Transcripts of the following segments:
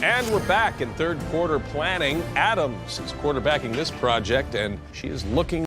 And we're back in third quarter planning. Adams is quarterbacking this project, and she is looking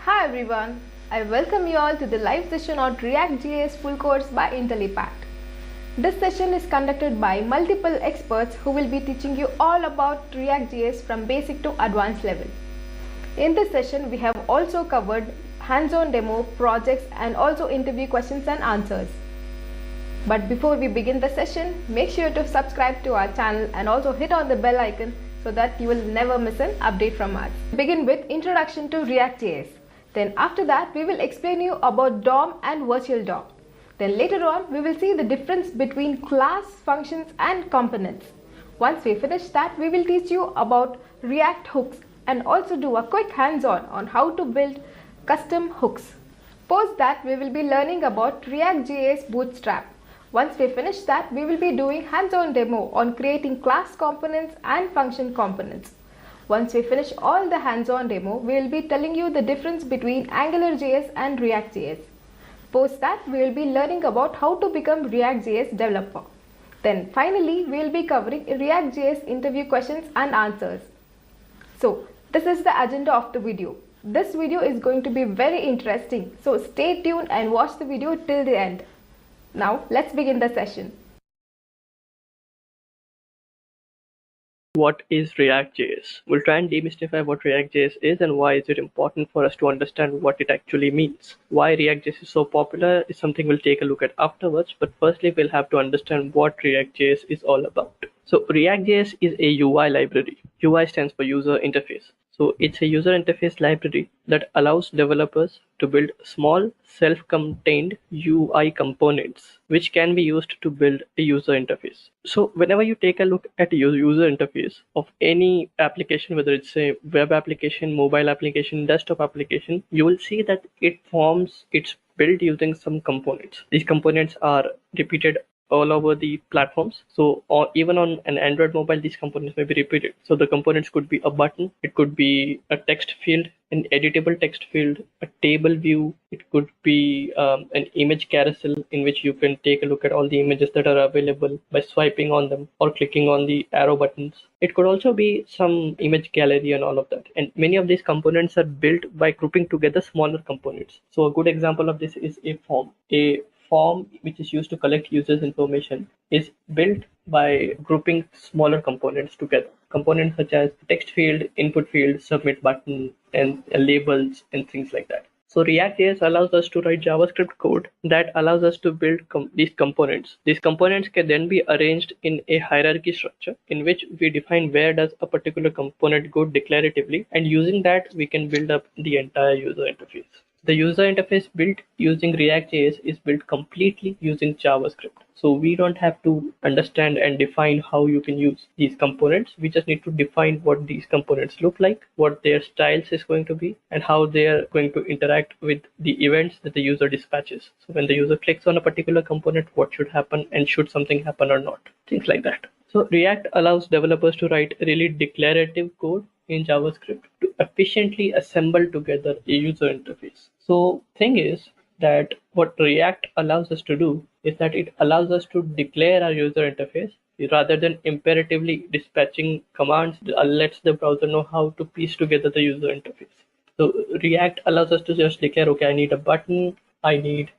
Hi everyone, I welcome you all to the live session on React.js full course by IntelliPact. This session is conducted by multiple experts who will be teaching you all about React.js from basic to advanced level. In this session, we have also covered hands-on demo, projects and also interview questions and answers. But before we begin the session, make sure to subscribe to our channel and also hit on the bell icon so that you will never miss an update from us. Begin with introduction to React.js. Then after that, we will explain you about DOM and virtual DOM. Then later on, we will see the difference between class, functions and components. Once we finish that, we will teach you about React hooks and also do a quick hands-on on how to build custom hooks. Post that, we will be learning about React.js Bootstrap. Once we finish that, we will be doing hands-on demo on creating class components and function components. Once we finish all the hands-on demo, we will be telling you the difference between AngularJS and React.js. Post that, we will be learning about how to become React.js developer. Then finally, we will be covering React.js interview questions and answers. So, this is the agenda of the video. This video is going to be very interesting, so stay tuned and watch the video till the end. Now, let's begin the session. What is React.js? We'll try and demystify what React.js is and why is it important for us to understand what it actually means. Why React.js is so popular is something we'll take a look at afterwards, but firstly we'll have to understand what React.js is all about. So React.js is a UI library. UI stands for user interface. So it's a user interface library that allows developers to build small self-contained UI components, which can be used to build a user interface. So whenever you take a look at a user interface of any application, whether it's a web application, mobile application, desktop application, you will see that it's built using some components. These components are repeated all over the platforms. So or even on an Android mobile, these components may be repeated. So the components could be a button, it could be a text field, an editable text field, a table view, it could be an image carousel in which you can take a look at all the images that are available by swiping on them or clicking on the arrow buttons. It could also be some image gallery and all of that. And many of these components are built by grouping together smaller components. So a good example of this is a form. A form which is used to collect users information is built by grouping smaller components together. Components such as text field, input field, submit button, and labels and things like that. So React.js allows us to write JavaScript code that allows us to build these components. These components can then be arranged in a hierarchy structure in which we define where does a particular component go declaratively, and using that we can build up the entire user interface. The user interface built using React.js is built completely using JavaScript. So we don't have to understand and define how you can use these components. We just need to define what these components look like, what their styles is going to be, and how they are going to interact with the events that the user dispatches. So when the user clicks on a particular component, what should happen and should something happen or not, things like that. So React allows developers to write really declarative code in JavaScript to efficiently assemble together a user interface. So thing is that what React allows us to do is that it allows us to declare our user interface rather than imperatively dispatching commands that lets the browser know how to piece together the user interface. So React allows us to just declare, okay, I need a button, I need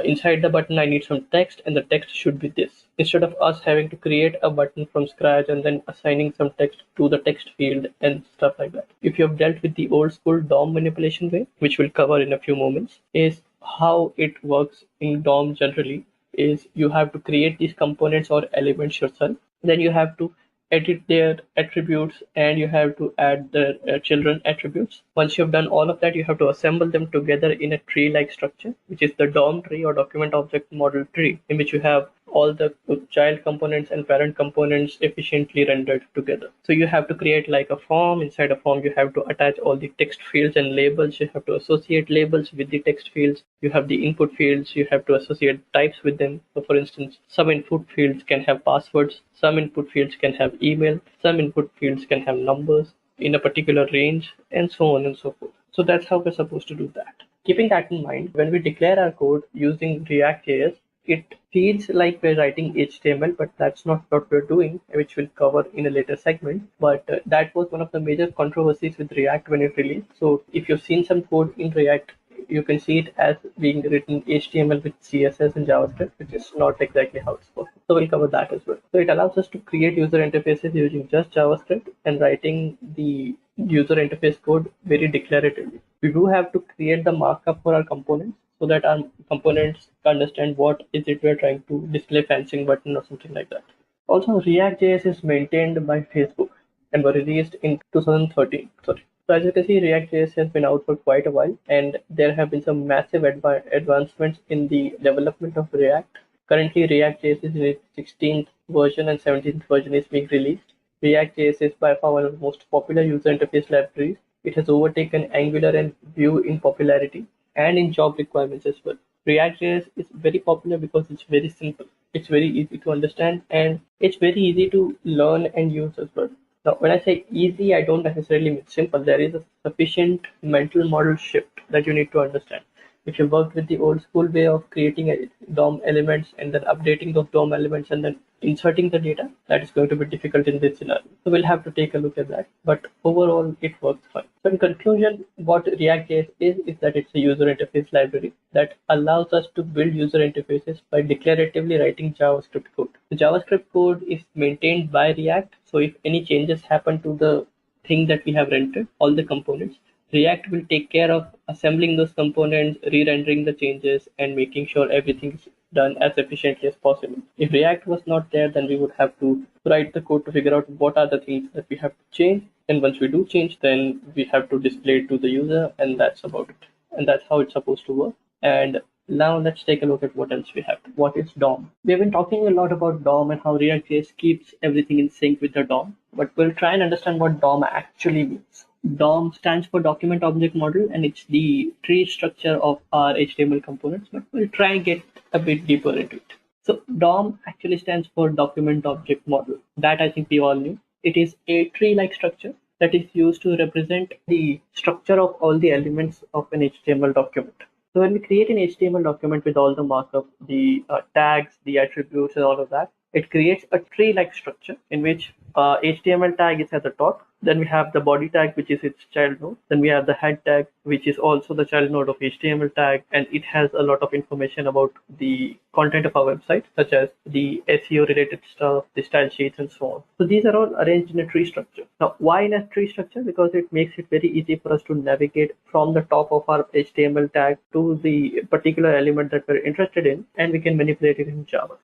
inside the button I need some text, and the text should be this, instead of us having to create a button from scratch and then assigning some text to the text field and stuff like that. If you have dealt with the old school DOM manipulation way, which we'll cover in a few moments, is how it works in DOM generally is you have to create these components or elements yourself, then you have to edit their attributes and you have to add the children attributes. Once you've done all of that, you have to assemble them together in a tree-like structure, which is the DOM tree or document object model tree, in which you have all the child components and parent components efficiently rendered together. So you have to create like a form. Inside a form, you have to attach all the text fields and labels. You have to associate labels with the text fields. You have the input fields. You have to associate types with them. So for instance, some input fields can have passwords. Some input fields can have email. Some input fields can have numbers in a particular range, and so on and so forth. So that's how we're supposed to do that. Keeping that in mind, when we declare our code using React.js, it feels like we're writing HTML, but that's not what we're doing, which we'll cover in a later segment. But that was one of the major controversies with React when it released. So if you've seen some code in React, you can see it as being written HTML with CSS and JavaScript, which is not exactly how it's supposed to. So we'll cover that as well. So it allows us to create user interfaces using just JavaScript and writing the user interface code very declaratively. We do have to create the markup for our components so that our components understand what is it we're trying to display, fancying button or something like that. Also, React.js is maintained by Facebook and were released in 2013. So as you can see, React.js has been out for quite a while, and there have been some massive advancements in the development of React. Currently, React.js is in its 16th version and 17th version is being released. React.js is by far one of the most popular user interface libraries. It has overtaken Angular and Vue in popularity and in job requirements as well. React.js is very popular because it's very simple. It's very easy to understand and it's very easy to learn and use as well. Now, when I say easy, I don't necessarily mean simple. There is a sufficient mental model shift that you need to understand. If you worked with the old school way of creating DOM elements and then updating those DOM elements and then inserting the data, that is going to be difficult in this scenario. So we'll have to take a look at that. But overall, it works fine. So in conclusion, what React.js is that it's a user interface library that allows us to build user interfaces by declaratively writing JavaScript code. The JavaScript code is maintained by React. So if any changes happen to the thing that we have rendered, all the components, React will take care of assembling those components, re-rendering the changes, and making sure everything is done as efficiently as possible. If React was not there, then we would have to write the code to figure out what are the things that we have to change, And once we do change, then we have to display it to the user, and that's about it. And that's how it's supposed to work. And now let's take a look at what else we have. What is DOM? We've been talking a lot about DOM and how React.js keeps everything in sync with the DOM, but we'll try and understand what DOM actually means. DOM stands for Document Object Model, and it's the tree structure of our HTML components, but we'll try and get a bit deeper into it. So DOM actually stands for Document Object Model. That I think we all knew. It is a tree-like structure that is used to represent the structure of all the elements of an HTML document. So when we create an HTML document with all the markup, the tags, the attributes, and all of that, it creates a tree-like structure in which HTML tag is at the top. Then we have the body tag, which is its child node. Then we have the head tag, which is also the child node of HTML tag, and it has a lot of information about the content of our website, such as the SEO related stuff, the style sheets, and so on. So these are all arranged in a tree structure. Now, why in a tree structure? Because it makes it very easy for us to navigate from the top of our HTML tag to the particular element that we're interested in, and we can manipulate it in Java.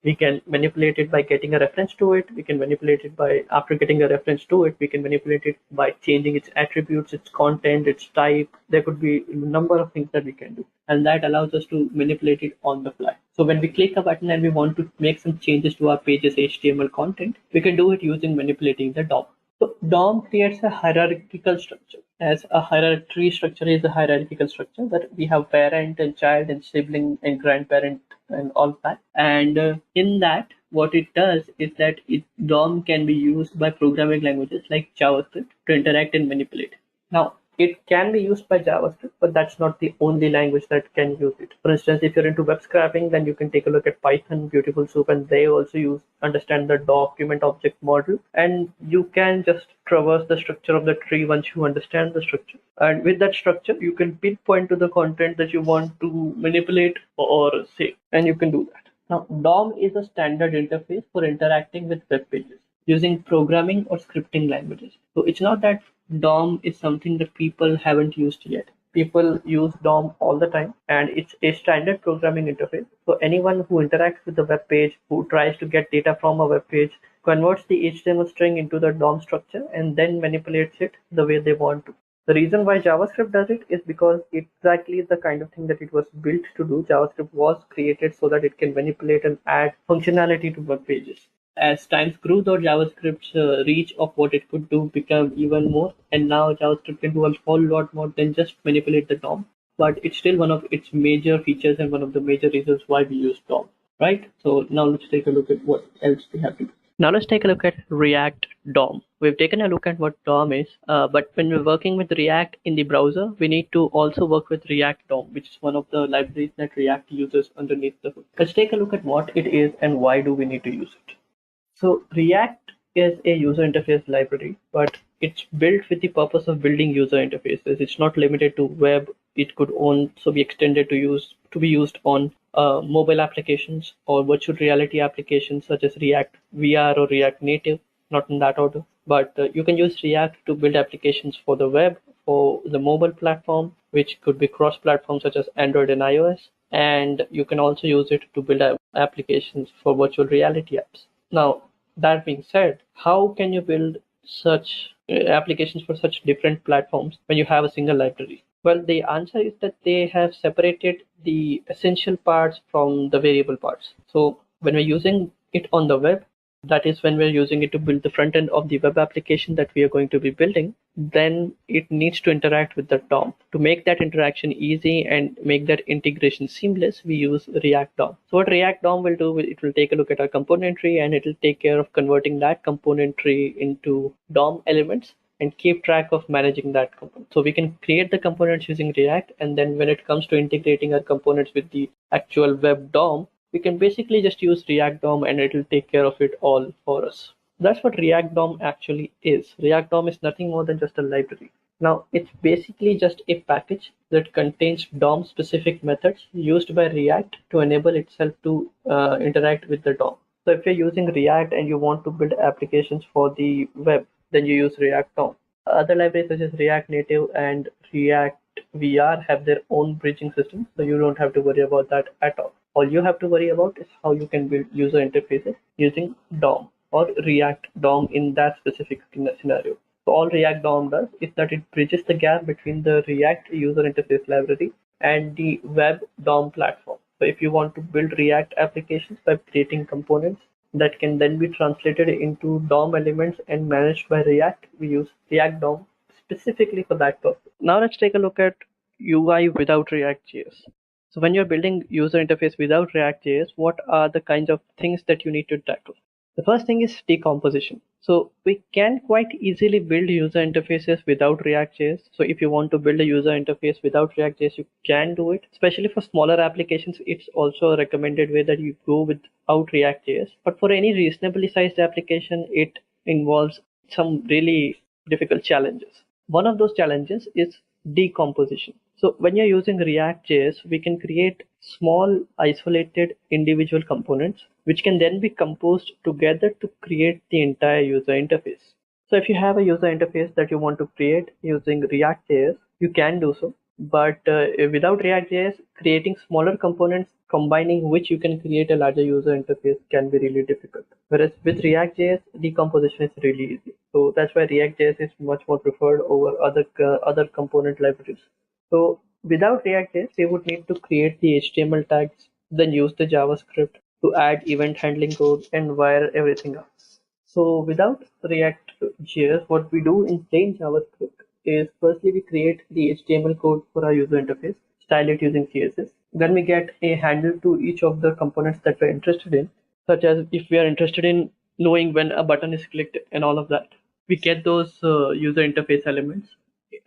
We can manipulate it by getting a reference to it. We can manipulate it by, after getting a reference to it, we can manipulate it by changing its attributes, its content, its type. There could be a number of things that we can do. And that allows us to manipulate it on the fly. So when we click a button and we want to make some changes to our page's HTML content, we can do it using manipulating the DOM. So DOM creates a hierarchical structure. As a tree structure is a hierarchical structure that we have parent and child and sibling and grandparent and all that. And in that, what it does is that DOM can be used by programming languages like JavaScript to interact and manipulate. Now, it can be used by JavaScript, but that's not the only language that can use it. For instance, if you're into web scraping, then you can take a look at Python, Beautiful Soup, and they also understand the document object model. And you can just traverse the structure of the tree once you understand the structure. And with that structure, you can pinpoint to the content that you want to manipulate or save, and you can do that. Now, DOM is a standard interface for interacting with web pages using programming or scripting languages. So it's not that DOM is something that people haven't used yet. People use DOM all the time, and it's a standard programming interface. So anyone who interacts with the web page, who tries to get data from a web page, converts the HTML string into the DOM structure and then manipulates it the way they want to. The reason why JavaScript does it is because exactly the kind of thing that it was built to do. JavaScript was created so that it can manipulate and add functionality to web pages. As times grew, though, JavaScript's reach of what it could do became even more, and now JavaScript can do a whole lot more than just manipulate the DOM. But it's still one of its major features and one of the major reasons why we use DOM, right? So now let's take a look at what else we have to do. Now let's take a look at React DOM. We've taken a look at what DOM is, but when we're working with React in the browser, we need to also work with React DOM, which is one of the libraries that React uses underneath the hood. Let's take a look at what it is and why do we need to use it. So React is a user interface library, but it's built with the purpose of building user interfaces. It's not limited to web. It could also be extended to be used on mobile applications or virtual reality applications such as React VR or React Native, not in that order. But you can use React to build applications for the web, for the mobile platform, which could be cross-platform such as Android and iOS. And you can also use it to build applications for virtual reality apps. Now, that being said, how can you build such applications for such different platforms when you have a single library? Well, the answer is that they have separated the essential parts from the variable parts. So when we're using it on the web, that is when we're using it to build the front end of the web application that we are going to be building, then it needs to interact with the DOM. To make that interaction easy and make that integration seamless, we use React DOM. So what React DOM will do, it will take a look at our component tree and it will take care of converting that component tree into DOM elements and keep track of managing that component. So we can create the components using React, and then when it comes to integrating our components with the actual web DOM, we can basically just use React DOM and it will take care of it all for us. That's what React DOM actually is. React DOM is nothing more than just a library. Now, it's basically just a package that contains DOM specific methods used by React to enable itself to interact with the DOM. So if you're using React and you want to build applications for the web, then you use React DOM. Other libraries such as React Native and React VR have their own bridging system, so you don't have to worry about that at all. All you have to worry about is how you can build user interfaces using DOM or React DOM in that specific scenario. So all React DOM does is that it bridges the gap between the React user interface library and the web DOM platform. So if you want to build React applications by creating components that can then be translated into DOM elements and managed by React, we use React DOM specifically for that purpose. Now let's take a look at UI without React.js. So when you're building user interface without React.js, what are the kinds of things that you need to tackle? The first thing is decomposition. So we can quite easily build user interfaces without React.js. So if you want to build a user interface without React.js, you can do it. Especially for smaller applications, it's also a recommended way that you go without React.js. But for any reasonably sized application, it involves some really difficult challenges. One of those challenges is decomposition. So when you're using React.js, we can create small isolated individual components which can then be composed together to create the entire user interface. So if you have a user interface that you want to create using React.js, you can do so. But without React.js, creating smaller components, combining which you can create a larger user interface can be really difficult. Whereas with React.js, decomposition is really easy. So that's why React.js is much more preferred over other component libraries. So without React.js, we would need to create the HTML tags, then use the JavaScript to add event handling code and wire everything up. So without React.js, what we do in plain JavaScript is firstly we create the HTML code for our user interface, style it using CSS. Then we get a handle to each of the components that we're interested in, such as if we are interested in knowing when a button is clicked and all of that. We get those user interface elements,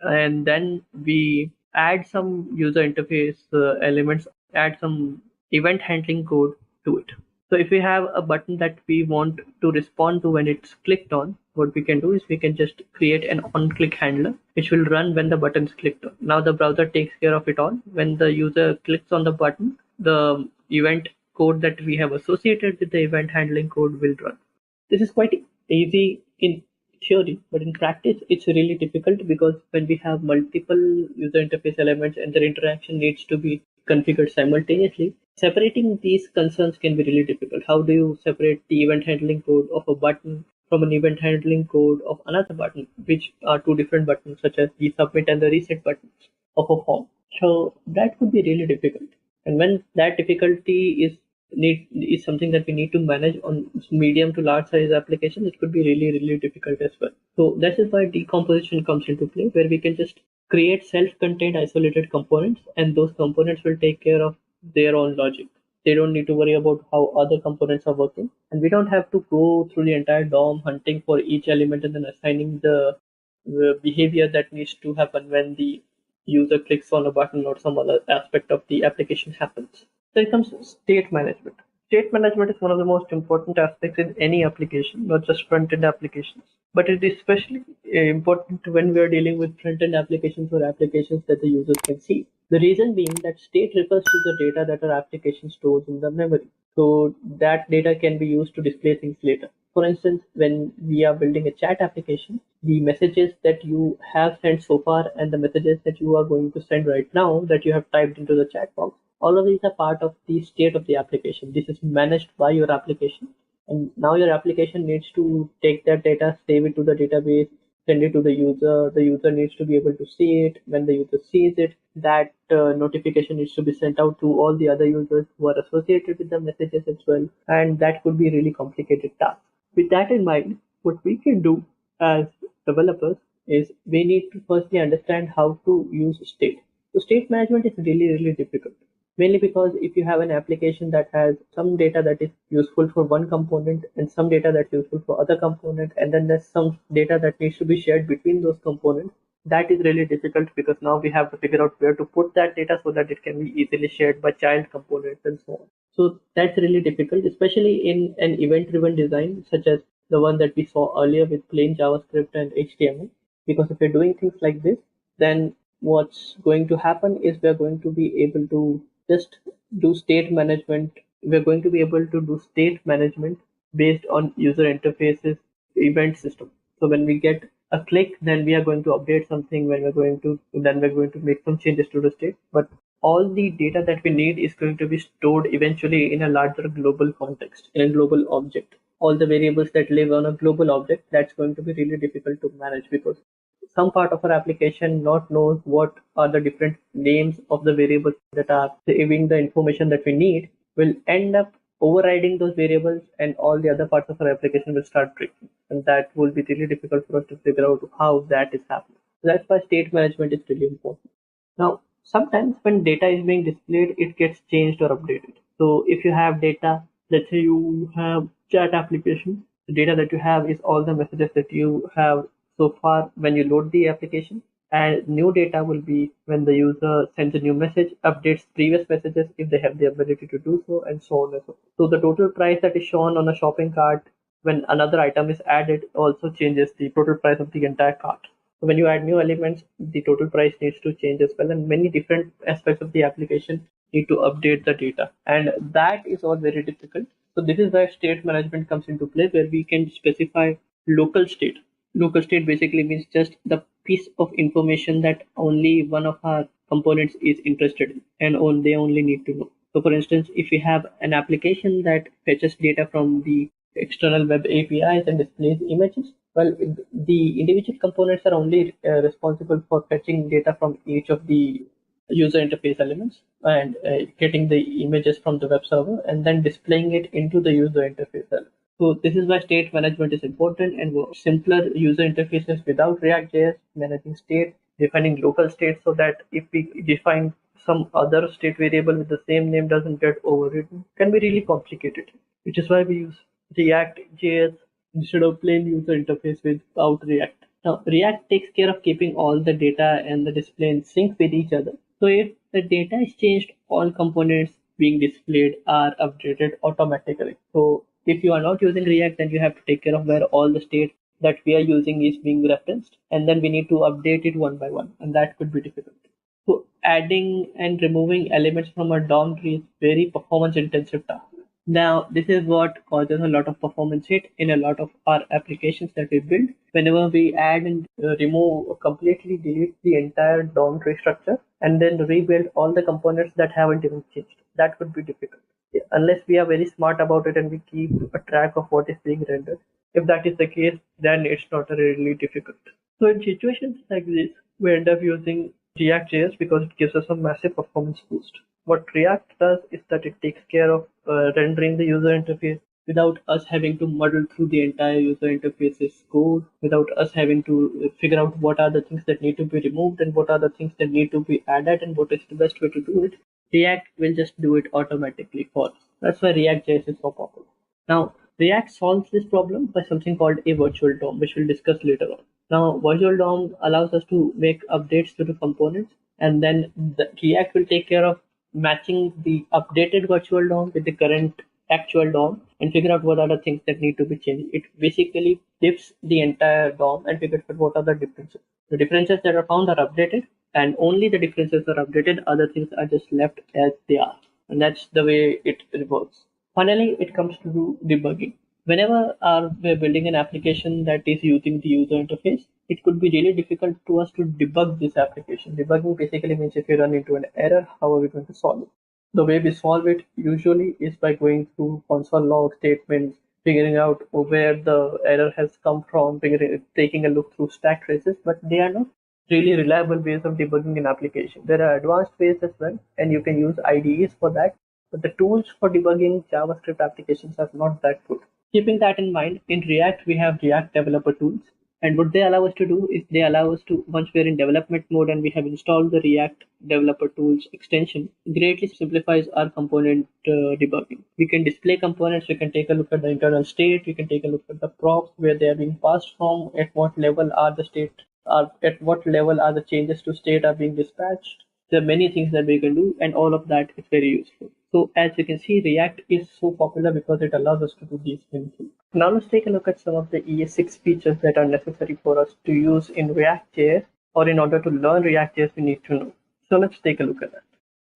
and then we add some user interface elements, add some event handling code to it. So if we have a button that we want to respond to when it's clicked on, what we can do is we can just create an on-click handler, which will run when the button is clicked on. Now the browser takes care of it all. When the user clicks on the button, the event code that we have associated with the event handling code will run. This is quite easy in theory, but in practice, it's really difficult because when we have multiple user interface elements and their interaction needs to be configured simultaneously, separating these concerns can be really difficult. How do you separate the event handling code of a button from an event handling code of another button, which are two different buttons, such as the submit and the reset buttons of a form? So that could be really difficult. And when that difficulty is something that we need to manage on medium to large size applications, it could be really difficult as well. So that is why decomposition comes into play, where we can just create self-contained isolated components, and those components will take care of their own logic. They don't need to worry about how other components are working, and we don't have to go through the entire DOM hunting for each element and then assigning the behavior that needs to happen when the user clicks on a button or some other aspect of the application happens. Then comes state management. State management is one of the most important aspects in any application, not just front-end applications. But it is especially important when we are dealing with front-end applications or applications that the users can see. The reason being that state refers to the data that our application stores in the memory. So that data can be used to display things later. For instance, when we are building a chat application, the messages that you have sent so far and the messages that you are going to send right now that you have typed into the chat box, all of these are part of the state of the application. This is managed by your application. And now your application needs to take that data, save it to the database, send it to the user. The user needs to be able to see it. When the user sees it, that notification needs to be sent out to all the other users who are associated with the messages as well. And that could be a really complicated task. With that in mind, what we can do as developers is we need to firstly understand how to use state. So state management is really difficult. Mainly because if you have an application that has some data that is useful for one component and some data that's useful for other component, and then there's some data that needs to be shared between those components, that is really difficult because now we have to figure out where to put that data so that it can be easily shared by child components and so on. So that's really difficult, especially in an event-driven design such as the one that we saw earlier with plain JavaScript and HTML. Because if you're doing things like this, then what's going to happen is we're going to be able to just do state management. We're going to be able to do state management based on user interfaces event system. So when we get a click, then we are going to update something. Then we're going to make some changes to the state. But all the data that we need is going to be stored eventually in a larger global context, in a global object. All the variables that live on a global object, that's going to be really difficult to manage because some part of our application not knows what are the different names of the variables that are giving the information that we need, will end up overriding those variables, and all the other parts of our application will start breaking. And that will be really difficult for us to figure out how that is happening. So that's why state management is really important. Now, sometimes when data is being displayed, it gets changed or updated. So if you have data, let's say you have chat application, the data that you have is all the messages that you have so far when you load the application, and new data will be when the user sends a new message, updates previous messages if they have the ability to do so, and so on and so forth. So the total price that is shown on a shopping cart when another item is added also changes the total price of the entire cart. So when you add new elements, the total price needs to change as well, and many different aspects of the application need to update the data, and that is all very difficult. So this is where state management comes into play, where we can specify local state. Local state basically means just the piece of information that only one of our components is interested in, and they only need to know. So for instance, if we have an application that fetches data from the external web APIs and displays images, well, the individual components are only responsible for fetching data from each of the user interface elements and getting the images from the web server and then displaying it into the user interface element. So this is why state management is important, and simpler user interfaces without React.js, managing state, defining local state so that if we define some other state variable with the same name doesn't get overridden, can be really complicated, which is why we use React.js instead of plain user interface without React. Now, React takes care of keeping all the data and the display in sync with each other. So if the data is changed, all components being displayed are updated automatically. So if you are not using React, then you have to take care of where all the state that we are using is being referenced, and then we need to update it one by one, and that could be difficult. So adding and removing elements from a DOM tree is very performance intensive task. Now, this is what causes a lot of performance hit in a lot of our applications that we build. Whenever we add and remove or completely delete the entire DOM tree structure and then rebuild all the components that haven't even changed, that could be difficult. Unless we are very smart about it and we keep a track of what is being rendered. If that is the case, then it's not really difficult. So in situations like this, we end up using React.js because it gives us a massive performance boost. What React does is that it takes care of rendering the user interface without us having to muddle through the entire user interface's code, without us having to figure out what are the things that need to be removed and what are the things that need to be added and what is the best way to do it. React will just do it automatically for us. That's why React.js is so popular. Now, React solves this problem by something called a virtual DOM, which we'll discuss later on. Now, virtual DOM allows us to make updates to the components, and then the React will take care of matching the updated virtual DOM with the current actual DOM and figure out what are the things that need to be changed. It basically diffs the entire DOM and figures out what are the differences. The differences that are found are updated, and only the differences are updated. Other things are just left as they are, and that's the way it works. Finally, it comes to debugging. Whenever we're building an application that is using the user interface, it could be really difficult to us to debug this application. Debugging basically means if you run into an error, how are we going to solve it? The way we solve it usually is by going through console log statements, figuring out where the error has come from, taking a look through stack traces, but they are not really reliable ways of debugging an application. There are advanced ways as well, and you can use IDEs for that, but the tools for debugging JavaScript applications are not that good. Keeping that in mind, in React, we have React developer tools. And what they allow us to do is they allow us to, once we're in development mode and we have installed the React developer tools extension, greatly simplifies our component debugging. We can display components, we can take a look at the internal state, we can take a look at the props, where they are being passed from, at what level are the changes to state are being dispatched. There are many things that we can do, and all of that is very useful. So as you can see, React is so popular because it allows us to do these things. Now let's take a look at some of the ES6 features that are necessary for us to use in React.js, or in order to learn React.js we need to know. So let's take a look at that.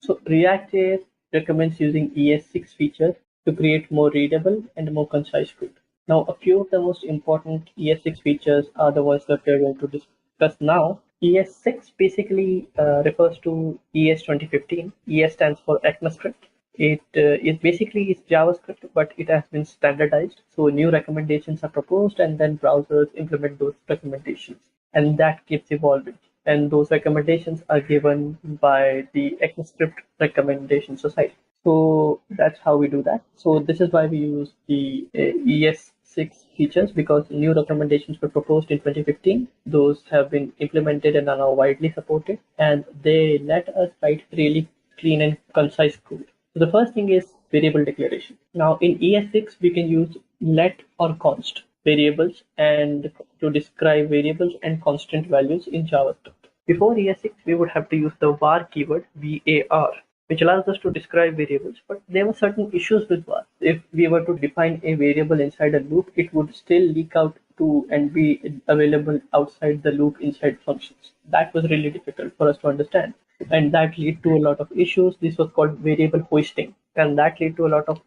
So React.js recommends using ES6 features to create more readable and more concise code. Now a few of the most important ES6 features are the ones that we are going to discuss now, ES6 basically refers to ES 2015. ES stands for ECMAScript. It basically is JavaScript, but it has been standardized. So new recommendations are proposed, and then browsers implement those recommendations, and that keeps evolving. And those recommendations are given by the ECMAScript Recommendation Society. So that's how we do that. So this is why we use the ES6 features, because new recommendations were proposed in 2015. Those have been implemented and are now widely supported, and they let us write really clean and concise code. So the first thing is variable declaration. Now in ES6 we can use let or const variables and to describe variables and constant values in JavaScript. Before ES6 we would have to use the var keyword, var, which allows us to describe variables, but there were certain issues with var. If we were to define a variable inside a loop, it would still leak out to and be available outside the loop inside functions. That was really difficult for us to understand, and that led to a lot of issues. This was called variable hoisting, and that led to a lot of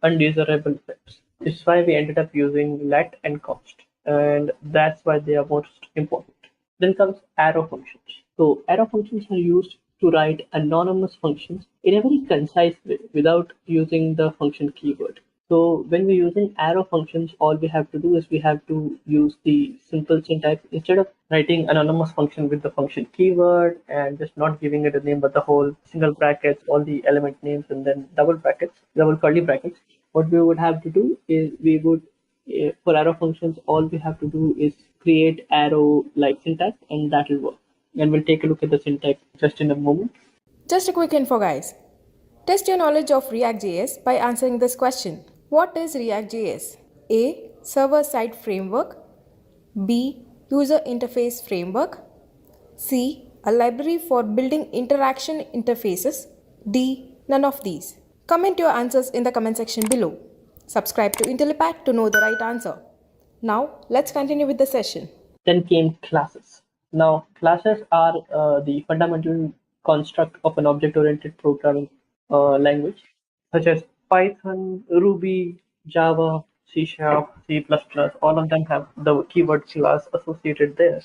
undesirable effects. This is why we ended up using let and const, and that's why they are most important. Then comes arrow functions. So arrow functions are used to write anonymous functions in a very concise way without using the function keyword. So when we're using arrow functions, all we have to do is we have to use the simple syntax. Instead of writing anonymous function with the function keyword and just not giving it a name, but the whole single brackets, all the element names, and then double brackets, double curly brackets, what we would have to do is we would, for arrow functions, all we have to do is create arrow like syntax, and that will work. And we'll take a look at the syntax just in a moment. Just a quick info, guys. Test your knowledge of React.js by answering this question. What is React.js? A. Server-side framework. B. User interface framework. C. A library for building interaction interfaces. D. None of these. Comment your answers in the comment section below. Subscribe to IntelliPath to know the right answer. Now, let's continue with the session. Then came classes. Now, classes are the fundamental construct of an object-oriented programming language, such as Python, Ruby, Java, C Sharp, C++. All of them have the keyword class associated there.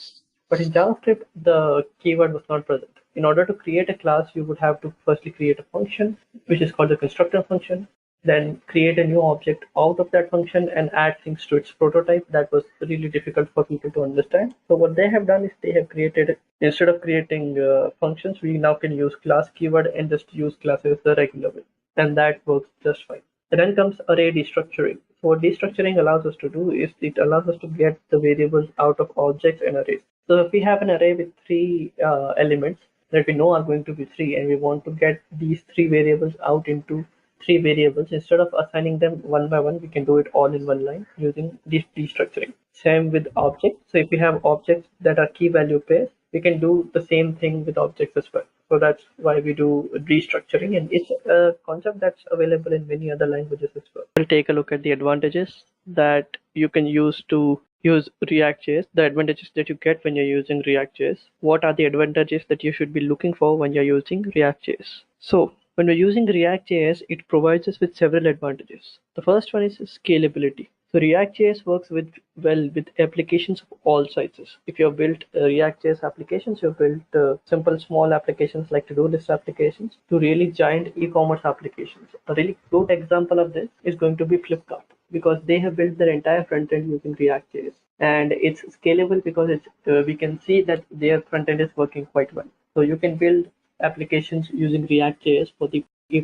But in JavaScript, the keyword was not present. In order to create a class, you would have to firstly create a function, which is called the constructor function, then create a new object out of that function and add things to its prototype. That was really difficult for people to understand. So what they have done is they have created, instead of creating functions, we now can use class keyword and just use classes the regular way. And that works just fine. And then comes array destructuring. So what destructuring allows us to do is it allows us to get the variables out of objects and arrays. So if we have an array with three elements that we know are going to be three, and we want to get these three variables out into three variables, instead of assigning them one by one, we can do it all in one line using this destructuring. Same with objects. So if we have objects that are key value pairs, we can do the same thing with objects as well. So that's why we do restructuring, and it's a concept that's available in many other languages as well. We'll take a look at the advantages that you can use to use React.js, the advantages that you get when you're using React.js. What are the advantages that you should be looking for when you're using React.js? So when we're using React.js, it provides us with several advantages. The first one is scalability. So React.js works well with applications of all sizes. If you've built React.js applications, you've built simple small applications like to-do list applications to really giant e-commerce applications. A really good example of this is going to be Flipkart, because they have built their entire front end using React.js, and it's scalable because we can see that their front end is working quite well. So you can build applications using React.js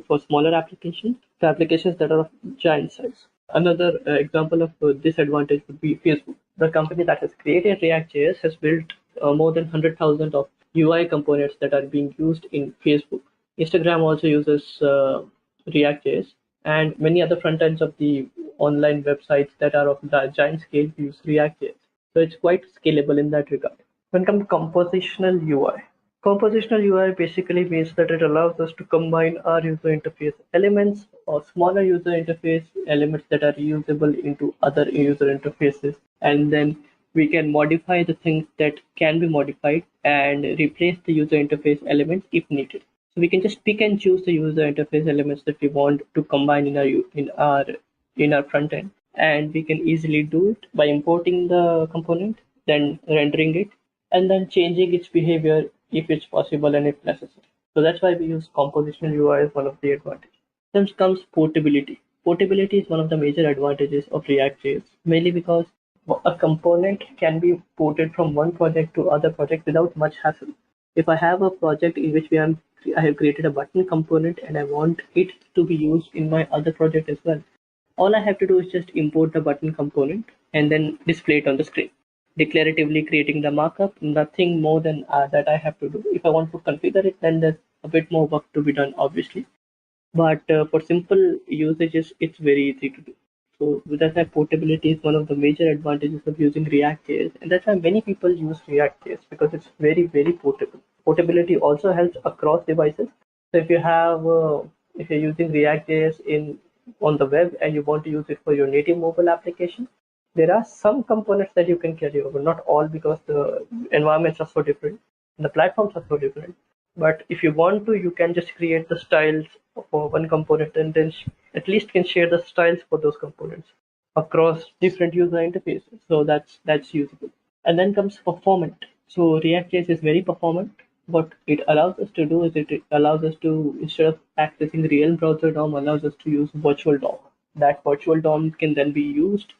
for smaller applications to applications that are of giant size. Another example of this advantage would be Facebook. The company that has created React.js has built more than 100,000 of UI components that are being used in Facebook. Instagram also uses React.js, and many other front ends of the online websites that are of the giant scale use React.js. So it's quite scalable in that regard. When it comes to compositional UI, compositional UI basically means that it allows us to combine our user interface elements or smaller user interface elements that are usable into other user interfaces, and then we can modify the things that can be modified and replace the user interface elements if needed. So we can just pick and choose the user interface elements that we want to combine in our front end, and we can easily do it by importing the component, then rendering it, and then changing its behavior if it's possible and if necessary. So that's why we use compositional UI as one of the advantages. Then comes portability. Portability is one of the major advantages of React.js, mainly because a component can be ported from one project to other project without much hassle. If I have a project in which I have created a button component and I want it to be used in my other project as well, all I have to do is just import the button component and then display it on the screen, declaratively creating the markup, nothing more than that I have to do. If I want to configure it, then there's a bit more work to be done, obviously. But for simple usages, it's very easy to do. So that's why portability is one of the major advantages of using React.js, and that's why many people use React.js because it's very, very portable. Portability also helps across devices. So if you're using React.js on the web and you want to use it for your native mobile application, there are some components that you can carry over. Not all, because the environments are so different, and the platforms are so different. But if you want to, you can just create the styles for one component and then at least can share the styles for those components across different user interfaces. So that's usable. And then comes performant. So React.js is very performant. What it allows us to do is it allows us to, instead of accessing real browser DOM, allows us to use virtual DOM. That virtual DOM can then be used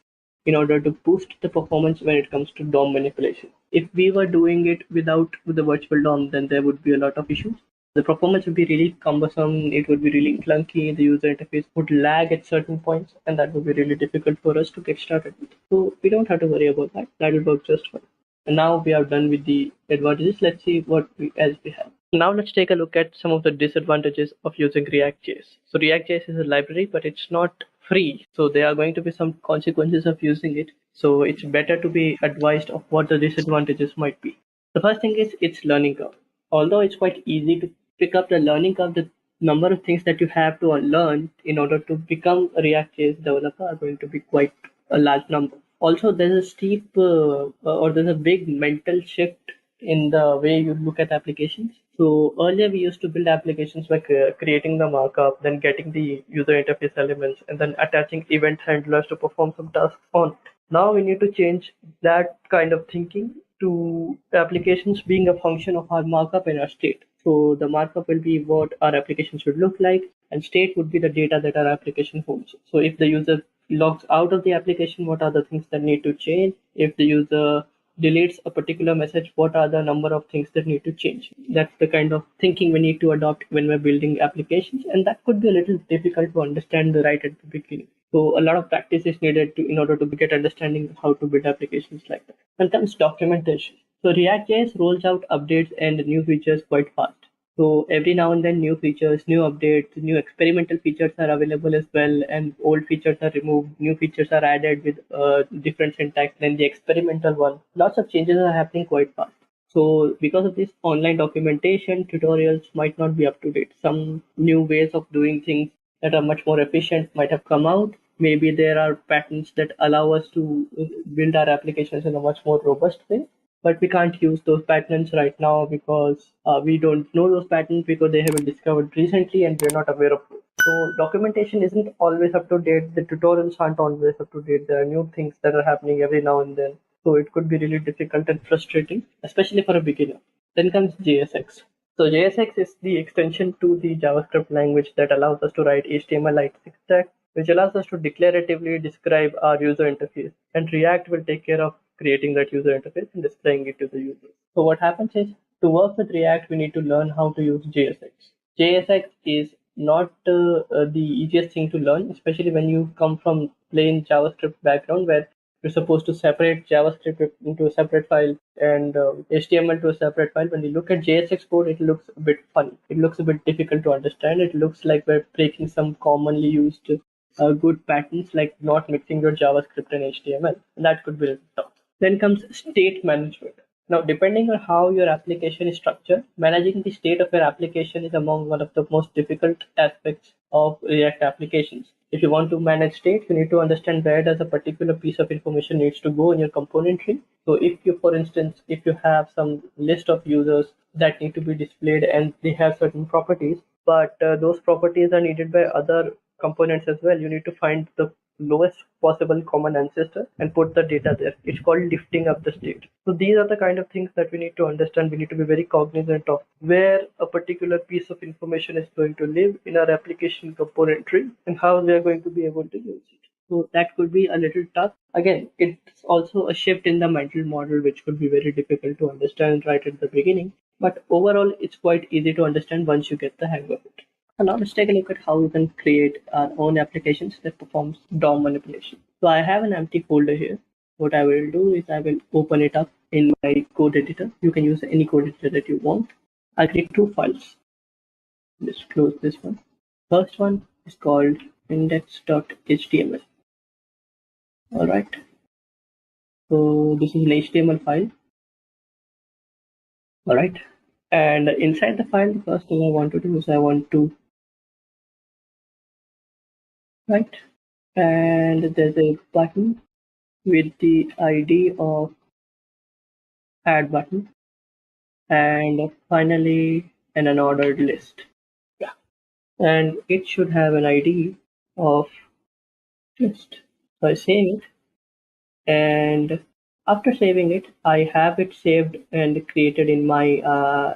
in order to boost the performance when it comes to DOM manipulation. If we were doing it with the virtual DOM, then there would be a lot of issues. The performance would be really cumbersome, it would be really clunky, the user interface would lag at certain points, and that would be really difficult for us to get started with. So we don't have to worry about that. That will work just fine. And now we are done with the advantages. Let's see what else we have. Now let's take a look at some of the disadvantages of using React.js. So React.js is a library, but it's not free. So there are going to be some consequences of using it. So it's better to be advised of what the disadvantages might be. The first thing is its learning curve. Although it's quite easy to pick up the learning curve, the number of things that you have to learn in order to become a React.js developer are going to be quite a large number. Also, there's a big mental shift in the way you look at applications. So earlier we used to build applications by creating the markup, then getting the user interface elements, and then attaching event handlers to perform some tasks on it. Now we need to change that kind of thinking to applications being a function of our markup and our state. So the markup will be what our application should look like, and state would be the data that our application holds. So if the user logs out of the application, what are the things that need to change? If the user deletes a particular message, what are the number of things that need to change? That's the kind of thinking we need to adopt when we're building applications, and that could be a little difficult to understand right at the beginning. So a lot of practice is needed in order to get understanding of how to build applications like that. Then comes documentation. So React.js rolls out updates and new features quite fast. So every now and then new features, new updates, new experimental features are available as well, and old features are removed, new features are added with different syntax than the experimental one. Lots of changes are happening quite fast. So because of this, online documentation, tutorials might not be up to date. Some new ways of doing things that are much more efficient might have come out. Maybe there are patterns that allow us to build our applications in a much more robust way. But we can't use those patterns right now because we don't know those patterns because they have been discovered recently and we're not aware of them. So documentation isn't always up to date. The tutorials aren't always up to date. There are new things that are happening every now and then. So it could be really difficult and frustrating, especially for a beginner. Then comes JSX. So JSX is the extension to the JavaScript language that allows us to write HTML stack, which allows us to declaratively describe our user interface. And React will take care of creating that user interface and displaying it to the user. So what happens is, to work with React, we need to learn how to use JSX. JSX is not the easiest thing to learn, especially when you come from plain JavaScript background where you're supposed to separate JavaScript into a separate file and HTML to a separate file. When you look at JSX code, it looks a bit funny. It looks a bit difficult to understand. It looks like we're breaking some commonly used good patterns like not mixing your JavaScript and HTML. That could be a little tough. Then comes state management. Now, depending on how your application is structured, managing the state of your application is among one of the most difficult aspects of React applications. If you want to manage state, you need to understand where does a particular piece of information needs to go in your component tree. So if you, for instance, if you have some list of users that need to be displayed and they have certain properties, but those properties are needed by other components as well, you need to find the lowest possible common ancestor and put the data there. It's called lifting up the state. So these are the kind of things that we need to understand. We need to be very cognizant of where a particular piece of information is going to live in our application component tree and how we are going to be able to use it. So that could be a little tough. Again, it's also a shift in the mental model, which could be very difficult to understand right at the beginning. But overall, it's quite easy to understand once you get the hang of it. So now let's take a look at how we can create our own applications that performs DOM manipulation. So I have an empty folder here. What I will do is I will open it up in my code editor. You can use any code editor that you want. I'll create two files. Let's close this one. First one is called index.html. Alright. So this is an HTML file. Alright. And inside the file, the first thing I want to do is I want to right, and there's a button with the ID of add button, and finally an unordered list. Yeah, and it should have an ID of list. So I save it, and after saving it, I have it saved and created in my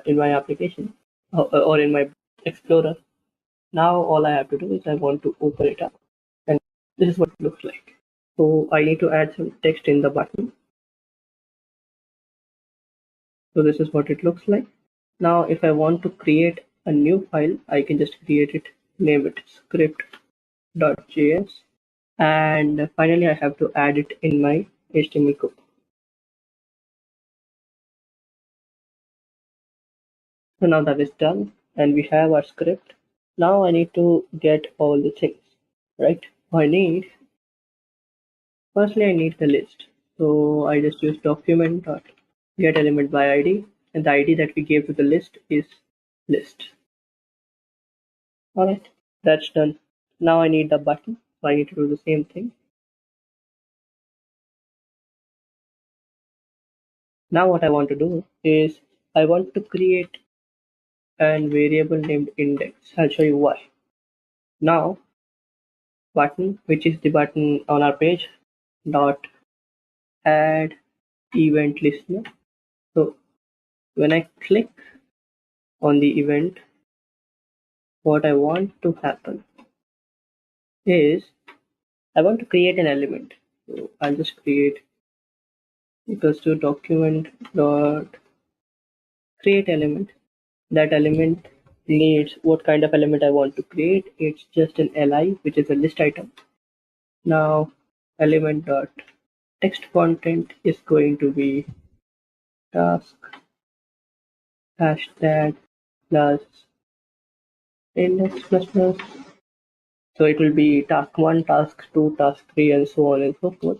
application or in my Explorer. Now all I have to do is I want to open it up, and this is what it looks like. So I need to add some text in the button. So this is what it looks like. Now if I want to create a new file, I can just create it, name it script.js, and finally I have to add it in my HTML code. So now that is done and we have our script. Now I need to get all the things, right? Firstly, I need the list. So I just use document.get element by ID, and the ID that we gave to the list is list. Alright, that's done. Now I need the button, so I need to do the same thing. Now what I want to do is I want to create a variable named index. I'll show you why. Now button, which is the button on our page, dot add event listener. So when I click on the event, what I want to happen is I want to create an element. So I'll just create equals to document dot create element. That element needs what kind of element I want to create. It's just an li, which is a list item. Now element dot text content is going to be task hashtag plus index plus plus. So it will be task 1, task 2, task 3, and so on and so forth.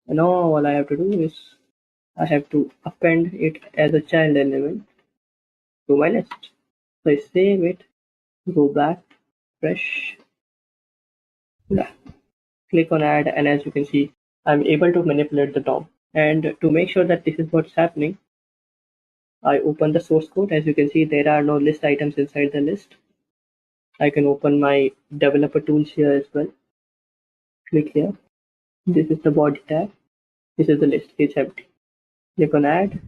And now all I have to do is I have to append it as a child element to my list. So I save it, go back, refresh, click on add, and as you can see, I'm able to manipulate the DOM. And to make sure that this is what's happening, I open the source code. As you can see, there are no list items inside the list. I can open my developer tools here as well. Click here. This is the body tag. This is the list. It's empty. Click on add.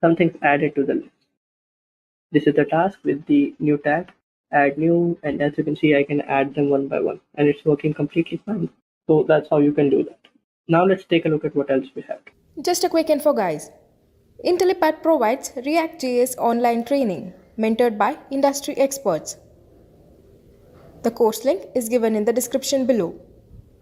Something's added to the list. This is the task with the new tag, add new, and as you can see, I can add them one by one, and it's working completely fine. So that's how you can do that. Now let's take a look at what else we have. Just a quick info, guys. IntelliPad provides React.js online training mentored by industry experts. The course link is given in the description below.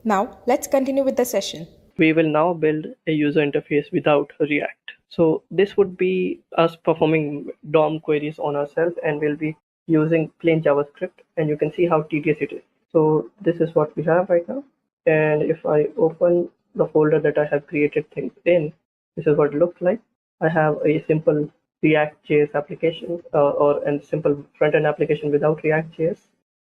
Now, let's continue with the session. We will now build a user interface without React. So this would be us performing DOM queries on ourselves, and we'll be using plain JavaScript, and you can see how tedious it is. So this is what we have right now. And if I open the folder that I have created things in, this is what it looks like. I have a simple React.js application or a simple front-end application without React.js.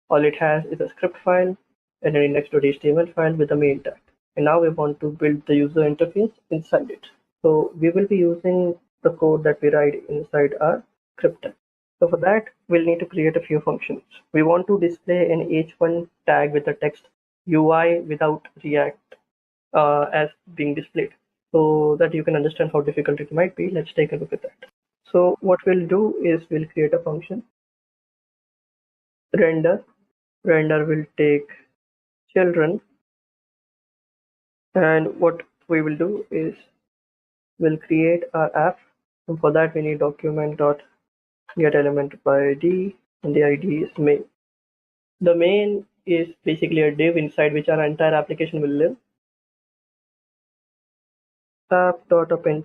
All it has is a script file and an index.html file with the main tag. And now we want to build the user interface inside it. So we will be using the code that we write inside our script tag. So for that, we'll need to create a few functions. We want to display an h1 tag with the text UI without React as being displayed. So that you can understand how difficult it might be, let's take a look at that. So what we'll do is we'll create a function, render. Render will take children, and what we will do is we'll create our app, and for that we need document dot get element by ID, and the ID is main. The main is basically a div inside which our entire application will live. App dot append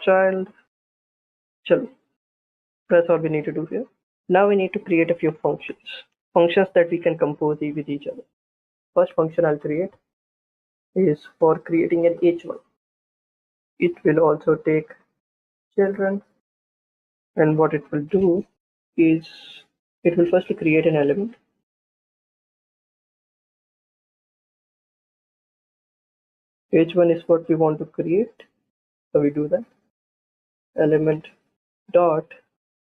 child. Chalo. That's all we need to do here. Now we need to create a few functions that we can compose with each other. First function I'll create is for creating an h1. It will also take children, and what it will do is it will firstly create an element. H1 is what we want to create, so we do that element dot,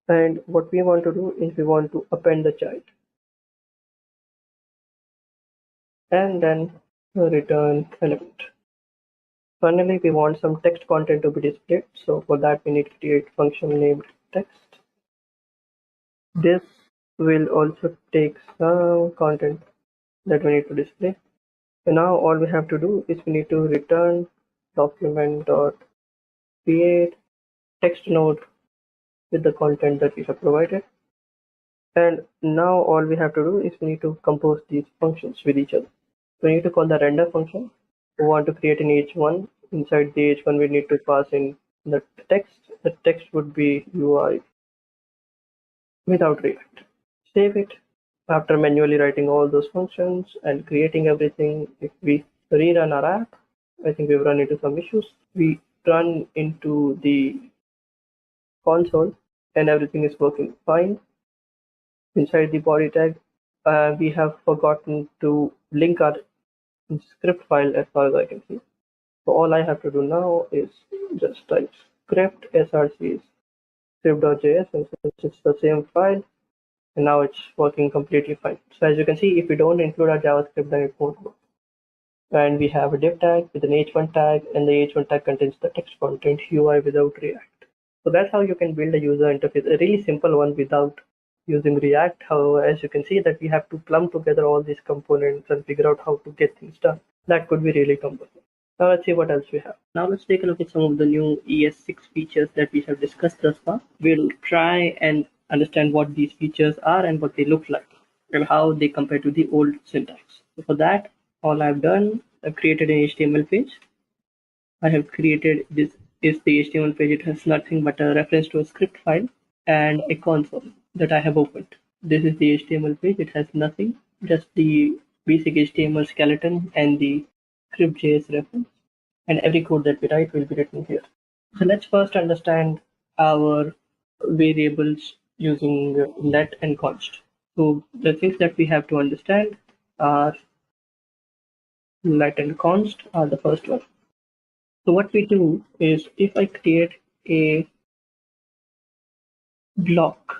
and what we want to do is we want to append the child, and then return element. Finally, we want some text content to be displayed, so for that we need to create function named text. This will also take some content that we need to display. So now all we have to do is we need to return document dot create text node with the content that we have provided. And now all we have to do is we need to compose these functions with each other. We need to call the render function. We want to create an h1. Inside the h1 we need to pass in the text. The text would be UI without React. Save it. After manually writing all those functions and creating everything, if we rerun our app, I think we've run into some issues. We run into the console and everything is working fine. Inside the body tag, we have forgotten to link our script file as far as I can see. So all I have to do now is just type script src script.js, and since it's the same file, and now it's working completely fine. So as you can see, if we don't include our JavaScript, then it won't work. And we have a div tag with an h1 tag, and the h1 tag contains the text content UI without React. So that's how you can build a user interface, a really simple one without using React. However, as you can see that we have to plumb together all these components and figure out how to get things done. That could be really cumbersome. Now let's see what else we have. Now let's take a look at some of the new ES6 features that we have discussed thus far. We'll try and understand what these features are and what they look like and how they compare to the old syntax. So for that, all I've done, I've created an HTML page. I have created this is the HTML page. It has nothing but a reference to a script file and a console that I have opened. This is the HTML page. It has nothing, just the basic HTML skeleton and the script.js reference. And every code that we write will be written here. So let's first understand our variables using let and const. So the things that we have to understand are let and const are the first one. So what we do is if I create a block,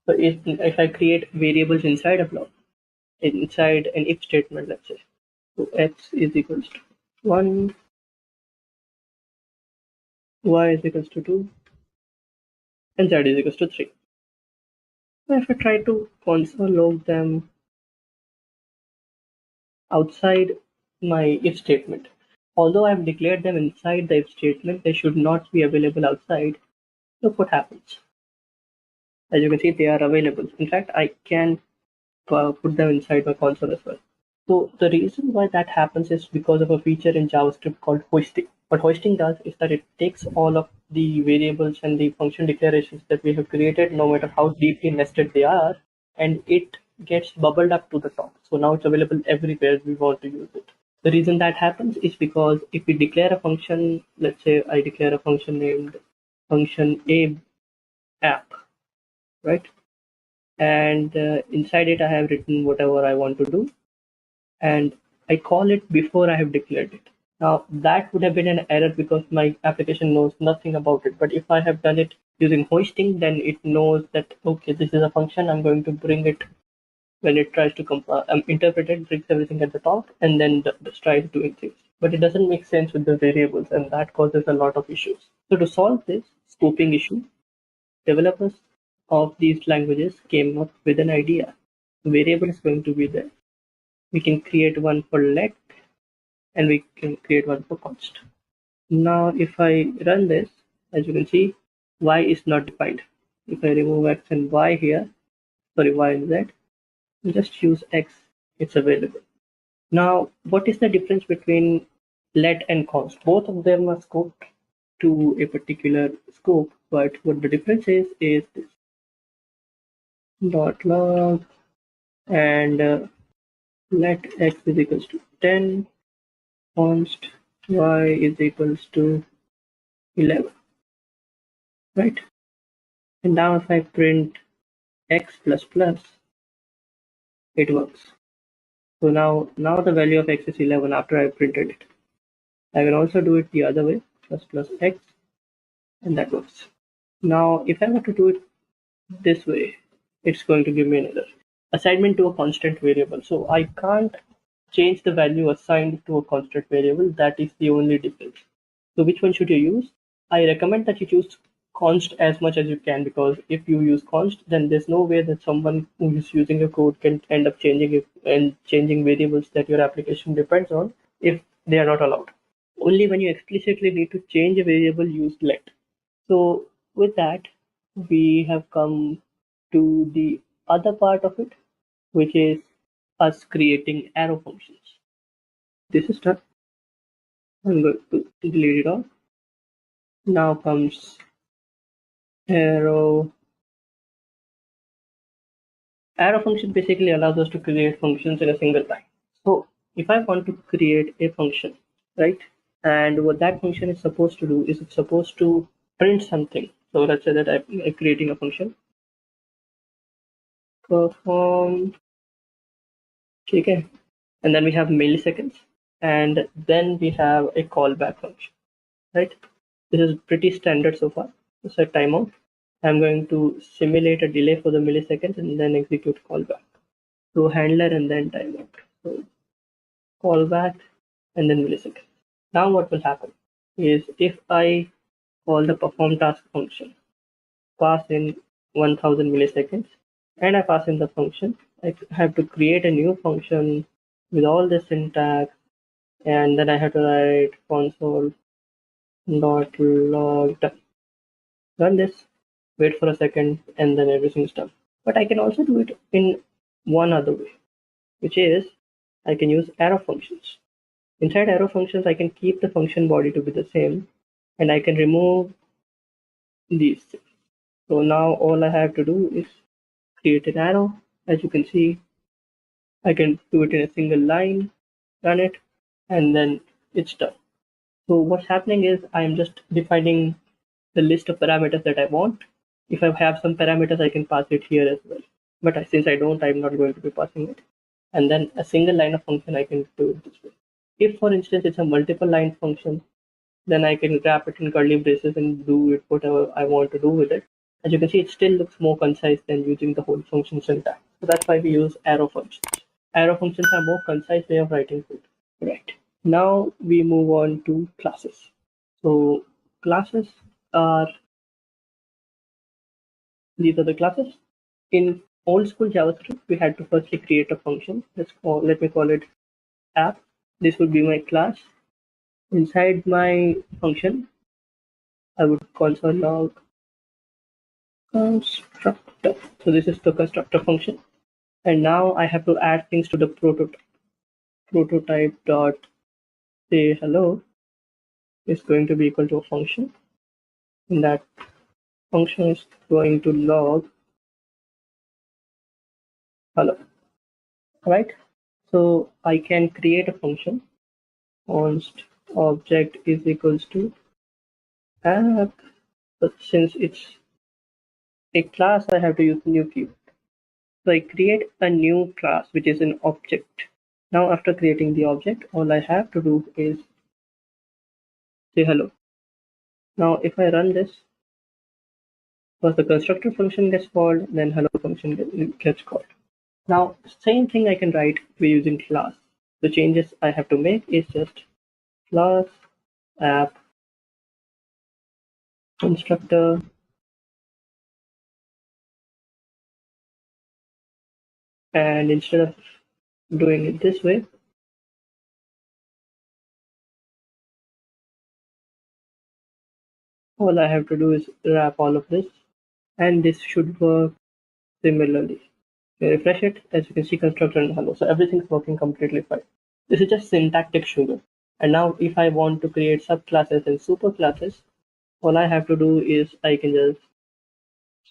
so if I create variables inside a block, inside an if statement, let's say, so x is equals to 1, y is equals to 2, and z is equals to 3. So if I try to console log them outside my if statement, although I've declared them inside the if statement, they should not be available outside. Look what happens. As you can see, they are available. In fact, I can put them inside my console as well. So the reason why that happens is because of a feature in JavaScript called hoisting. What hoisting does is that it takes all of the variables and the function declarations that we have created, no matter how deeply nested they are, and it gets bubbled up to the top. So now it's available everywhere we want to use it. The reason that happens is because if we declare a function, let's say I declare a function named function a app, right? And inside it I have written whatever I want to do, and I call it before I have declared it. Now that would have been an error because my application knows nothing about it. But if I have done it using hoisting, then it knows that, okay, this is a function, I'm going to bring it when it tries to interpret it, brings everything at the top, and then just tries doing things. But it doesn't make sense with the variables, and that causes a lot of issues. So to solve this scoping issue, developers of these languages came up with an idea. Variable is going to be there. We can create one for let, and we can create one for const. Now, if I run this, as you can see, y is not defined. If I remove x and y here, sorry, y and z, just use x, it's available. Now, what is the difference between let and const? Both of them are scoped to a particular scope, but what the difference is this dot log and let x is equals to 10, const y is equals to 11, right? And now if I print x plus plus, it works. So now the value of x is 11 after I printed it. I can also do it the other way, plus plus x, and that works. Now if I were to do it this way, it's going to give me an error. Assignment to a constant variable. So I can't change the value assigned to a constant variable. That is the only difference. So which one should you use? I recommend that you choose const as much as you can, because if you use const, then there's no way that someone who is using your code can end up changing it and changing variables that your application depends on if they are not allowed. Only when you explicitly need to change a variable, use let. So with that, we have come to the other part of it, which is us creating arrow functions. This is done. I'm going to delete it all. Now comes arrow. Arrow function basically allows us to create functions in a single line. So if I want to create a function, right, and what that function is supposed to do is it's supposed to print something. So let's say that I'm creating a function, perform, okay, and then we have milliseconds, and then we have a callback function, right? This is pretty standard so far. So set timeout. I'm going to simulate a delay for the milliseconds and then execute callback. So handler and then timeout. So callback and then millisecond. Now what will happen is if I call the perform task function, pass in 1000 milliseconds, and I pass in the function, I have to create a new function with all the syntax, and then I have to write console dot log done. Run this, wait for a second, and then everything's done. But I can also do it in one other way, which is I can use arrow functions. Inside arrow functions, I can keep the function body to be the same, and I can remove these things. So now all I have to do is create an arrow. As you can see, I can do it in a single line, run it, and then it's done. So what's happening is I'm just defining the list of parameters that I want. If I have some parameters, I can pass it here as well. But since I don't, I'm not going to be passing it. And then a single line of function, I can do it this way. If, for instance, it's a multiple line function, then I can wrap it in curly braces and do it whatever I want to do with it. As you can see, it still looks more concise than using the whole function syntax. So that's why we use arrow functions. Arrow functions are more concise way of writing code. Right. Now we move on to classes. So classes are, these are the classes. In old school JavaScript, we had to firstly create a function. Let me call it app. This would be my class. Inside my function, I would console log constructor. So this is the constructor function. And now I have to add things to the prototype. Prototype dot say hello is going to be equal to a function. And that function is going to log hello. Right? So I can create a function. Const object is equals to app. But since it's a class, I have to use new keyword. So I create a new class, which is an object. Now after creating the object, all I have to do is say hello. Now if I run this, first the constructor function gets called, then hello function gets called. Now, same thing I can write using class. The changes I have to make is just class app instructor and instead of doing it this way, all I have to do is wrap all of this and this should work similarly. Refresh it, as you can see constructor and hello. So everything's working completely fine. This is just syntactic sugar. And now if I want to create subclasses and superclasses, all I have to do is I can just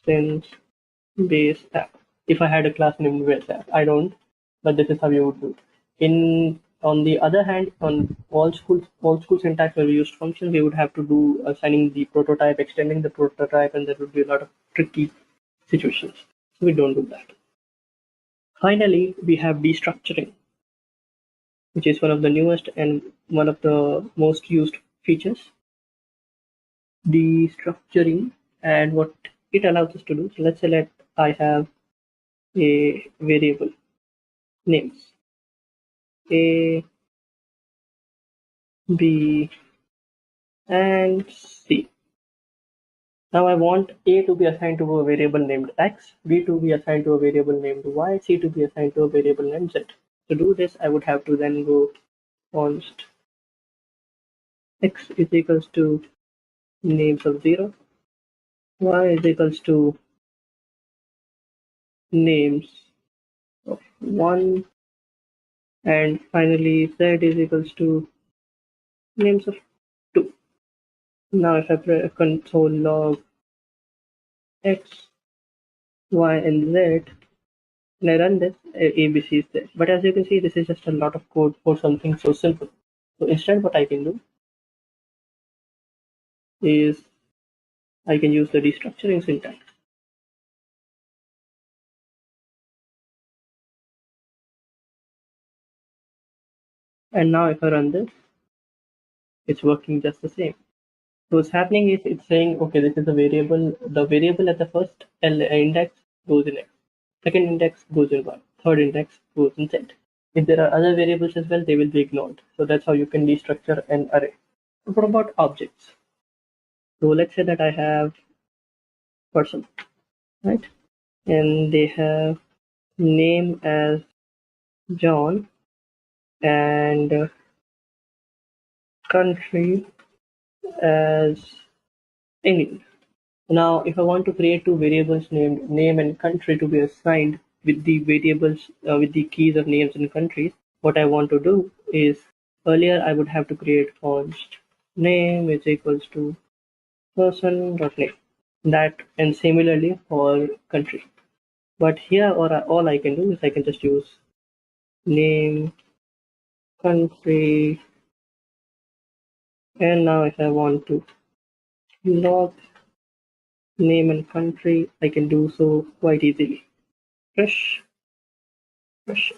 since base app. If I had a class named base app, I don't, but this is how you would do it. In on the other hand, on all school syntax where we used functions, we would have to do assigning the prototype, extending the prototype, and there would be a lot of tricky situations. So we don't do that. Finally, we have destructuring, which is one of the newest and one of the most used features. Destructuring and what it allows us to do. So let's say that I have a variable names A, B, and C. Now I want A to be assigned to a variable named X, B to be assigned to a variable named Y, C to be assigned to a variable named Z. To do this, I would have to then go const X is equals to names of 0, Y is equals to names of 1, and finally Z is equals to names of 2. Now if I press console log X, Y, and Z, and I run this, ABC is there. But as you can see, this is just a lot of code for something so simple. So instead what I can do is I can use the destructuring syntax. And now if I run this, it's working just the same. So what's happening is it's saying, okay, this is a variable. The variable at the first index goes in X. Second index goes in Y. Third index goes in Z. If there are other variables as well, they will be ignored. So that's how you can destructure an array. So what about objects? So let's say that I have person, right? And they have name as John and country as England. Now, if I want to create two variables named name and country to be assigned with the variables with the keys of names and countries, what I want to do is earlier I would have to create const name is equals to person.name. That and similarly for country. But here, all I can do is I can just use name, country, and now if I want to log name and country, I can do so quite easily. Fresh,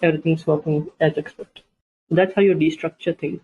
everything's working as expected. That's how you destructure things.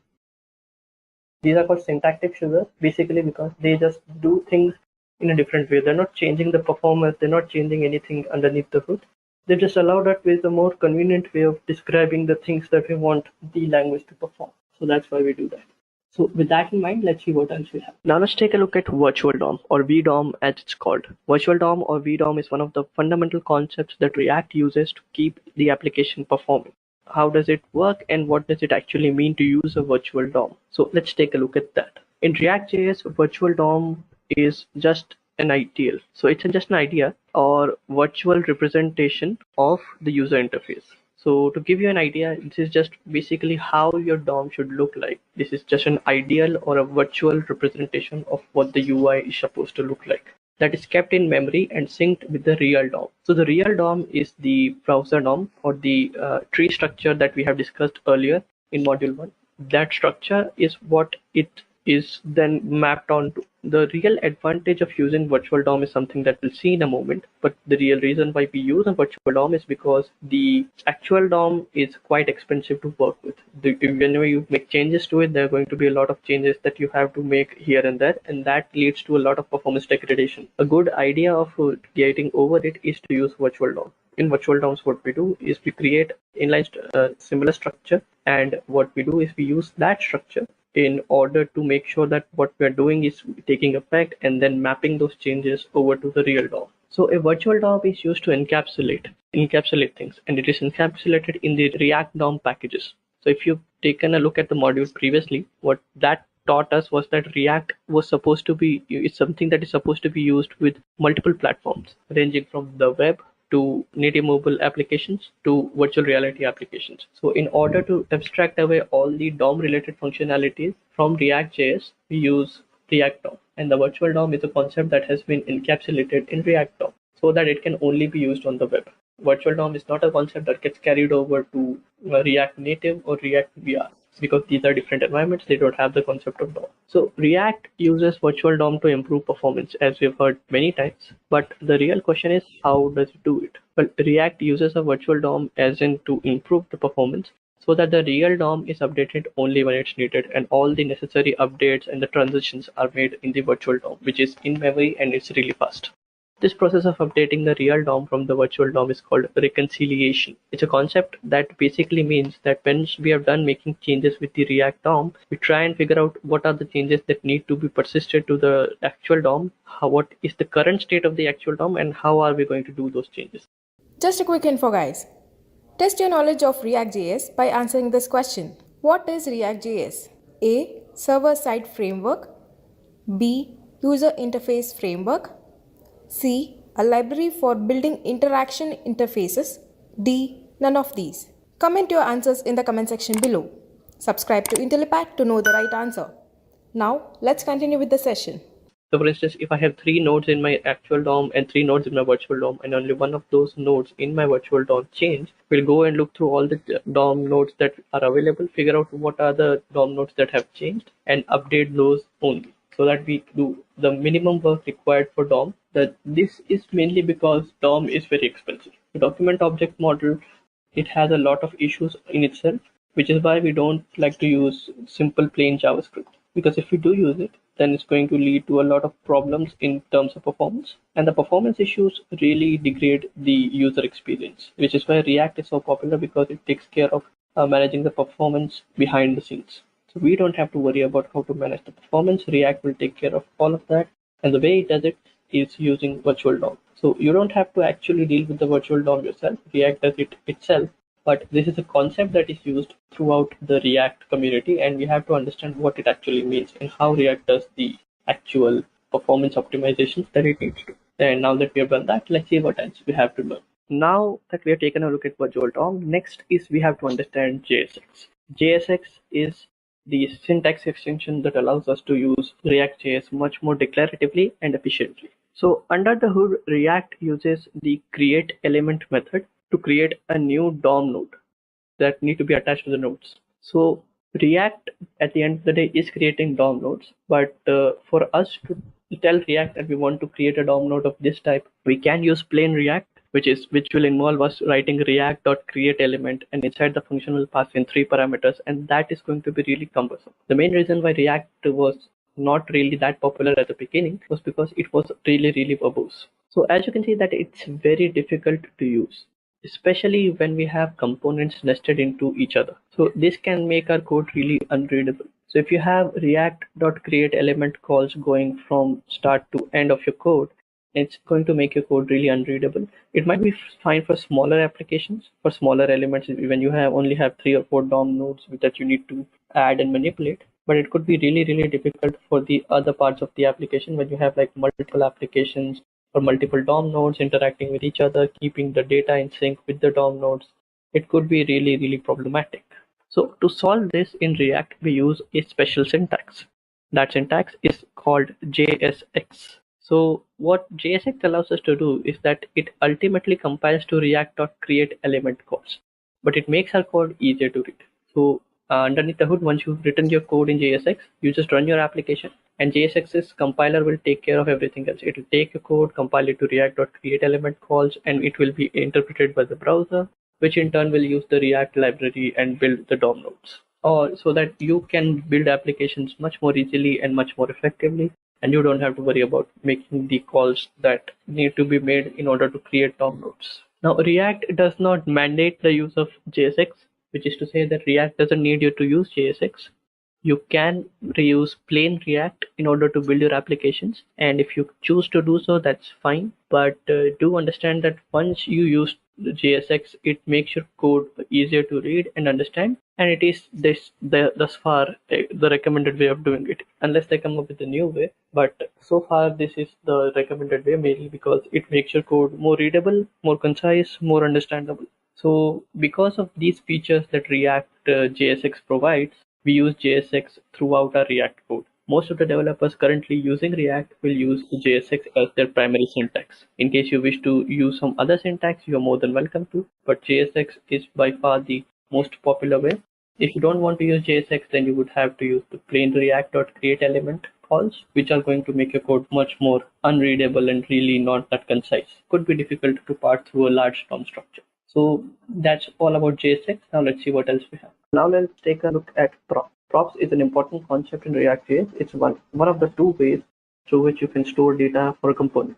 These are called syntactic sugars, basically because they just do things in a different way. They're not changing the performance, they're not changing anything underneath the hood. They've just allowed us with a more convenient way of describing the things that we want the language to perform. So that's why we do that. So with that in mind, let's see what else we have. Now let's take a look at virtual DOM or VDOM as it's called. Virtual DOM or VDOM is one of the fundamental concepts that React uses to keep the application performing. How does it work and what does it actually mean to use a virtual DOM? So let's take a look at that. In React.js, virtual DOM is just an ideal. So it's just an idea or virtual representation of the user interface. So to give you an idea, this is just basically how your DOM should look like. This is just an ideal or a virtual representation of what the UI is supposed to look like. That is kept in memory and synced with the real DOM. So the real DOM is the browser DOM or the tree structure that we have discussed earlier in module 1. That structure is what it is then mapped onto. The real advantage of using virtual DOM is something that we'll see in a moment, but the real reason why we use a virtual DOM is because the actual DOM is quite expensive to work with. Whenever you make changes to it, there are going to be a lot of changes that you have to make here and there, and that leads to a lot of performance degradation. A good idea of getting over it is to use virtual DOM. In virtual DOMs, what we do is we create inline similar structure, and what we do is we use that structure in order to make sure that what we're doing is taking effect and then mapping those changes over to the real DOM. So a virtual DOM is used to encapsulate things, and it is encapsulated in the React DOM packages. So if you've taken a look at the module previously, what that taught us was that React was supposed to be, it's something that is supposed to be used with multiple platforms, ranging from the web to native mobile applications to virtual reality applications. So in order to abstract away all the DOM related functionalities from React.js, we use React DOM. And the virtual DOM is a concept that has been encapsulated in React DOM so that it can only be used on the web. Virtual DOM is not a concept that gets carried over to React Native or React VR, because these are different environments. They don't have the concept of DOM. So React uses virtual DOM to improve performance, as we've heard many times. But the real question is, how does it do it? Well, React uses a virtual DOM as in to improve the performance so that the real DOM is updated only when it's needed, and all the necessary updates and the transitions are made in the virtual DOM, which is in memory and it's really fast. This process of updating the real DOM from the virtual DOM is called reconciliation. It's a concept that basically means that when we are done making changes with the React DOM, we try and figure out what are the changes that need to be persisted to the actual DOM, what is the current state of the actual DOM, and how are we going to do those changes. Just a quick info, guys. Test your knowledge of React.js by answering this question. What is React.js? A. Server-side framework. B. User interface framework. C. A library for building interaction interfaces. D. None of these. Comment your answers in the comment section below. Subscribe to IntelliPack to know the right answer. Now, let's continue with the session. So for instance, if I have 3 nodes in my actual DOM and 3 nodes in my virtual DOM, and only one of those nodes in my virtual DOM change, we'll go and look through all the DOM nodes that are available, figure out what are the DOM nodes that have changed, and update those only, so that we do the minimum work required for DOM. This is mainly because DOM is very expensive. The document object model, it has a lot of issues in itself, which is why we don't like to use simple plain JavaScript. Because if we do use it, then it's going to lead to a lot of problems in terms of performance. And the performance issues really degrade the user experience, which is why React is so popular, because it takes care of managing the performance behind the scenes. So we don't have to worry about how to manage the performance. React will take care of all of that. And the way it does it is using virtual DOM. So you don't have to actually deal with the virtual DOM yourself. React does it itself. But this is a concept that is used throughout the React community, and we have to understand what it actually means and how React does the actual performance optimizations that it needs to. And now that we have done that, let's see what else we have to learn. Now that we have taken a look at virtual DOM, next is we have to understand JSX. JSX is the syntax extension that allows us to use React.js much more declaratively and efficiently. So under the hood, React uses the create element method to create a new DOM node that need to be attached to the nodes. So React at the end of the day is creating DOM nodes, but for us to tell React that we want to create a DOM node of this type, we can use plain React, which will involve us writing react.createElement, and inside the function will pass in 3 parameters, and that is going to be really cumbersome. The main reason why React was not really that popular at the beginning was because it was really verbose. So as you can see that it's very difficult to use, especially when we have components nested into each other. So this can make our code really unreadable. So if you have react.createElement calls going from start to end of your code, it's going to make your code really unreadable. It might be fine for smaller applications, for smaller elements when you only have 3 or 4 DOM nodes that you need to add and manipulate. But it could be really difficult for the other parts of the application when you have like multiple applications or multiple DOM nodes interacting with each other, keeping the data in sync with the DOM nodes. It could be really problematic. So to solve this in React, we use a special syntax. That syntax is called JSX. So what JSX allows us to do is that it ultimately compiles to react.createElement calls, but it makes our code easier to read. So Underneath the hood, once you've written your code in JSX, you just run your application, and JSX's compiler will take care of everything else. It will take your code, compile it to React.createElement calls, and it will be interpreted by the browser, which in turn will use the React library and build the DOM nodes. Or so that you can build applications much more easily and much more effectively, and you don't have to worry about making the calls that need to be made in order to create DOM nodes. Now, React does not mandate the use of JSX, which is to say that React doesn't need you to use JSX. You can reuse plain React in order to build your applications, and if you choose to do so, that's fine. But do understand that once you use JSX, it makes your code easier to read and understand, and it is thus far the recommended way of doing it, unless they come up with a new way. But so far, this is the recommended way, mainly because it makes your code more readable, more concise, more understandable. So because of these features that React JSX provides, we use JSX throughout our React code. Most of the developers currently using React will use JSX as their primary syntax. In case you wish to use some other syntax, you are more than welcome to, but JSX is by far the most popular way. If you don't want to use JSX, then you would have to use the plain React.createElement calls, which are going to make your code much more unreadable and really not that concise. Could be difficult to parse through a large DOM structure. So that's all about JSX. Now let's see what else we have. Now let's take a look at props. Props is an important concept in React.js. It's one of the two ways through which you can store data for a component.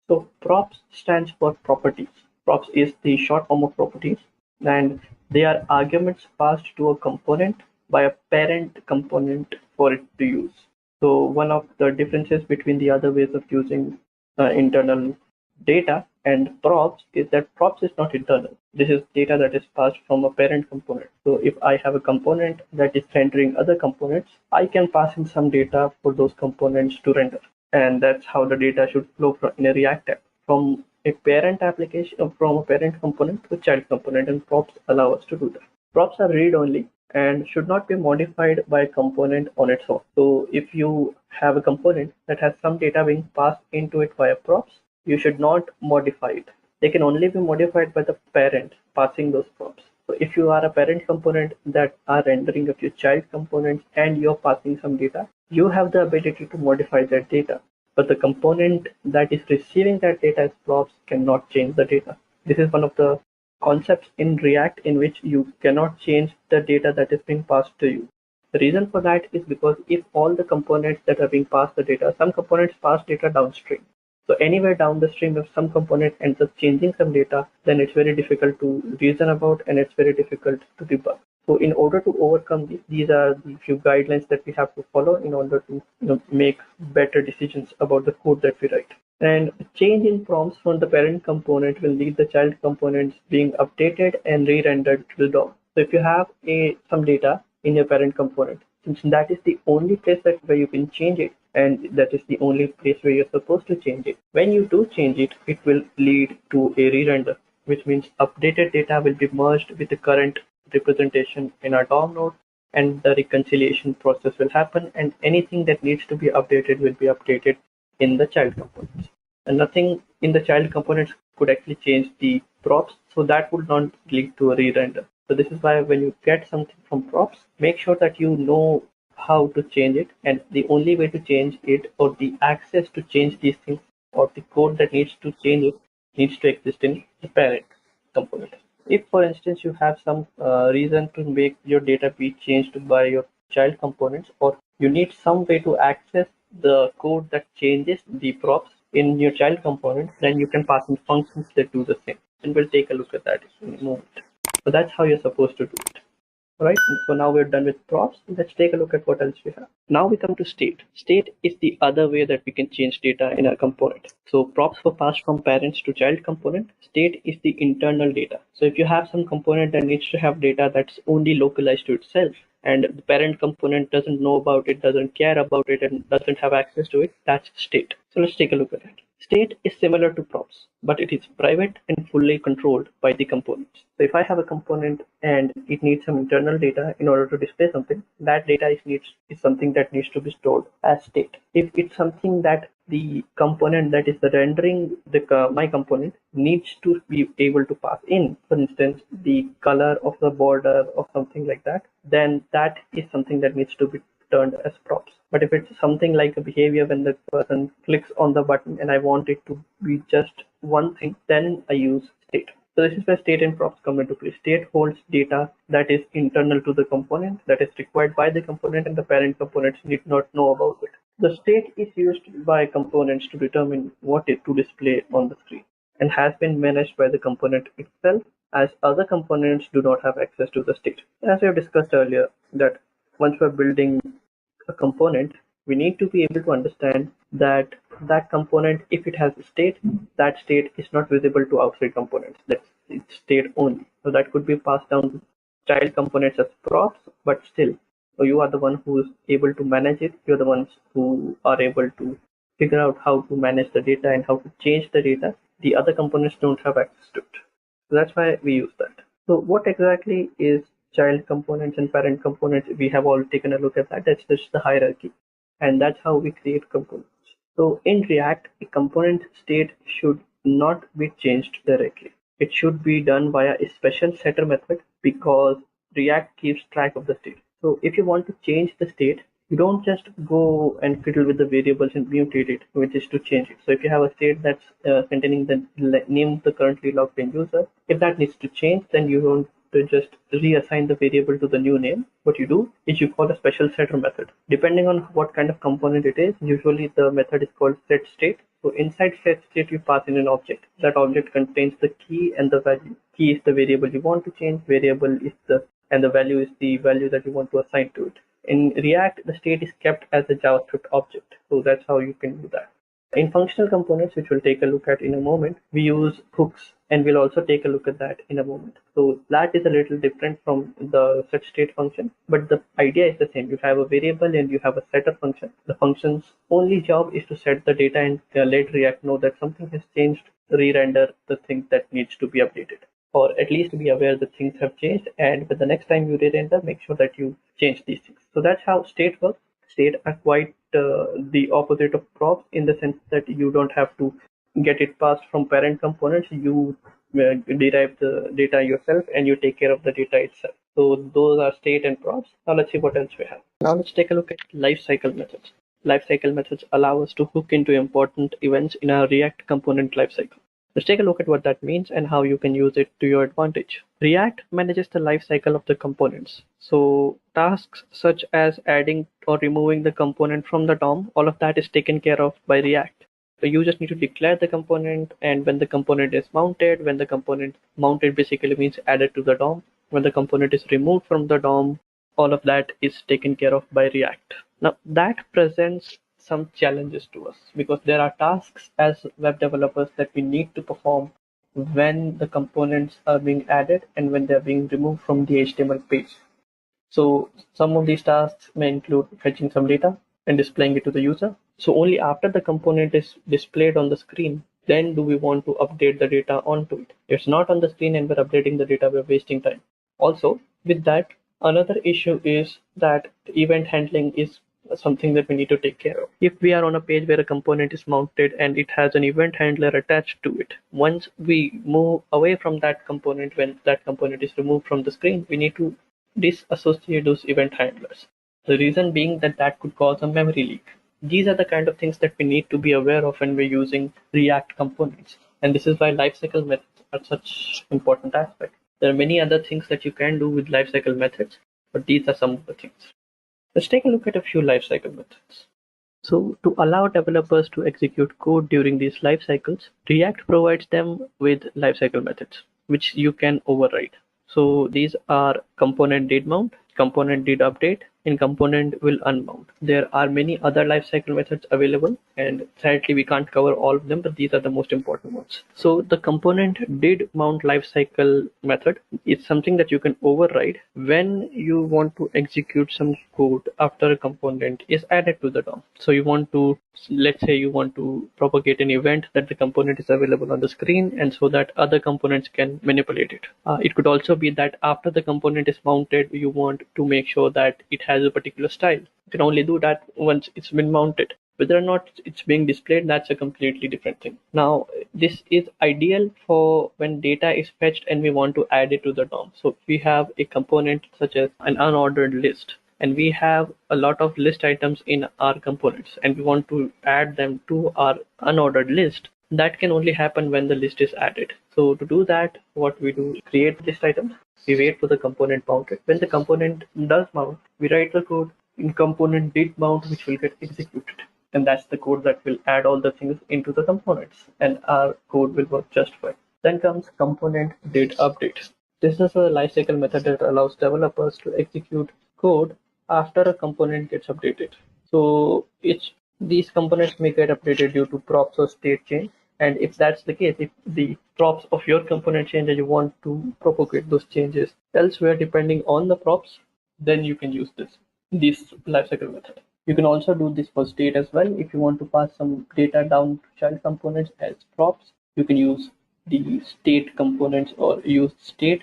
So props stands for properties. Props is the short form of properties, and they are arguments passed to a component by a parent component for it to use. So one of the differences between the other ways of using internal data and props is that props is not internal. This is data that is passed from a parent component. So if I have a component that is rendering other components, I can pass in some data for those components to render. And that's how the data should flow from in a React app, from a parent application, from a parent component to a child component, and props allow us to do that. Props are read-only and should not be modified by a component on its own. So if you have a component that has some data being passed into it via props, you should not modify it. They can only be modified by the parent passing those props. So if you are a parent component that are rendering a few child components and you're passing some data, you have the ability to modify that data. But the component that is receiving that data as props cannot change the data. This is one of the concepts in React in which you cannot change the data that is being passed to you. The reason for that is because if all the components that are being passed the data, some components pass data downstream. So anywhere down the stream, if some component ends up changing some data, then it's very difficult to reason about and it's very difficult to debug. So in order to overcome this, these are the few guidelines that we have to follow in order to make better decisions about the code that we write. And change in prompts from the parent component will lead the child components being updated and re-rendered to the DOM. So if you have some data in your parent component, since that is the only place where you can change it, and that is the only place where you're supposed to change it. When you do change it, it will lead to a re-render, which means updated data will be merged with the current representation in our DOM node, and the reconciliation process will happen, and anything that needs to be updated will be updated in the child components. And nothing in the child components could actually change the props, so that would not lead to a re-render. So this is why when you get something from props, make sure that you know how to change it, and the only way to change it, or the access to change these things, or the code that needs to change it, needs to exist in the parent component. If, for instance, you have some reason to make your data be changed by your child components, or you need some way to access the code that changes the props in your child component, then you can pass in functions that do the same. And we'll take a look at that in a moment. So that's how you're supposed to do it. Right, so now we're done with props. Let's take a look at what else we have. Now we come to state. State is the other way that we can change data in a component. So props were passed from parents to child component. State is the internal data. So if you have some component that needs to have data that's only localized to itself, and the parent component doesn't know about it, doesn't care about it, and doesn't have access to it, that's state. So let's take a look at it. State is similar to props, but it is private and fully controlled by the components. So if I have a component and it needs some internal data in order to display something, that data is something that needs to be stored as state. If it's something that the component that is rendering my component needs to be able to pass in, for instance, the color of the border or something like that, then that is something that needs to be turned as props. But if it's something like a behavior when the person clicks on the button and I want it to be just one thing, then I use state. So this is where state and props come into play. State holds data that is internal to the component, that is required by the component, and the parent components need not know about it. The state is used by components to determine what is to display on the screen and has been managed by the component itself, as other components do not have access to the state. As we have discussed earlier, that once we're building a component, we need to be able to understand that that component, if it has a state, that state is not visible to outside components. That's its state only. So that could be passed down to child components as props, but still, so you are the one who is able to manage it. You're the ones who are able to figure out how to manage the data and how to change the data. The other components don't have access to it. So that's why we use that. So what exactly is child components and parent components? We have all taken a look at that. That's just the hierarchy. And that's how we create components. So in React, a component state should not be changed directly. It should be done via a special setter method because React keeps track of the state. So if you want to change the state, you don't just go and fiddle with the variables and mutate it, which is to change it. So if you have a state that's containing the name of the currently logged in user, if that needs to change, then you don't just reassign the variable to the new name. What you do is you call a special setter method. Depending on what kind of component it is, usually the method is called set state. So inside set state, you pass in an object. That object contains the key and the value. Key is the variable you want to change, variable is and the value is the value that you want to assign to it. In React, the state is kept as a JavaScript object. So that's how you can do that. In functional components, which we'll take a look at in a moment, we use hooks, and we'll also take a look at that in a moment. So that is a little different from the set state function, but the idea is the same. You have a variable and you have a setter function. The function's only job is to set the data and let React know that something has changed, re-render the thing that needs to be updated, or at least be aware that things have changed, and the next time you re-render, make sure that you change these things. So that's how state works. State are quite the opposite of props in the sense that you don't have to get it passed from parent components. You derive the data yourself and you take care of the data itself. So those are state and props. Now let's see what else we have. Now let's take a look at lifecycle methods. Lifecycle methods allow us to hook into important events in our React component lifecycle. Let's take a look at what that means and how you can use it to your advantage. React manages the lifecycle of the components. So tasks such as adding or removing the component from the DOM, all of that is taken care of by React. So you just need to declare the component, and when the component is mounted, when the component mounted basically means added to the DOM, when the component is removed from the DOM, all of that is taken care of by React. Now that presents some challenges to us because there are tasks as web developers that we need to perform when the components are being added and when they're being removed from the HTML page. So some of these tasks may include fetching some data and displaying it to the user. So only after the component is displayed on the screen, then do we want to update the data onto it. If it's not on the screen and we're updating the data, we're wasting time. Also, with that, another issue is that event handling is something that we need to take care of. If we are on a page where a component is mounted and it has an event handler attached to it, once we move away from that component, when that component is removed from the screen, we need to disassociate those event handlers. The reason being that that could cause a memory leak. These are the kind of things that we need to be aware of when we're using React components. And this is why lifecycle methods are such an important aspect. There are many other things that you can do with lifecycle methods, but these are some of the things. Let's take a look at a few lifecycle methods. So to allow developers to execute code during these lifecycles, React provides them with lifecycle methods, which you can override. So these are component did mount, component did update, and component will unmount. There are many other lifecycle methods available, and sadly we can't cover all of them, but these are the most important ones. So the component did mount lifecycle method is something that you can override when you want to execute some code after a component is added to the DOM. So you want to, let's say you want to propagate an event that the component is available on the screen, and so that other components can manipulate it. It could also be that after the component is mounted, you want to make sure that it has a particular style. You can only do that once it's been mounted. Whether or not it's being displayed, that's a completely different thing. Now, this is ideal for when data is fetched and we want to add it to the DOM. So if we have a component such as an unordered list, and we have a lot of list items in our components, and we want to add them to our unordered list, that can only happen when the list is added. So to do that, what we do is create list items. We wait for the component mounted. When the component does mount, we write the code in component did mount, which will get executed. And that's the code that will add all the things into the components, and our code will work just fine. Then comes component did update. This is a lifecycle method that allows developers to execute code after a component gets updated. So these components may get updated due to props or state change. And if that's the case, if the props of your component change and you want to propagate those changes elsewhere depending on the props, then you can use this lifecycle method. You can also do this for state as well. If you want to pass some data down to child components as props, you can use the state components or use state,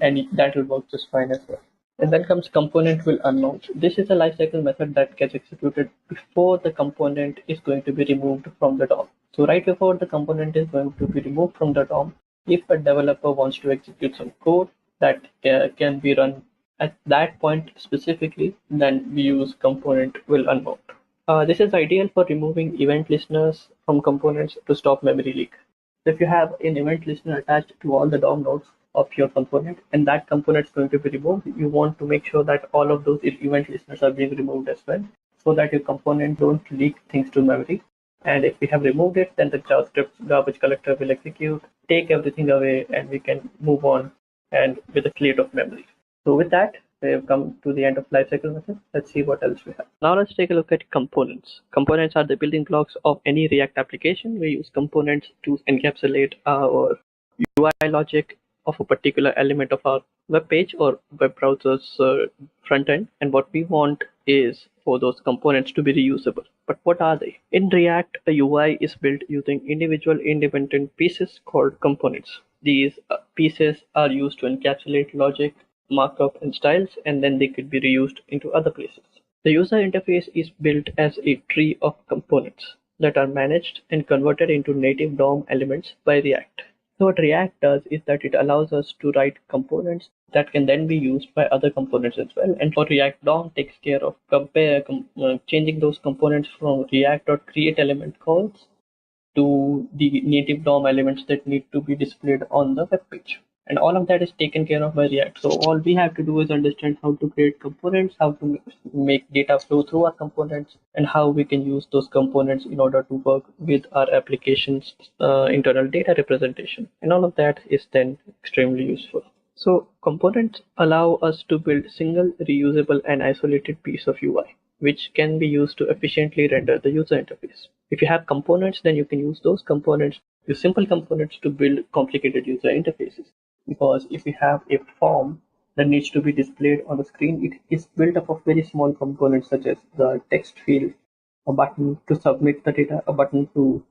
and that will work just fine as well. And then comes component will unmount. This is a lifecycle method that gets executed before the component is going to be removed from the DOM. So right before the component is going to be removed from the DOM, if a developer wants to execute some code that can be run at that point specifically, then we use component will unmount. This is ideal for removing event listeners from components to stop memory leak. So if you have an event listener attached to all the DOM nodes of your component, and that component is going to be removed, you want to make sure that all of those event listeners are being removed as well, so that your component don't leak things to memory. And if we have removed it, then the JavaScript garbage collector will execute, take everything away, and we can move on and with a clear of memory. So with that, we have come to the end of lifecycle method. Let's see what else we have. Now let's take a look at components. Components are the building blocks of any React application. We use components to encapsulate our UI logic of a particular element of our web page or web browser's front end. And what we want is for those components to be reusable. But what are they? In React, a UI is built using individual independent pieces called components. These pieces are used to encapsulate logic, markup, and styles, and then they could be reused into other places. The user interface is built as a tree of components that are managed and converted into native DOM elements by React. So what React does is that it allows us to write components that can then be used by other components as well. And for React DOM takes care of changing those components from React.createElement calls to the native DOM elements that need to be displayed on the web page. And all of that is taken care of by React. So all we have to do is understand how to create components, how to make data flow through our components, and how we can use those components in order to work with our application's internal data representation. And all of that is then extremely useful. So components allow us to build single, reusable, and isolated piece of UI, which can be used to efficiently render the user interface. If you have components, then you can use those components, use simple components to build complicated user interfaces. Because if we have a form that needs to be displayed on the screen, it is built up of very small components such as the text field, a button to submit the data, a button to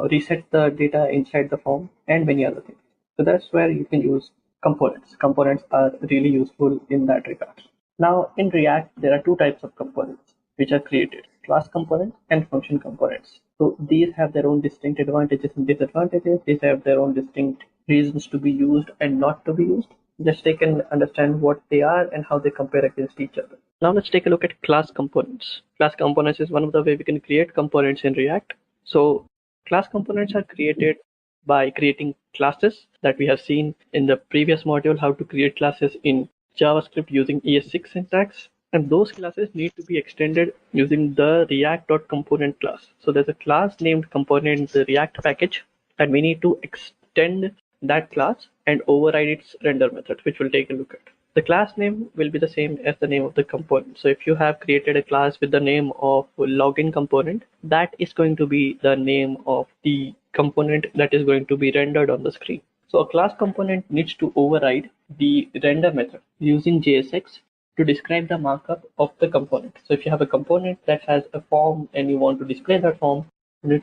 reset the data inside the form, and many other things. So that's where you can use components. Components are really useful in that regard. Now in React, there are two types of components which are created: class components and function components. So these have their own distinct advantages and disadvantages. These have their own distinct reasons to be used and not to be used. Just take and understand what they are and how they compare against each other. Now let's take a look at class components. Class components is one of the way we can create components in React. So class components are created by creating classes that we have seen in the previous module, how to create classes in JavaScript using ES6 syntax. And those classes need to be extended using the React.component class. So there's a class named component in the React package, and we need to extend that class and override its render method, which we'll take a look at. The class name will be the same as the name of the component. So if you have created a class with the name of login component, that is going to be the name of the component that is going to be rendered on the screen. So a class component needs to override the render method using JSX to describe the markup of the component. So if you have a component that has a form and you want to display that form, you need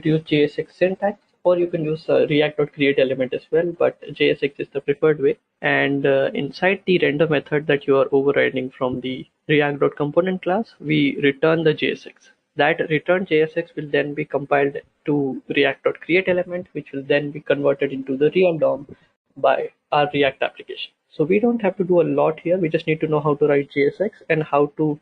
to use JSX syntax or you can use React.create element as well, but JSX is the preferred way. And inside the render method that you are overriding from the React.component class, we return the JSX. That return JSX will then be compiled to React.create element, which will then be converted into the real DOM by our React application. So we don't have to do a lot here. We just need to know how to write JSX and how to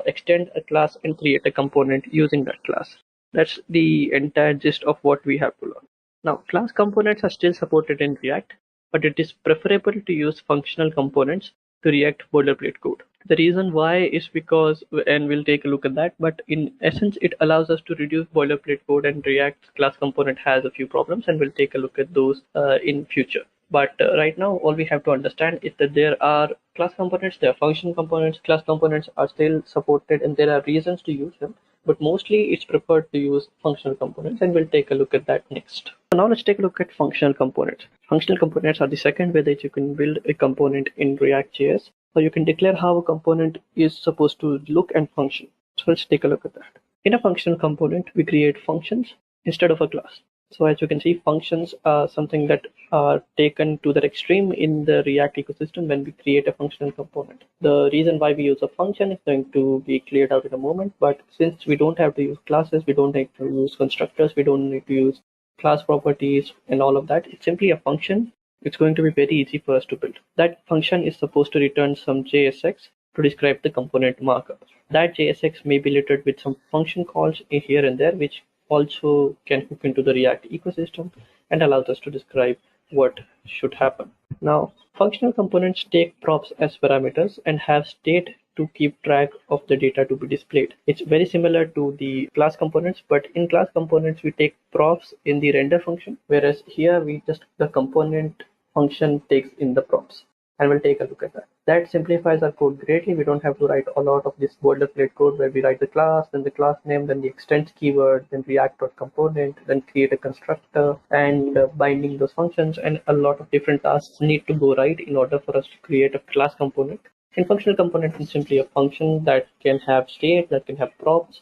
extend a class and create a component using that class. That's the entire gist of what we have to learn. Now, class components are still supported in React, but it is preferable to use functional components to React boilerplate code. The reason why is because, and we'll take a look at that, but in essence, it allows us to reduce boilerplate code, and React class component has a few problems, and we'll take a look at those in future. But right now, all we have to understand is that there are class components, there are function components. Class components are still supported, and there are reasons to use them. But mostly it's preferred to use functional components, and we'll take a look at that next. So now let's take a look at functional components. Functional components are the second way that you can build a component in React.js. So you can declare how a component is supposed to look and function. So let's take a look at that. In a functional component, we create functions instead of a class. So as you can see, functions are something that are taken to the extreme in the React ecosystem when we create a functional component. The reason why we use a function is going to be cleared out in a moment, but since we don't have to use classes, we don't need to use constructors, we don't need to use class properties and all of that. It's simply a function. It's going to be very easy for us to build. That function is supposed to return some JSX to describe the component markup. That JSX may be littered with some function calls here and there, which also can hook into the React ecosystem and allows us to describe what should happen. Now, functional components take props as parameters and have state to keep track of the data to be displayed. It's very similar to the class components, but in class components, we take props in the render function, whereas here the component function takes in the props. And we'll take a look at that. That simplifies our code greatly. We don't have to write a lot of this boilerplate code where we write the class, then the class name, then the extends keyword, then React.component, then create a constructor and binding those functions, and a lot of different tasks need to go right in order for us to create a class component. And functional component is simply a function that can have state, that can have props.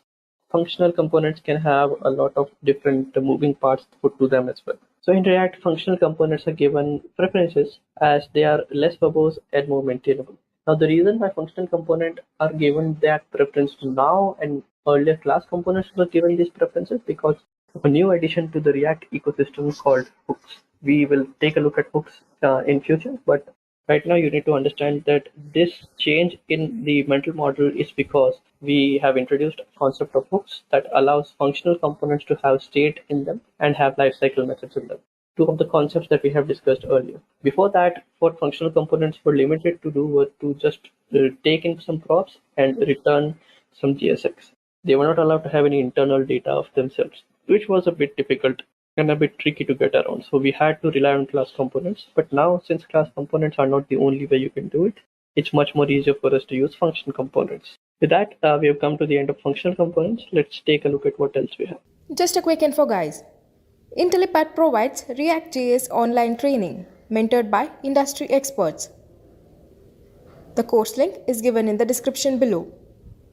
Functional components can have a lot of different moving parts put to them as well. So in React, functional components are given preferences as they are less verbose and more maintainable. Now, the reason why functional components are given that preference now and earlier class components were given these preferences because of a new addition to the React ecosystem called hooks. We will take a look at hooks in future, but right now you need to understand that this change in the mental model is because we have introduced a concept of hooks that allows functional components to have state in them and have lifecycle methods in them. Two of the concepts that we have discussed earlier. Before that, what functional components were limited to do were to just take in some props and return some JSX. They were not allowed to have any internal data of themselves, which was a bit difficult and a bit tricky to get around. So we had to rely on class components. But now, since class components are not the only way you can do it, it's much more easier for us to use function components. With that, we have come to the end of functional components. Let's take a look at what else we have. Just a quick info, guys. IntelliPath provides React.js online training mentored by industry experts. The course link is given in the description below.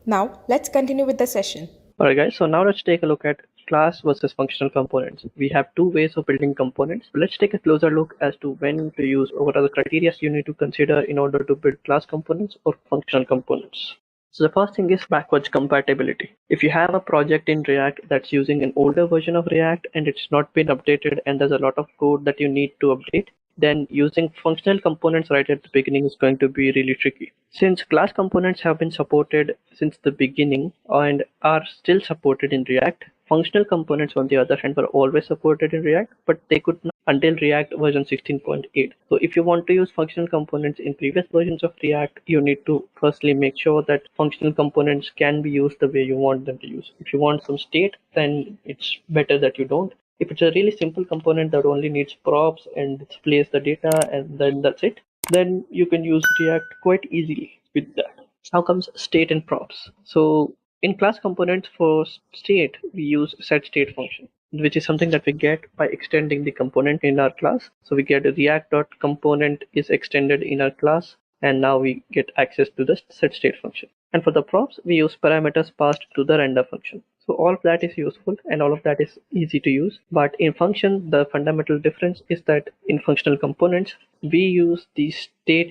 Now, let's continue with the session. Alright guys, so now let's take a look at class versus functional components. We have two ways of building components. So let's take a closer look as to when to use or what are the criteria you need to consider in order to build class components or functional components. So the first thing is backwards compatibility. If you have a project in React that's using an older version of React and it's not been updated and there's a lot of code that you need to update, then using functional components right at the beginning is going to be really tricky. Since class components have been supported since the beginning and are still supported in React, functional components on the other hand were always supported in React, but they could not until React version 16.8. So if you want to use functional components in previous versions of React, you need to firstly make sure that functional components can be used the way you want them to use. If you want some state, then it's better that you don't. If it's a really simple component that only needs props and displays the data and then that's it, then you can use React quite easily with that. How comes state and props? So in class components for state, we use setState function, which is something that we get by extending the component in our class. So we get a React.component is extended in our class, and now we get access to the setState function. And for the props, we use parameters passed to the render function. So all of that is useful and all of that is easy to use. But in function, the fundamental difference is that in functional components, we use the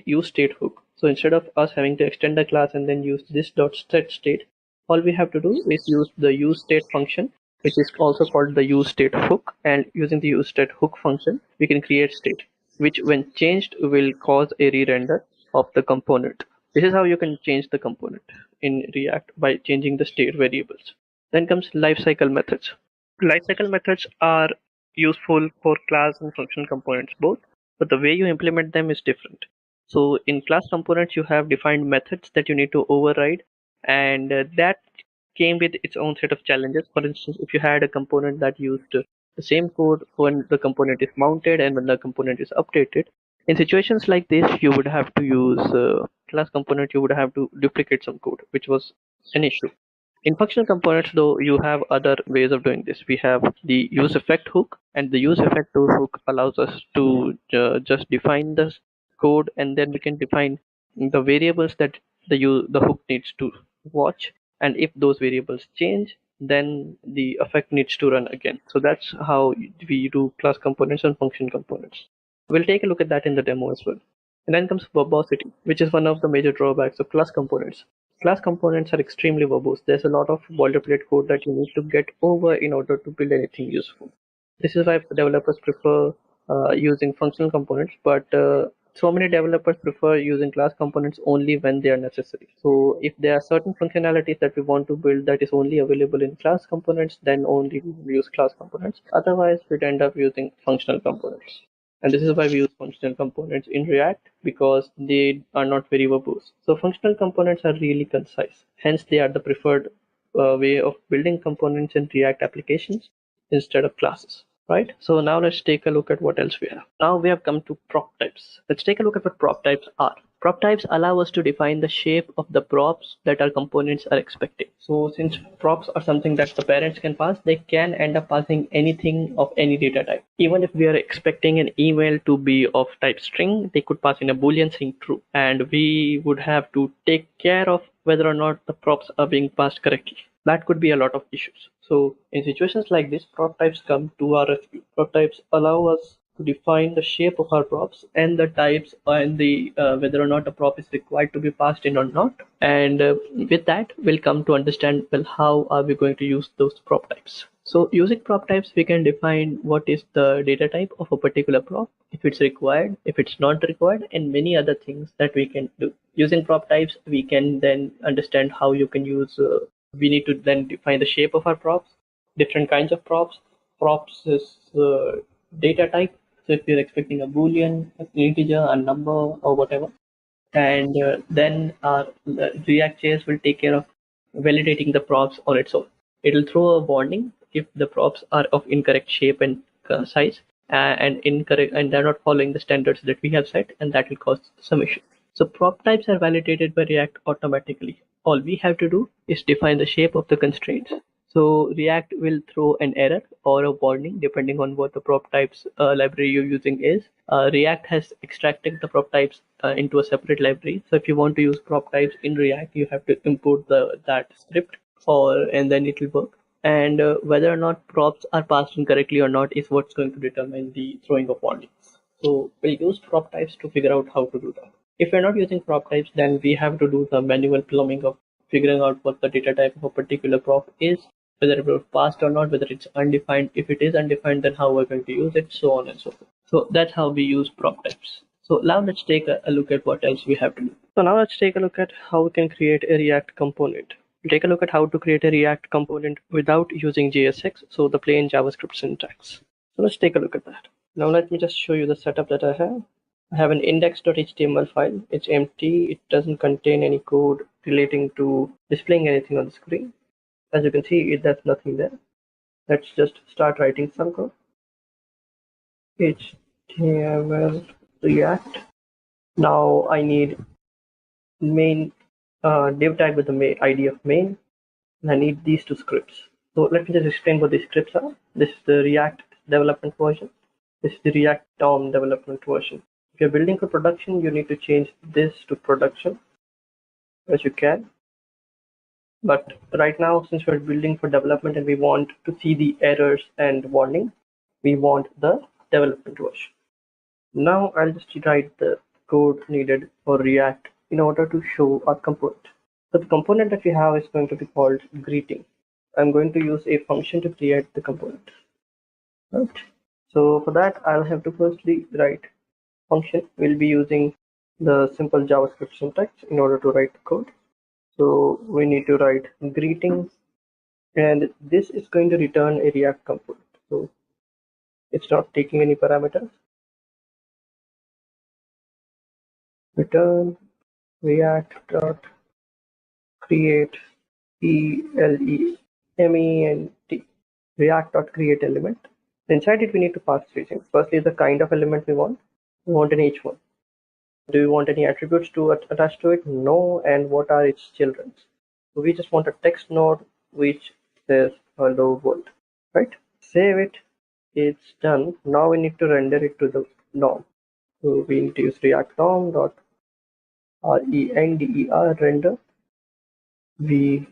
use state hook. So instead of us having to extend the class and then use this dot set state, all we have to do is use the use state function, which is also called the use state hook. And using the use state hook function, we can create state, which when changed will cause a re-render of the component. This is how you can change the component in React, by changing the state variables. Then comes lifecycle methods. Lifecycle methods are useful for class and function components both, but the way you implement them is different. So in class components, you have defined methods that you need to override, and that came with its own set of challenges. For instance, if you had a component that used the same code when the component is mounted and when the component is updated, in situations like this, you would have to use class component, you would have to duplicate some code, which was an issue. In functional components, though, you have other ways of doing this. We have the use effect hook, and the use effect hook allows us to just define the code, and then we can define the variables that the hook needs to watch. And if those variables change, then the effect needs to run again. So that's how we do class components and function components. We'll take a look at that in the demo as well. And then comes verbosity, which is one of the major drawbacks of class components. Class components are extremely verbose. There's a lot of boilerplate code that you need to get over in order to build anything useful. This is why developers prefer using functional components, but so many developers prefer using class components only when they are necessary. So if there are certain functionalities that we want to build that is only available in class components, then only we use class components. Otherwise, we'd end up using functional components. And this is why we use functional components in React, because they are not very verbose. So functional components are really concise. Hence, they are the preferred way of building components in React applications instead of classes. Right? So now let's take a look at what else we have. Now we have come to prop types. Let's take a look at what prop types are. Prop types allow us to define the shape of the props that our components are expecting. So since props are something that the parents can pass, they can end up passing anything of any data type. Even if we are expecting an email to be of type string, they could pass in a boolean saying true. And we would have to take care of whether or not the props are being passed correctly. That could be a lot of issues. So in situations like this, prop types come to our rescue. Prop types allow us to define the shape of our props and the types and the whether or not a prop is required to be passed in or not. And with that, we'll come to understand, well, how are we going to use those prop types. So using prop types, we can define what is the data type of a particular prop, if it's required, if it's not required, and many other things that we can do. Using prop types, we can then understand how you can use we need to then define the shape of our props, different kinds of props. Props is data type. So if you're expecting a boolean, an integer, a number, or whatever, and then our React.js will take care of validating the props on its own. It'll throw a warning if the props are of incorrect shape and size and incorrect, and they're not following the standards that we have set, and that will cause some issue. So prop types are validated by React automatically. All we have to do is define the shape of the constraints. So React will throw an error or a warning depending on what the prop types library you're using is. React has extracted the prop types into a separate library. So if you want to use prop types in React, you have to import that script, and then it will work. And whether or not props are passed in correctly or not is what's going to determine the throwing of warnings. So we'll use prop types to figure out how to do that. If we're not using prop types, then we have to do the manual plumbing of figuring out what the data type of a particular prop is, whether it was passed or not, whether it's undefined. If it is undefined, then how we're going to use it, so on and so forth. So that's how we use prop types. So now let's take a look at what else we have to do. So now let's take a look at how we can create a React component. We'll take a look at how to create a React component without using JSX, so the plain JavaScript syntax. So let's take a look at that. Now let me just show you the setup that I have. I have an index.html file. It's empty. It doesn't contain any code relating to displaying anything on the screen. As you can see, there's nothing there. Let's just start writing some code. HTML React. Now I need main div tag with the ID of main, and I need these two scripts. So let me just explain what these scripts are. This is the React development version. This is the React DOM development version. If you're building for production, you need to change this to production, as you can. But right now, since we're building for development and we want to see the errors and warning, we want the development version. Now I'll just write the code needed for React in order to show our component. So the component that we have is going to be called greeting. I'm going to use a function to create the component. Right. So for that, I'll have to firstly write function. We'll be using the simple JavaScript syntax in order to write the code. So we need to write greeting, and this is going to return a React component. So it's not taking any parameters. Return React dot create element React dot create element. Inside it, we need to pass three things. Firstly, the kind of element we want. We want an h1. Do we want any attributes to attach to it? No. And what are its children? So we just want a text node which says hello world. Right? Save it. It's done. Now we need to render it to the DOM. So we need to use React DOM dot render render. We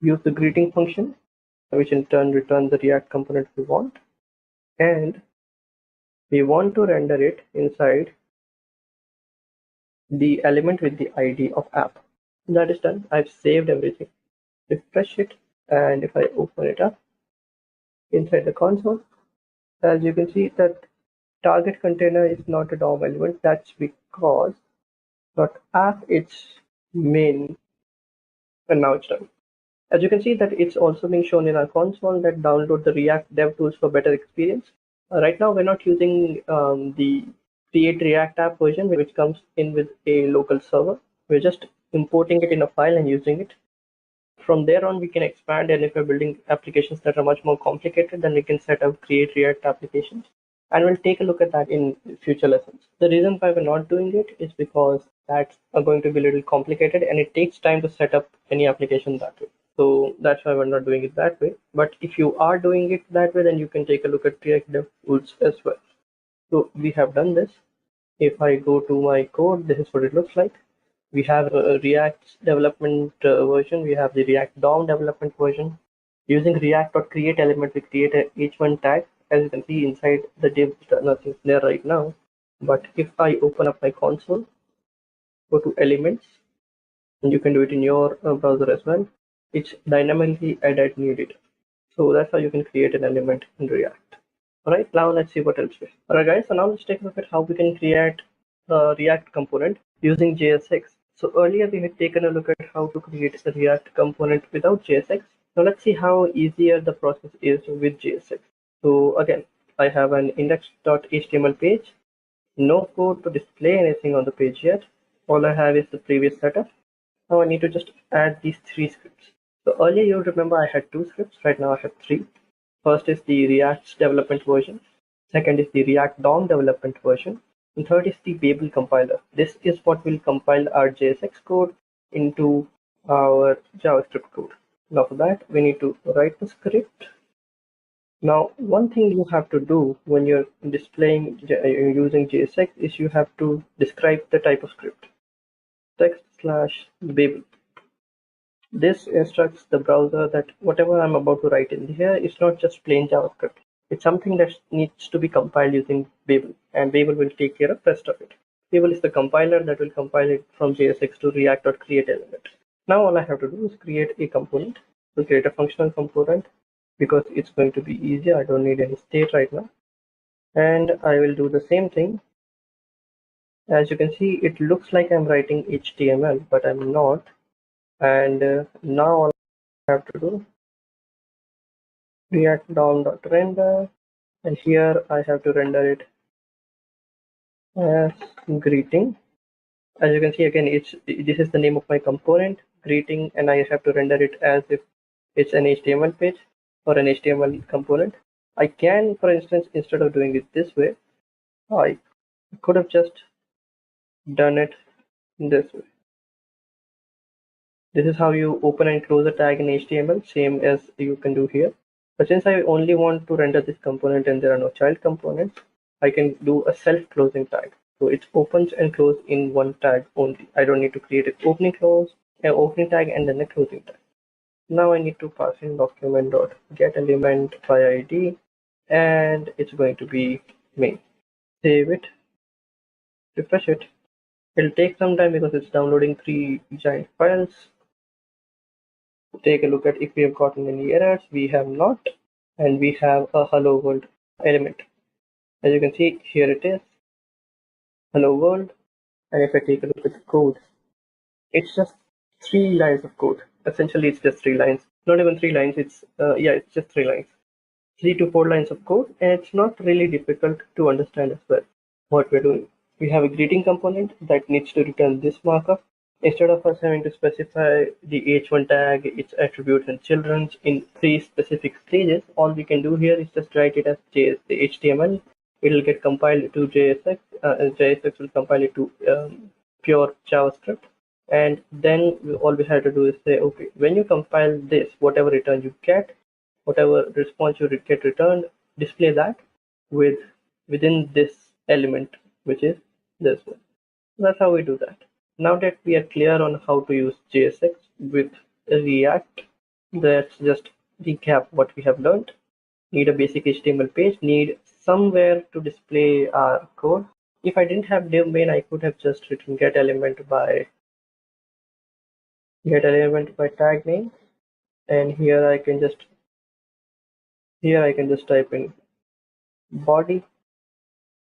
use the greeting function, which in turn returns the React component we want, and we want to render it inside the element with the ID of app. That is done. I've saved everything. Refresh it, and if I open it up inside the console, as you can see that target container is not a DOM element. That's because .app its main, and now it's done. As you can see that it's also being shown in our console that download the React dev tools for better experience. Right now we're not using the create React app version, which comes in with a local server. We're just importing it in a file and using it. From there on, we can expand, and if we're building applications that are much more complicated, then we can set up create React applications. And we'll take a look at that in future lessons. The reason why we're not doing it is because that's going to be a little complicated and it takes time to set up any application that way. So that's why we're not doing it that way. But if you are doing it that way, then you can take a look at React Dev Tools as well. So we have done this. If I go to my code, this is what it looks like. We have a React development version. We have the React DOM development version. Using React.create element, we create a h1 tag. As you can see inside the div, nothing's there right now. But if I open up my console, go to elements, and you can do it in your browser as well. It's dynamically added needed. So that's how you can create an element in React. Alright, now let's see what else we have. Alright guys, so now let's take a look at how we can create a React component using JSX. So earlier we had taken a look at how to create a React component without JSX. Now let's see how easier the process is with JSX. So again, I have an index.html page. No code to display anything on the page yet. All I have is the previous setup. Now I need to just add these three scripts. So earlier you remember I had two scripts. Right now I have three. First is the React development version. Second is the React DOM development version. And third is the Babel compiler. This is what will compile our JSX code into our JavaScript code. Now for that, we need to write the script. Now, one thing you have to do when you're displaying using JSX is you have to describe the type of script. Text/Babel. This instructs the browser that whatever I'm about to write in here is not just plain JavaScript. It's something that needs to be compiled using Babel, and Babel will take care of the rest of it. Babel is the compiler that will compile it from JSX to React.create element. Now all I have to do is create a component. So create a functional component because it's going to be easier. I don't need any state right now. And I will do the same thing. As you can see, it looks like I'm writing HTML, but I'm not. And now all I have to do React DOM.render, and here I have to render it as greeting. As you can see, again, this is the name of my component, greeting, and I have to render it as if it's an HTML page or an HTML component. I can, for instance, instead of doing it this way, I could have just done it this way. This is how you open and close a tag in HTML, same as you can do here. But since I only want to render this component and there are no child components, I can do a self-closing tag. So it opens and closes in one tag only. I don't need to create an opening close an opening tag and then a closing tag. Now I need to pass in document.getElement by ID, and it's going to be main. Save it, refresh it. It'll take some time because it's downloading 3 giant files. Take a look at if we have gotten any errors. We have not, and we have a hello world element. As you can see, here it is, hello world. And if I take a look at the code, it's just 3 lines of code. Essentially, it's just 3 lines. Not even 3 lines. It's just 3 lines. 3 to 4 lines of code, and it's not really difficult to understand as well what we're doing. We have a greeting component that needs to return this markup. Instead of us having to specify the h1 tag, its attributes and children's in 3 specific stages, all we can do here is just write it as HTML. It'll get compiled to JSX. JSX will compile it to pure JavaScript. And then all we have to do is say, okay, when you compile this, whatever return you get, whatever response you get returned, display that within this element, which is this one. That's how we do that. Now that we are clear on how to use JSX with React, let's just recap what we have learned. Need a basic HTML page, need somewhere to display our code. If I didn't have div main, I could have just written get element by tag name, and here I can just type in body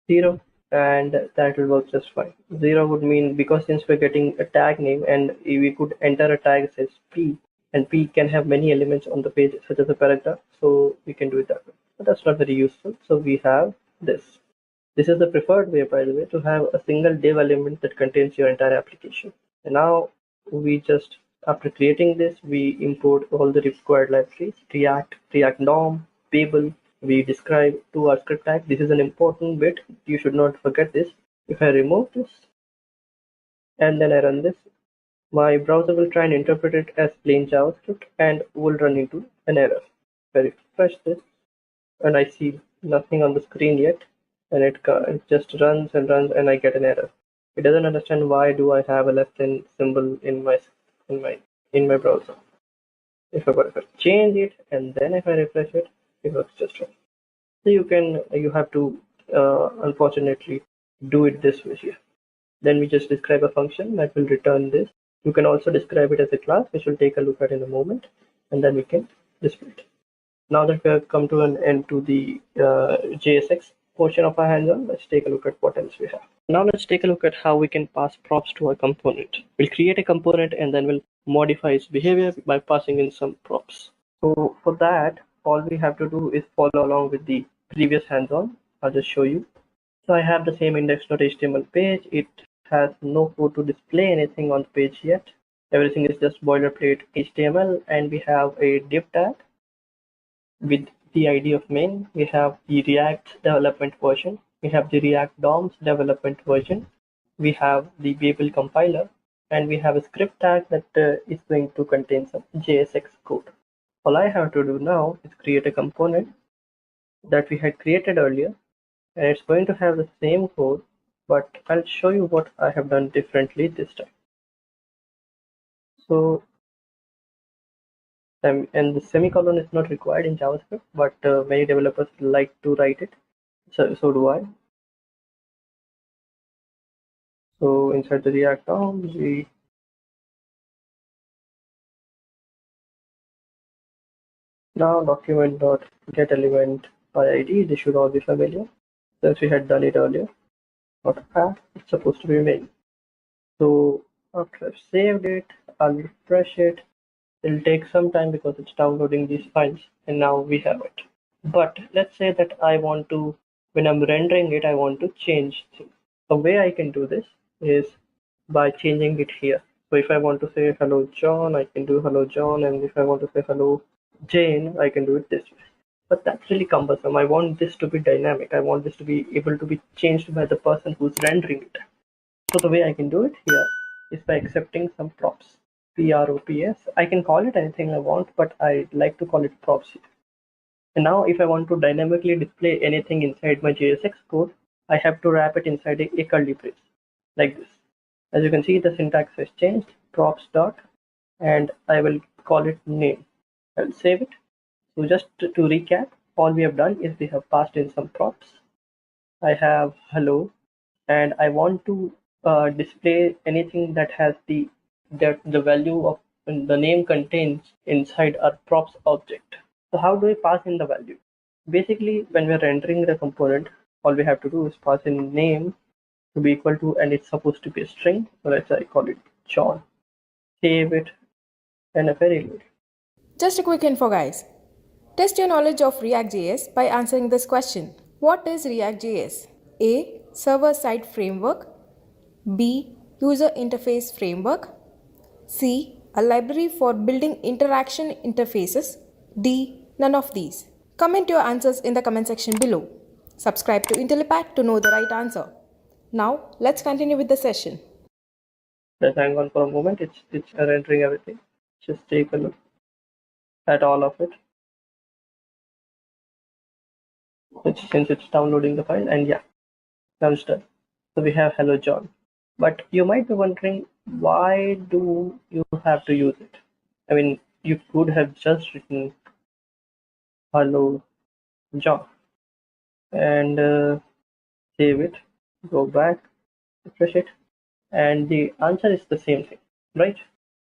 0, and that will work just fine. 0 would mean, because since we're getting a tag name and we could enter a tag that says p, and p can have many elements on the page such as a paragraph, so we can do it that way. But that's not very useful, so we have this. This is the preferred way, by the way, to have a single div element that contains your entire application. And now we just, after creating this, we import all the required libraries: React DOM, Babel. We describe to our script tag. This is an important bit. You should not forget this. If I remove this and then I run this, my browser will try and interpret it as plain JavaScript and will run into an error. If I refresh this and I see nothing on the screen yet, and it just runs and runs, and I get an error. It doesn't understand why do I have a less than symbol in my browser. If I change it and then if I refresh it, it works just fine. So you have to unfortunately do it this way here. Then we just describe a function that will return this. You can also describe it as a class, which we'll take a look at in a moment, and then we can display it. Now that we have come to an end to the JSX portion of our hands-on, let's take a look at what else we have. Now let's take a look at how we can pass props to our component. We'll create a component and then we'll modify its behavior by passing in some props. So for that, all we have to do is follow along with the previous hands-on. I'll just show you. So I have the same index.html page. It has no code to display anything on the page yet. Everything is just boilerplate HTML, and we have a div tag with the ID of main. We have the React development version. We have the React DOMs development version. We have the Babel compiler, and we have a script tag that is going to contain some JSX code. All I have to do now is create a component that we had created earlier, and it's going to have the same code, but I'll show you what I have done differently this time. So, and the semicolon is not required in JavaScript, but many developers like to write it. So do I. So inside the React DOM, we now document.getElement by ID. This should all be familiar since we had done it earlier. Not add, it's supposed to be main. So after I've saved it, I'll refresh it. It'll take some time because it's downloading these files, and now we have it. But let's say that I want to, when I'm rendering it, I want to change things. The way I can do this is by changing it here. So if I want to say hello John, I can do hello John, and if I want to say hello Jane, I can do it this way. But that's really cumbersome. I want this to be dynamic. I want this to be able to be changed by the person who's rendering it. So the way I can do it here is by accepting some props. Props. I can call it anything I want, but I like to call it props here. And now if I want to dynamically display anything inside my JSX code, I have to wrap it inside a curly brace like this. As you can see, the syntax has changed. Props dot and I will call it name. I'll save it. So just to recap, all we have done is we have passed in some props. I have hello, and I want to display anything that has the value of the name contains inside our props object. So how do we pass in the value? Basically, when we're rendering the component, all we have to do is pass in name to be equal to, and it's supposed to be a string. So let's say I call it John. Save it, and a very good. Just a quick info, guys. Test your knowledge of React.js by answering this question. What is React.js? A. Server-side framework. B. User interface framework. C. A library for building interaction interfaces. D. None of these. Comment your answers in the comment section below. Subscribe to IntelliPath to know the right answer. Now, let's continue with the session. Let's hang on for a moment. It's rendering everything. Just take a look at all of it. Since it's downloading the file, and yeah, now it's done. So we have hello John. But you might be wondering, why do you have to use it? I mean, you could have just written hello John and save it, go back, refresh it, and the answer is the same thing, right?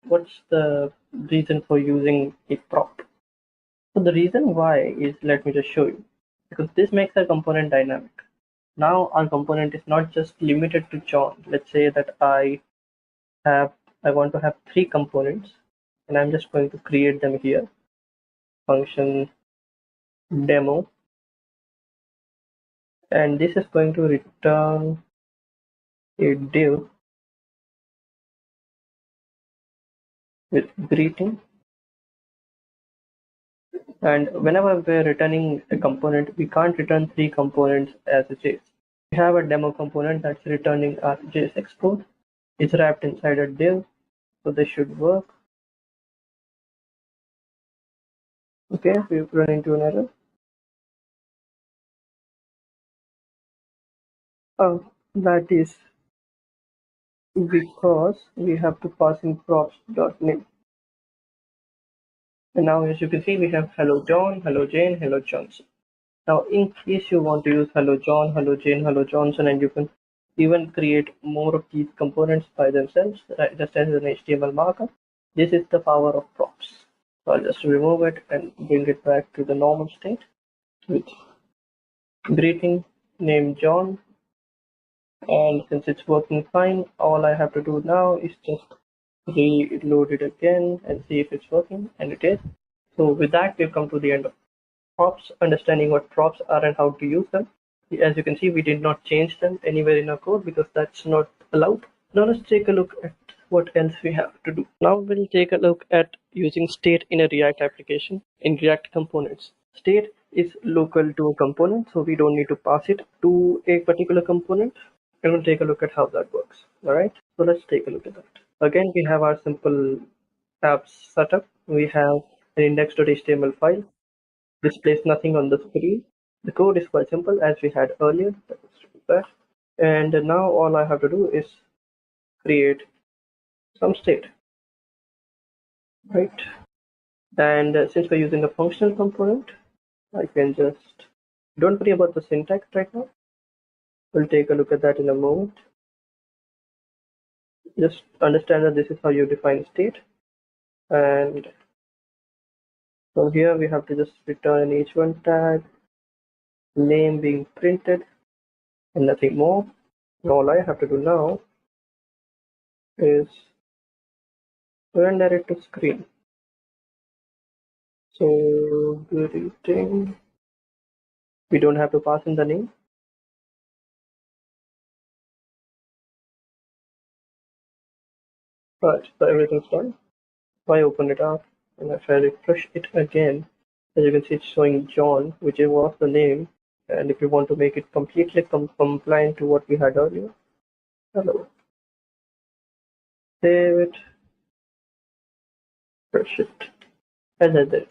What's the reason for using a prop? So the reason why is, let me just show you, because this makes our component dynamic. Now our component is not just limited to John. Let's say that I want to have 3 components, and I'm just going to create them here. Function demo, and this is going to return a div with greeting. And whenever we're returning a component, we can't return 3 components as it is. We have a demo component that's returning our JS export. It's wrapped inside a div, so this should work. Okay, we've run into an error. Oh, that is because we have to pass in props.name. And now, as you can see, we have hello John, hello Jane, hello Johnson. Now, in case you want to use hello John, hello Jane, hello Johnson, and you can even create more of these components by themselves, right, just as an HTML markup. This is the power of props. So I'll just remove it and bring it back to the normal state with greeting name John. And since it's working fine, all I have to do now is just reload it again and see if it's working, and it is. So with that, we've come to the end of props, understanding what props are and how to use them. As you can see, we did not change them anywhere in our code because that's not allowed. Now let's take a look at what else we have to do. Now we'll take a look at using state in a React application in React components. State is local to a component, so we don't need to pass it to a particular component. And we'll take a look at how that works. All right, so let's take a look at that. Again, we have our simple apps setup. We have an index.html file, displays nothing on the screen. The code is quite simple as we had earlier. And now all I have to do is create some state, right? And since we're using a functional component, I can just, don't worry about the syntax right now. We'll take a look at that in a moment. Just understand that this is how you define state. And from here, we have to just return an h1 tag, name being printed, and nothing more. And all I have to do now is render it to screen. So greeting, we don't have to pass in the name. Right, so everything's done. If I open it up and if I refresh it again, as you can see, it's showing John, which was the name. And if you want to make it completely compliant to what we had earlier, hello, save it, refresh it, and then this.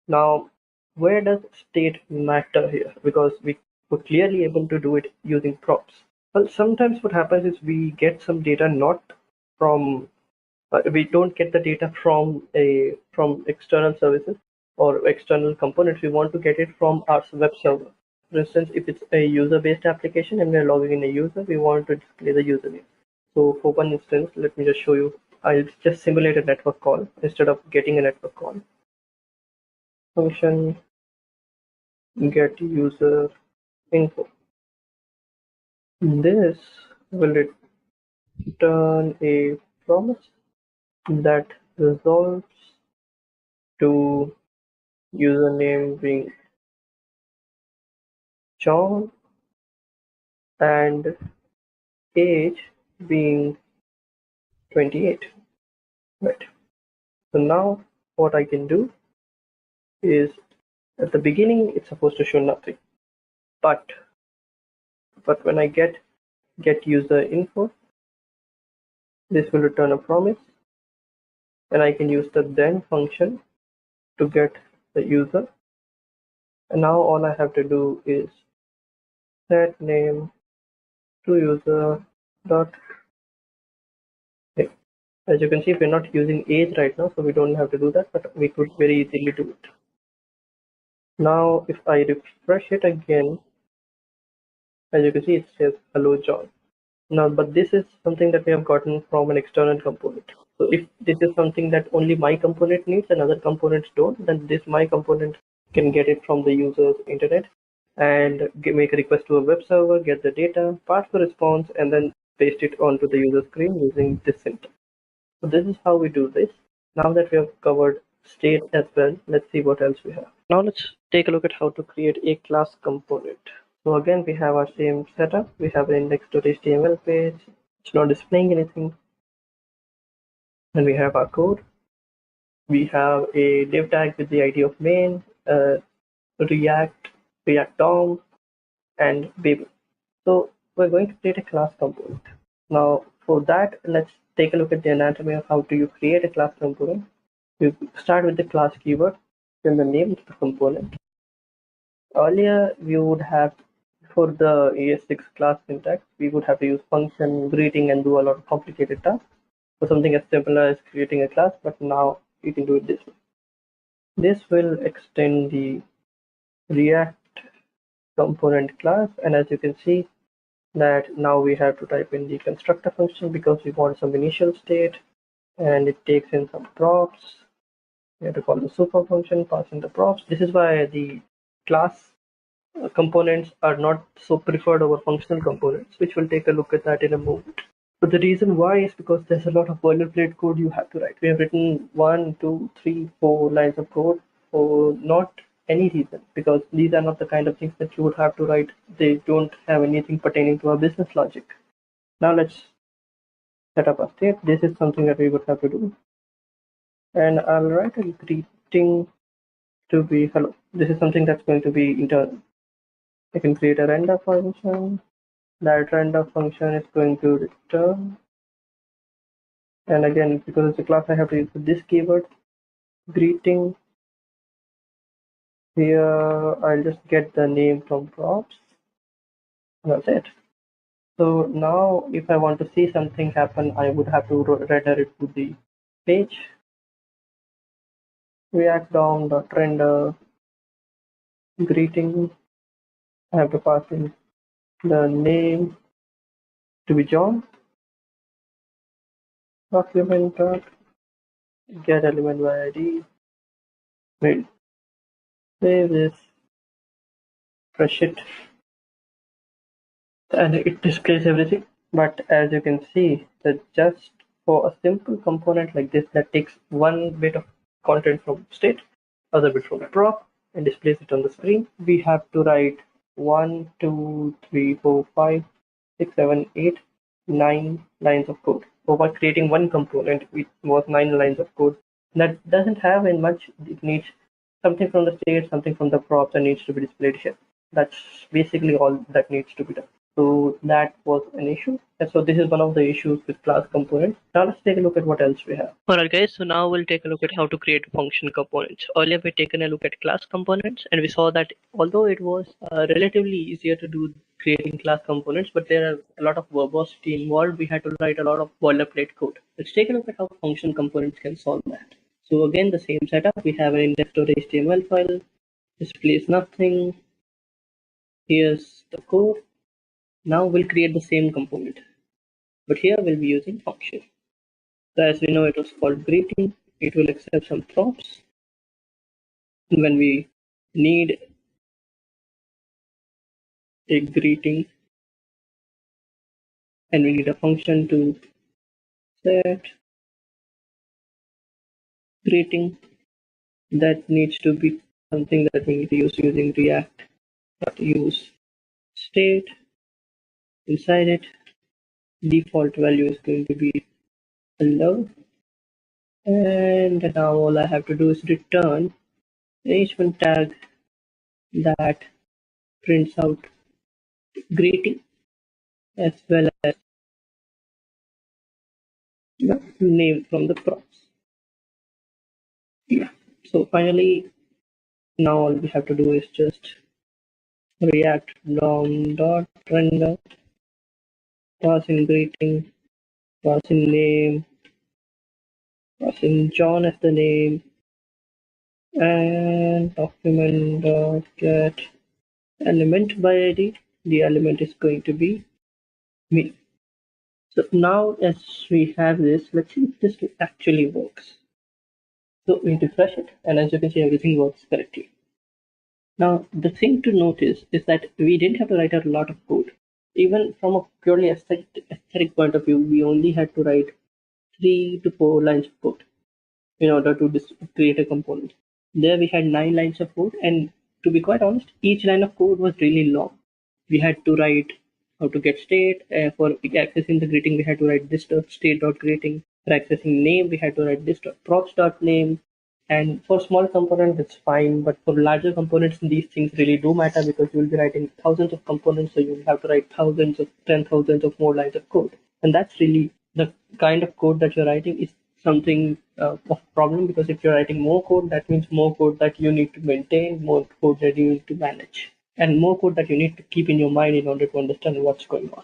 Now, where does state matter here? Because we were clearly able to do it using props. Well, sometimes what happens is we get some data not from We don't get the data from external services or external components. We want to get it from our web server. For instance, if it's a user-based application and we're logging in a user, we want to display the username. So for one instance, let me just show you. I'll just simulate a network call instead of getting a network call. Function get user info. This will return a promise that resolves to username being John and age being 28. Right. So now what I can do is at the beginning it's supposed to show nothing, but when I get user info, this will return a promise, and I can use the then function to get the user. And now all I have to do is set name to user dot. As you can see, we're not using age right now, so we don't have to do that, but we could very easily do it. Now if I refresh it again, as you can see, it says hello John. Now, but this is something that we have gotten from an external component. So if this is something that only my component needs and other components don't, then this my component can get it from the user's internet and make a request to a web server, get the data, pass the response, and then paste it onto the user screen using this syntax. So this is how we do this. Now that we have covered state as well, let's see what else we have. Now let's take a look at how to create a class component. So again, we have our same setup. We have an index.html page. It's not displaying anything. And we have our code. We have a div tag with the ID of main, React DOM, and Babel. So we're going to create a class component. Now for that, let's take a look at the anatomy of how do you create a class component. You start with the class keyword, then the name of the component. Earlier, we would have, for the ES6 class syntax, we would have to use function, greeting, and do a lot of complicated tasks for something as simple as creating a class, but now you can do it this way. This will extend the React component class, and as you can see, that now we have to type in the constructor function because we want some initial state, and it takes in some props. We have to call the super function, pass in the props. This is why the class components are not so preferred over functional components, which we'll take a look at that in a moment. But the reason why is because there's a lot of boilerplate code you have to write. We have written 1, 2, 3, 4 lines of code for not any reason, because these are not the kind of things that you would have to write. They don't have anything pertaining to our business logic. Now let's set up a state. This is something that we would have to do. And I'll write a greeting to be hello. This is something that's going to be internal. I can create a render function. That render function is going to return. And again, because it's a class, I have to use this keyword, greeting. Here, I'll just get the name from props. That's it. So now, if I want to see something happen, I would have to render it to the page. React DOM.render greeting. I have to pass in the name to be John. Document get element by ID. Wait. Save this. Refresh it. And it displays everything. But as you can see, that just for a simple component like this that takes one bit of content from state, other bit from prop, and displays it on the screen, we have to write 1, 2, 3, 4, 5, 6, 7, 8, 9 lines of code. So by creating one component, it was 9 lines of code. That doesn't have in much. It needs something from the state, something from the props, and needs to be displayed here. That's basically all that needs to be done. So that was an issue. And so this is one of the issues with class components. Now let's take a look at what else we have. Alright guys, so now we'll take a look at how to create function components. Earlier we've taken a look at class components and we saw that although it was relatively easier to do creating class components, but there are a lot of verbosity involved. We had to write a lot of boilerplate code. Let's take a look at how function components can solve that. So again, the same setup. We have an index.html file, displays nothing. Here's the code. Now we'll create the same component, but here we'll be using function. So as we know, it was called greeting. It will accept some props. When we need a greeting and we need a function to set greeting, that needs to be something that we need to use using React. Use state inside it. Default value is going to be hello, and now all I have to do is return h1 tag that prints out greeting as well as the name from the props. Yeah. So finally, now all we have to do is just react dom.render, pass in greeting, pass in name, pass in John as the name, and document.get element by ID. The element is going to be me. So now as we have this, let's see if this actually works. So we refresh it, and as you can see, everything works correctly. Now the thing to notice is that we didn't have to write a lot of code. Even from a purely aesthetic point of view, we only had to write 3 to 4 lines of code in order to create a component. There we had 9 lines of code, and to be quite honest, each line of code was really long. We had to write how to get state. For accessing the greeting, we had to write this state.greeting. For accessing name, we had to write this props.name. And for small components, it's fine. But for larger components, these things really do matter because you'll be writing thousands of components. So you'll have to write ten thousands of more lines of code. And that's really the kind of code that you're writing is something of a problem, because if you're writing more code, that means more code that you need to maintain, more code that you need to manage, and more code that you need to keep in your mind in order to understand what's going on.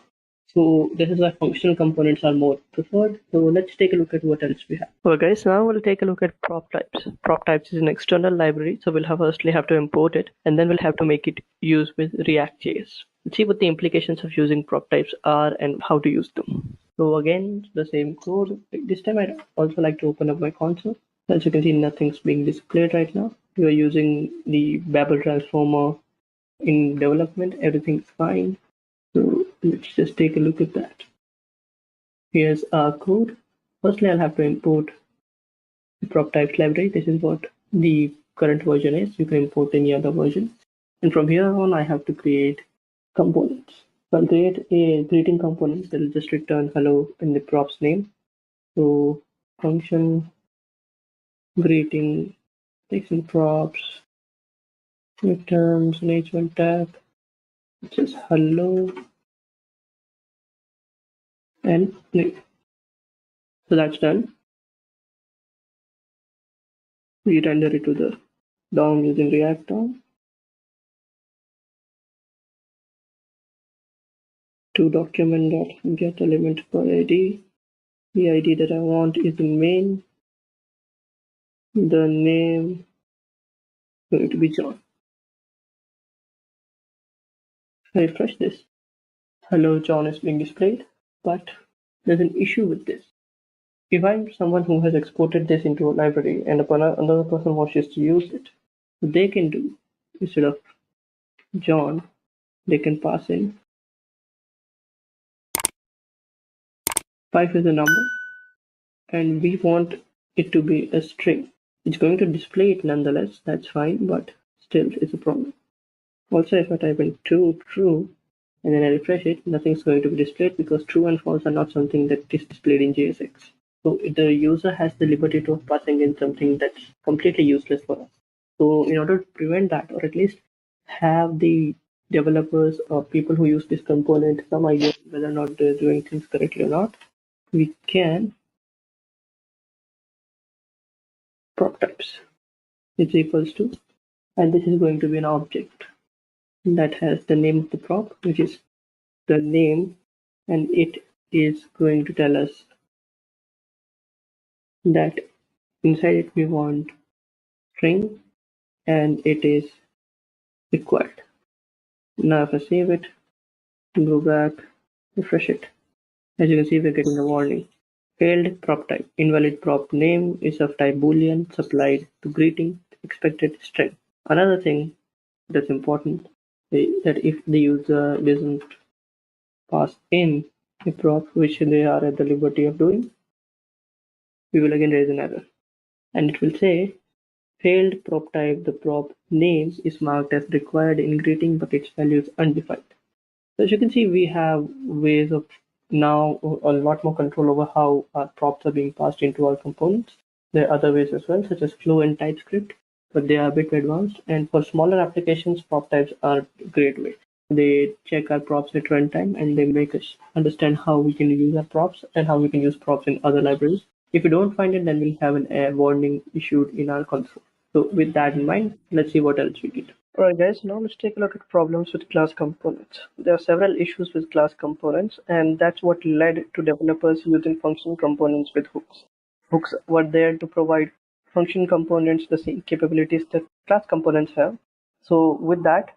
So this is why functional components are more preferred. So let's take a look at what else we have. Okay guys, now we'll take a look at prop types. Prop types is an external library, so we'll firstly have to import it, and then we'll have to make it use with React.js. Let's see what the implications of using prop types are and how to use them. So again, the same code. This time I'd also like to open up my console. As you can see, nothing's being displayed right now. We are using the Babel transformer in development. Everything's fine. So let's just take a look at that. Here's our code. Firstly, I'll have to import the prop types library. This is what the current version is. You can import any other version. And from here on, I have to create components. So I'll create a greeting component that will just return hello in the props name. So function greeting takes in props, returns an h1 tag, which is hello and name. So that's done. We render it to the DOM using React DOM. To document.get element per ID. The ID that I want is in main. The name is going to be John. I refresh this. Hello John is being displayed, but there's an issue with this. If I'm someone who has exported this into a library and another person wishes to use it, what they can do, instead of John, they can pass in 5 is a number, and we want it to be a string. It's going to display it nonetheless, that's fine, but still it's a problem. Also, if I type in true, and then I refresh it, nothing's going to be displayed because true and false are not something that is displayed in JSX. So the user has the liberty of passing in something that's completely useless for us. So in order to prevent that, or at least have the developers or people who use this component some idea whether or not they're doing things correctly or not, we can prop types is equals to, and this is going to be an object that has the name of the prop, which is the name, and it is going to tell us that inside it we want string and it is required. Now if I save it, go back, refresh it, as you can see we're getting a warning. Failed prop type. Invalid prop name is of type boolean supplied to greeting expected string. Another thing that's important is that if the user doesn't pass in a prop which they are at the liberty of doing, we will again raise an error. And it will say failed prop type, the prop name is marked as required in greeting but its value is undefined. So as you can see, we have ways of now a lot more control over how our props are being passed into our components. There are other ways as well, such as Flow and TypeScript, but they are a bit advanced. And for smaller applications, prop types are a great way. They check our props at runtime and they make us understand how we can use our props and how we can use props in other libraries. If we don't find it, then we'll have an error warning issued in our console. So with that in mind, let's see what else we did. Alright guys, now let's take a look at problems with class components. There are several issues with class components, and that's what led to developers using function components with hooks. Hooks were there to provide function components the same capabilities that class components have. So with that,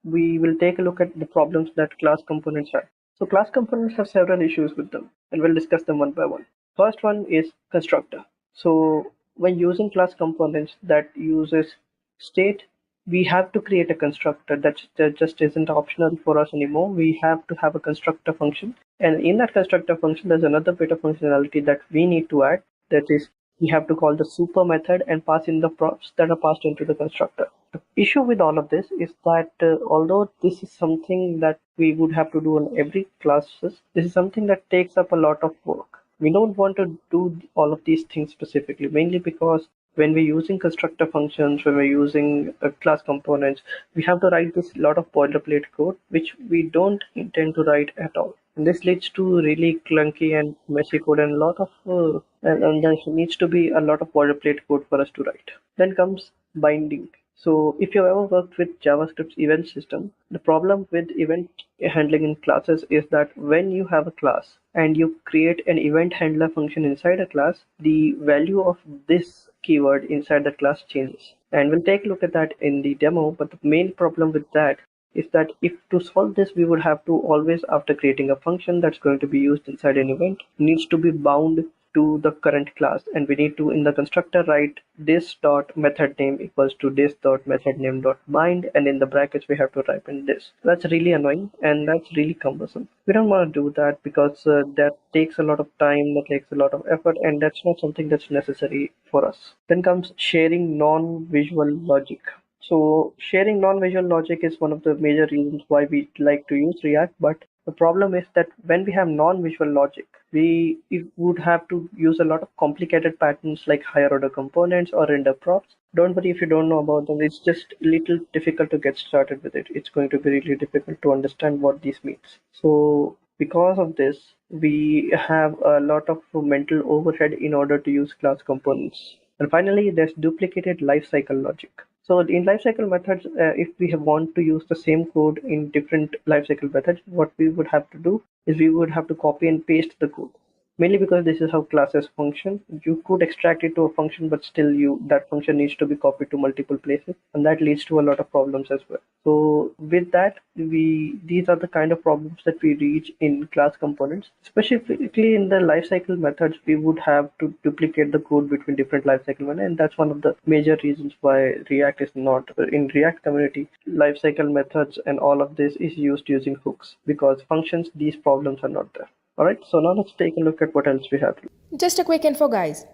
we will take a look at the problems that class components have. So class components have several issues with them, and we'll discuss them one by one. First one is constructor. So when using class components that uses state, we have to create a constructor that just isn't optional for us anymore. We have to have a constructor function, and in that constructor function there's another bit of functionality that we need to add. That is, we have to call the super method and pass in the props that are passed into the constructor. The issue with all of this is that although this is something that we would have to do on every classes, this is something that takes up a lot of work. We don't want to do all of these things specifically, mainly because when we're using constructor functions, when we're using class components, we have to write this lot of boilerplate code, which we don't intend to write at all. And this leads to really clunky and messy code and a lot of and there needs to be a lot of boilerplate code for us to write. Then comes binding. So if you've ever worked with JavaScript's event system, the problem with event handling in classes is that when you have a class and you create an event handler function inside a class, the value of this keyword inside the class changes. And we'll take a look at that in the demo, but the main problem with that is that if to solve this, we would have to always, after creating a function that's going to be used inside an event, needs to be bound to the current class, and we need to in the constructor write this dot method name equals to this dot method name dot bind, and in the brackets we have to type in this. That's really annoying and that's really cumbersome. We don't want to do that because that takes a lot of time, that takes a lot of effort, and that's not something that's necessary for us. Then comes sharing non-visual logic. So sharing non-visual logic is one of the major reasons why we like to use React, but the problem is that when we have non-visual logic, we would have to use a lot of complicated patterns like higher order components or render props. Don't worry if you don't know about them, it's just a little difficult to get started with it. It's going to be really difficult to understand what this means. So because of this, we have a lot of mental overhead in order to use class components. And finally, there's duplicated lifecycle logic. So in lifecycle methods, if we want to use the same code in different lifecycle methods, what we would have to do is we would have to copy and paste the code. Mainly because this is how classes function. You could extract it to a function, but still that function needs to be copied to multiple places, and that leads to a lot of problems as well. So with that, these are the kind of problems that we reach in class components. Specifically in the lifecycle methods, we would have to duplicate the code between different lifecycle methods, and that's one of the major reasons why React is not in React community. Lifecycle methods and all of this is used using hooks, because functions, these problems are not there. Alright, so now let's take a look at what else we have. Just a quick info, guys.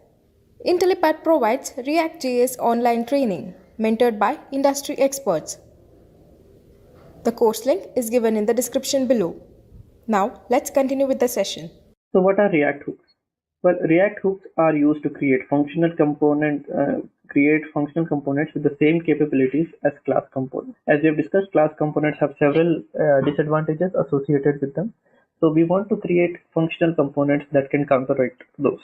IntelliPad provides React.js online training mentored by industry experts. The course link is given in the description below. Now, let's continue with the session. So what are React hooks? Well, React hooks are used to create functional components with the same capabilities as class components. As we have discussed, class components have several disadvantages associated with them. So we want to create functional components that can counteract those.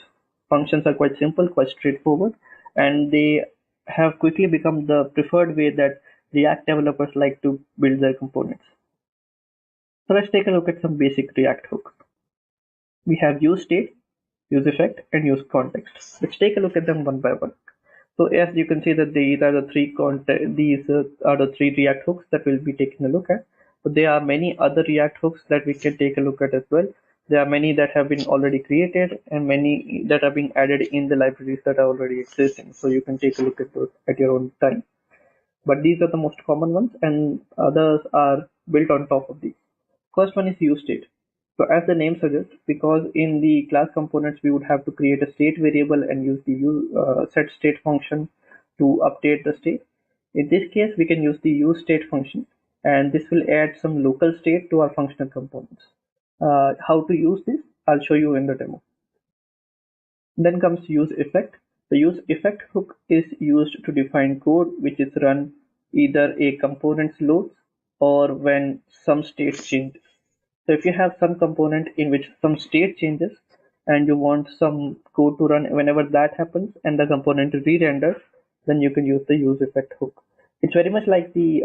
Functions are quite simple, quite straightforward, and they have quickly become the preferred way that React developers like to build their components. So let's take a look at some basic React hooks. We have useState, useEffect, and useContext. Let's take a look at them one by one. So as you can see that these are the three React hooks that we'll be taking a look at. But there are many other React hooks that we can take a look at as well. There are many that have been already created and many that are being added in the libraries that are already existing. So you can take a look at those at your own time. But these are the most common ones, and others are built on top of these. First one is useState. So as the name suggests, because in the class components we would have to create a state variable and use the setState function to update the state. In this case, we can use the useState function, and this will add some local state to our functional components. How to use this? I'll show you in the demo. Then comes useEffect. The useEffect hook is used to define code which is run either a component's loads or when some state changes. So if you have some component in which some state changes and you want some code to run whenever that happens and the component re-renders, then you can use the useEffect hook. It's very much like the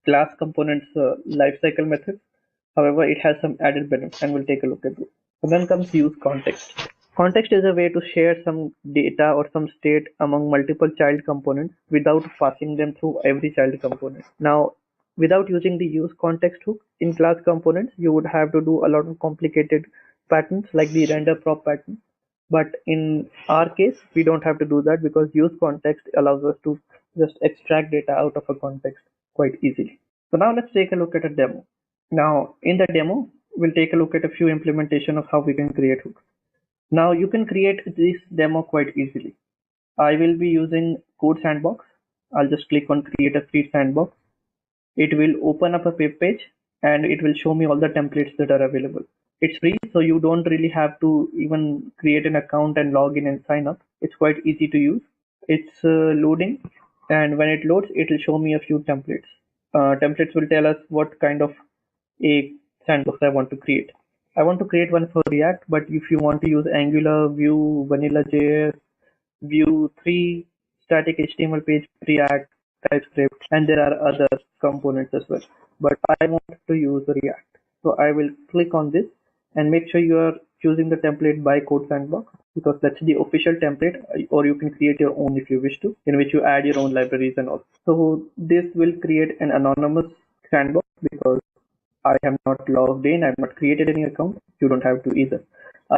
class components lifecycle method. However, it has some added benefits, and we'll take a look at this. And then comes useContext. Context is a way to share some data or some state among multiple child components without passing them through every child component. Now, without using the useContext hook in class components, you would have to do a lot of complicated patterns like the render prop pattern. But in our case, we don't have to do that because useContext allows us to just extract data out of a context quite easily. So now let's take a look at a demo. Now, in the demo, we'll take a look at a few implementation of how we can create hooks. Now you can create this demo quite easily. I will be using Code Sandbox. I'll just click on create a free sandbox. It will open up a web page and it will show me all the templates that are available. It's free, so you don't really have to even create an account and log in and sign up. It's quite easy to use. It's loading, and when it loads, it will show me a few templates. Templates will tell us what kind of a sandbox I want to create. I want to create one for React, but if you want to use Angular, Vue, Vanilla.js, Vue 3, static HTML page, React, TypeScript, and there are other components as well. But I want to use React. So I will click on this and make sure you are choosing the template by Code Sandbox because that's the official template, or you can create your own if you wish to, in which you add your own libraries and all. So this will create an anonymous sandbox because I have not logged in, I have not created any account. You don't have to either.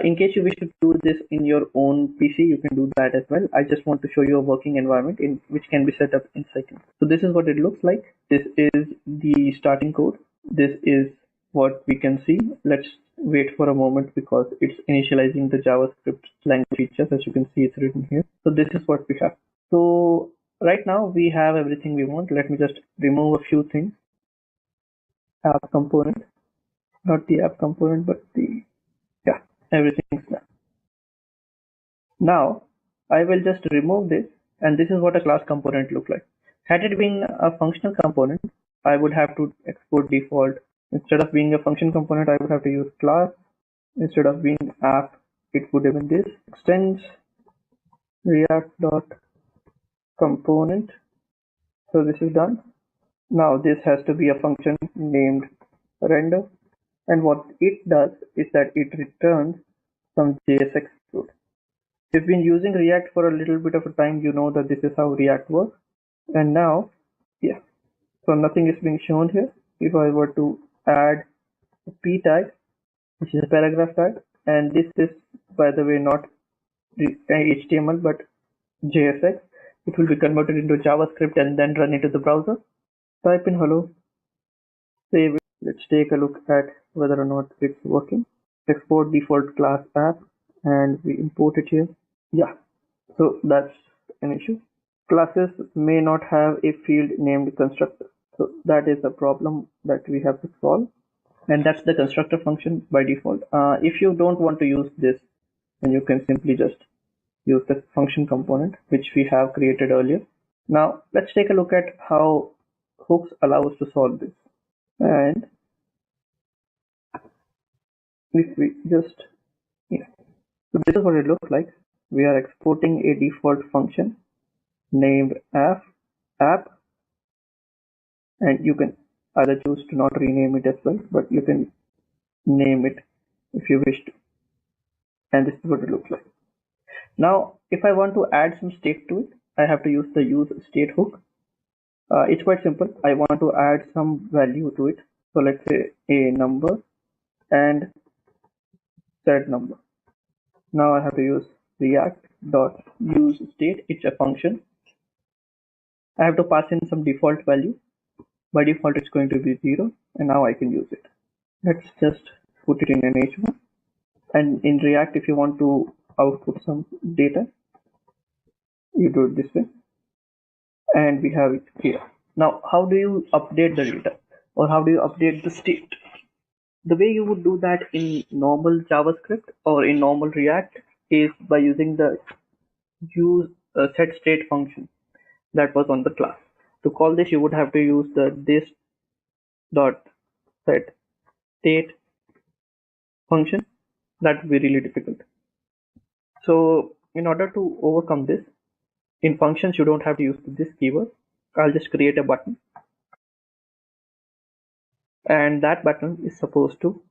In case you wish to do this in your own PC, you can do that as well. I just want to show you a working environment in which can be set up in seconds. So this is what it looks like. This is the starting code. This is what we can see. Let's wait for a moment because it's initializing the JavaScript language features. As you can see, it's written here. So this is what we have. So right now we have everything we want. Let me just remove a few things. App component, not the app component, but everything's done. Now I will just remove this, and this is what a class component look like. Had it been a functional component, I would have to export default. Instead of being a function component, I would have to use class. Instead of being app, it would have been this extends react.component. So this is done. Now this has to be a function named render, and what it does is that it returns some JSX code. If you've been using React for a little bit of a time, you know that this is how React works. And now, so nothing is being shown here. If I were to add a p tag, which is a paragraph tag, and this is, by the way, not HTML but JSX, it will be converted into JavaScript and then run into the browser. Type in hello, save it. Let's take a look at whether or not it's working. Export default class app, and we import it here. So that's an issue. Classes may not have a field named constructor. So that is a problem that we have to solve. And that's the constructor function by default. If you don't want to use this, and you can simply just use the function component which we have created earlier. Now let's take a look at how hooks allow us to solve this. And if we just, yeah, so this is what it looks like. We are exporting a default function named app, and you can either choose to not rename it as well, but you can name it if you wish to. And this is what it looks like. Now, if I want to add some state to it, I have to use the use state hook. It's quite simple. I want to add some value to it. So let's say a number and set number. Now I have to use react dot use state. It's a function. I have to pass in some default value. By default, it's going to be 0, and now I can use it. Let's just put it in an h1. And in React, if you want to output some data, you do it this way. And we have it here. Now, how do you update the data? Or how do you update the state? The way you would do that in normal JavaScript or in normal React is by using the use set state function that was on the class. To call this, you would have to use the this dot set state function. That would be really difficult. So in order to overcome this, in functions you don't have to use this keyword. I'll just create a button, and that button is supposed to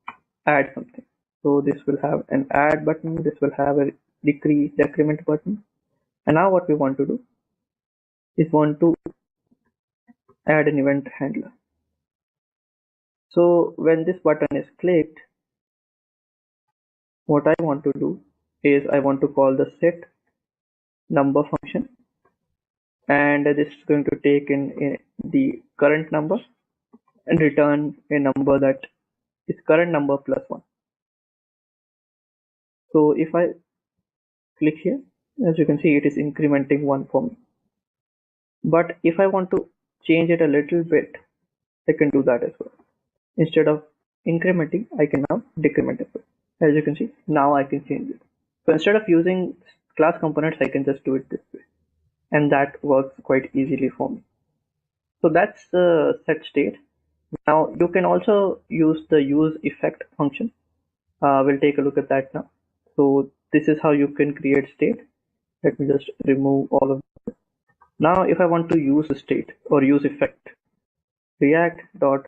add something. So this will have an add button, this will have a decrement button, and now what we want to do is want to add an event handler. So when this button is clicked, what I want to do is I want to call the set number function, and this is going to take in the current number and return a number that is current number plus 1. So if I click here, as you can see, it is incrementing 1 for me. But if I want to change it a little bit, I can do that as well. Instead of incrementing, I can now decrement it. As you can see, now I can change it. So instead of using class components, I can just do it this way. And that works quite easily for me. So that's the set state. Now you can also use the use effect function. We'll take a look at that now. So this is how you can create state. Let me just remove all of this. Now if I want to use a state or use effect, react dot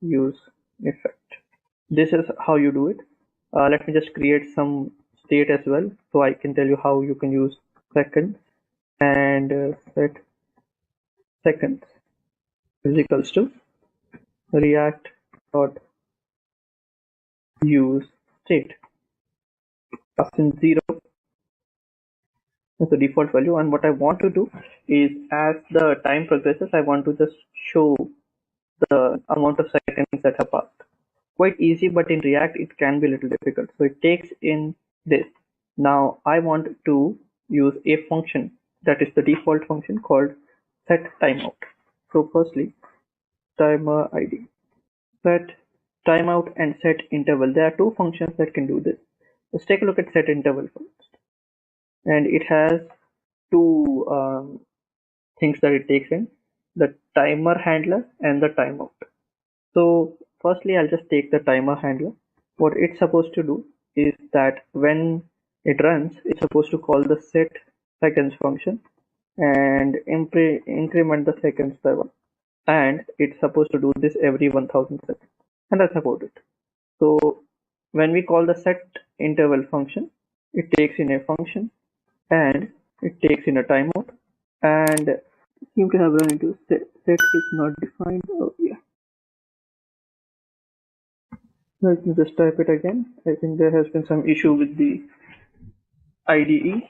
use effect. This is how you do it. Let me just create some state as well, so I can tell you how you can use seconds, and set seconds is equals to react dot use state. Pass in 0 as the default value, and what I want to do is as the time progresses, I want to just show the amount of seconds that have passed. Quite easy, but in React it can be a little difficult. So it takes in this. Now I want to use a function that is the default function called set timeout. So firstly, timer ID, set timeout and set interval. There are two functions that can do this. Let's take a look at set interval first. And it has two things that it takes in, the timer handler and the timeout. So firstly, I'll just take the timer handler. What it's supposed to do is that when it runs, it's supposed to call the set seconds function and increment the seconds by 1. And it's supposed to do this every 1000 seconds. And that's about it. So when we call the set interval function, it takes in a function and it takes in a timeout, and seem to have run into set is not defined. Oh yeah. Let me just type it again. I think there has been some issue with the IDE,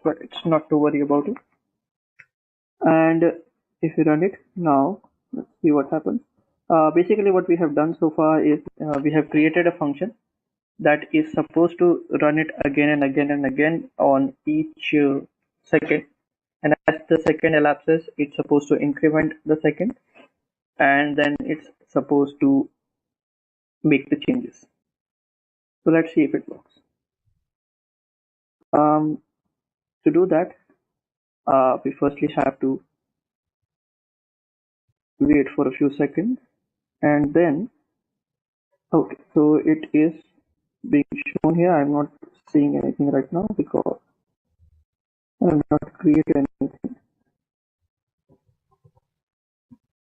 but it's not to worry about it. And if you run it now, let's see what happens. Basically what we have done so far is we have created a function that is supposed to run it again and again and again on each second, and as the second elapses, it's supposed to increment the second, and then it's supposed to make the changes. So let's see if it works. To do that, we firstly have to wait for a few seconds, and then okay, so it is being shown here. I'm not seeing anything right now because I have not created anything.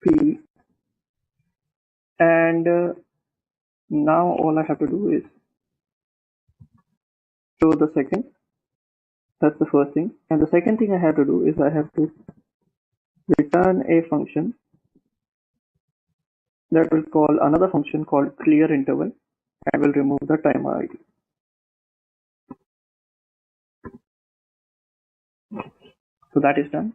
P and now all I have to do is show the second. That's the first thing. And the second thing I have to do is I have to return a function that will call another function called clear interval and will remove the timer ID. So that is done.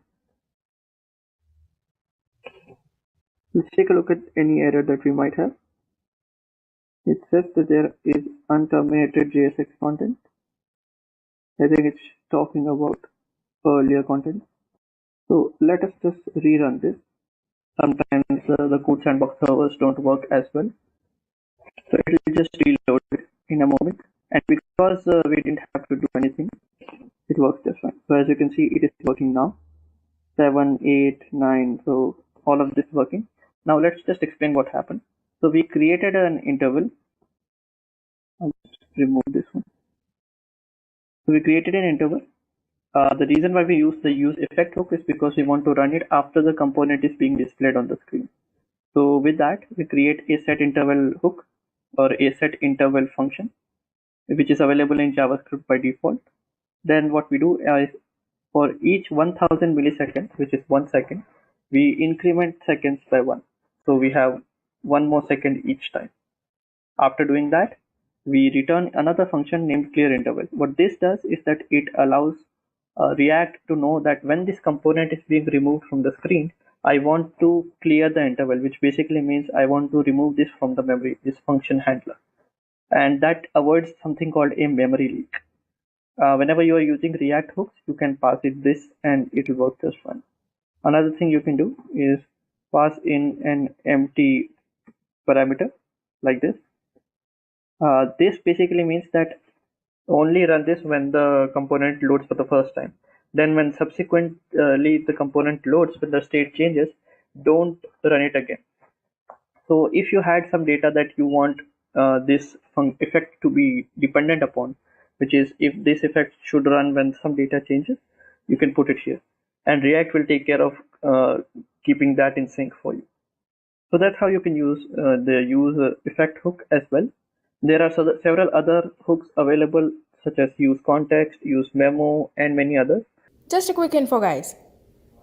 Let's take a look at any error that we might have. It says that there is unterminated JSX content. I think it's talking about earlier content. So let us just rerun this. Sometimes the code sandbox servers don't work as well. So it will just reload it in a moment. And because we didn't have to do anything, it works just fine. So as you can see, it is working now. 7, 8, 9. So all of this working. Now let's just explain what happened. So we created an interval. I'll just remove this one. So we created an interval. The reason why we use the use effect hook is because we want to run it after the component is being displayed on the screen. So with that, we create a set interval hook or a set interval function, which is available in JavaScript by default. Then what we do is for each 1000 milliseconds, which is 1 second, we increment seconds by 1. So we have 1 more second each time. After doing that, we return another function named clear interval. What this does is that it allows React to know that when this component is being removed from the screen, I want to clear the interval, which basically means I want to remove this from the memory, this function handler. And that avoids something called a memory leak. Whenever you are using React hooks, you can pass it this and it will work just fine. Another thing you can do is pass in an empty parameter like this. This basically means that only run this when the component loads for the first time. Then when subsequently the component loads, when the state changes, don't run it again. So if you had some data that you want this effect to be dependent upon, which is if this effect should run when some data changes, you can put it here. And React will take care of keeping that in sync for you. So that's how you can use the use effect hook as well. There are several other hooks available, such as use context, use memo, and many others. Just a quick info, guys.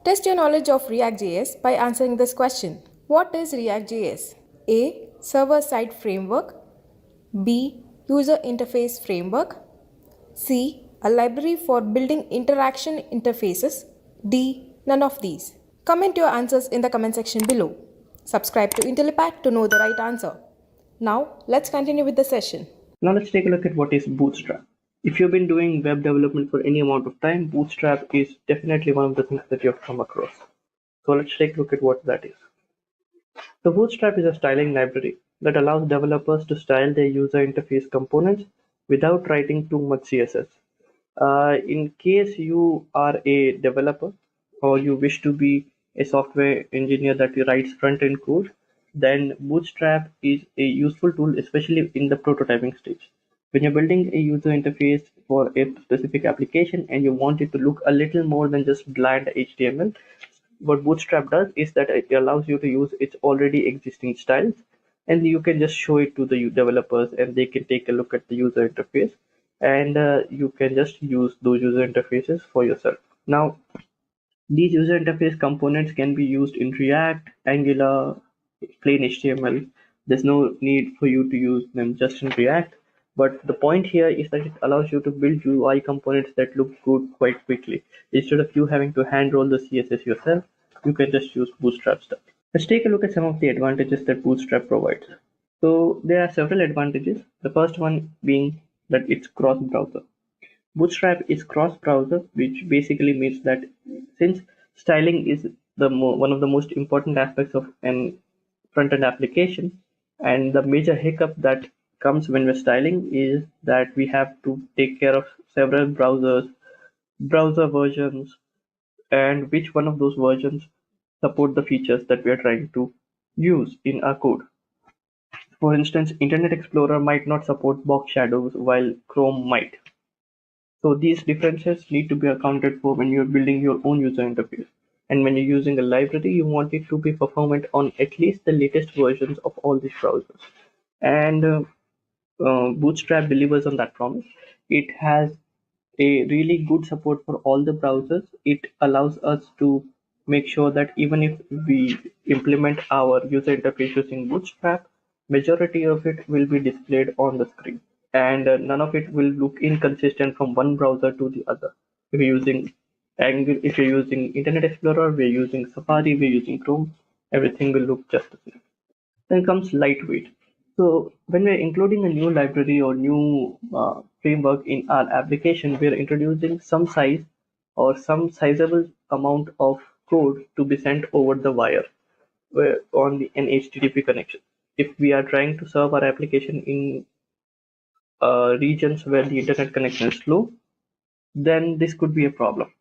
Test your knowledge of React.js by answering this question. What is React.js? A. Server-side framework. B. User interface framework. C. A library for building interaction interfaces. D. None of these. Comment your answers in the comment section below. Subscribe to IntelliPack to know the right answer. Now, let's continue with the session. Now let's take a look at what is Bootstrap. If you've been doing web development for any amount of time, Bootstrap is definitely one of the things that you have come across. So let's take a look at what that is. So Bootstrap is a styling library that allows developers to style their user interface components without writing too much CSS. In case you are a developer or you wish to be a software engineer that writes front-end code, then Bootstrap is a useful tool, especially in the prototyping stage. When you're building a user interface for a specific application and you want it to look a little more than just bland HTML, what Bootstrap does is that it allows you to use its already existing styles, and you can just show it to the developers and they can take a look at the user interface, and you can just use those user interfaces for yourself. Now, these user interface components can be used in React, Angular, plain HTML. There's no need for you to use them just in React. But the point here is that it allows you to build UI components that look good quite quickly. Instead of you having to hand roll the CSS yourself, you can just use Bootstrap stuff. Let's take a look at some of the advantages that Bootstrap provides. So there are several advantages. The first one being that it's cross-browser. Bootstrap is cross-browser, which basically means that since styling is one of the most important aspects of an front-end application, and the major hiccup that comes when we're styling is that we have to take care of several browser versions, and which one of those versions support the features that we are trying to use in our code. For instance, Internet Explorer might not support box shadows while Chrome might. So these differences need to be accounted for when you're building your own user interface. And when you're using a library, you want it to be performant on at least the latest versions of all these browsers. And Bootstrap delivers on that promise. It has a really good support for all the browsers. It allows us to make sure that even if we implement our user interface using Bootstrap, majority of it will be displayed on the screen, and none of it will look inconsistent from one browser to the other. If you're using Internet Explorer, we're using Safari, we're using Chrome, everything will look just the same. Then comes lightweight. So when we're including a new library or new framework in our application, we're introducing some size or some sizable amount of code to be sent over the wire on an HTTP connection. If we are trying to serve our application in regions where the internet connection is slow, then this could be a problem.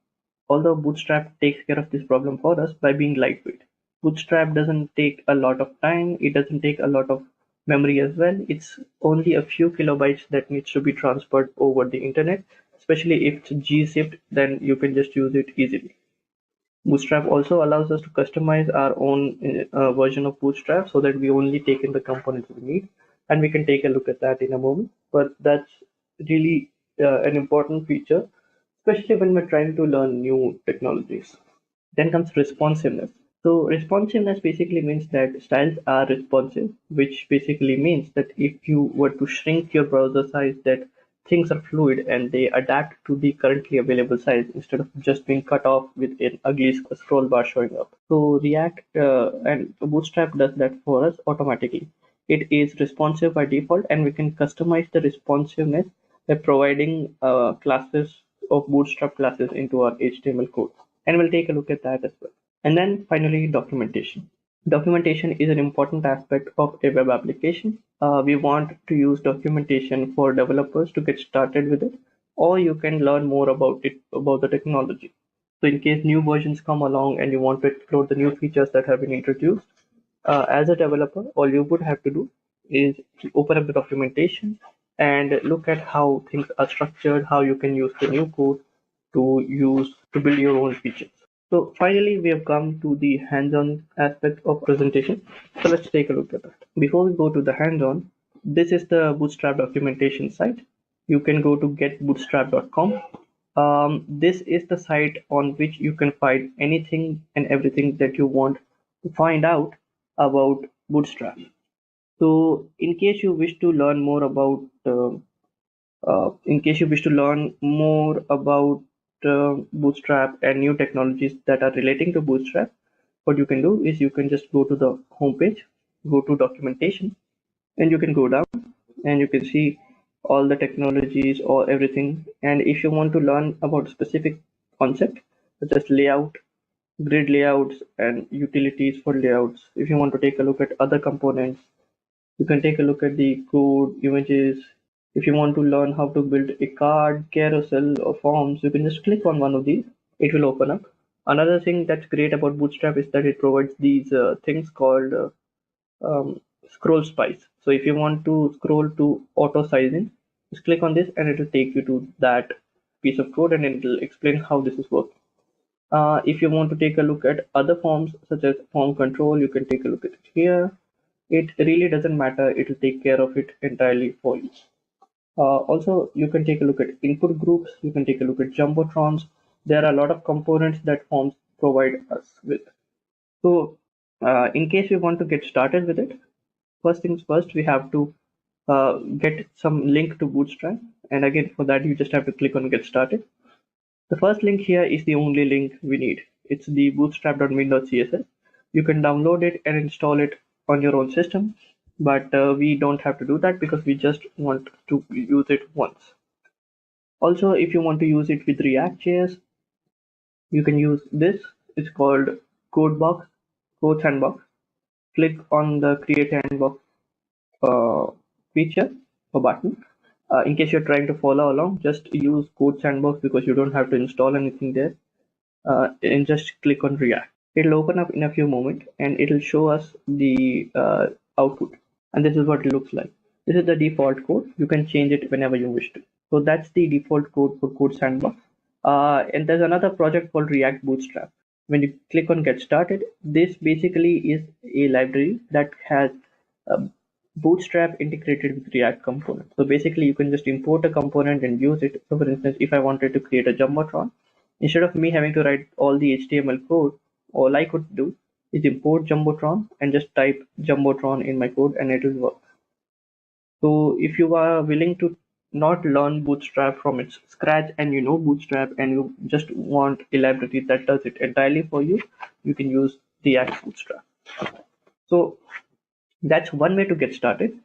Although Bootstrap takes care of this problem for us by being lightweight. Bootstrap doesn't take a lot of time, it doesn't take a lot of memory as well. It's only a few kilobytes that needs to be transferred over the internet, especially if it's gzipped, then you can just use it easily. Bootstrap also allows us to customize our own version of Bootstrap so that we only take in the components we need, and we can take a look at that in a moment. But that's really an important feature, especially when we're trying to learn new technologies. Then comes responsiveness. So responsiveness basically means that styles are responsive, which basically means that if you were to shrink your browser size, that things are fluid and they adapt to the currently available size instead of just being cut off with an ugly scroll bar showing up. So React and Bootstrap does that for us automatically. It is responsive by default, and we can customize the responsiveness by providing classes of Bootstrap classes into our HTML code. And we'll take a look at that as well. And then finally, documentation. Documentation is an important aspect of a web application. We want to use documentation for developers to get started with it, or you can learn more about the technology. So in case new versions come along and you want to explore the new features that have been introduced, as a developer, all you would have to do is to open up the documentation and look at how things are structured, how you can use the new code to build your own features. So finally, we have come to the hands-on aspect of presentation. So let's take a look at that. Before we go to the hands-on, this is the Bootstrap documentation site. You can go to getbootstrap.com. This is the site on which you can find anything and everything that you want to find out about Bootstrap. So in case you wish to learn more about Bootstrap and new technologies that are relating to Bootstrap, what you can do is you can just go to the home page, go to documentation, and you can go down and you can see all the technologies or everything. And if you want to learn about a specific concept such as layout, grid layouts, and utilities for layouts, if you want to take a look at other components, you can take a look at the code, images. If you want to learn how to build a card, carousel, or forms, you can just click on one of these. It will open up. Another thing that's great about Bootstrap is that it provides these things called scroll spice. So if you want to scroll to auto sizing, just click on this and it will take you to that piece of code and it will explain how this is working. If you want to take a look at other forms such as form control, you can take a look at it here. It really doesn't matter, it will take care of it entirely for you. Also, you can take a look at input groups, you can take a look at jumbotrons. There are a lot of components that forms provide us with. So in case we want to get started with it, first things first, we have to get some link to Bootstrap. And again, for that, you just have to click on get started. The first link here is the only link we need. It's the bootstrap.min.css. You can download it and install it on your own system, but we don't have to do that because we just want to use it once. Also, if you want to use it with React.js, you can use this. It's called Code Sandbox. Click on the Create Sandbox feature, a button. In case you're trying to follow along, just use Code Sandbox because you don't have to install anything there. And just click on React. It'll open up in a few moments and it'll show us the output. And this is what it looks like. This is the default code. You can change it whenever you wish to. So that's the default code for Code Sandbox. And there's another project called React Bootstrap. When you click on Get Started, this basically is a library that has Bootstrap integrated with React component. So basically, you can just import a component and use it. So for instance, if I wanted to create a Jumbotron, instead of me having to write all the HTML code, all I could do is import Jumbotron and just type Jumbotron in my code and it will work. So if you are willing to not learn Bootstrap from its scratch and you know Bootstrap and you just want a library that does it entirely for you, you can use React Bootstrap. So that's one way to get started.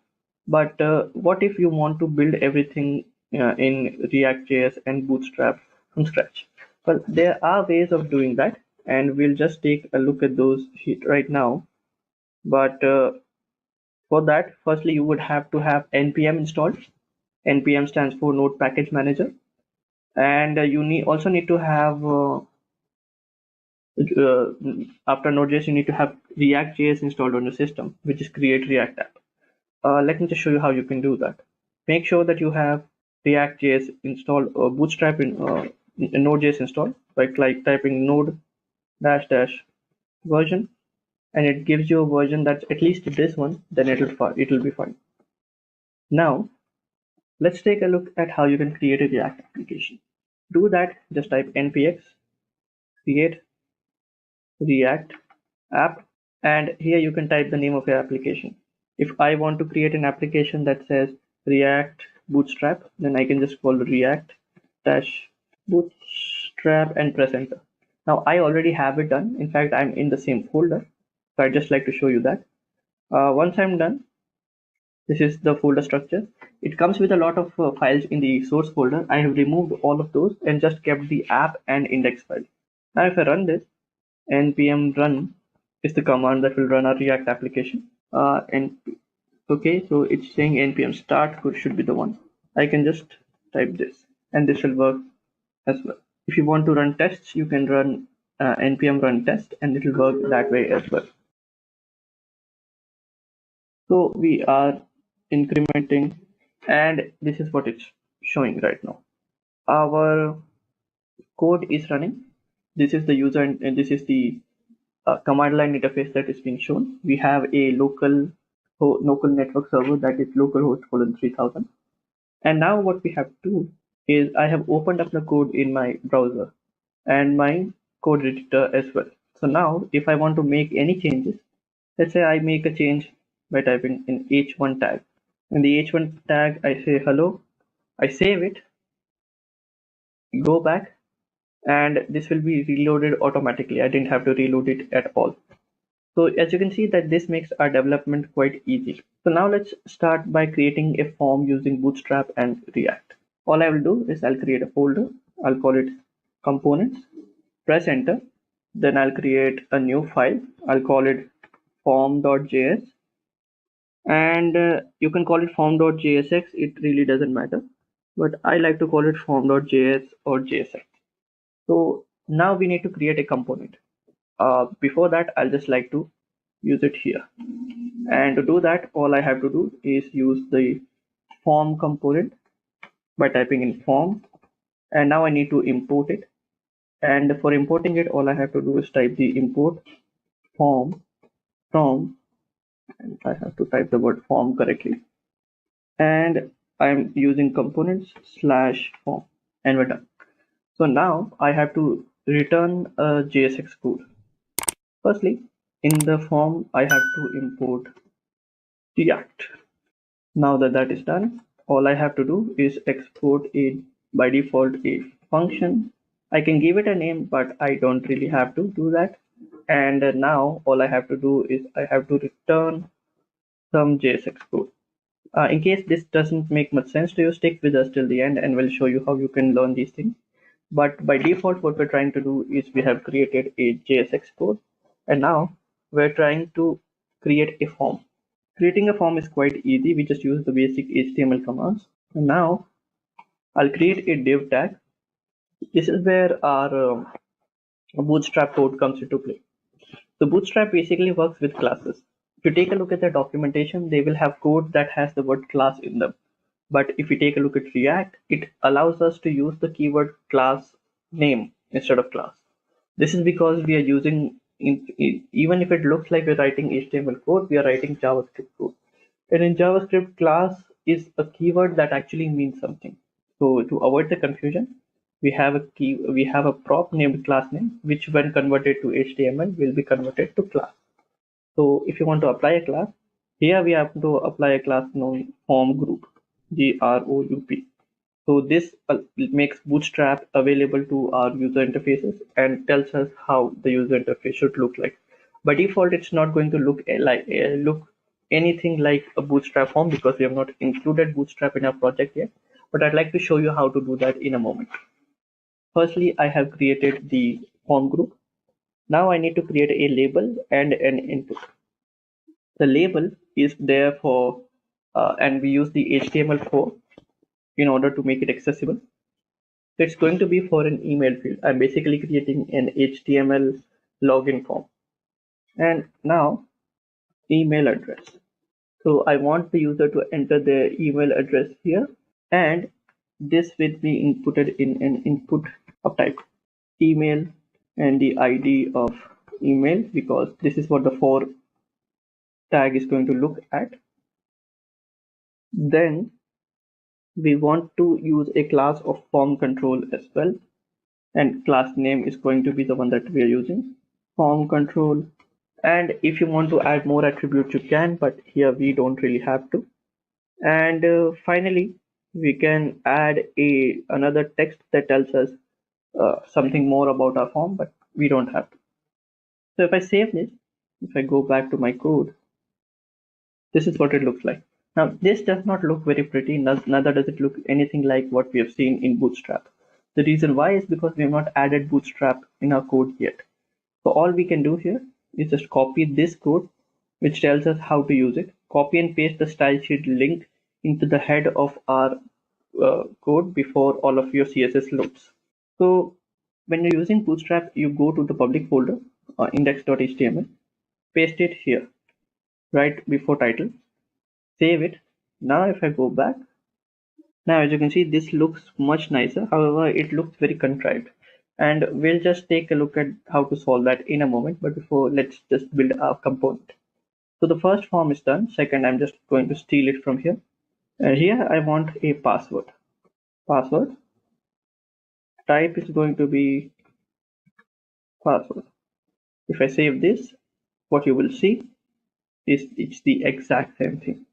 But what if you want to build everything in React.js and Bootstrap from scratch? Well, there are ways of doing that, and we'll just take a look at those right now. But for that, firstly, you would have to have npm installed. Npm stands for Node Package Manager, and you also need to have after Node.js, you need to have React.js installed on your system, which is Create React App. Let me just show you how you can do that. Make sure that you have React.js installed or Bootstrap in Node.js installed by typing node -- version, and it gives you a version that's at least this one. Then it'll be fine. Now let's take a look at how you can create a React application. Do that. Just type npx create React app, and here you can type the name of your application. If I want to create an application that says React Bootstrap, then I can just call React Bootstrap and press enter. Now I already have it done. In fact, I'm in the same folder. So I'd just like to show you that. Once I'm done, this is the folder structure. It comes with a lot of files in the source folder. I have removed all of those and just kept the app and index file. Now if I run this, npm run is the command that will run our React application. And okay, so it's saying npm start should be the one. I can just type this and this will work as well. If you want to run tests, you can run npm run test and it will work that way as well. So we are incrementing and this is what it's showing right now. Our code is running. This is the user and this is the command line interface that is being shown. We have a local network server that is localhost 3000. And now what we have to do is I have opened up the code in my browser and my code editor as well. So now if I want to make any changes, let's say I make a change by typing in h1 tag. In the h1 tag, I say hello, I save it, go back, and this will be reloaded automatically. I didn't have to reload it at all. So as you can see that this makes our development quite easy. So now let's start by creating a form using Bootstrap and React. All I will do is I'll create a folder. I'll call it components, press enter. Then I'll create a new file. I'll call it form.js. And you can call it form.jsx. It really doesn't matter. But I like to call it form.js or jsx. So now we need to create a component. Before that, I'll just like to use it here. And to do that, all I have to do is use the form component by typing in form. And now I need to import it. And for importing it, all I have to do is type the import form from, and I have to type the word form correctly. And I'm using components /form, and we're done. So now I have to return a JSX code. Firstly, in the form, I have to import React. Now that that is done, all I have to do is export by default a function. I can give it a name, but I don't really have to do that. And now all I have to do is I have to return some JSX code. In case this doesn't make much sense to you, stick with us till the end and we'll show you how you can learn these things. But by default, what we're trying to do is we have created a JSX code, and now we're trying to create a form. Creating a form is quite easy. We just use the basic HTML commands. And now I'll create a div tag. This is where our Bootstrap code comes into play. So Bootstrap basically works with classes. If you take a look at the documentation, they will have code that has the word class in them. But if we take a look at React, it allows us to use the keyword class name instead of class. This is because we are using, even if it looks like we're writing HTML code, we are writing JavaScript code. And in JavaScript, class is a keyword that actually means something. So to avoid the confusion, we have a prop named class name, which when converted to HTML will be converted to class. So if you want to apply a class, here we have to apply a class known form group, group. So this makes Bootstrap available to our user interfaces and tells us how the user interface should look like. By default, it's not going to look anything like a Bootstrap form because we have not included Bootstrap in our project yet. But I'd like to show you how to do that in a moment. Firstly, I have created the form group. Now I need to create a label and an input. The label is there for, and we use the HTML4 in order to make it accessible. So it's going to be for an email field. I'm basically creating an HTML login form. And now email address. So I want the user to enter their email address here, and this will be inputted in an input of type email and the ID of email, because this is what the for tag is going to look at. Then we want to use a class of form control as well, and class name is going to be the one that we are using, form control. And if you want to add more attributes, you can, but here we don't really have to. And finally, we can add another text that tells us something more about our form, but we don't have to. So if I save this, if I go back to my code, this is what it looks like. Now this does not look very pretty, neither does it look anything like what we have seen in Bootstrap. The reason why is because we have not added Bootstrap in our code yet. So all we can do here is just copy this code, which tells us how to use it, copy and paste the style sheet link into the head of our code before all of your CSS loads. So when you're using Bootstrap, you go to the public folder, index.html, paste it here, right before title, save it. Now if I go back, now as you can see, this looks much nicer. However, it looks very contrived, and we'll just take a look at how to solve that in a moment. But before, let's just build our component. So the first form is done. Second, I'm just going to steal it from here. Here I want a password. Password type is going to be password. If I save this, what you will see is it's the exact same thing.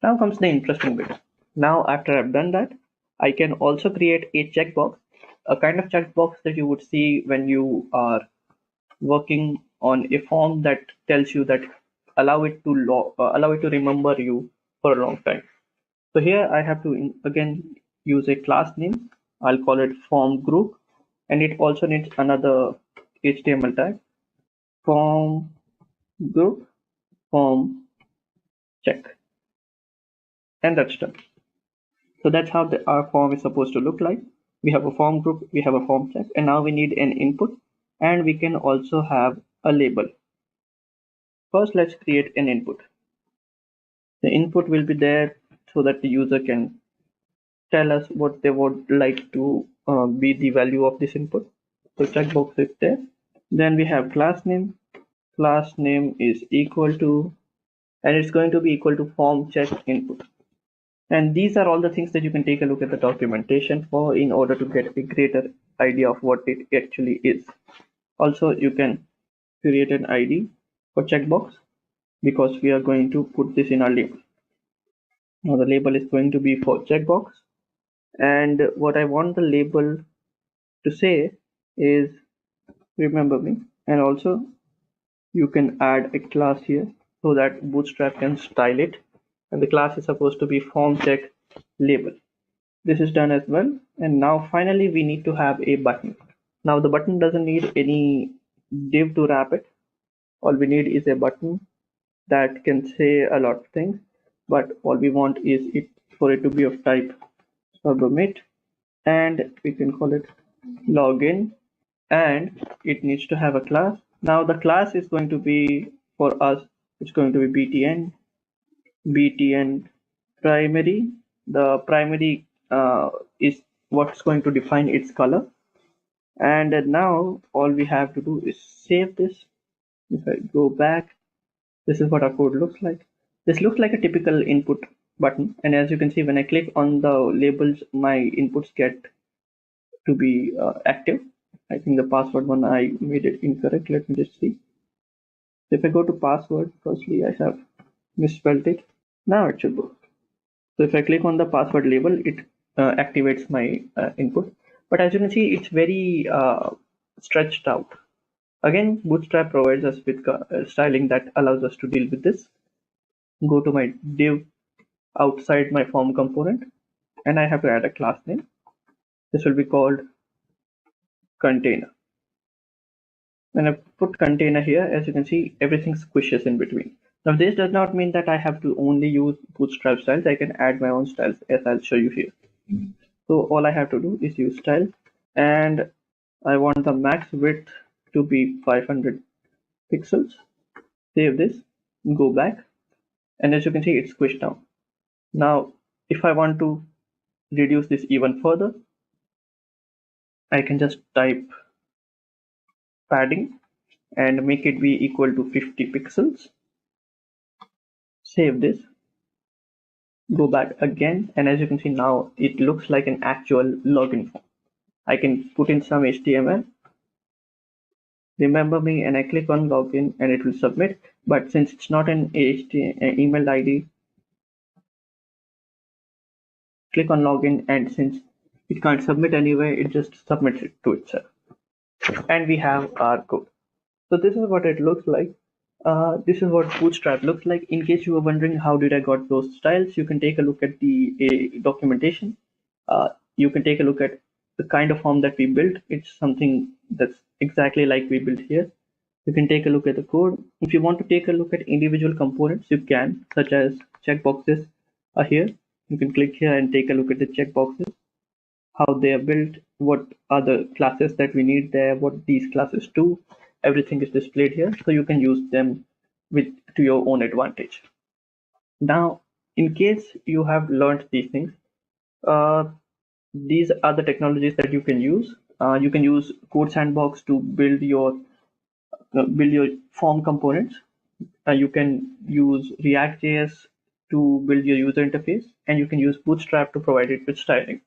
Now comes the interesting bit. Now after I've done that, I can also create a checkbox, a kind of checkbox that you would see when you are working on a form that tells you that allow it to remember you for a long time. So here I have to again use a class name. I'll call it form group, and it also needs another HTML tag, form group form check, and that's done. So that's how our form is supposed to look like. We have a form group, we have a form check, and now we need an input, and we can also have a label. First, let's create an input. The input will be there so that the user can tell us what they would like to be the value of this input. So checkbox is there. Then we have class name. Class name is equal to, and it's going to be equal to form check input. And these are all the things that you can take a look at the documentation for in order to get a greater idea of what it actually is. Also, you can create an ID for checkbox because we are going to put this in our label. Now the label is going to be for checkbox, and what I want the label to say is remember me, and also you can add a class here so that Bootstrap can style it, and the class is supposed to be form check label. This is done as well, and now finally we need to have a button. Now the button doesn't need any div to wrap it. All we need is a button that can say a lot of things, but all we want is it for it to be of type submit, and we can call it login, and it needs to have a class. Now the class is going to be, for us, it's going to be btn primary. The primary is what's going to define its color. And now all we have to do is save this. If I go back, this is what our code looks like. This looks like a typical input button, and as you can see, when I click on the labels, my inputs get to be active. I think the password one, I made it incorrect. Let me just see. If I go to password, firstly I have misspelled it. Now it should work. So if I click on the password label, it activates my input. But as you can see, it's very stretched out. Again, Bootstrap provides us with styling that allows us to deal with this. Go to my div outside my form component, and I have to add a class name. This will be called container. When I put container here, as you can see, everything squishes in between. Now this does not mean that I have to only use Bootstrap styles. I can add my own styles, as I'll show you here. So all I have to do is use style, and I want the max width to be 500 pixels. Save this, go back, and as you can see, it's squished down. Now if I want to reduce this even further, I can just type padding and make it be equal to 50 pixels. Save this, go back again, and as you can see, now it looks like an actual login form. I can put in some HTML, remember me, and I click on login and it will submit. But since it's not an email ID, click on login, and since it can't submit anyway, it just submits it to itself. And we have our code. So this is what it looks like. This is what Bootstrap looks like. In case you were wondering how did I got those styles, you can take a look at the documentation. You can take a look at the kind of form that we built. It's something that's exactly like we built here. You can take a look at the code. If you want to take a look at individual components, you can, such as checkboxes are here. You can click here and take a look at the checkboxes, how they are built, what are the classes that we need there, what these classes do. Everything is displayed here, so you can use them to your own advantage. Now, in case you have learned these things, these are the technologies that you can use. You can use Code Sandbox to build your form components. You can use React.js to build your user interface, and you can use Bootstrap to provide it with styling.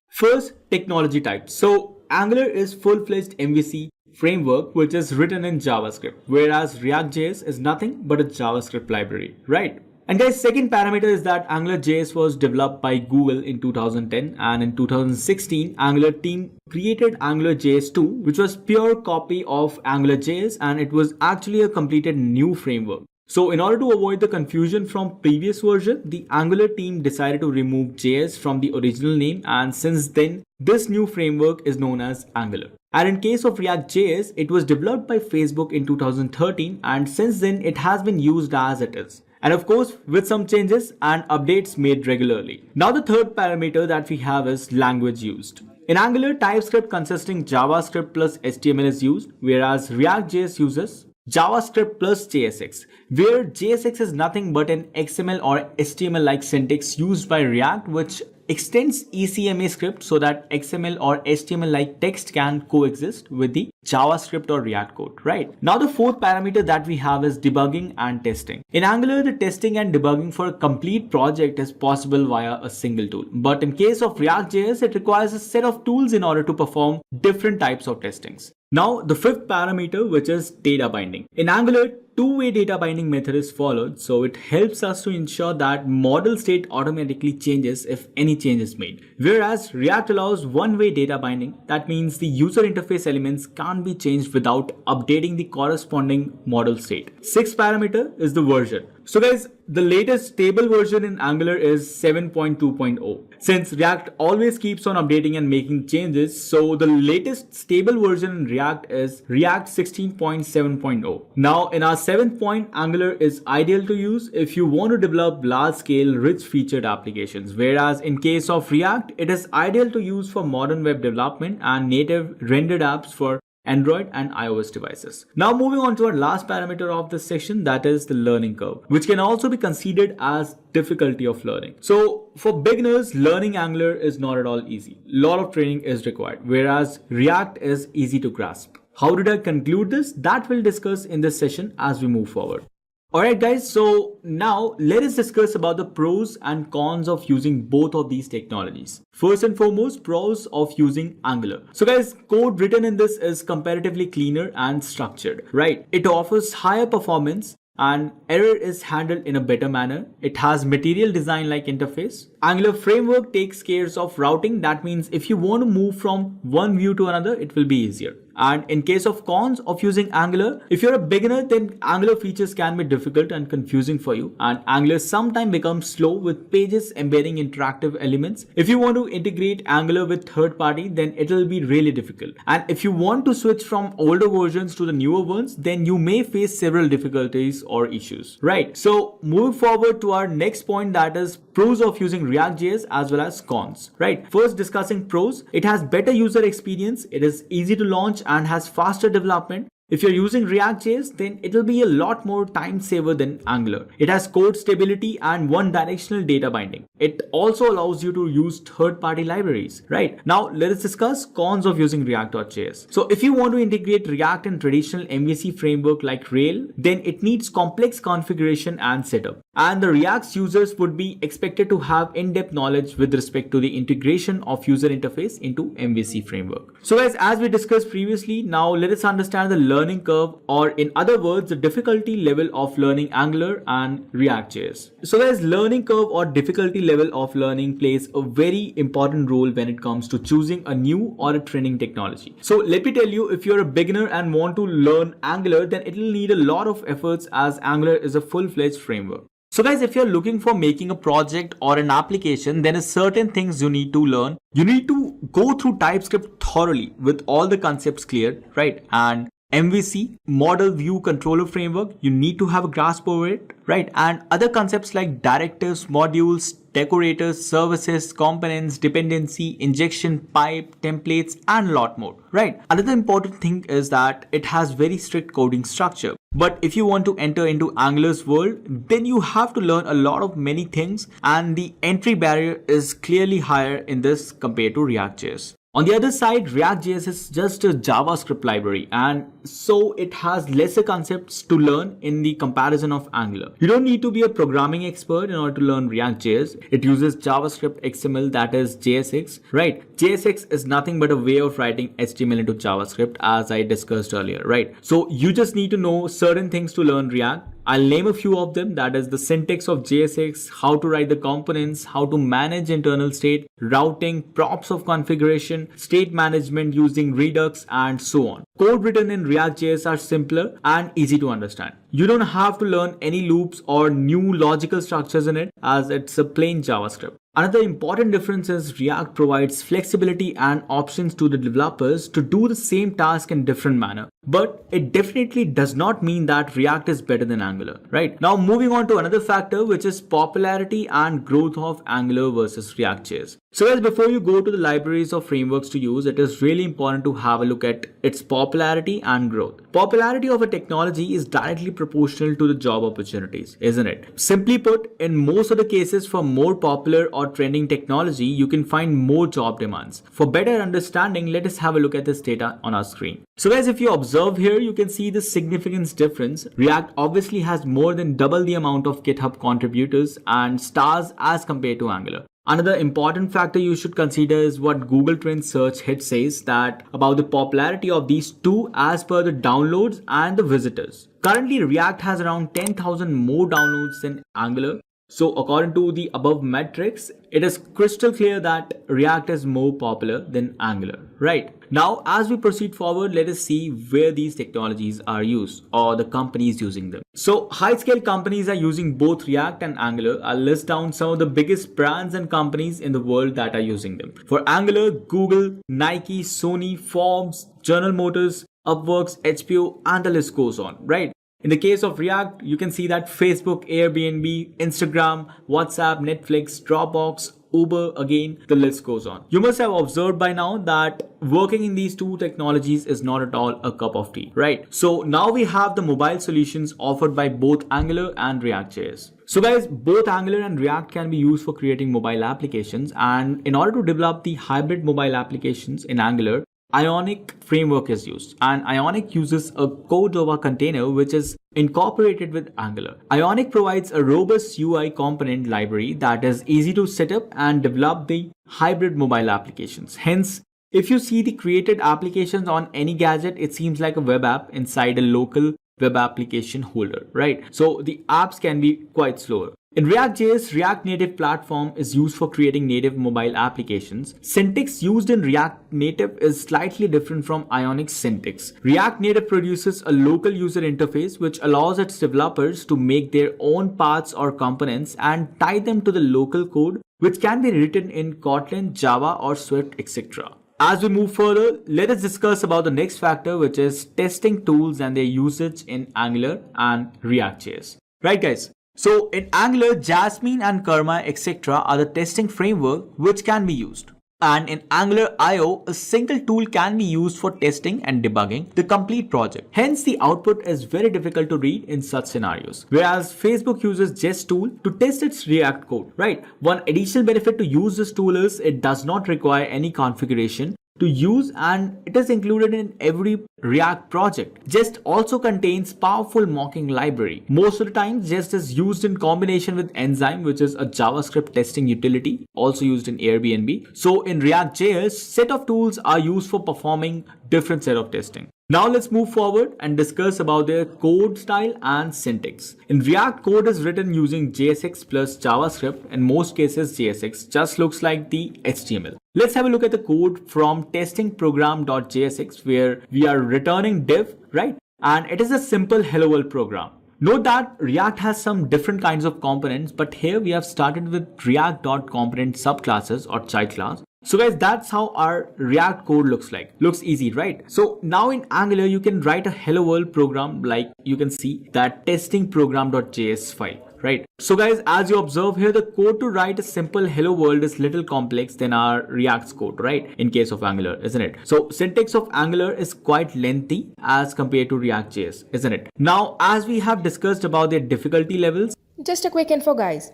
First, technology types. So Angular is full-fledged MVC framework which is written in JavaScript, whereas React.js is nothing but a JavaScript library, right? And guys, second parameter is that AngularJS was developed by Google in 2010, and in 2016, Angular team created AngularJS 2, which was pure copy of AngularJS, and it was actually a completed new framework. So in order to avoid the confusion from previous version, the Angular team decided to remove JS from the original name, and since then, this new framework is known as Angular. And in case of React.js, it was developed by Facebook in 2013, and since then it has been used as it is. And of course, with some changes and updates made regularly. Now the third parameter that we have is language used. In Angular, TypeScript consisting JavaScript plus HTML is used, whereas React.js uses JavaScript plus JSX, where JSX is nothing but an XML or HTML-like syntax used by React, which extends ECMA script so that XML or HTML-like text can coexist with the JavaScript or React code, right? Now the fourth parameter that we have is debugging and testing. In Angular, the testing and debugging for a complete project is possible via a single tool. But in case of React.js, it requires a set of tools in order to perform different types of testings. Now the fifth parameter, which is data binding. In Angular, two-way data binding method is followed, so it helps us to ensure that model state automatically changes if any change is made. Whereas React allows one-way data binding, that means the user interface elements can't be changed without updating the corresponding model state. Sixth parameter is the version. So guys, the latest stable version in Angular is 7.2.0. Since React always keeps on updating and making changes, so the latest stable version in React is React 16.7.0. Now in our 7th point, Angular is ideal to use if you want to develop large-scale, rich-featured applications, whereas in case of React, it is ideal to use for modern web development and native rendered apps for Android and iOS devices. Now moving on to our last parameter of this section, that is the learning curve, which can also be considered as difficulty of learning. So for beginners, learning Angular is not at all easy. A lot of training is required, whereas React is easy to grasp. How did I conclude this? That we'll discuss in this session as we move forward. Alright guys, so now let us discuss about the pros and cons of using both of these technologies. First and foremost, pros of using Angular. So guys, code written in this is comparatively cleaner and structured, right? It offers higher performance and error is handled in a better manner. It has material design like interface. Angular framework takes care of routing. That means if you want to move from one view to another, it will be easier. And in case of cons of using Angular, if you're a beginner, then Angular features can be difficult and confusing for you. And Angular sometimes becomes slow with pages embedding interactive elements. If you want to integrate Angular with third party, then it will be really difficult. And if you want to switch from older versions to the newer ones, then you may face several difficulties or issues, right? So moving forward to our next point, that is pros of using React.js as well as cons, right? First, discussing pros, it has better user experience. It is easy to launch and has faster development. If you're using React.js, then it will be a lot more time saver than Angular. It has code stability and one-directional data binding. It also allows you to use third-party libraries, right? Now, let us discuss cons of using React.js. So if you want to integrate React in traditional MVC framework like Rail, then it needs complex configuration and setup. And the React's users would be expected to have in-depth knowledge with respect to the integration of user interface into MVC framework. So guys, as we discussed previously, now let us understand the learning curve, or in other words, the difficulty level of learning Angular and React.js. So guys, learning curve or difficulty level of learning plays a very important role when it comes to choosing a new or a trending technology. So let me tell you, if you're a beginner and want to learn Angular, then it will need a lot of efforts as Angular is a full-fledged framework. So guys, if you're looking for making a project or an application, then is certain things you need to learn. You need to go through TypeScript thoroughly with all the concepts clear, right? And MVC, Model View Controller Framework, you need to have a grasp over it, right? And other concepts like directives, modules, decorators, services, components, dependency, injection, pipe, templates, and a lot more, right? Another important thing is that it has very strict coding structure. But if you want to enter into Angular's world, then you have to learn a lot of many things, and the entry barrier is clearly higher in this compared to React.js. On the other side, React.js is just a JavaScript library, and so it has lesser concepts to learn in the comparison of Angular. You don't need to be a programming expert in order to learn React.js. It uses JavaScript XML, that is JSX, right? JSX is nothing but a way of writing HTML into JavaScript, as I discussed earlier, right? So you just need to know certain things to learn React. I'll name a few of them, that is the syntax of JSX, how to write the components, how to manage internal state, routing, props of configuration, state management using Redux, and so on. Code written in React.js are simpler and easy to understand. You don't have to learn any loops or new logical structures in it, as it's a plain JavaScript. Another important difference is React provides flexibility and options to the developers to do the same task in different manner. But it definitely does not mean that React is better than Angular, right? Now moving on to another factor, which is popularity and growth of Angular versus React.js. So guys, before you go to the libraries or frameworks to use, it is really important to have a look at its popularity and growth. Popularity of a technology is directly proportional to the job opportunities, isn't it? Simply put, in most of the cases, for more popular or trending technology, you can find more job demands. For better understanding, let us have a look at this data on our screen. So guys, if you observe here, you can see the significance difference. React obviously has more than double the amount of GitHub contributors and stars as compared to Angular. Another important factor you should consider is what Google Trends search hit says that about the popularity of these two as per the downloads and the visitors. Currently, React has around 10,000 more downloads than Angular, So according to the above metrics, it is crystal clear that React is more popular than Angular, right? Now, as we proceed forward, let us see where these technologies are used or the companies using them. So high-scale companies are using both React and Angular. I'll list down some of the biggest brands and companies in the world that are using them. For Angular, Google, Nike, Sony, Forbes, General Motors, Upworks, HBO, and the list goes on, right? In the case of React, you can see that Facebook, Airbnb, Instagram, WhatsApp, Netflix, Dropbox, Uber, again, the list goes on. You must have observed by now that working in these two technologies is not at all a cup of tea, right? So now we have the mobile solutions offered by both Angular and React.js. So guys, both Angular and React can be used for creating mobile applications, and in order to develop the hybrid mobile applications in Angular, Ionic framework is used, and Ionic uses a Cordova container which is incorporated with Angular. Ionic provides a robust UI component library that is easy to set up and develop the hybrid mobile applications. Hence, if you see the created applications on any gadget, it seems like a web app inside a local web application holder, right? So the apps can be quite slower. In React.js, React Native platform is used for creating native mobile applications. Syntax used in React Native is slightly different from Ionic's syntax. React Native produces a local user interface which allows its developers to make their own paths or components and tie them to the local code, which can be written in Kotlin, Java, or Swift, etc. As we move further, let us discuss about the next factor, which is testing tools and their usage in Angular and React.js. Right, guys? So in Angular, Jasmine and Karma, etc. are the testing framework which can be used. And in Angular IO, a single tool can be used for testing and debugging the complete project. Hence, the output is very difficult to read in such scenarios. Whereas Facebook uses Jest tool to test its React code, right? One additional benefit to use this tool is it does not require any configuration to use, and it is included in every React project. Jest also contains powerful mocking library. Most of the time, Jest is used in combination with Enzyme, which is a JavaScript testing utility, also used in Airbnb. So in React.js, set of tools are used for performing different set of testing. Now let's move forward and discuss about their code style and syntax. In React, code is written using JSX plus JavaScript. In most cases, JSX just looks like the HTML. Let's have a look at the code from testingprogram.jsx, where we are returning div, right? And it is a simple hello world program. Note that React has some different kinds of components, but here we have started with React.component subclasses or child class. So guys, that's how our React code looks like. Looks easy, right? So now in Angular, you can write a hello world program like you can see that testingprogram.js file, right? So guys, as you observe here, the code to write a simple hello world is little complex than our React's code, right? In case of Angular, isn't it? So syntax of Angular is quite lengthy as compared to React.js, isn't it? Now, as we have discussed about their difficulty levels, Just a quick info, guys.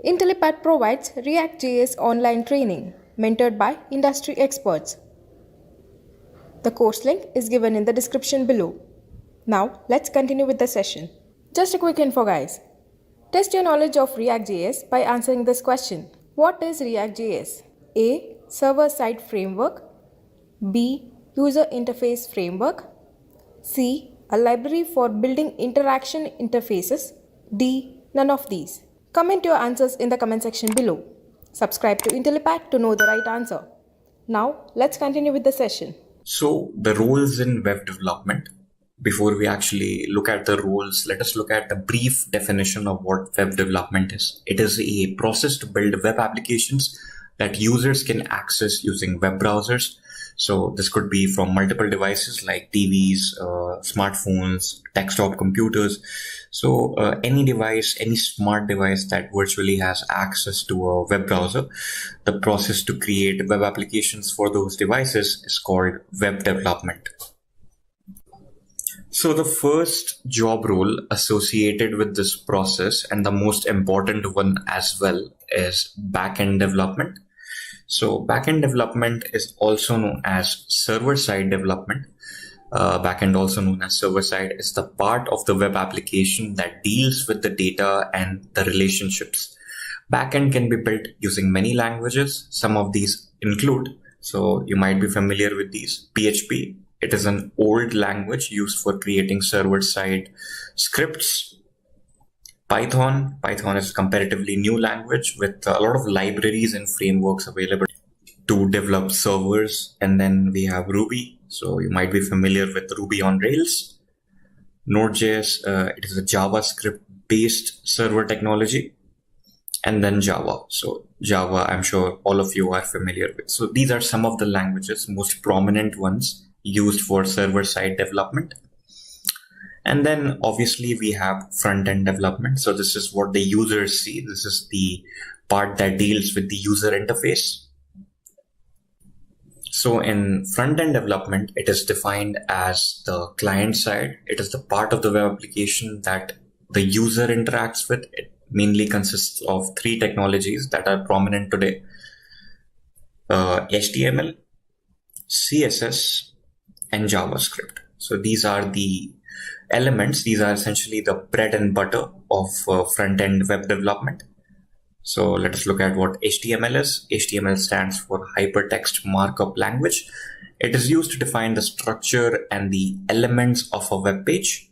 IntelliPad provides React.js online training mentored by industry experts. The course link is given in the description below. Now, let's continue with the session. Just a quick info, guys. Test your knowledge of React.js by answering this question. What is React.js? A. Server-side framework. B. User interface framework. C. A library for building interaction interfaces. D. None of these. Comment your answers in the comment section below. Subscribe to IntelliPad to know the right answer. Now, let's continue with the session. So, the roles in web development. Before we actually look at the roles, let us look at the brief definition of what web development is. It is a process to build web applications that users can access using web browsers. So this could be from multiple devices like TVs, smartphones, desktop computers. So any device, any smart device that virtually has access to a web browser, the process to create web applications for those devices is called web development. So the first job role associated with this process, and the most important one as well, is backend development. So backend development is also known as server-side development. Backend, also known as server-side, is the part of the web application that deals with the data and the relationships. Backend can be built using many languages. Some of these include, so you might be familiar with these, PHP. It is an old language used for creating server-side scripts. Python is a comparatively new language with a lot of libraries and frameworks available to develop servers. And then we have Ruby. So you might be familiar with Ruby on Rails. Node.js, it is a JavaScript based server technology. And then Java. So Java, I'm sure all of you are familiar with. So these are some of the languages, most prominent ones used for server-side development. And then obviously we have front-end development. So this is what the users see. This is the part that deals with the user interface. So in front-end development, it is defined as the client side. It is the part of the web application that the user interacts with. It mainly consists of three technologies that are prominent today: HTML, CSS, and JavaScript. So these are the elements. These are essentially the bread and butter of front-end web development. So let us look at what HTML is. HTML stands for Hypertext Markup Language. It is used to define the structure and the elements of a web page.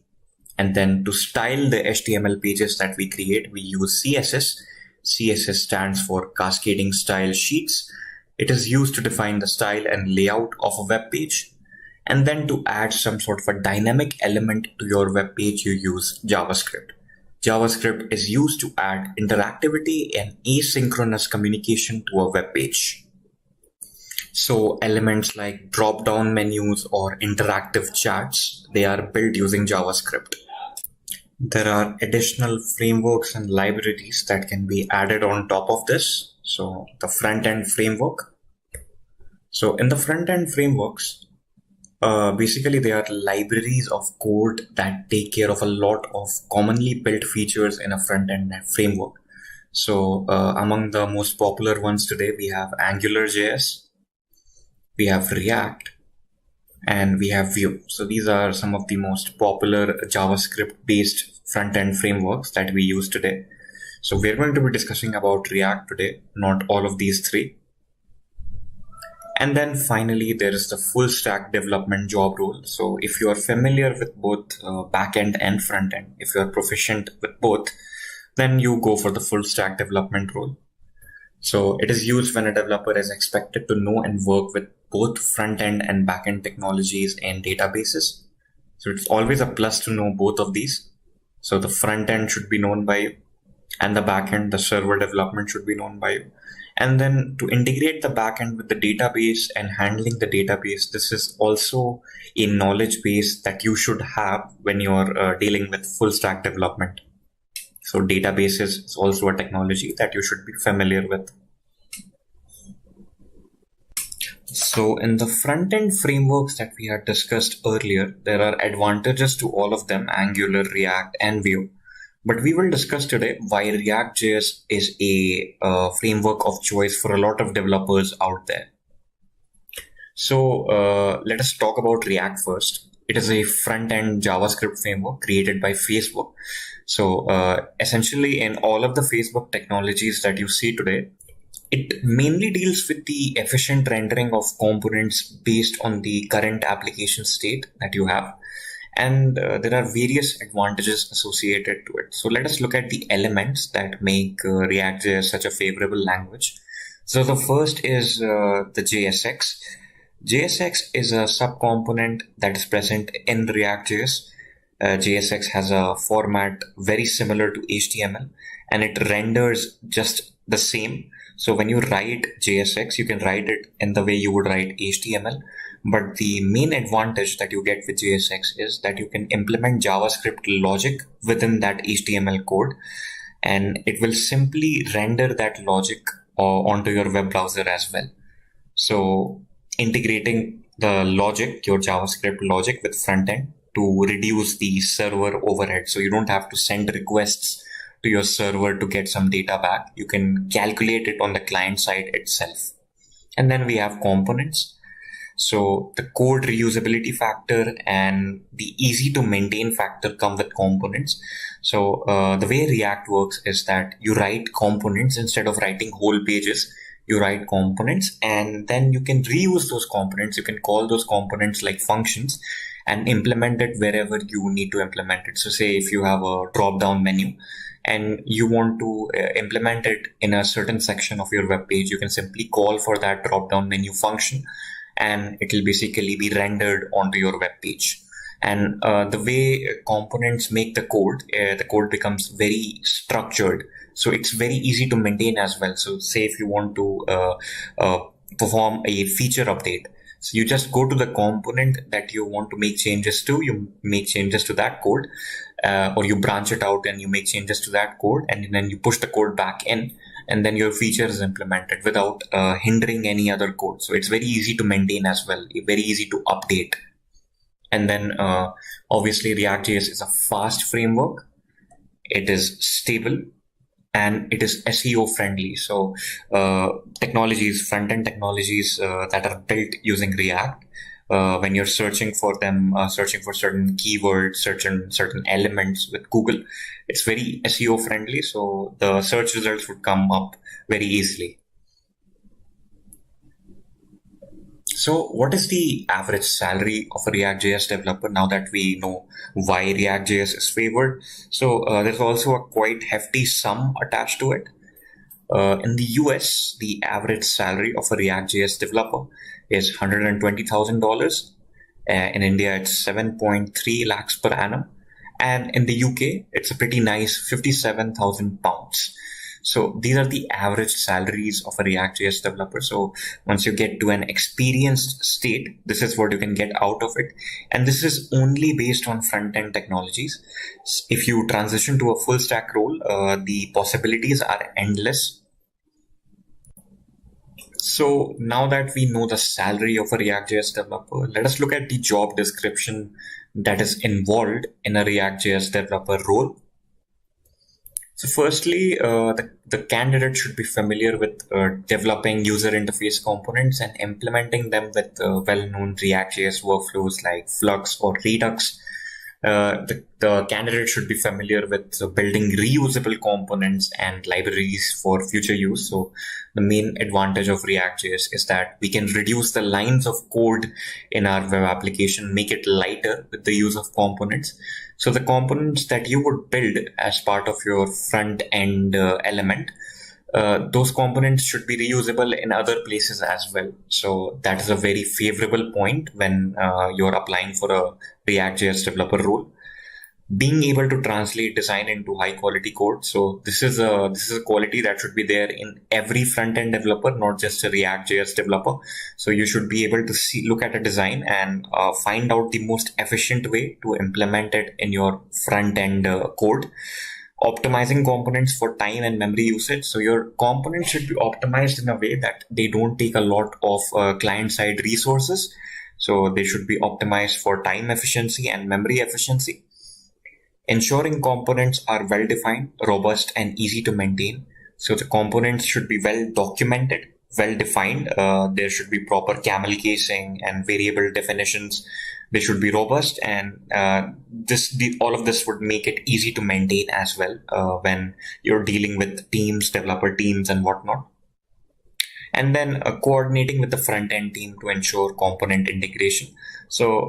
And then to style the HTML pages that we create, we use CSS. CSS stands for Cascading Style Sheets. It is used to define the style and layout of a web page. And then to add some sort of a dynamic element to your web page, you use JavaScript. JavaScript is used to add interactivity and asynchronous communication to a web page. So elements like drop-down menus or interactive chats, they are built using JavaScript. There are additional frameworks and libraries that can be added on top of this. So the front-end framework. So in the front-end frameworks, basically they are libraries of code that take care of a lot of commonly built features in a front-end framework. So among the most popular ones today, we have AngularJS, we have React, and we have Vue. So these are some of the most popular JavaScript-based front-end frameworks that we use today. So we're going to be discussing about React today, not all of these three. And then finally, there is the full stack development job role. So if you are familiar with both backend and frontend, if you are proficient with both, then you go for the full stack development role. So it is used when a developer is expected to know and work with both front-end and back-end technologies and databases. So it's always a plus to know both of these. So the front-end should be known by you, and the back-end, the server development, should be known by you. And then to integrate the back-end with the database and handling the database, this is also a knowledge base that you should have when you're dealing with full-stack development. So databases is also a technology that you should be familiar with. So in the front-end frameworks that we had discussed earlier, there are advantages to all of them: Angular, React, and Vue. But we will discuss today why React.js is a framework of choice for a lot of developers out there. So let us talk about React first. It is a front-end JavaScript framework created by Facebook. So essentially in all of the Facebook technologies that you see today, it mainly deals with the efficient rendering of components based on the current application state that you have. And there are various advantages associated to it. So let us look at the elements that make React.js such a favorable language. So the first is the JSX. JSX is a subcomponent that is present in React.js. JSX has a format very similar to HTML, and it renders just the same. So when you write JSX, you can write it in the way you would write HTML. But the main advantage that you get with JSX is that you can implement JavaScript logic within that HTML code, and it will simply render that logic onto your web browser as well. So integrating the logic, your JavaScript logic, with frontend to reduce the server overhead. So you don't have to send requests to your server to get some data back. You can calculate it on the client side itself. And then we have components. So the code reusability factor and the easy to maintain factor come with components. So the way React works is that you write components instead of writing whole pages. You write components and then you can reuse those components. You can call those components like functions and implement it wherever you need to implement it. So say if you have a drop-down menu and you want to implement it in a certain section of your web page, you can simply call for that drop down menu function, and it will basically be rendered onto your web page. And the way components make the code becomes very structured. So it's very easy to maintain as well. So say if you want to perform a feature update, so you just go to the component that you want to make changes to, you make changes to that code, or you branch it out and you make changes to that code, and then you push the code back in, and then your feature is implemented without hindering any other code. So it's very easy to maintain as well, very easy to update. And then obviously React.js is a fast framework. It is stable and it is SEO friendly. So front-end technologies that are built using React, when you're searching for them, searching for certain keywords, certain elements with Google, it's very SEO friendly. So the search results would come up very easily. So what is the average salary of a React.js developer now that we know why React.js is favored? So there's also a quite hefty sum attached to it. In the US, the average salary of a React.js developer is $120,000. In India, it's 7.3 lakhs per annum. And in the UK, it's a pretty nice 57,000 pounds. So these are the average salaries of a React.js developer. So once you get to an experienced state, this is what you can get out of it. And this is only based on front-end technologies. If you transition to a full stack role, the possibilities are endless. So now that we know the salary of a React.js developer, let us look at the job description that is involved in a React.js developer role. So firstly, the candidate should be familiar with developing user interface components and implementing them with well-known React.js workflows like Flux or Redux. The candidate should be familiar with building reusable components and libraries for future use. So the main advantage of React.js is that we can reduce the lines of code in our web application, make it lighter with the use of components. So the components that you would build as part of your front end element, those components should be reusable in other places as well. So that is a very favorable point when you're applying for a React.js developer role. Being able to translate design into high quality code. So this is a quality that should be there in every front end developer, not just a React.js developer. So you should be able to look at a design and find out the most efficient way to implement it in your front end code. Optimizing components for time and memory usage. So your components should be optimized in a way that they don't take a lot of client-side resources. So they should be optimized for time efficiency and memory efficiency. Ensuring components are well-defined, robust, and easy to maintain. So the components should be well documented, well-defined. There should be proper camel casing and variable definitions. They should be robust, and all of this would make it easy to maintain as well when you're dealing with teams, developer teams, and whatnot. And then coordinating with the front-end team to ensure component integration. So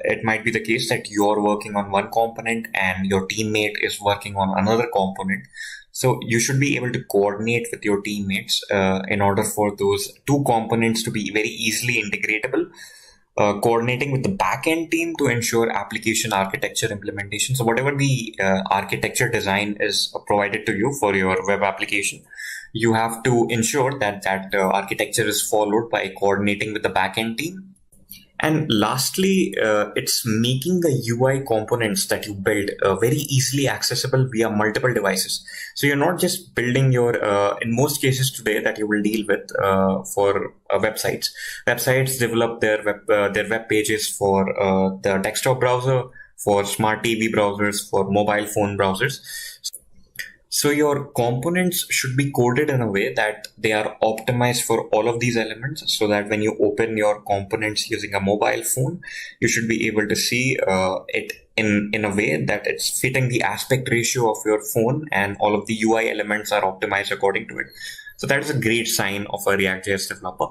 it might be the case that you're working on one component and your teammate is working on another component. So you should be able to coordinate with your teammates in order for those two components to be very easily integratable. Coordinating with the backend team to ensure application architecture implementation. So whatever the architecture design is provided to you for your web application, you have to ensure that architecture is followed by coordinating with the backend team. And lastly, it's making the UI components that you build very easily accessible via multiple devices. So you're not just building your, in most cases today that you will deal with for websites. Websites develop their web pages for the desktop browser, for smart TV browsers, for mobile phone browsers. So your components should be coded in a way that they are optimized for all of these elements, so that when you open your components using a mobile phone, you should be able to see it in a way that it's fitting the aspect ratio of your phone, and all of the UI elements are optimized according to it. So that is a great sign of a React.js developer.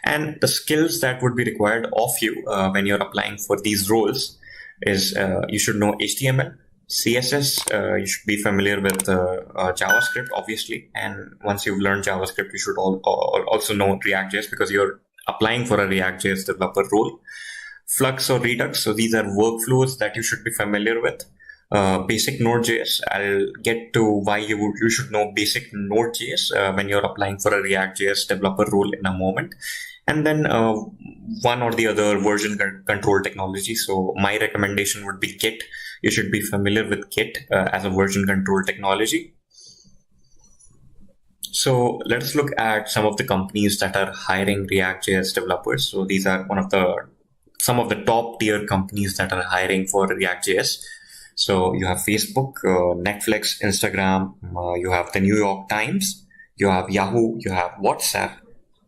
And the skills that would be required of you when you're applying for these roles is you should know HTML, CSS, you should be familiar with JavaScript, obviously. And once you've learned JavaScript, you should also know React.js because you're applying for a React.js developer role. Flux or Redux, so these are workflows that you should be familiar with. Basic Node.js, I'll get to why you should know basic Node.js when you're applying for a React.js developer role in a moment. And then one or the other version control technology. So my recommendation would be Git. You should be familiar with Git as a version control technology. So let's look at some of the companies that are hiring React.js developers. So these are some of the top tier companies that are hiring for React.js. So you have Facebook, Netflix, Instagram, you have the New York Times, you have Yahoo, you have WhatsApp,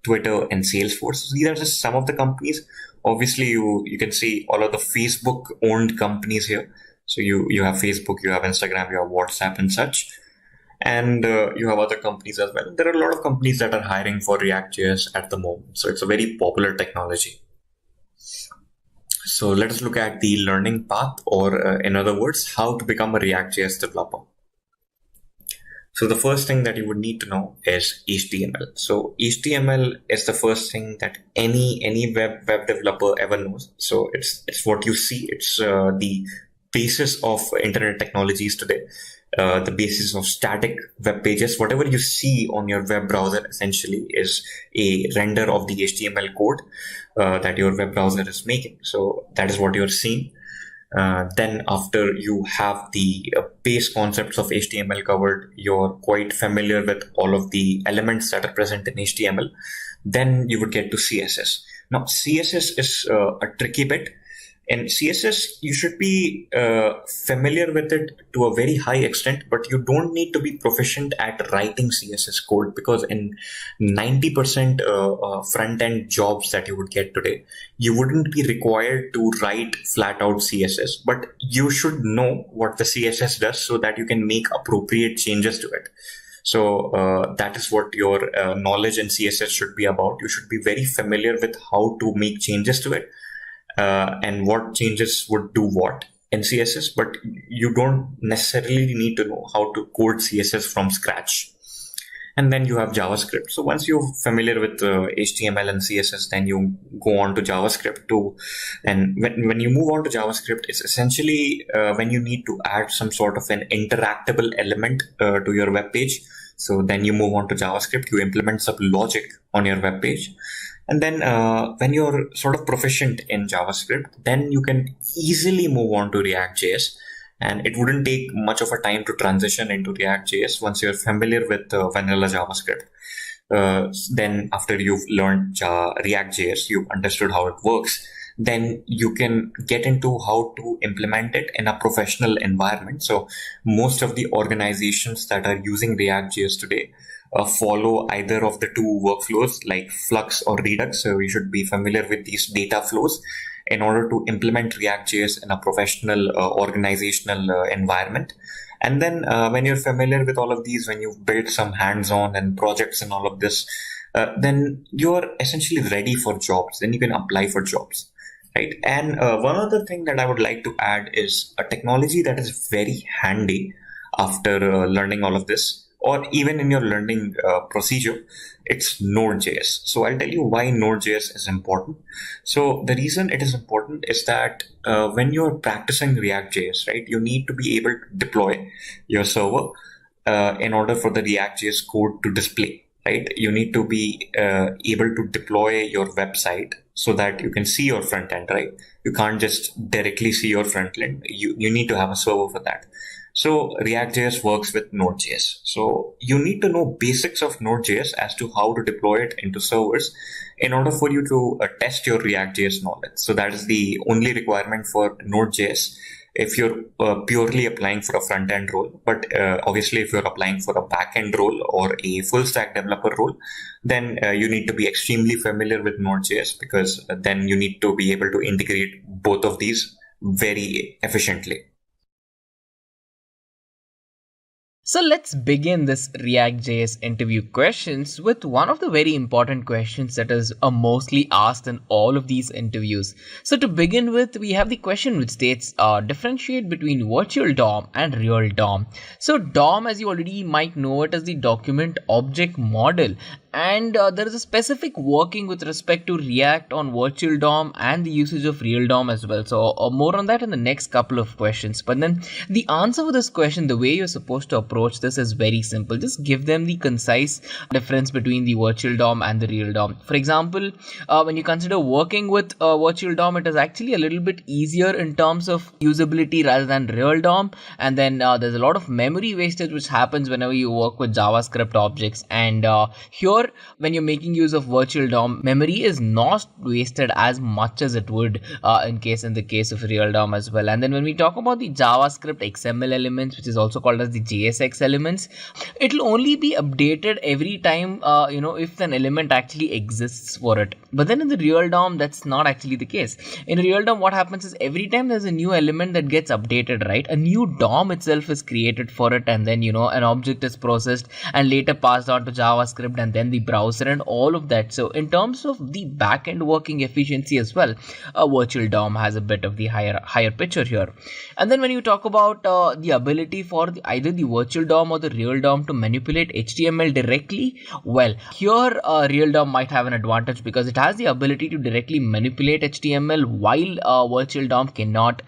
Twitter, and Salesforce. So these are just some of the companies. Obviously, you can see all of the Facebook owned companies here. So you have Facebook, you have Instagram, you have WhatsApp and such. And you have other companies as well. There are a lot of companies that are hiring for React.js at the moment. So it's a very popular technology. So let us look at the learning path, or in other words, how to become a React.js developer. So the first thing that you would need to know is HTML. So HTML is the first thing that any web developer ever knows. So it's what you see. It's the basis of internet technologies today. The basis of static web pages. Whatever you see on your web browser essentially is a render of the HTML code that your web browser is making. So that is what you're seeing. Then after you have the base concepts of HTML covered, you're quite familiar with all of the elements that are present in HTML. Then you would get to CSS. Now, CSS is a tricky bit. In CSS, you should be familiar with it to a very high extent, but you don't need to be proficient at writing CSS code, because in 90% front-end jobs that you would get today, you wouldn't be required to write flat-out CSS, but you should know what the CSS does so that you can make appropriate changes to it. So that is what your knowledge in CSS should be about. You should be very familiar with how to make changes to it. And what changes would do what in CSS, but you don't necessarily need to know how to code CSS from scratch. And then you have JavaScript. So once you're familiar with HTML and CSS, then you go on to JavaScript too. And when you move on to JavaScript, it's essentially when you need to add some sort of an interactable element to your web page. So then you move on to JavaScript, you implement some logic on your web page. And then when you're sort of proficient in JavaScript, then you can easily move on to React.js. And it wouldn't take much of a time to transition into React.js once you're familiar with vanilla JavaScript. Then after you've learned React.js, you've understood how it works, then you can get into how to implement it in a professional environment. So most of the organizations that are using React.js today follow either of the two workflows like Flux or Redux. So you should be familiar with these data flows in order to implement React.js in a professional organizational environment. And then when you're familiar with all of these, when you've built some hands-on and projects and all of this, then you're essentially ready for jobs. Then you can apply for jobs, right? And one other thing that I would like to add is a technology that is very handy after learning all of this, or even in your learning procedure. It's Node.js. So I'll tell you why Node.js is important. So the reason it is important is that when you're practicing React.js, right, you need to be able to deploy your server in order for the React.js code to display, right? You need to be able to deploy your website so that you can see your front end, right? You can't just directly see your front end. You need to have a server for that. So React.js works with Node.js. So you need to know basics of Node.js as to how to deploy it into servers in order for you to test your React.js knowledge. So that is the only requirement for Node.js if you're purely applying for a front-end role. But obviously, if you're applying for a back-end role or a full-stack developer role, then you need to be extremely familiar with Node.js, because then you need to be able to integrate both of these very efficiently. So let's begin this React.js interview questions with one of the very important questions that is mostly asked in all of these interviews. So to begin with, we have the question which states differentiate between virtual DOM and real DOM. So DOM, as you already might know it, as the document object model. And there is a specific working with respect to React on virtual DOM and the usage of real DOM as well. So more on that in the next couple of questions. But then the answer for this question, the way you're supposed to approach this is very simple. Just give them the concise difference between the virtual DOM and the real DOM. For example, when you consider working with virtual DOM, it is actually a little bit easier in terms of usability rather than real DOM. And then there's a lot of memory wastage which happens whenever you work with JavaScript objects. And here, when you're making use of virtual DOM, memory is not wasted as much as it would in the case of real DOM as well. And then when we talk about the JavaScript XML elements, which is also called as the JSX elements, it will only be updated every time if an element actually exists for it. But then in the real DOM, that's not actually the case. In real DOM, what happens is every time there's a new element that gets updated, right, a new DOM itself is created for it, and then an object is processed and later passed on to JavaScript and then the browser and all of that. So in terms of the backend working efficiency as well, a virtual DOM has a bit of the higher picture here. And then when you talk about the ability for either the virtual DOM or the real DOM to manipulate HTML directly, well, here real DOM might have an advantage because it has the ability to directly manipulate HTML, while virtual DOM cannot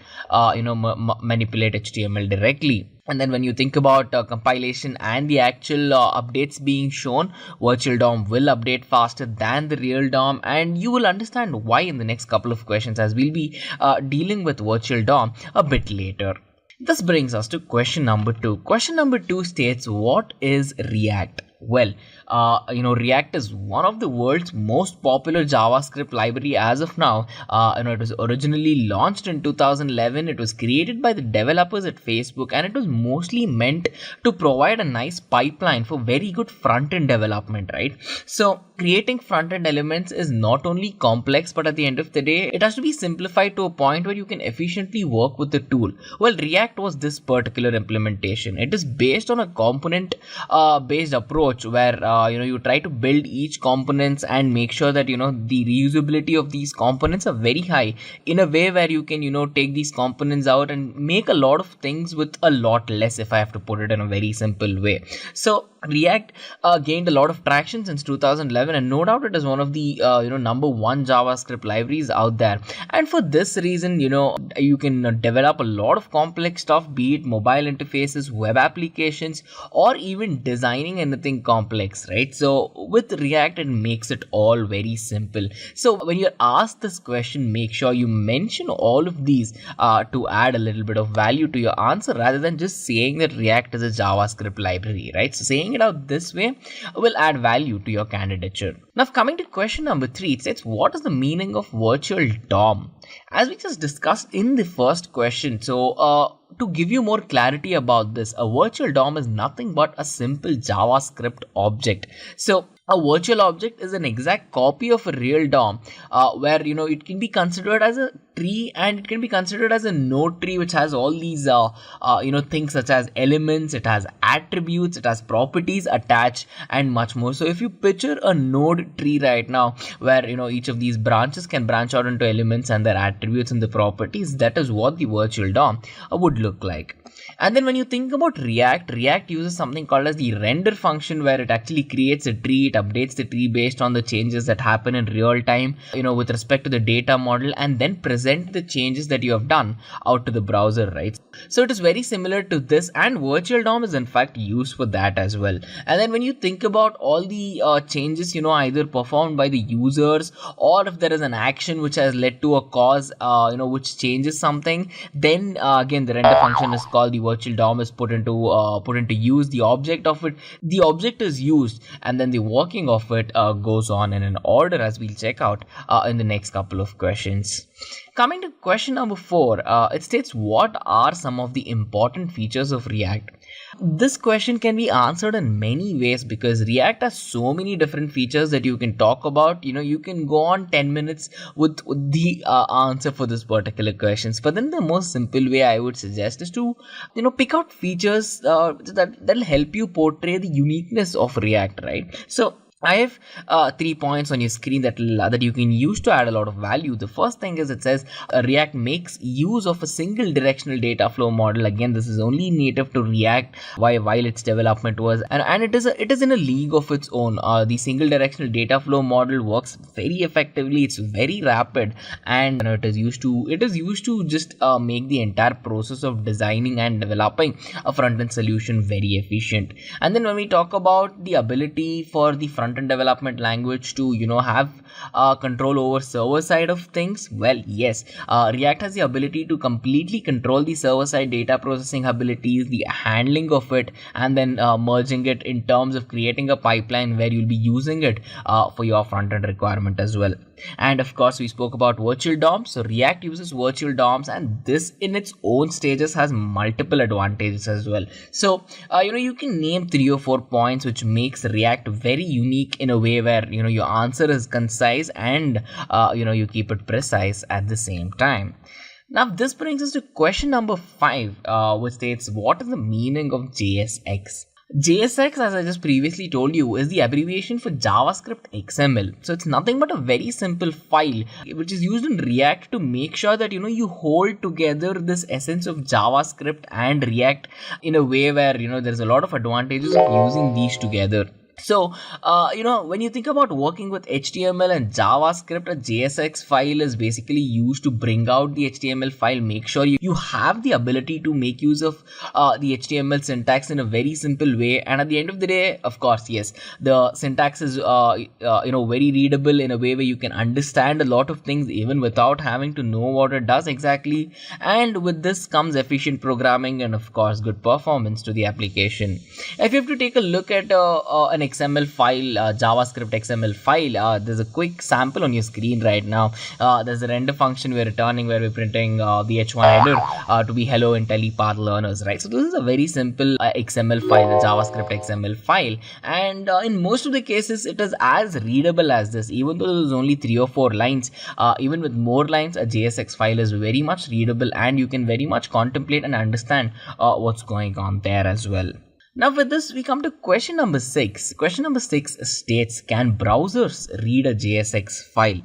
manipulate HTML directly. And then when you think about compilation and the actual updates being shown, virtual DOM will update faster than the real DOM, and you will understand why in the next couple of questions, as we'll be dealing with virtual DOM a bit later. This brings us to question number 2. Question number 2 states, what is React? Well, React is one of the world's most popular JavaScript library as of now. It was originally launched in 2011. It was created by the developers at Facebook, and it was mostly meant to provide a nice pipeline for very good front-end development, right? So creating front-end elements is not only complex, but at the end of the day, it has to be simplified to a point where you can efficiently work with the tool. Well, React was this particular implementation. It is based on a component based approach where you try to build each components and make sure that the reusability of these components are very high, in a way where you can take these components out and make a lot of things with a lot less, if I have to put it in a very simple way. So React gained a lot of traction since 2011, and no doubt it is one of the number one JavaScript libraries out there. And for this reason, you can develop a lot of complex stuff, be it mobile interfaces, web applications, or even designing anything complex, right? So with React, it makes it all very simple. So when you're asked this question, make sure you mention all of these to add a little bit of value to your answer, rather than just saying that React is a JavaScript library, right? So saying it out this way will add value to your candidature. Now, coming to question number 3, it says, what is the meaning of virtual DOM? As we just discussed in the first question, so to give you more clarity about this, a virtual DOM is nothing but a simple JavaScript object. So a virtual object is an exact copy of a real DOM, where it can be considered as a tree, and it can be considered as a node tree, which has all these things such as elements, it has attributes, it has properties attached, and much more. So if you picture a node tree right now, where each of these branches can branch out into elements and their attributes and the properties, that is what the virtual DOM would look like. And then when you think about React uses something called as the render function, where it actually creates a tree. It updates the tree based on the changes that happen in real time, with respect to the data model, and then present the changes that you have done out to the browser, right? So it is very similar to this, and virtual DOM is in fact used for that as well. And then when you think about all the changes, either performed by the users, or if there is an action which has led to a cause, which changes something, then again the render function is called, the virtual DOM is put into use, the object is used, and then the working of it goes on in an order, as we'll check out in the next couple of questions. Coming to question number 4, it states, what are some of the important features of React? This question can be answered in many ways because React has so many different features that you can talk about. You can go on 10 minutes with the answer for this particular questions. But then the most simple way I would suggest is to, pick out features that'll help you portray the uniqueness of React, right? So I have 3 points on your screen that you can use to add a lot of value. The first thing is, it says React makes use of a single directional data flow model. Again, this is only native to React while its development was, and it is in a league of its own. The single directional data flow model works very effectively. It's very rapid, and it is used to just make the entire process of designing and developing a front-end solution very efficient. And then when we talk about the ability for the front-end development language to have control over server side of things, well, yes, React has the ability to completely control the server side data processing abilities, the handling of it, and then merging it in terms of creating a pipeline where you'll be using it for your front-end requirement as well. And of course, we spoke about virtual DOMs. So React uses virtual DOMs, and this in its own stages has multiple advantages as well. So you can name 3 or 4 points which makes React very unique in a way where your answer is concise and you keep it precise at the same time. Now this brings us to question number 5, which states, what is the meaning of JSX? JSX, as I just previously told you, is the abbreviation for JavaScript XML. So it's nothing but a very simple file which is used in React to make sure that you hold together this essence of JavaScript and React in a way where there's a lot of advantages of using these together. So, when you think about working with HTML and JavaScript, a JSX file is basically used to bring out the HTML file, make sure you have the ability to make use of the HTML syntax in a very simple way. And at the end of the day, of course, yes, the syntax is, very readable in a way where you can understand a lot of things even without having to know what it does exactly. And with this comes efficient programming and, of course, good performance to the application. If you have to take a look at an XML file, JavaScript XML file, there's a quick sample on your screen right now. There's a render function we're returning where we're printing the h1 header to be hello IntelliPath learners, right? So this is a very simple XML file, the JavaScript XML file, and in most of the cases it is as readable as this. Even though there's only 3 or 4 lines, even with more lines, a JSX file is very much readable, and you can very much contemplate and understand what's going on there as well. Now with this, we come to question number 6. Question number 6 states, can browsers read a JSX file?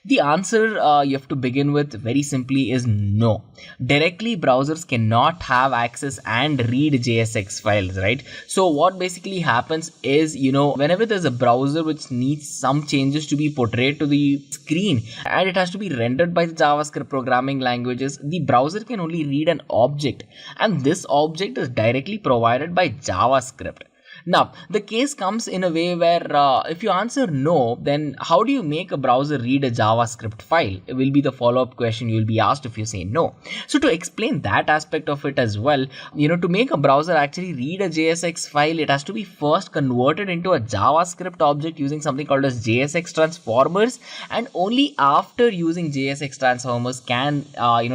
The answer you have to begin with very simply is no. Directly, browsers cannot have access and read JSX files, right? So what basically happens is, whenever there's a browser which needs some changes to be portrayed to the screen and it has to be rendered by the JavaScript programming languages, the browser can only read an object, and this object is directly provided by JavaScript. Now, the case comes in a way where if you answer no, then how do you make a browser read a JavaScript file? It will be the follow-up question you will be asked if you say no. So to explain that aspect of it as well, to make a browser actually read a JSX file, it has to be first converted into a JavaScript object using something called as JSX transformers, and only after using JSX transformers can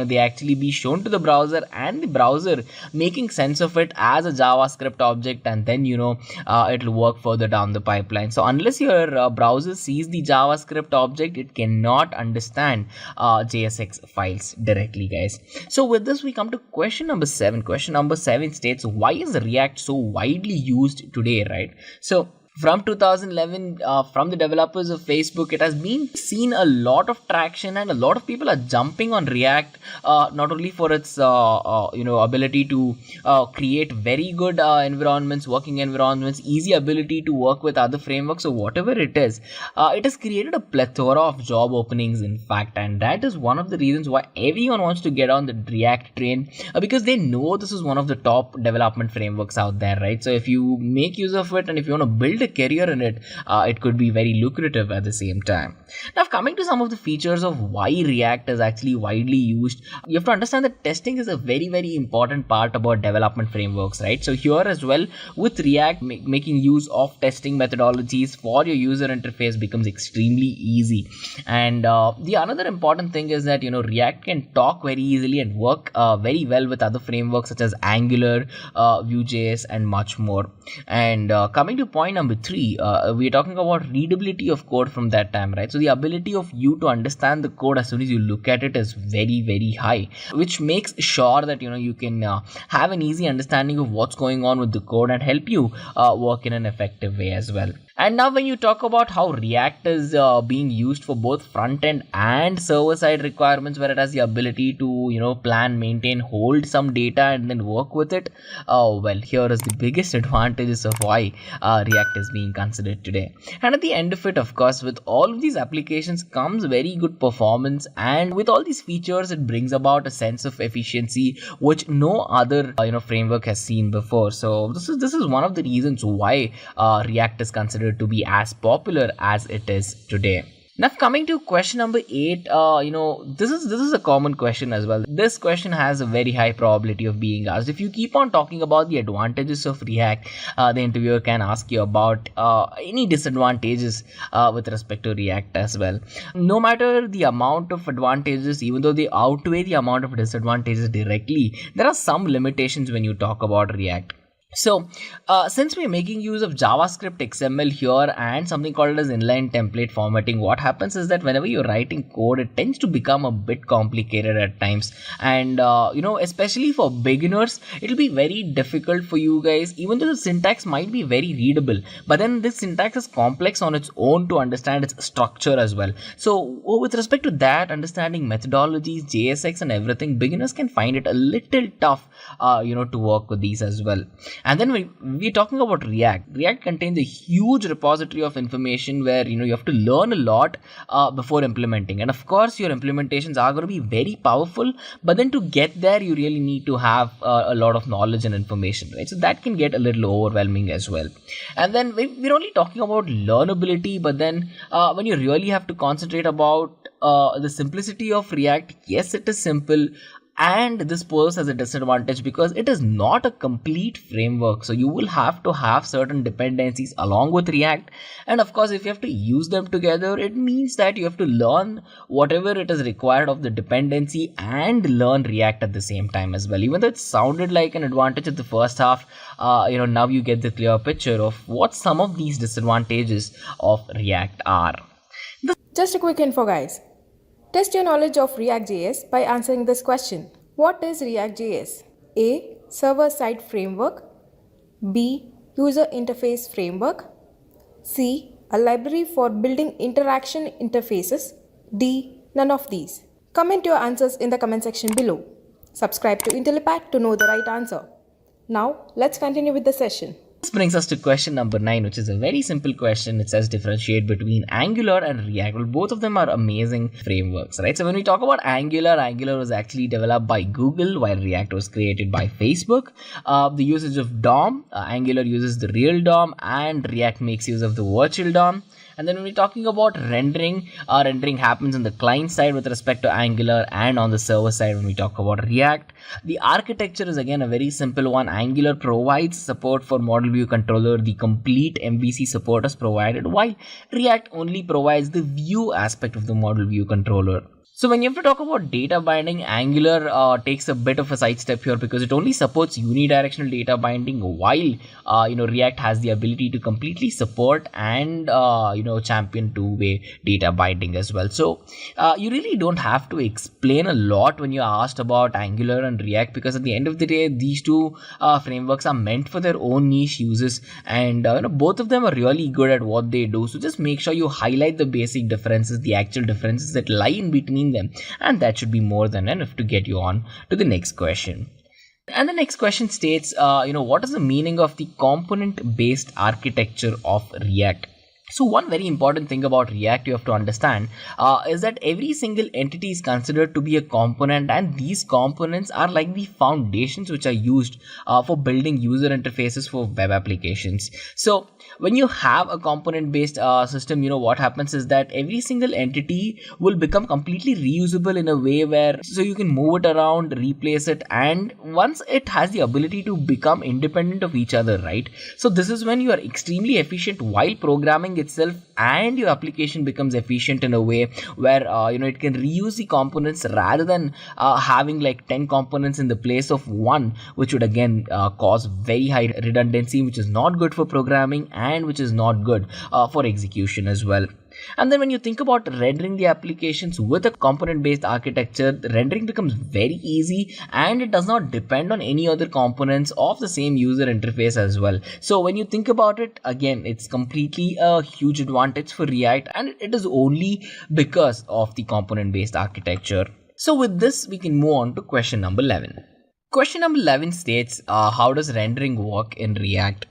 they actually be shown to the browser, and the browser making sense of it as a JavaScript object, and then it'll work further down the pipeline. So unless your browser sees the JavaScript object, it cannot understand JSX files directly, guys. So with this, we come to question number 7. Question number 7 states, why is React so widely used today, right? So from 2011, from the developers of Facebook, it has been seen a lot of traction, and a lot of people are jumping on React, not only for its ability to create very good environments, working environments, easy ability to work with other frameworks, or whatever it is. It has created a plethora of job openings, in fact, and that is one of the reasons why everyone wants to get on the React train, because they know this is one of the top development frameworks out there, right? So if you make use of it, and if you want to build build a career in it, it could be very lucrative at the same time. Now, coming to some of the features of why React is actually widely used, you have to understand that testing is a very, very important part about development frameworks, right? So here as well, with React, making use of testing methodologies for your user interface becomes extremely easy. And the another important thing is that, React can talk very easily and work very well with other frameworks such as Angular, Vue.js, and much more. And coming to point number 3, we're talking about readability of code from that time, right? So the ability of you to understand the code as soon as you look at it is very, very high, which makes sure that you can have an easy understanding of what's going on with the code and help you work in an effective way as well. And now when you talk about how React is being used for both front-end and server-side requirements, where it has the ability to, plan, maintain, hold some data and then work with it, well, here is the biggest advantages of why React is being considered today. And at the end of it, of course, with all of these applications comes very good performance, and with all these features, it brings about a sense of efficiency which no other framework has seen before. So this is one of the reasons why React is considered to be as popular as it is today. Now, coming to question number 8, this is a common question as well. This question has a very high probability of being asked. If you keep on talking about the advantages of React, the interviewer can ask you about any disadvantages with respect to React as well. No matter the amount of advantages, even though they outweigh the amount of disadvantages directly, there are some limitations when you talk about React. So, since we're making use of JavaScript XML here and something called as inline template formatting, what happens is that whenever you're writing code, it tends to become a bit complicated at times. And, especially for beginners, it'll be very difficult for you guys, even though the syntax might be very readable. But then this syntax is complex on its own to understand its structure as well. So, with respect to that, understanding methodologies, JSX and everything, beginners can find it a little tough, to work with these as well. And then we're talking about React. React contains a huge repository of information where you have to learn a lot before implementing. And of course, your implementations are going to be very powerful. But then to get there, you really need to have a lot of knowledge and information, right? So that can get a little overwhelming as well. And then we're only talking about learnability. But then when you really have to concentrate about the simplicity of React, yes, it is simple. And this poses as a disadvantage because it is not a complete framework. So you will have to have certain dependencies along with React. And of course, if you have to use them together, it means that you have to learn whatever it is required of the dependency and learn React at the same time as well. Even though it sounded like an advantage at the first half, now you get the clear picture of what some of these disadvantages of React are. Just a quick info, guys. Test your knowledge of React.js by answering this question. What is React.js? A. Server-side framework. B. User interface framework. C. A library for building interaction interfaces. D. None of these. Comment your answers in the comment section below. Subscribe to IntelliPack to know the right answer. Now, let's continue with the session. This brings us to question number 9, which is a very simple question. It says differentiate between Angular and React. Well, both of them are amazing frameworks, right? So when we talk about Angular, Angular was actually developed by Google while React was created by Facebook. The usage of DOM, Angular uses the real DOM and React makes use of the virtual DOM. And then when we're talking about rendering, rendering happens on the client side with respect to Angular and on the server side when we talk about React. The architecture is again a very simple one. Angular provides support for model view controller. The complete MVC support is provided, while React only provides the view aspect of the model view controller. So when you have to talk about data binding, Angular takes a bit of a sidestep here because it only supports unidirectional data binding, while React has the ability to completely support and champion two-way data binding as well. So you really don't have to explain a lot when you're asked about Angular and React, because at the end of the day, these two frameworks are meant for their own niche uses, and both of them are really good at what they do. So just make sure you highlight the basic differences, the actual differences that lie in between them, and that should be more than enough to get you on to the next question. And the next question states, what is the meaning of the component based architecture of React? So one very important thing about React you have to understand is that every single entity is considered to be a component, and these components are like the foundations which are used for building user interfaces for web applications. So when you have a component based system, what happens is that every single entity will become completely reusable in a way where so you can move it around, replace it, and once it has the ability to become independent of each other, right? So this is when you are extremely efficient while programming itself, and your application becomes efficient in a way where it can reuse the components rather than having like 10 components in the place of one, which would again cause very high redundancy, which is not good for programming and which is not good for execution as well. And then when you think about rendering the applications with a component based architecture, the rendering becomes very easy and it does not depend on any other components of the same user interface as well. So when you think about it, again, it's completely a huge advantage for React, and it is only because of the component based architecture. So with this, we can move on to question number 11. Question number 11 states, how does rendering work in React?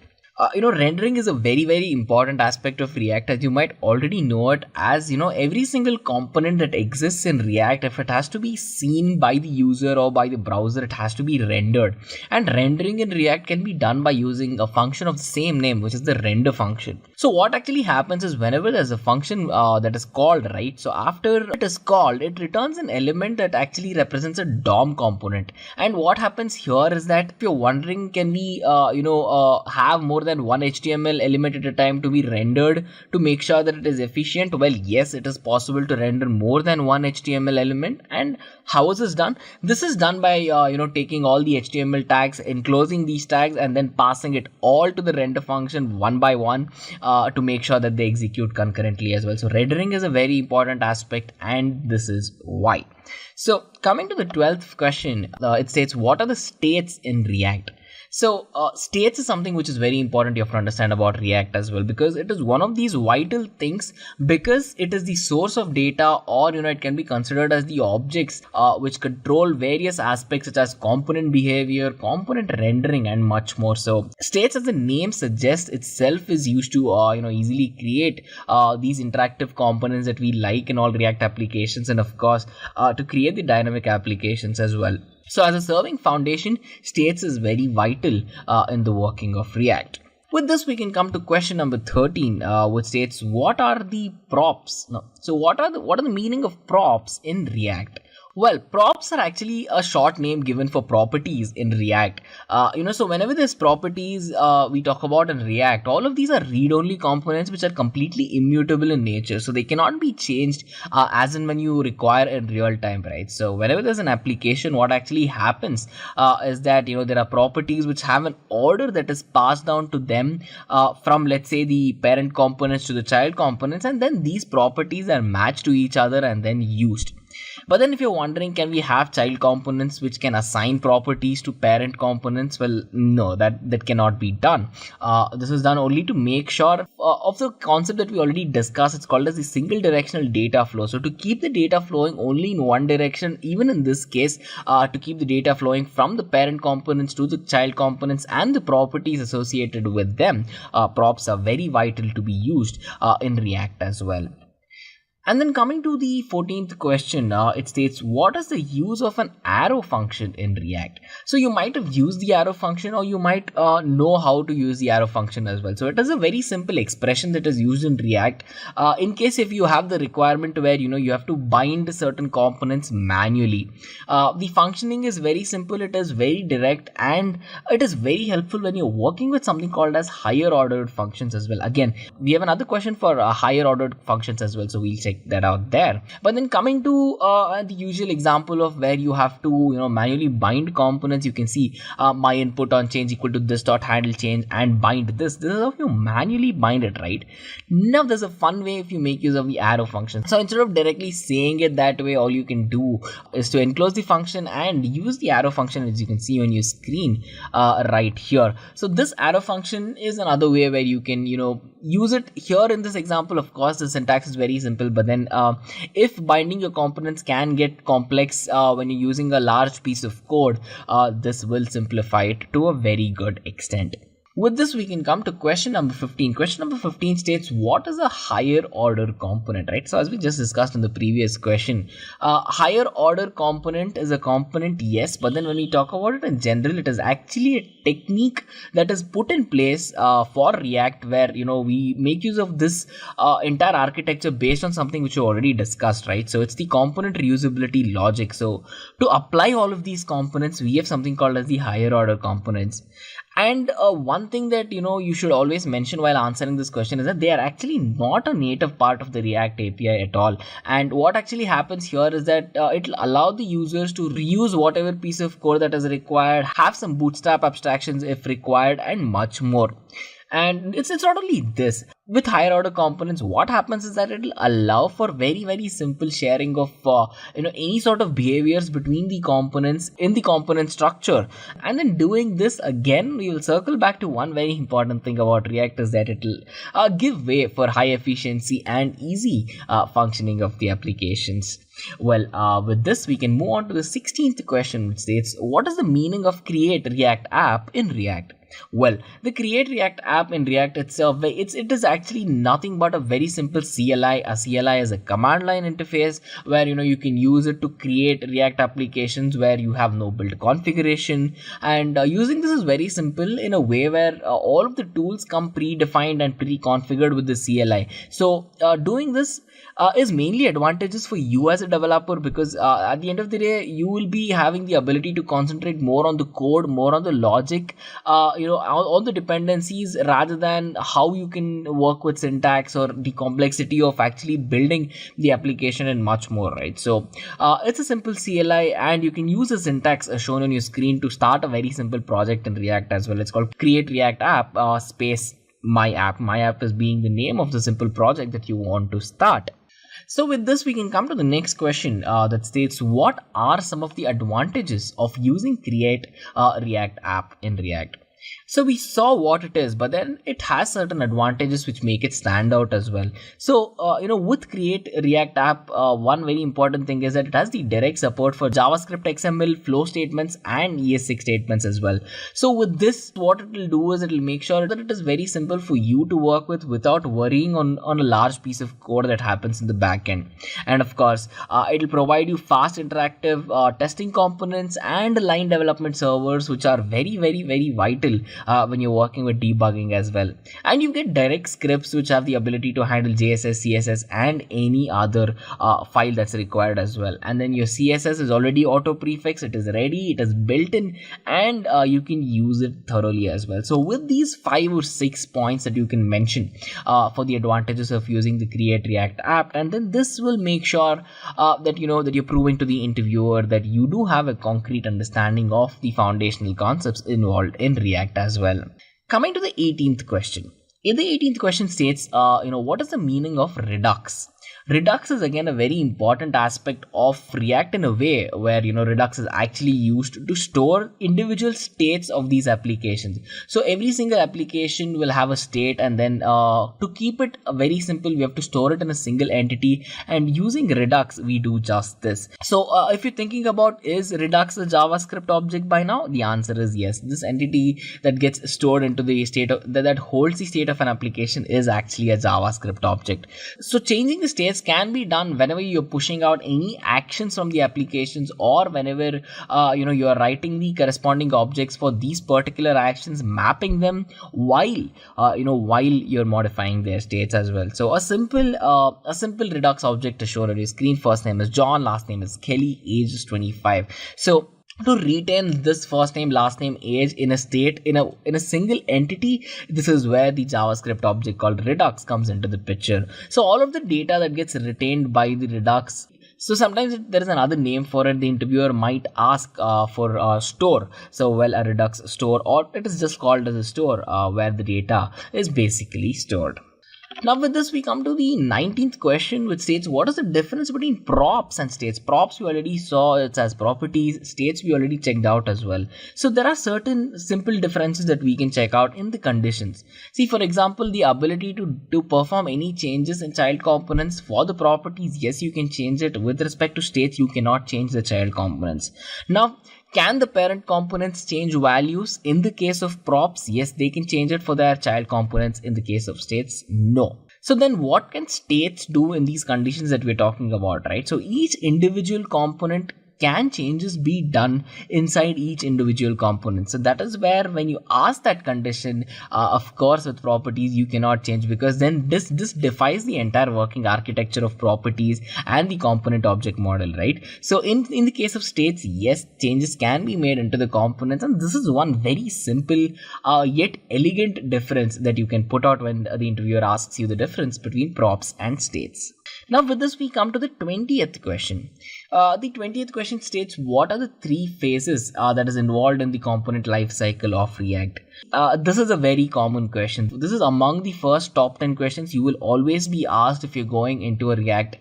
Rendering is a very, very important aspect of React, as you might already know it, as every single component that exists in React, if it has to be seen by the user or by the browser, it has to be rendered. And rendering in React can be done by using a function of the same name, which is the render function. So what actually happens is whenever there's a function that is called, right? So after it is called, it returns an element that actually represents a DOM component. And what happens here is that if you're wondering, can we, have more than one HTML element at a time to be rendered to make sure that it is efficient? Well, yes, it is possible to render more than one HTML element. And how is this done? This is done by taking all the HTML tags, enclosing these tags, and then passing it all to the render function one by one to make sure that they execute concurrently as well. So rendering is a very important aspect, and this is why. So coming to the 12th question, it states, what are the states in React? So states is something which is very important you have to understand about React as well, because it is one of these vital things, because it is the source of data, or it can be considered as the objects which control various aspects such as component behavior, component rendering, and much more. So states, as the name suggests itself, is used to easily create these interactive components that we like in all React applications, and of course to create the dynamic applications as well. So as a serving foundation, states is very vital in the working of React. With this, we can come to question number 13, which states, what are the props? No. So what are the meaning of props in React? Well, props are actually a short name given for properties in React. So whenever there's properties we talk about in React, all of these are read-only components which are completely immutable in nature. So they cannot be changed as and when you require in real time, right? So whenever there's an application, what actually happens is that, there are properties which have an order that is passed down to them from, let's say, the parent components to the child components, and then these properties are matched to each other and then used. But then if you're wondering, can we have child components which can assign properties to parent components? Well, no, that cannot be done. This is done only to make sure of the concept that we already discussed. It's called as the single directional data flow. So to keep the data flowing only in one direction, even in this case, to keep the data flowing from the parent components to the child components and the properties associated with them, props are very vital to be used in React as well. And then coming to the 14th question, it states, what is the use of an arrow function in React? So you might have used the arrow function, or you might know how to use the arrow function as well. So it is a very simple expression that is used in React in case if you have the requirement where you have to bind certain components manually. The functioning is very simple, it is very direct, and it is very helpful when you're working with something called as higher ordered functions as well. Again, we have another question for higher ordered functions as well, so we'll check that out there. But then coming to the usual example of where you have to manually bind components, you can see my input on change equal to this dot handle change and bind this. This is how you manually bind it, right? Now there's a fun way if you make use of the arrow function. So instead of directly saying it that way, all you can do is to enclose the function and use the arrow function, as you can see on your screen right here. So this arrow function is another way where you can use it. Here in this example, of course, the syntax is very simple, but then if binding your components can get complex when you're using a large piece of code, this will simplify it to a very good extent. With this, we can come to question number 15. Question number 15 states, what is a higher order component, right? So as we just discussed in the previous question, higher order component is a component, yes, but then when we talk about it in general, it is actually a technique that is put in place for React, where, we make use of this entire architecture based on something which we already discussed, right? So it's the component reusability logic. So to apply all of these components, we have something called as the higher order components. And one thing that you should always mention while answering this question is that they are actually not a native part of the React API at all. And what actually happens here is that it will allow the users to reuse whatever piece of code that is required, have some bootstrap abstractions if required, and much more. And it's not only this. With higher order components, what happens is that it will allow for very, very simple sharing of any sort of behaviors between the components in the component structure. And then doing this again, we will circle back to one very important thing about React, is that it will give way for high efficiency and easy functioning of the applications. Well, with this, we can move on to the 16th question, which states, what is the meaning of create React app in React? Well, the create React app in React itself, it is actually nothing but a very simple CLI. A CLI is a command line interface where you can use it to create React applications where you have no build configuration. And using this is very simple in a way where all of the tools come predefined and pre-configured with the CLI. So doing this is mainly advantageous for you as a developer, because at the end of the day, you will be having the ability to concentrate more on the code, more on the logic, all the dependencies, rather than how you can work with syntax or the complexity of actually building the application and much more, right? So it's a simple CLI, and you can use the syntax shown on your screen to start a very simple project in React as well. It's called create React app space my app. My app is being the name of the simple project that you want to start. So with this, we can come to the next question that states, what are some of the advantages of using create React app in React? So we saw what it is, but then it has certain advantages which make it stand out as well. So, with Create React App, one very important thing is that it has the direct support for JavaScript XML flow statements and ES6 statements as well. So with this, what it will do is it will make sure that it is very simple for you to work with without worrying on a large piece of code that happens in the backend. And of course, it will provide you fast interactive testing components and line development servers, which are very, very, very vital when you're working with debugging as well. And you get direct scripts which have the ability to handle JSS, CSS and any other file that's required as well. And then your CSS is already auto prefix, it is ready, it is built in, and you can use it thoroughly as well. So with these 5 or 6 points that you can mention for the advantages of using the Create React app, and then this will make sure that that you're proving to the interviewer that you do have a concrete understanding of the foundational concepts involved in React as well. Coming to the 18th question. In the 18th question states, what is the meaning of Redux? Redux is again a very important aspect of React in a way where Redux is actually used to store individual states of these applications. So every single application will have a state, and then to keep it very simple, we have to store it in a single entity, and using Redux we do just this. So if you're thinking about, is Redux a JavaScript object by now? The answer is yes. This entity that gets stored into the state of that holds the state of an application is actually a JavaScript object. So changing the states can be done whenever you're pushing out any actions from the applications, or whenever you're writing the corresponding objects for these particular actions, mapping them while you're modifying their states as well. So a simple Redux object is shown on your screen. First name is John, last name is Kelly, age is 25. So to retain this first name, last name, age in a state in a single entity, this is where the JavaScript object called Redux comes into the picture. So all of the data that gets retained by the Redux, so sometimes there is another name for it. The interviewer might ask for a store. So well, a Redux store, or it is just called as a store where the data is basically stored. Now with this, we come to the 19th question, which states, what is the difference between props and states? Props we already saw, it's as properties. States we already checked out as well. So there are certain simple differences that we can check out in the conditions. See, for example, the ability to perform any changes in child components for the properties. Yes, you can change it. With respect to states, you cannot change the child components. Now, Can the parent components change values? In the case of props, yes, they can change it for their child components. In the case of states, no. So then what can states do in these conditions that we're talking about, right? So each individual component, can changes be done inside each individual component? So that is where when you ask that condition, of course with properties you cannot change, because then this defies the entire working architecture of properties and the component object model, right? So in the case of states, yes, changes can be made into the components, and this is one very simple yet elegant difference that you can put out when the interviewer asks you the difference between props and states. Now with this we come to the 20th question. The 20th question states, what are the three phases that is involved in the component life cycle of React? This is a very common question. This is among the first top 10 questions you will always be asked if you're going into a React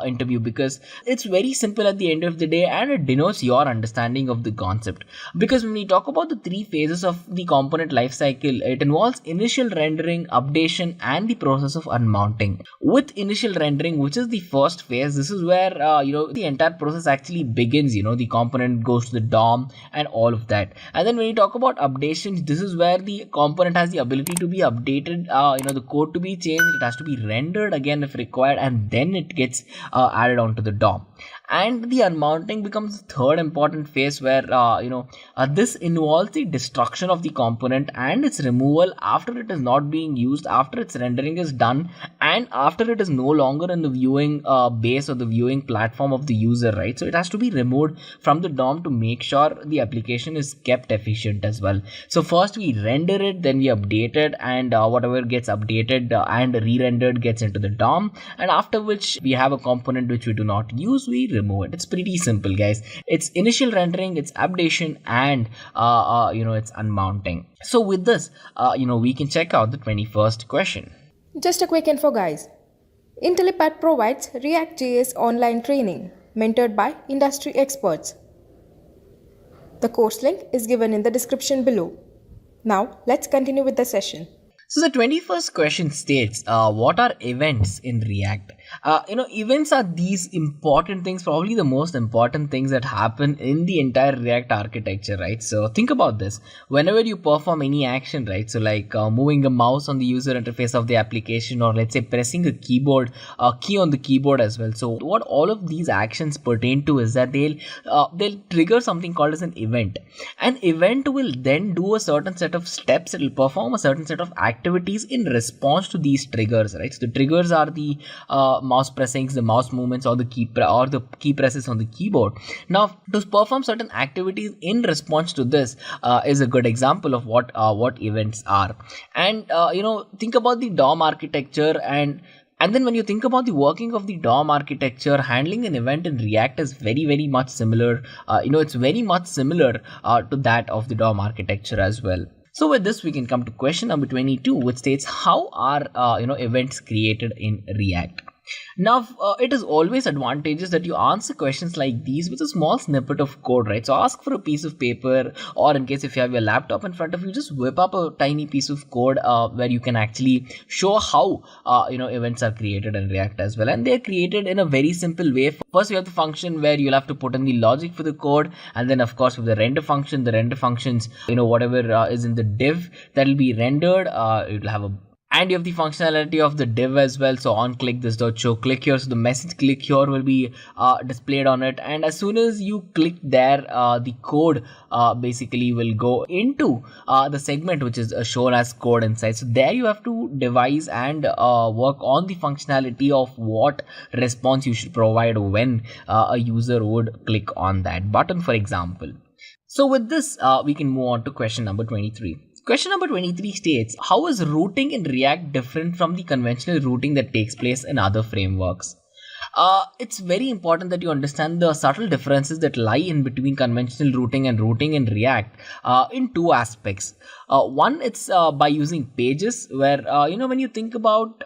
interview, because it's very simple at the end of the day and it denotes your understanding of the concept. Because when we talk about the three phases of the component life cycle, it involves initial rendering, updation, and the process of unmounting. With initial rendering, which is the first phase, this is where the entire process actually begins. The component goes to the DOM and all of that. And then when you talk about updations, this is where the component has the ability to be updated, the code to be changed, it has to be rendered again if required, and then it gets added onto the DOM. And the unmounting becomes the third important phase, where this involves the destruction of the component and its removal after it is not being used, after its rendering is done, and after it is no longer in the viewing base or the viewing platform of the user, right? So it has to be removed from the DOM to make sure the application is kept efficient as well. So first we render it, then we update it, and whatever gets updated and re-rendered gets into the DOM, and after which we have a component which we do not use, we remove it. It's pretty simple, guys. It's initial rendering, it's updation, and it's unmounting. So with this, we can check out the 21st question. Just a quick info, guys. IntelliPad provides React.js online training mentored by industry experts. The course link is given in the description below. Now let's continue with the session. So the 21st question states, what are events in React? Events are these important things, probably the most important things that happen in the entire React architecture, right? So think about this. Whenever you perform any action, right? So like moving a mouse on the user interface of the application, or let's say pressing a key on the keyboard as well. So what all of these actions pertain to is that they'll trigger something called as an event. An event will then do a certain set of steps. It will perform a certain set of activities in response to these triggers, right? So the triggers are the mouse pressings, the mouse movements, or the key presses on the keyboard. Now, to perform certain activities in response to this is a good example of what events are. And think about the DOM architecture, and then when you think about the working of the DOM architecture, handling an event in React is very, very much similar. It's very much similar to that of the DOM architecture as well. So with this, we can come to question number 22, which states, how are events created in React? Now, it is always advantageous that you answer questions like these with a small snippet of code, right? So ask for a piece of paper, or in case if you have your laptop in front of you, just whip up a tiny piece of code where you can actually show how events are created in React as well. And they're created in a very simple way. First, you have the function where you'll have to put in the logic for the code, and then of course with the render function, the render functions, whatever is in the div that will be rendered, it will have a. And you have the functionality of the div as well. So on click this dot show click here, so the message click here will be displayed on it, and as soon as you click there, the code basically will go into the segment which is shown as code inside. So there you have to devise and work on the functionality of what response you should provide when a user would click on that button, for example. So with this, we can move on to question number 23. Question number 23 states, how is routing in React different from the conventional routing that takes place in other frameworks? It's very important that you understand the subtle differences that lie in between conventional routing and routing in React in two aspects. One, it's by using pages, where when you think about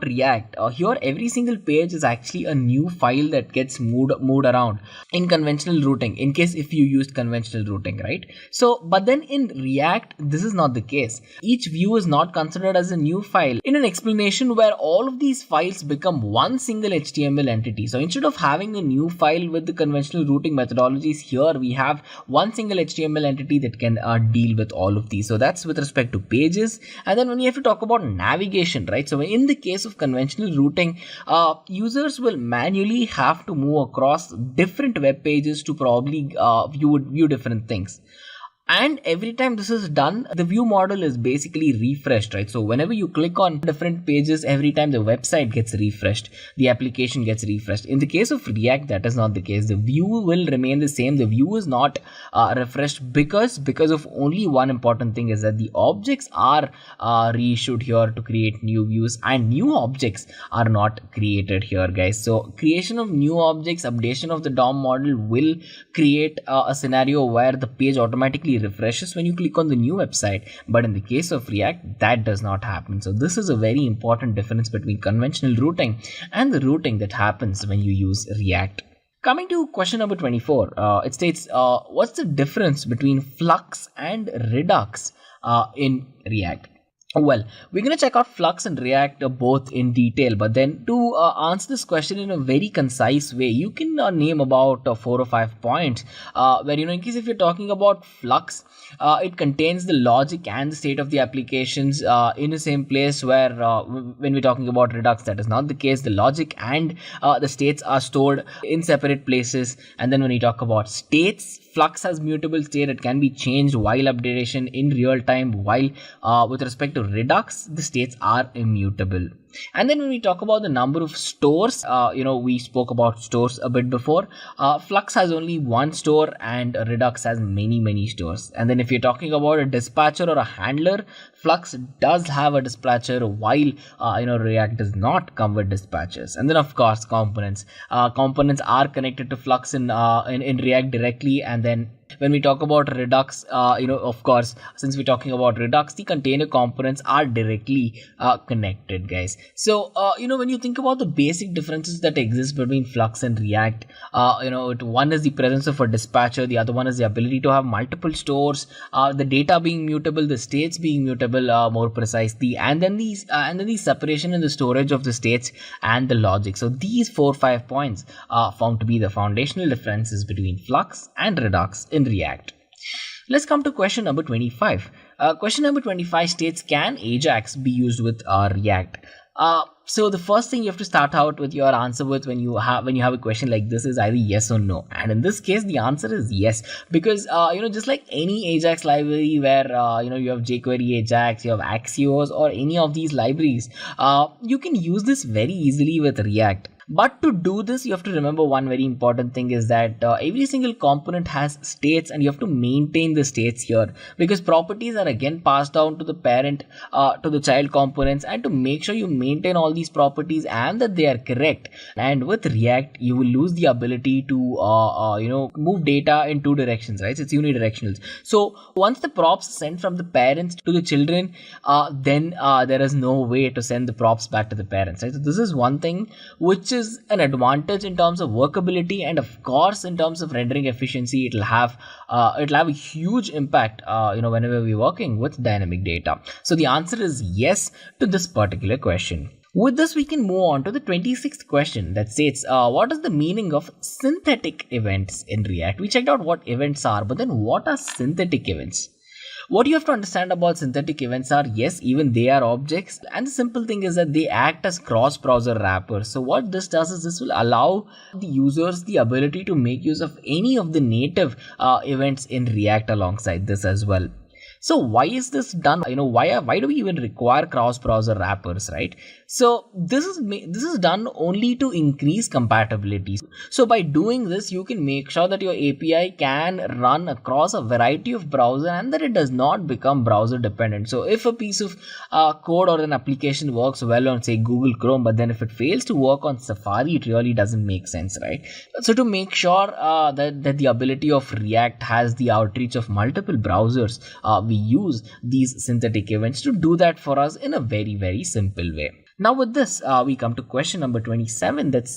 React, here every single page is actually a new file that gets moved around in conventional routing, in case if you used conventional routing, right? So but then in React this is not the case. Each view is not considered as a new file. In an explanation where all of these files become one single HTML entity. So instead of having a new file with the conventional routing methodologies, here we have one single HTML entity that can deal with all of these. So that's with respect to pages. And then when you have to talk about navigation, right? So in the case of conventional routing, users will manually have to move across different web pages to probably view different things. And every time this is done, the view model is basically refreshed, right? So whenever you click on different pages, every time the website gets refreshed, the application gets refreshed. In the case of React, that is not the case. The view will remain the same. The view is not refreshed because of only one important thing, is that the objects are reissued here to create new views, and new objects are not created here, guys. So creation of new objects, updation of the DOM model will create a scenario where the page automatically refreshes when you click on the new website, but in the case of React, that does not happen. So this is a very important difference between conventional routing and the routing that happens when you use React. Coming to question number 24, it states, what's the difference between Flux and Redux in React? Well, we're going to check out Flux and React both in detail, but then to answer this question in a very concise way, you can name about 4 or 5 points where, in case if you're talking about Flux, it contains the logic and the state of the applications in the same place, where when we're talking about Redux, that is not the case. The logic and the states are stored in separate places. And then when we talk about states, Flux has mutable state. It can be changed while updation in real time, while with respect to Redux, the states are immutable. And then when we talk about the number of stores, we spoke about stores a bit before. Flux has only one store and Redux has many stores. And then if you're talking about a dispatcher or a handler, Flux does have a dispatcher, while React does not come with dispatchers. And then of course components. Components are connected to Flux in React directly. And then when we talk about Redux, of course, since we're talking about Redux, the container components are directly connected, guys. So, when you think about the basic differences that exist between Flux and React, one is the presence of a dispatcher, the other one is the ability to have multiple stores, the data being mutable, the states being mutable more precisely, and then the separation in the storage of the states and the logic. So these 4-5 points are found to be the foundational differences between Flux and Redux in React. Let's come to question number 25. Question number 25 states, can Ajax be used with React? So the first thing you have to start out with your answer with when you have a question like this is either yes or no. And in this case, the answer is yes, because just like any Ajax library where you have jQuery Ajax, you have Axios, or any of these libraries, you can use this very easily with React. But to do this, you have to remember one very important thing, is that every single component has states, and you have to maintain the states here, because properties are again passed down to the parent, to the child components, and to make sure you maintain all these properties and that they are correct. And with React, you will lose the ability to move data in two directions, right? It's unidirectional. So once the props sent from the parents to the children, then there is no way to send the props back to the parents, right? So this is one thing which is an advantage in terms of workability, and of course in terms of rendering efficiency, it'll have a huge impact whenever we're working with dynamic data. So the answer is yes to this particular question. With this, we can move on to the 26th question that states, what is the meaning of synthetic events in React? We checked out what events are, but then what are synthetic events? What you have to understand about synthetic events are, yes, even they are objects, and the simple thing is that they act as cross-browser wrappers. So what this does is this will allow the users the ability to make use of any of the native events in React alongside this as well. So why is this done? Why do we even require cross-browser wrappers, right? So this is done only to increase compatibility. So by doing this, you can make sure that your API can run across a variety of browsers and that it does not become browser dependent. So if a piece of code or an application works well on, say, Google Chrome, but then if it fails to work on Safari, it really doesn't make sense, right? So to make sure that the ability of React has the outreach of multiple browsers, we use these synthetic events to do that for us in a very, very simple way. Now with this, we come to question number 27 that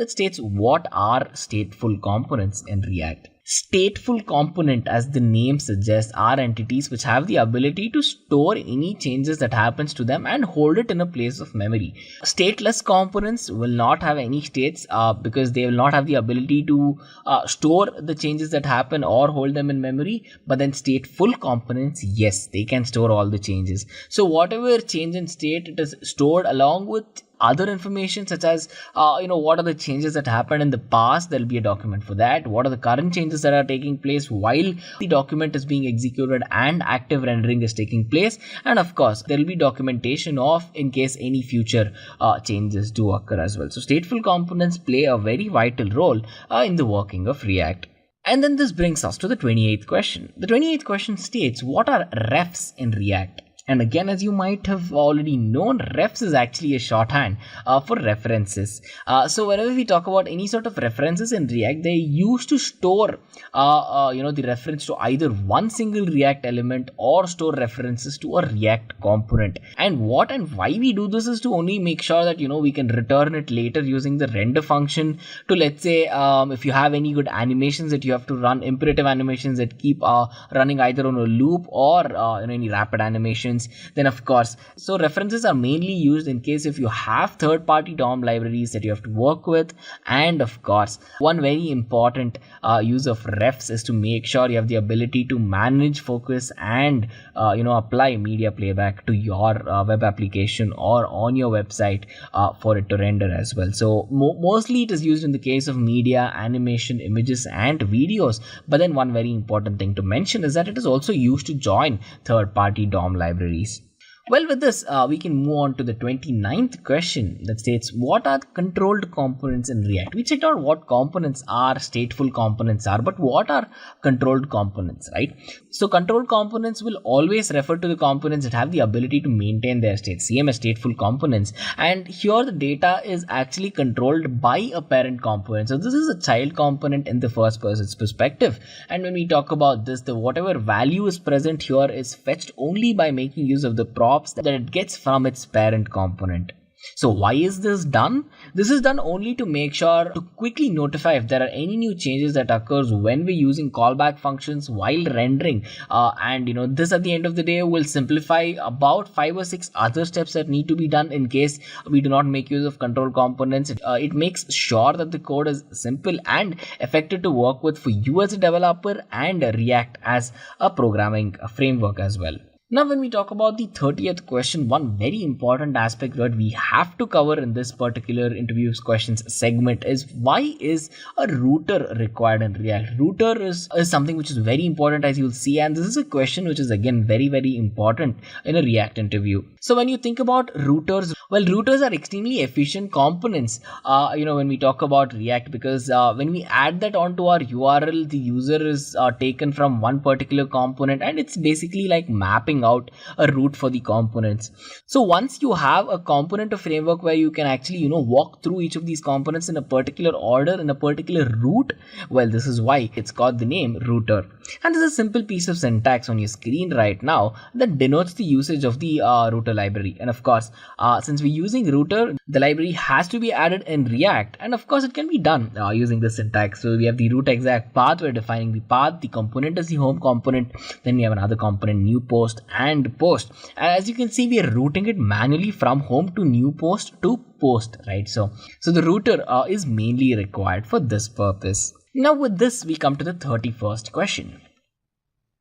states, what are stateful components in React? Stateful component, as the name suggests, are entities which have the ability to store any changes that happens to them and hold it in a place of memory. Stateless components will not have any states because they will not have the ability to store the changes that happen or hold them in memory. But then stateful components, yes, they can store all the changes. So whatever change in state, it is stored along with other information, such as what are the changes that happened in the past. There will be a document for that. What are the current changes that are taking place while the document is being executed and active rendering is taking place, and of course there will be documentation of in case any future changes do occur as well. So stateful components play a very vital role in the working of React. And then this brings us to the 28th question. The 28th question states, what are refs in React? And again, as you might have already known, refs is actually a shorthand for references. So whenever we talk about any sort of references in React, they used to store the reference to either one single React element or store references to a React component. And what and why we do this is to only make sure that we can return it later using the render function to, let's say, if you have any good animations that you have to run, imperative animations that keep running either on a loop or any rapid animations. Then of course, so references are mainly used in case if you have third-party DOM libraries that you have to work with. And of course, one very important use of refs is to make sure you have the ability to manage focus and apply media playback to your web application or on your website for it to render as well. So mostly it is used in the case of media, animation, images and videos. But then one very important thing to mention is that it is also used to join third-party DOM libraries. Well, with this, we can move on to the 29th question that states, what are controlled components in React? We checked out what components are, stateful components are, but what are controlled components, right? So controlled components will always refer to the components that have the ability to maintain their state, same as stateful components. And here the data is actually controlled by a parent component. So this is a child component in the first person's perspective. And when we talk about this, the whatever value is present here is fetched only by making use of the props that it gets from its parent component. So why is this done? This is done only to make sure to quickly notify if there are any new changes that occurs when we're using callback functions while rendering. And this at the end of the day will simplify about 5 or 6 other steps that need to be done in case we do not make use of control components. It makes sure that the code is simple and effective to work with for you as a developer and React as a programming framework as well. Now, when we talk about the 30th question, one very important aspect that we have to cover in this particular interview questions segment is, why is a router required in React? Router is something which is very important, as you'll see, and this is a question which is again very, very important in a React interview. So when you think about routers, well, routers are extremely efficient components, when we talk about React, because when we add that onto our URL, the user is taken from one particular component, and it's basically like mapping out a route for the components. So once you have a component of framework where you can actually walk through each of these components in a particular order, in a particular route, well, this is why it's got the name router. And there's a simple piece of syntax on your screen right now that denotes the usage of the router library. And of course, since we're using router, the library has to be added in React, and of course it can be done using the syntax. So we have the route exact path, we're defining the path, the component is the home component, then we have another component, new post and post. And as you can see, we are routing it manually from home to new post to post, right? So the router is mainly required for this purpose. Now with this, we come to the 31st question.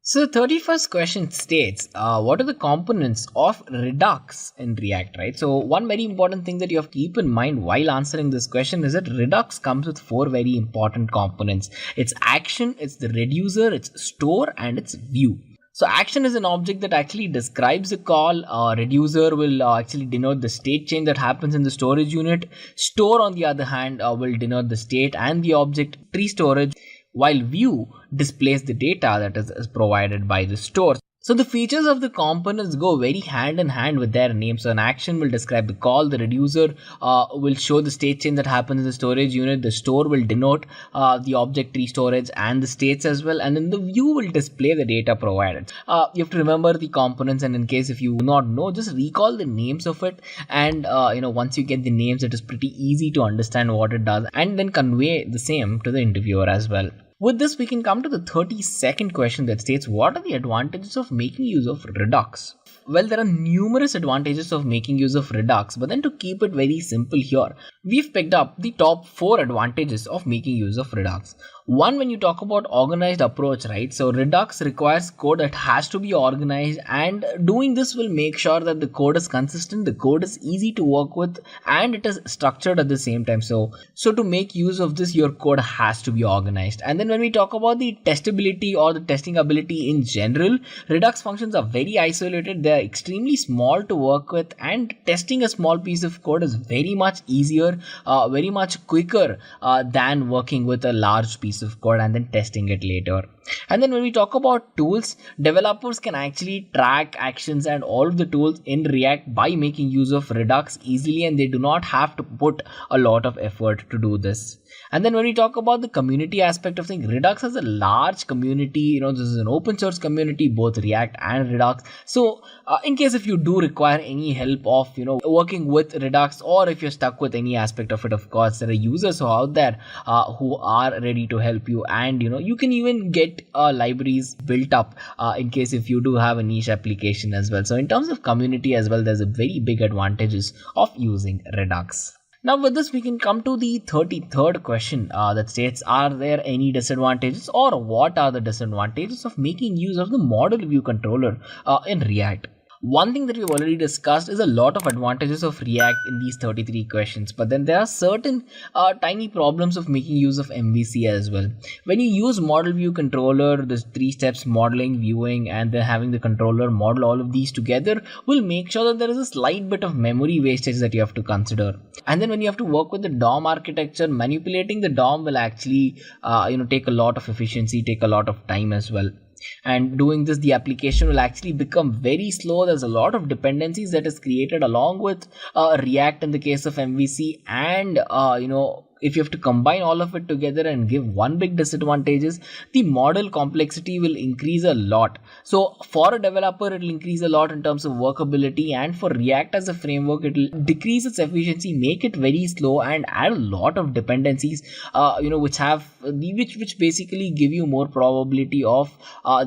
So the 31st question states, what are the components of Redux in React, right? So one very important thing that you have to keep in mind while answering this question is that Redux comes with 4 very important components. It's action, it's the reducer, it's store, and it's view. So action is an object that actually describes the call. Reducer will actually denote the state change that happens in the storage unit. Store, on the other hand, will denote the state and the object tree storage, while view displays the data that is provided by the store. So the features of the components go very hand in hand with their name. So an action will describe the call, the reducer will show the state change that happens in the storage unit, the store will denote the object tree storage and the states as well, and then the view will display the data provided. You have to remember the components, and in case if you do not know, just recall the names of it, and once you get the names, it is pretty easy to understand what it does and then convey the same to the interviewer as well. With this, we can come to the 32nd question that states, what are the advantages of making use of Redux? Well, there are numerous advantages of making use of Redux, but then to keep it very simple here, we've picked up the top 4 advantages of making use of Redux. One, when you talk about organized approach, right? So Redux requires code that has to be organized, and doing this will make sure that the code is consistent, the code is easy to work with, and it is structured at the same time. So to make use of this, your code has to be organized. And then when we talk about the testability or the testing ability in general, Redux functions are very isolated. They are extremely small to work with, and testing a small piece of code is very much easier, very much quicker than working with a large piece of code and then testing it later. And then when we talk about tools, developers can actually track actions and all of the tools in React by making use of Redux easily, and they do not have to put a lot of effort to do this. And then when we talk about the community aspect of things, Redux has a large community. This is an open source community, both React and Redux. So in case if you do require any help of working with Redux, or if you're stuck with any aspect of it, of course there are users out there who are ready to help you, and you can even get libraries built up in case if you do have a niche application as well. So in terms of community as well, there's a very big advantages of using Redux. Now with this, we can come to the 33rd question that states, are there any disadvantages, or what are the disadvantages of making use of the model view controller in React? One thing that we've already discussed is a lot of advantages of React in these 33 questions, but then there are certain tiny problems of making use of MVC as well. When you use model view controller, there's 3 steps: modeling, viewing, and then having the controller model all of these together will make sure that there is a slight bit of memory wastage that you have to consider. And then when you have to work with the DOM architecture, manipulating the DOM will actually take a lot of efficiency, take a lot of time as well. And doing this, the application will actually become very slow. There's a lot of dependencies that is created along with React in the case of MVC, and if you have to combine all of it together and give one big disadvantages, the model complexity will increase a lot. So for a developer, it will increase a lot in terms of workability, and for React as a framework, it will decrease its efficiency, make it very slow, and add a lot of dependencies which basically give you more probability of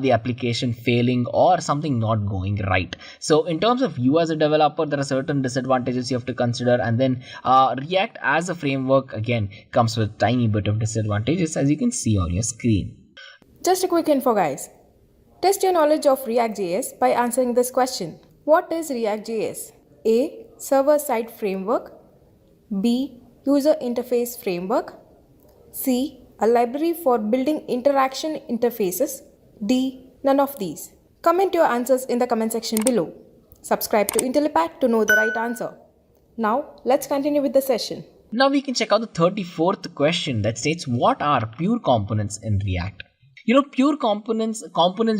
the application failing or something not going right. So in terms of you as a developer, there are certain disadvantages you have to consider, and then React as a framework again comes with tiny bit of disadvantages, as you can see on your screen. Just a quick info, guys. Test your knowledge of React.js by answering this question. What is React.js? A. Server-side framework. B. User interface framework. C. A library for building interaction interfaces. D. None of these. Comment your answers in the comment section below. Subscribe to IntelliPath to know the right answer. Now, let's continue with the session. Now we can check out the 34th question that states, what are pure components in React? Pure components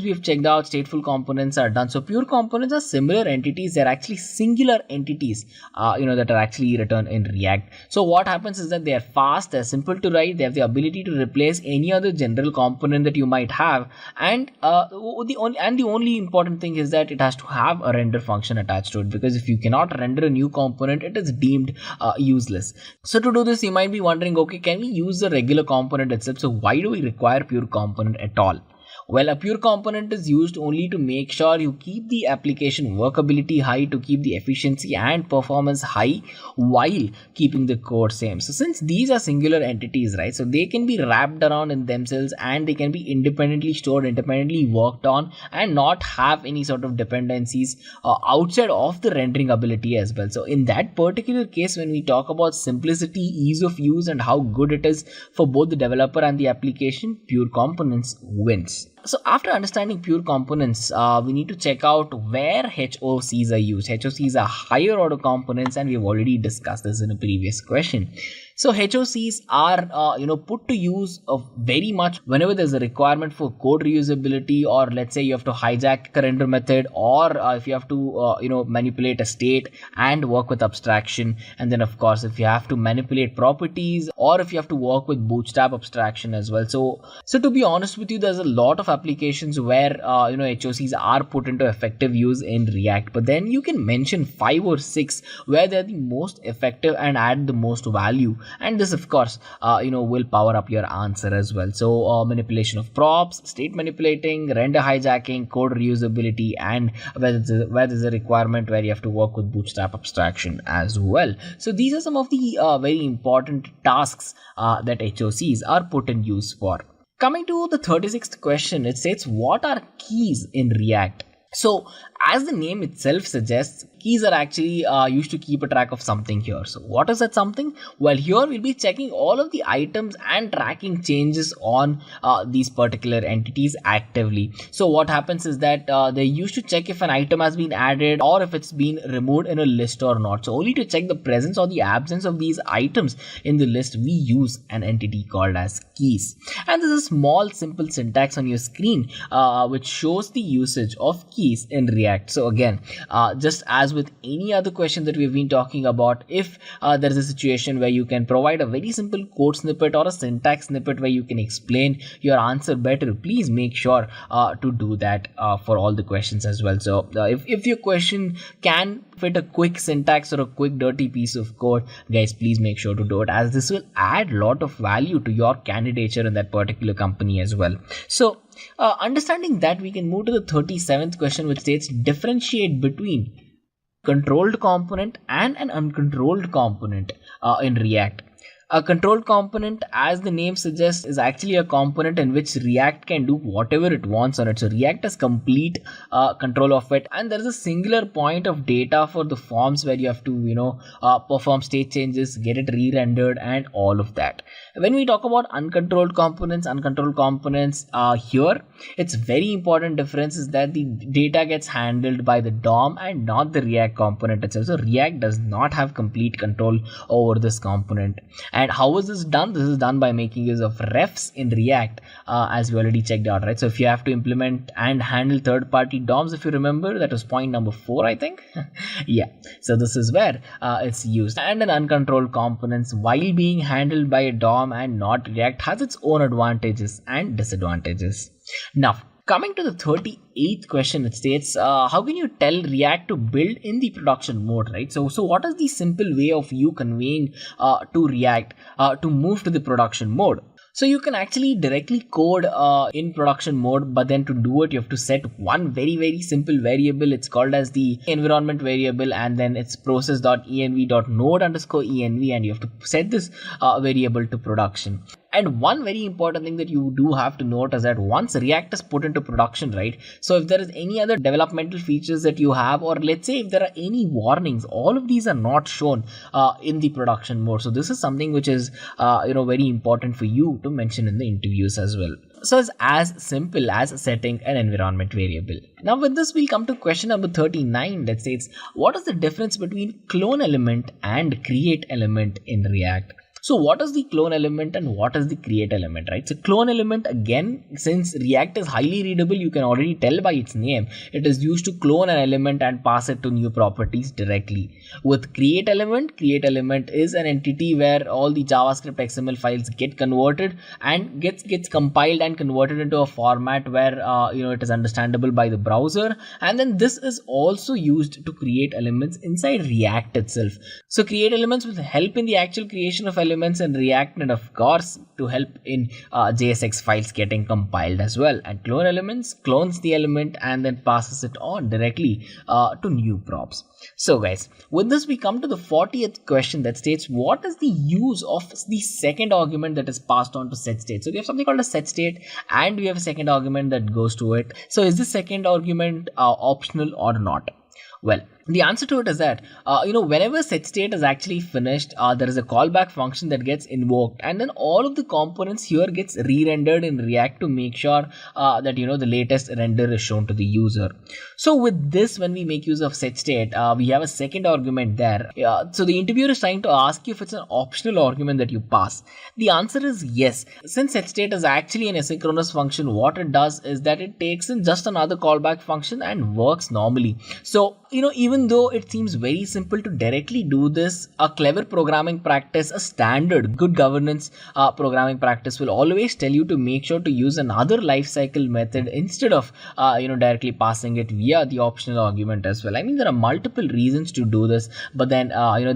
we've checked out, stateful components are done. So pure components are similar entities. They're actually singular entities, that are actually written in React. So what happens is that they are fast, they're simple to write, they have the ability to replace any other general component that you might have. And the only important thing is that it has to have a render function attached to it, because if you cannot render a new component, it is deemed useless. So to do this, you might be wondering, okay, can we use the regular component itself? So why do we require pure component at all? Well, a pure component is used only to make sure you keep the application workability high, to keep the efficiency and performance high while keeping the code same. So since these are singular entities, right, so they can be wrapped around in themselves, and they can be independently stored, independently worked on, and not have any sort of dependencies outside of the rendering ability as well. So in that particular case, when we talk about simplicity, ease of use, and how good it is for both the developer and the application, pure components wins. So after understanding pure components, we need to check out where HOCs are used. HOCs are higher order components, and we've already discussed this in a previous question. So HOCs are put to use very much whenever there's a requirement for code reusability, or let's say you have to hijack a render method, or if you have to manipulate a state and work with abstraction, and then of course if you have to manipulate properties, or if you have to work with bootstrap abstraction as well. So to be honest with you, there's a lot of applications where HOCs are put into effective use in React, but then you can mention 5 or 6 where they're the most effective and add the most value and this of course will power up your answer as well. So manipulation of props, state manipulating, render hijacking, code reusability, and where there's a requirement where you have to work with bootstrap abstraction as well. So these are some of the very important tasks that HOCs are put in use for. Coming to the 36th question, it states, what are keys in React? So as the name itself suggests, keys are actually used to keep a track of something here. So what is that something? Well, here we'll be checking all of the items and tracking changes on these particular entities actively. So what happens is that they used to check if an item has been added or if it's been removed in a list or not. So only to check the presence or the absence of these items in the list, we use an entity called as keys. And there's a small simple syntax on your screen which shows the usage of keys in React. So again, just as with any other question that we've been talking about, if there is a situation where you can provide a very simple code snippet or a syntax snippet where you can explain your answer better, please make sure to do that for all the questions as well. So if your question can fit a quick syntax or a quick dirty piece of code, guys, please make sure to do it, as this will add a lot of value to your candidature in that particular company as well. So understanding that, we can move to the 37th question, which states, differentiate between controlled component and an uncontrolled component in React. A controlled component, as the name suggests, is actually a component in which React can do whatever it wants on it. So React has complete control of it, and there is a singular point of data for the forms where you have to perform state changes, get it re-rendered, and all of that. When we talk about uncontrolled components here, it's very important difference is that the data gets handled by the DOM and not the React component itself. So React does not have complete control over this component. And how is this done? This is done by making use of refs in React, as we already checked out, right? So if you have to implement and handle third-party DOMs, if you remember, that was point number 4, I think. Yeah. So this is where it's used. And an uncontrolled components, while being handled by a DOM and not React, has its own advantages and disadvantages. Now, coming to the 38th question, it states, how can you tell React to build in the production mode, right? So what is the simple way of you conveying to React to move to the production mode? So you can actually directly code in production mode, but then to do it, you have to set one very, very simple variable. It's called as the environment variable, and then it's process.env.node_env, and you have to set this variable to production. And one very important thing that you do have to note is that once React is put into production, right? So if there is any other developmental features that you have, or let's say if there are any warnings, all of these are not shown in the production mode. So this is something which is very important for you to mention in the interviews as well. So it's as simple as setting an environment variable. Now with this, we'll come to question number 39 that states, what is the difference between clone element and create element in React? So what is the clone element and what is the create element, right? So clone element, again, since React is highly readable, you can already tell by its name, it is used to clone an element and pass it to new properties directly. With create element is an entity where all the JavaScript XML files get converted and gets compiled and converted into a format where it is understandable by the browser. And then this is also used to create elements inside React itself. So create elements will help in the actual creation of elements in React, and of course to help in JSX files getting compiled as well. And clone elements clones the element and then passes it on directly to new props. So guys, with this we come to the 40th question that states, what is the use of the second argument that is passed on to set state? So we have something called a set state and we have a second argument that goes to it. So is this second argument optional or not? Well, the answer to it is that, whenever set state is actually finished, there is a callback function that gets invoked, and then all of the components here gets re-rendered in React to make sure that, the latest render is shown to the user. So with this, when we make use of set state, we have a second argument there. So the interviewer is trying to ask you if it's an optional argument that you pass. The answer is yes. Since set state is actually an asynchronous function, what it does is that it takes in just another callback function and works normally. So Even though it seems very simple to directly do this, a clever programming practice, a standard good governance programming practice will always tell you to make sure to use another lifecycle method instead of directly passing it via the optional argument as well. I mean, there are multiple reasons to do this, but then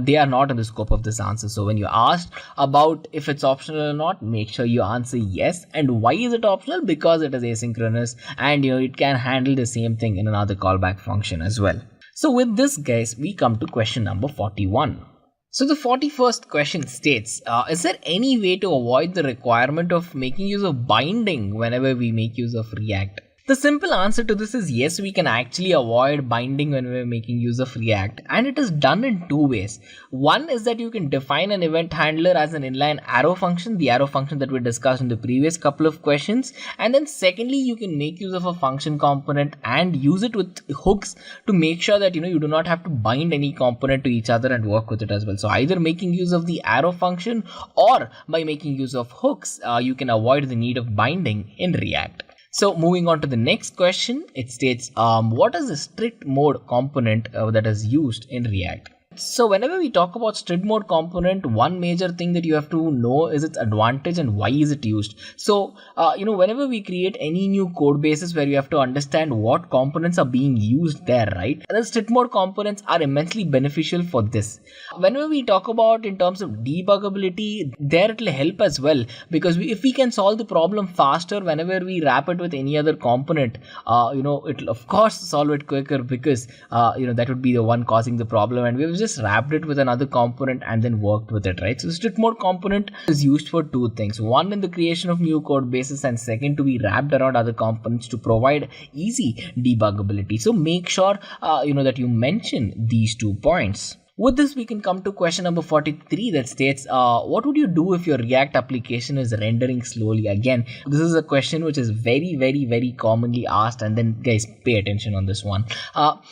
they are not in the scope of this answer. So when you asked about if it's optional or not, make sure you answer yes. And why is it optional? Because it is asynchronous, and it can handle the same thing in another callback function as well. So with this, guys, we come to question number 41. So the 41st question states, is there any way to avoid the requirement of making use of binding whenever we make use of React? The simple answer to this is yes, we can actually avoid binding when we're making use of React, and it is done in two ways. One is that you can define an event handler as an inline arrow function, the arrow function that we discussed in the previous couple of questions, and then secondly, you can make use of a function component and use it with hooks to make sure that you do not have to bind any component to each other and work with it as well. So either making use of the arrow function or by making use of hooks, you can avoid the need of binding in React. So moving on to the next question, it states, what is the strict mode component that is used in React? So whenever we talk about strict mode component, one major thing that you have to know is its advantage and why is it used. So, whenever we create any new code bases where you have to understand what components are being used there, right? The strict mode components are immensely beneficial for this. Whenever we talk about in terms of debuggability, there it will help as well, because if we can solve the problem faster whenever we wrap it with any other component, it will of course solve it quicker, because that would be the one causing the problem, and we've just wrapped it with another component and then worked with it, right? So strict mode component is used for two things: one, in the creation of new code bases, and second, to be wrapped around other components to provide easy debuggability. So make sure that you mention these 2 points. With this, we can come to question number 43 that states, what would you do if your React application is rendering slowly? Again, this is a question which is very, very, very commonly asked, and then guys, pay attention on this one.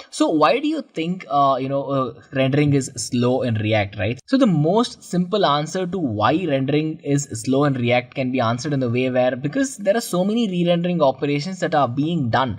So why do you think, rendering is slow in React, right? So the most simple answer to why rendering is slow in React can be answered in the way where, because there are so many re-rendering operations that are being done.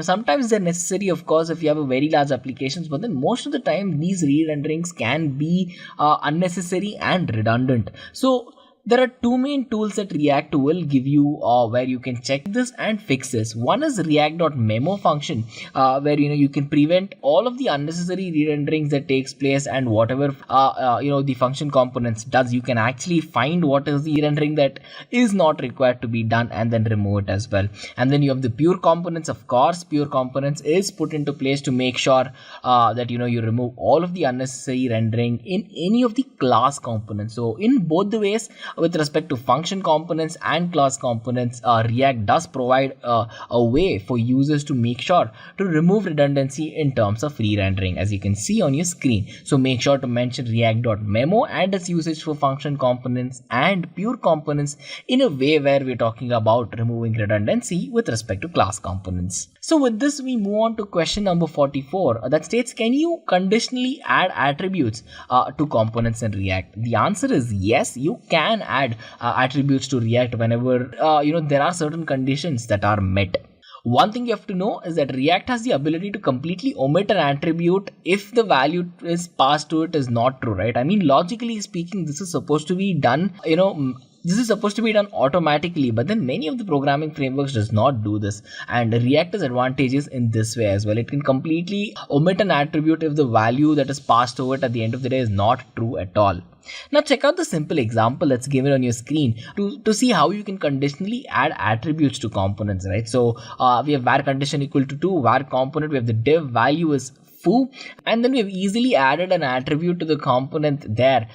Sometimes they're necessary, of course, if you have a very large applications, but then most of the time these re-renderings can be unnecessary and redundant. So there are two main tools that React will give you where you can check this and fix this. One is react.memo function, where you can prevent all of the unnecessary re-renderings that takes place, and whatever the function components does, you can actually find what is the rendering that is not required to be done and then remove it as well. And then you have the pure components. Of course, pure components is put into place to make sure that you remove all of the unnecessary rendering in any of the class components. So in both the ways, with respect to function components and class components, React does provide a way for users to make sure to remove redundancy in terms of re-rendering, as you can see on your screen. So make sure to mention react.memo and its usage for function components and pure components in a way where we're talking about removing redundancy with respect to class components. So with this, we move on to question number 44 that states, can you conditionally add attributes to components in React? The answer is yes, you can add attributes to React whenever there are certain conditions that are met. One thing you have to know is that React has the ability to completely omit an attribute if the value is passed to it is not true, right? I mean, logically speaking, this is supposed to be done, this is supposed to be done automatically, but then many of the programming frameworks does not do this, and React has advantages in this way as well. It can completely omit an attribute if the value that is passed to it at the end of the day is not true at all. Now check out the simple example that's given on your screen to see how you can conditionally add attributes to components, right? So we have var condition equal to 2, var component, we have the div value is foo, and then we have easily added an attribute to the component there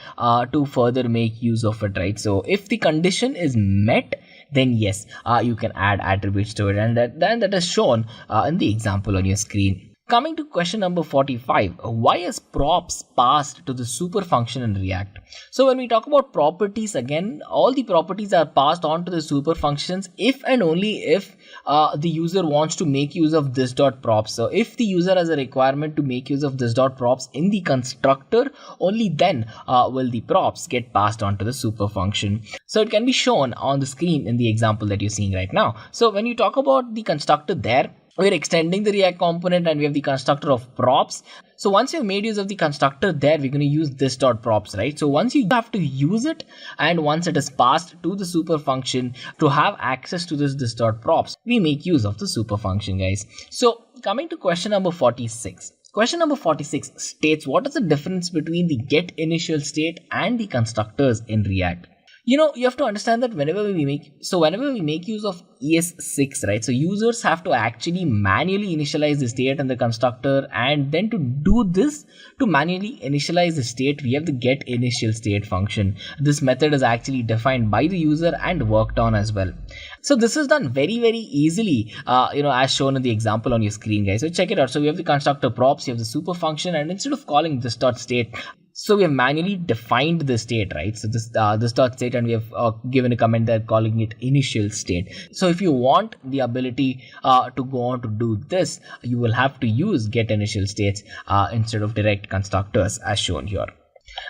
to further make use of it, right? So if the condition is met, then yes, you can add attributes to it, and that is shown in the example on your screen. Coming to question number 45, why is props passed to the super function in React? So when we talk about properties, again, all the properties are passed on to the super functions if and only if the user wants to make use of this.props. So if the user has a requirement to make use of this.props in the constructor, only then will the props get passed on to the super function. So it can be shown on the screen in the example that you're seeing right now. So when you talk about the constructor there, we're extending the React component and we have the constructor of props. So once you've made use of the constructor there, we're going to use this dot props, right? So once you have to use it, and once it is passed to the super function to have access to this dot props, we make use of the super function, guys. So coming to question number 46. Question number 46 states, what is the difference between the get initial state and the constructors in React? You have to understand that whenever we make use of ES6, right? So users have to actually manually initialize the state and the constructor, and then to do this, to manually initialize the state, we have the get initial state function. This method is actually defined by the user and worked on as well. So this is done very, very easily, as shown in the example on your screen, guys. So check it out. So we have the constructor props, you have the super function, and instead of calling this dot state, so we have manually defined the state, right? So this dot state, and we have given a comment there calling it initial state. So if you want the ability to go on to do this, you will have to use get initial states instead of direct constructors as shown here.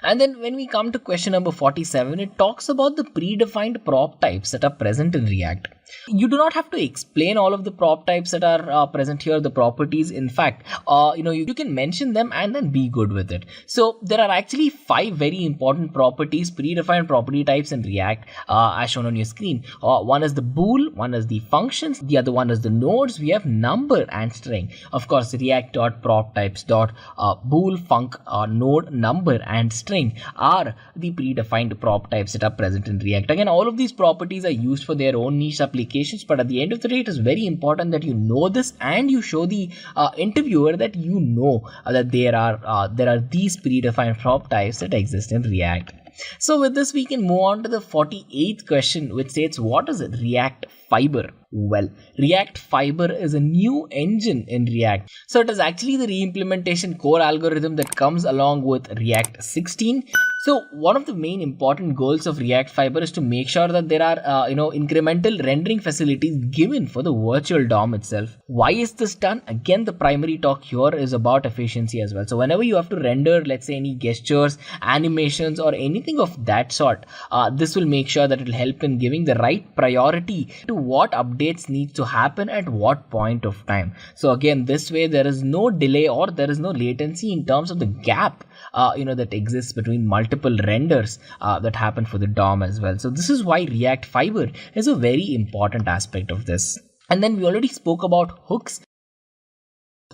And then when we come to question number 47, it talks about the predefined prop types that are present in React. You do not have to explain all of the prop types that are present here, the properties. In fact, you can mention them and then be good with it. So there are actually 5 very important properties, predefined property types in React as shown on your screen. One is the bool, one is the functions, the other one is the nodes. We have number and string. Of course, React.PropTypes.bool, func, node, number and string are the predefined prop types that are present in React. Again, all of these properties are used for their own niche applications, but at the end of the day, it is very important that you know this and you show the interviewer that you know that there are these predefined prop types that exist in React. So with this, we can move on to the 48th question, which states, what is React Fiber? Well, React Fiber is a new engine in React. So it is actually the re-implementation core algorithm that comes along with React 16. So one of the main important goals of React Fiber is to make sure that there are incremental rendering facilities given for the virtual DOM itself. Why is this done? Again, the primary talk here is about efficiency as well. So whenever you have to render, let's say, any gestures, animations or anything of that sort, this will make sure that it will help in giving the right priority to what updates need to happen at what point of time. So again, this way there is no delay or there is no latency in terms of the gap that exists between multiple renders that happen for the DOM as well. So this is why React Fiber is a very important aspect of this. And then we already spoke about hooks.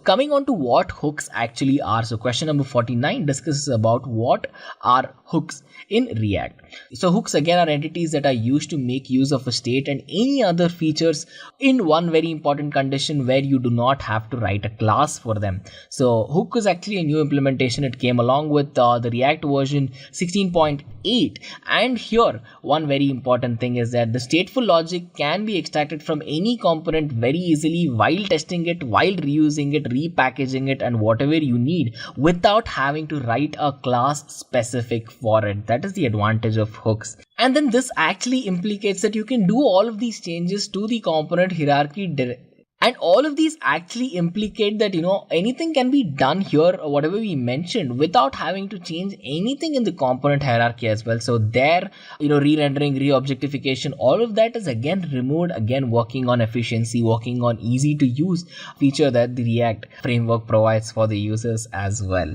Coming on to what hooks actually are. So question number 49 discusses about what are hooks in React. So hooks again are entities that are used to make use of a state and any other features in one very important condition where you do not have to write a class for them. So hook is actually a new implementation. It came along with the React version 16.8, and here one very important thing is that the stateful logic can be extracted from any component very easily while testing it, while reusing it, repackaging it and whatever you need without having to write a class specific for it. That is the advantage of hooks. And then this actually implicates that you can do all of these changes to the component hierarchy and all of these actually implicate that anything can be done here, whatever we mentioned, without having to change anything in the component hierarchy as well. So there, re-rendering, re-objectification, all of that is again removed, again working on efficiency, working on easy to use feature that the React framework provides for the users as well.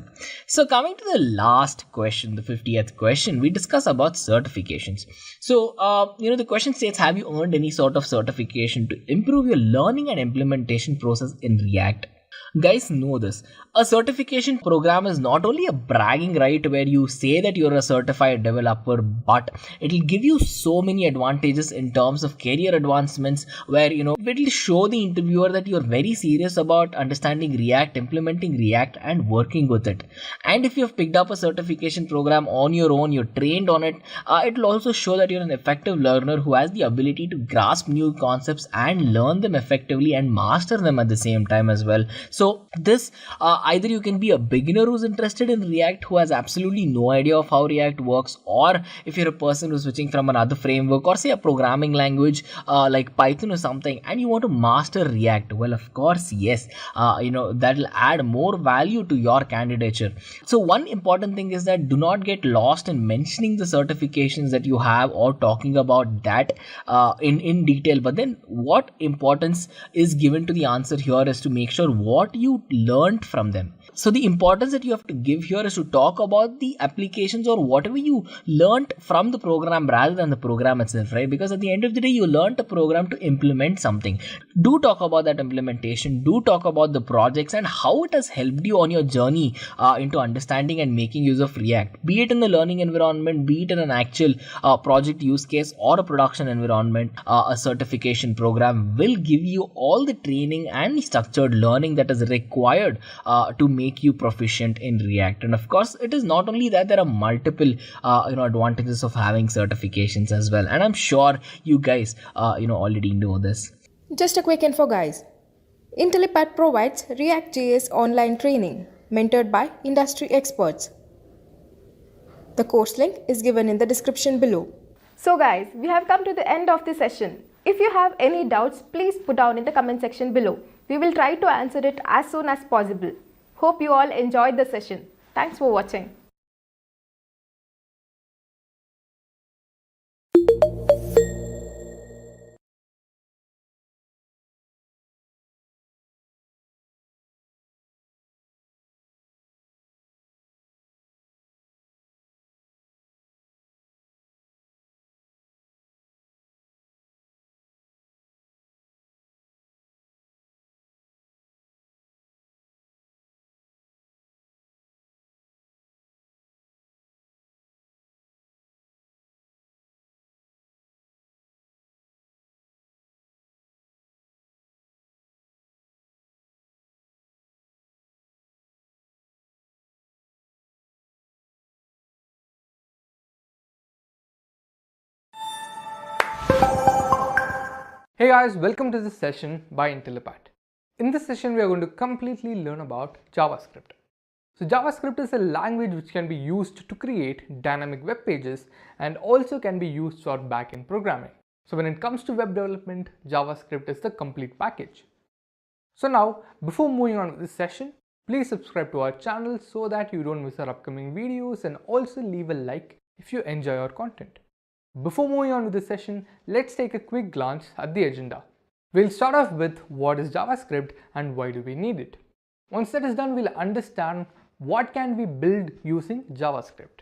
So coming to the last question, the 50th question, we discuss about certifications. So the question states, have you earned any sort of certification to improve your learning and implementation process in React? Guys, know this. A certification program is not only a bragging right where you say that you're a certified developer, but it'll give you so many advantages in terms of career advancements where, it'll show the interviewer that you're very serious about understanding React, implementing React and working with it. And if you've picked up a certification program on your own, you're trained on it, it'll also show that you're an effective learner who has the ability to grasp new concepts and learn them effectively and master them at the same time as well. So So this either you can be a beginner who's interested in React, who has absolutely no idea of how React works, or if you're a person who's switching from another framework or say a programming language like Python or something, and you want to master React. Well, of course, yes, that'll add more value to your candidature. So one important thing is that do not get lost in mentioning the certifications that you have or talking about that in detail. But then what importance is given to the answer here is to make sure what you learned from them. So the importance that you have to give here is to talk about the applications or whatever you learned from the program rather than the program itself, right? Because at the end of the day, you learned a program to implement something. Do talk about that implementation. Do talk about the projects and how it has helped you on your journey into understanding and making use of React, be it in the learning environment, be it in an actual project use case or a production environment. A certification program will give you all the training and the structured learning that is required to make you proficient in React. And of course, it is not only that, there are multiple advantages of having certifications as well. And I'm sure you guys already know this. Just a quick info, guys. IntelliPad provides React.js online training mentored by industry experts. The course link is given in the description below. So guys, we have come to the end of the session. If you have any doubts, please put down in the comment section below. We will try to answer it as soon as possible. Hope you all enjoyed the session. Thanks for watching. Hey guys, welcome to this session by IntelliPad. In this session, we are going to completely learn about JavaScript. So JavaScript is a language which can be used to create dynamic web pages and also can be used for backend programming. So when it comes to web development, JavaScript is the complete package. So now, before moving on with this session, please subscribe to our channel so that you don't miss our upcoming videos, and also leave a like if you enjoy our content. Before moving on with this session, let's take a quick glance at the agenda. We'll start off with what is JavaScript and why do we need it. Once that is done, we'll understand what can we build using JavaScript.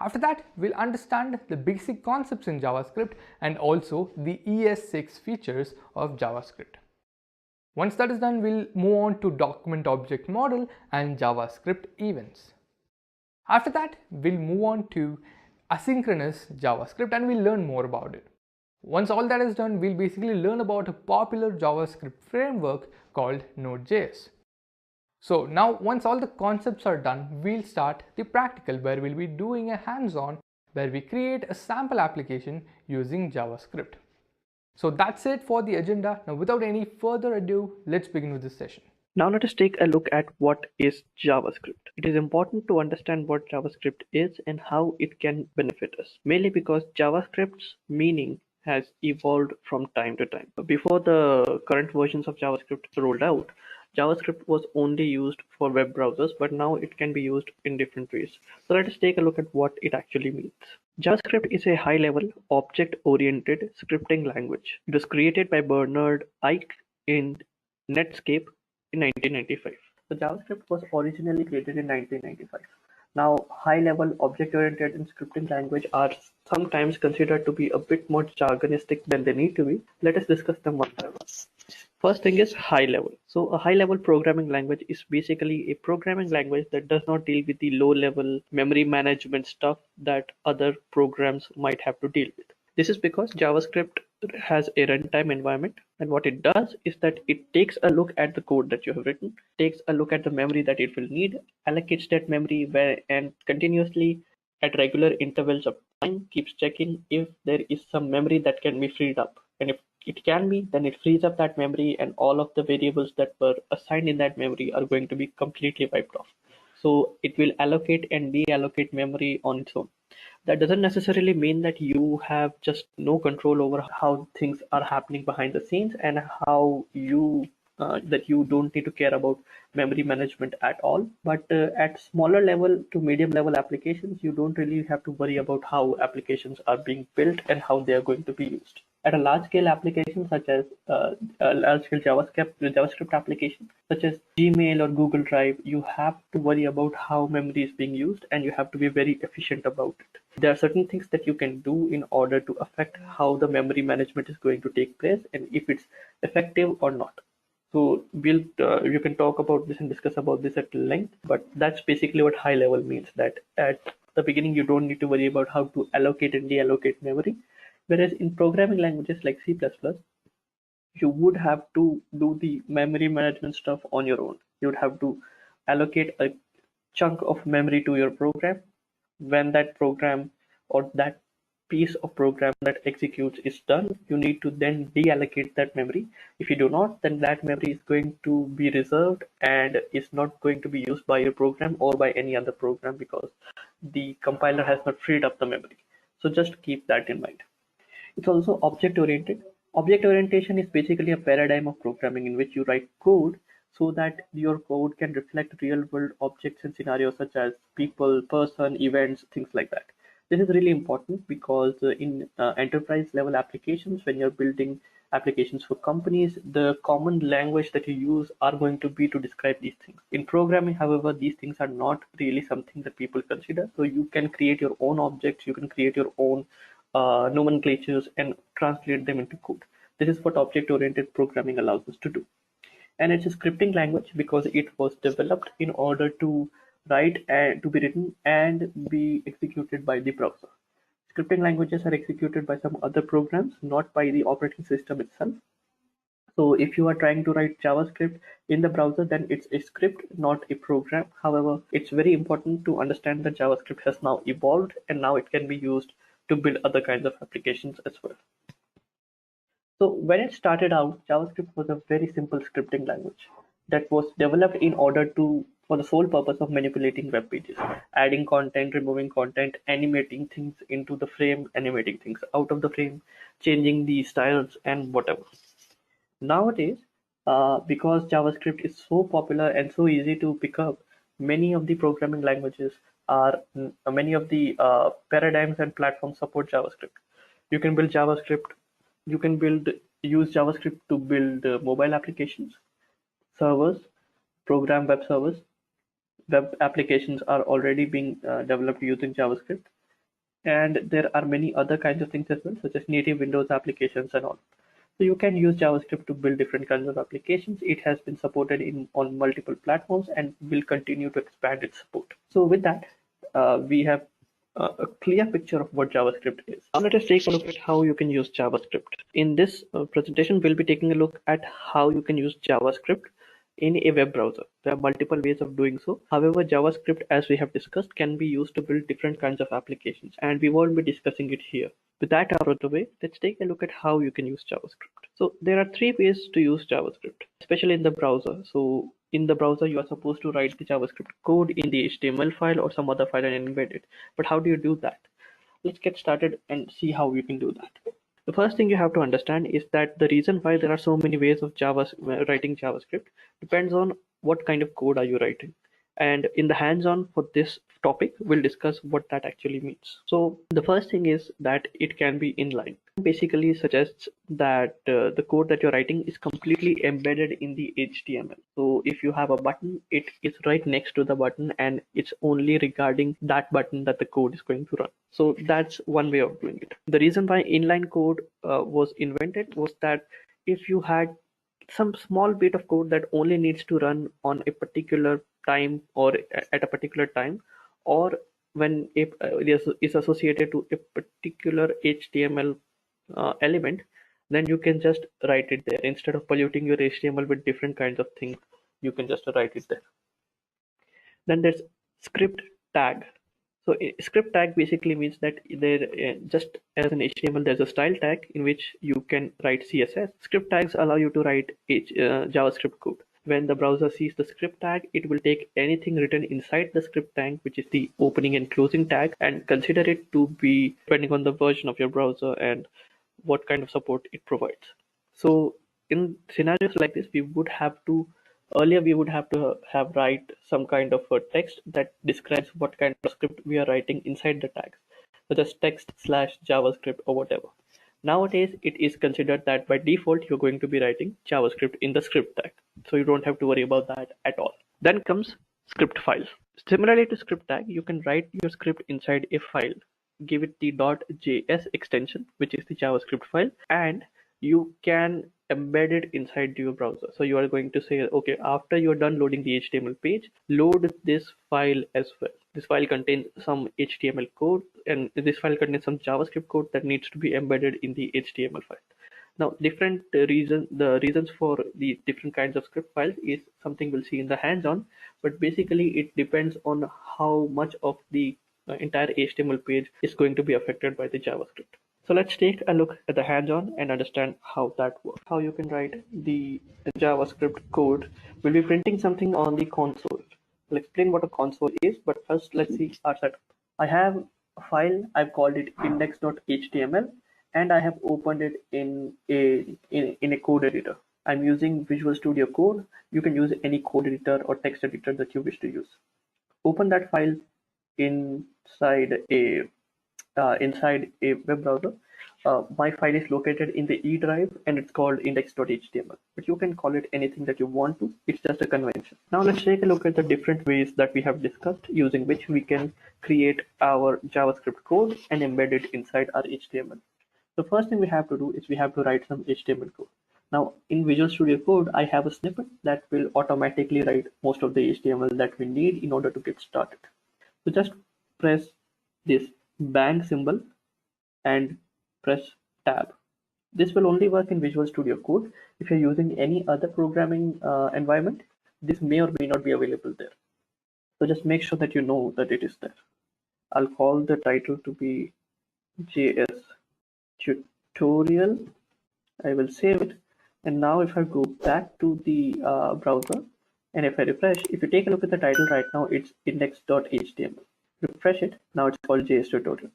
After that, we'll understand the basic concepts in JavaScript and also the ES6 features of JavaScript. Once that is done, we'll move on to document object model and JavaScript events. After that, we'll move on to asynchronous JavaScript and we'll learn more about it. Once all that is done, we'll basically learn about a popular JavaScript framework called Node.js. So now, once all the concepts are done, we'll start the practical, where we'll be doing a hands-on where we create a sample application using JavaScript. So that's it for the agenda. Now without any further ado, let's begin with this session. Now let us take a look at what is JavaScript. It is important to understand what JavaScript is and how it can benefit us, mainly because JavaScript's meaning has evolved from time to time. Before the current versions of JavaScript rolled out, JavaScript was only used for web browsers, but now it can be used in different ways. So let us take a look at what it actually means. JavaScript is a high-level, object-oriented scripting language. It was created by Bernard Ike in Netscape in 1995. So JavaScript was originally created in 1995. Now, high-level, object-oriented and scripting language are sometimes considered to be a bit more jargonistic than they need to be. Let us discuss them one by one. First thing is high-level. So a high-level programming language is basically a programming language that does not deal with the low-level memory management stuff that other programs might have to deal with. This is because JavaScript has a runtime environment, and what it does is that it takes a look at the code that you have written, takes a look at the memory that it will need, allocates that memory and continuously at regular intervals of time keeps checking if there is some memory that can be freed up. And if it can be, then it frees up that memory and all of the variables that were assigned in that memory are going to be completely wiped off. So it will allocate and deallocate memory on its own. That doesn't necessarily mean that you have just no control over how things are happening behind the scenes and how you that you don't need to care about memory management at all. But at smaller level to medium level applications, you don't really have to worry about how applications are being built and how they are going to be used. At a large scale application such as a large scale JavaScript application such as Gmail or Google Drive, you have to worry about how memory is being used and you have to be very efficient about it. There are certain things that you can do in order to affect how the memory management is going to take place and if it's effective or not. So you can talk about this and discuss about this at length, but that's basically what high level means, that at the beginning you don't need to worry about how to allocate and deallocate memory. Whereas in programming languages like C++, you would have to do the memory management stuff on your own. You would have to allocate a chunk of memory to your program. When that program or that piece of program that executes is done, you need to then deallocate that memory. If you do not, then that memory is going to be reserved and is not going to be used by your program or by any other program because the compiler has not freed up the memory. So just keep that in mind. It's also object oriented. Object orientation is basically a paradigm of programming in which you write code so that your code can reflect real world objects and scenarios such as people, person, events, things like that. This is really important because in enterprise level applications, when you're building applications for companies, the common language that you use are going to be to describe these things. In programming, however, these things are not really something that people consider. So you can create your own objects, you can create your own nomenclatures and translate them into code. This is what object-oriented programming allows us to do. And it's a scripting language because it was developed in order to write and to be written and be executed by the browser. Scripting languages are executed by some other programs, not by the operating system itself. So if you are trying to write JavaScript in the browser, then it's a script, not a program. However, it's very important to understand that JavaScript has now evolved and now it can be used to build other kinds of applications as well. So when it started out, JavaScript was a very simple scripting language that was developed in order to for the sole purpose of manipulating web pages, adding content, removing content, animating things into the frame, animating things out of the frame, changing the styles and whatever. Nowadays, because JavaScript is so popular and so easy to pick up, many of the programming languages many of the paradigms and platforms support JavaScript. You can build JavaScript, you can use JavaScript to build mobile applications, servers, program web servers. Web applications are already being developed using JavaScript, and there are many other kinds of things as well, such as native Windows applications and all. So you can use JavaScript to build different kinds of applications. It has been supported on multiple platforms and will continue to expand its support. So with that, we have a clear picture of what JavaScript is. Now let us take a look at how you can use JavaScript. In this presentation, we'll be taking a look at how you can use JavaScript in a web browser. There are multiple ways of doing so. However, JavaScript, as we have discussed, can be used to build different kinds of applications, and we won't be discussing it here. With that out of the way, let's take a look at how you can use JavaScript. So there are three ways to use JavaScript, especially in the browser. So in the browser, you are supposed to write the JavaScript code in the HTML file or some other file and embed it. But how do you do that? Let's get started and see how you can do that. The first thing you have to understand is that the reason why there are so many ways of writing JavaScript depends on what kind of code are you writing. And in the hands-on for this topic, we'll discuss what that actually means. So the first thing is that it can be inline. Basically suggests that the code that you're writing is completely embedded in the HTML. So if you have a button, it is right next to the button and it's only regarding that button that the code is going to run. So that's one way of doing it. The reason why inline code was invented was that if you had some small bit of code that only needs to run on a particular time or at a particular time, or when it is associated to a particular HTML element, then you can just write it there. Instead of polluting your HTML with different kinds of things, you can just write it there. Then there's script tag. So So script tag basically means that there, just as an HTML, there's a style tag in which you can write CSS. Script tags allow you to write JavaScript code. When the browser sees the script tag, it will take anything written inside the script tag, which is the opening and closing tag, and consider it to be, depending on the version of your browser and what kind of support it provides. So in scenarios like this, we would have to write some kind of a text that describes what kind of script we are writing inside the tags, such as text / JavaScript or whatever. Nowadays, it is considered that by default you're going to be writing JavaScript in the script tag, so you don't have to worry about that at all. Then comes script files. Similarly to script tag, you can write your script inside a file, give it the .js extension, which is the JavaScript file, and you can embed it inside your browser. So you are going to say, okay, after you're done loading the HTML page, load this file as well. This file contains some HTML code, and this file contains some JavaScript code that needs to be embedded in the HTML file. Now, the reasons for the different kinds of script files is something we'll see in the hands-on, but basically it depends on how much of the entire HTML page is going to be affected by the JavaScript. So let's take a look at the hands-on and understand how that works. How you can write the JavaScript code. We'll be printing something on the console. I'll explain what a console is, but first let's see our setup. I have a file, I've called it index.html, and I have opened it in a code editor. I'm using Visual Studio Code. You can use any code editor or text editor that you wish to use. Open that file inside a web browser. My file is located in the E drive and it's called index.html, but you can call it anything that you want to. It's just a convention. Now let's take a look at the different ways that we have discussed using which we can create our JavaScript code and embed it inside our HTML. The first thing we have to do is we have to write some HTML code. Now in Visual Studio Code, I have a snippet that will automatically write most of the HTML that we need in order to get started. So just press this bang symbol and press tab. This will only work in Visual Studio Code. If you're using any other programming environment, this may or may not be available there. So just make sure that you know that it is there. I'll call the title to be JS tutorial. I will save it. And now if I go back to the browser and if I refresh, if you take a look at the title right now, it's index.html. Refresh it. Now it's called JS tutorial.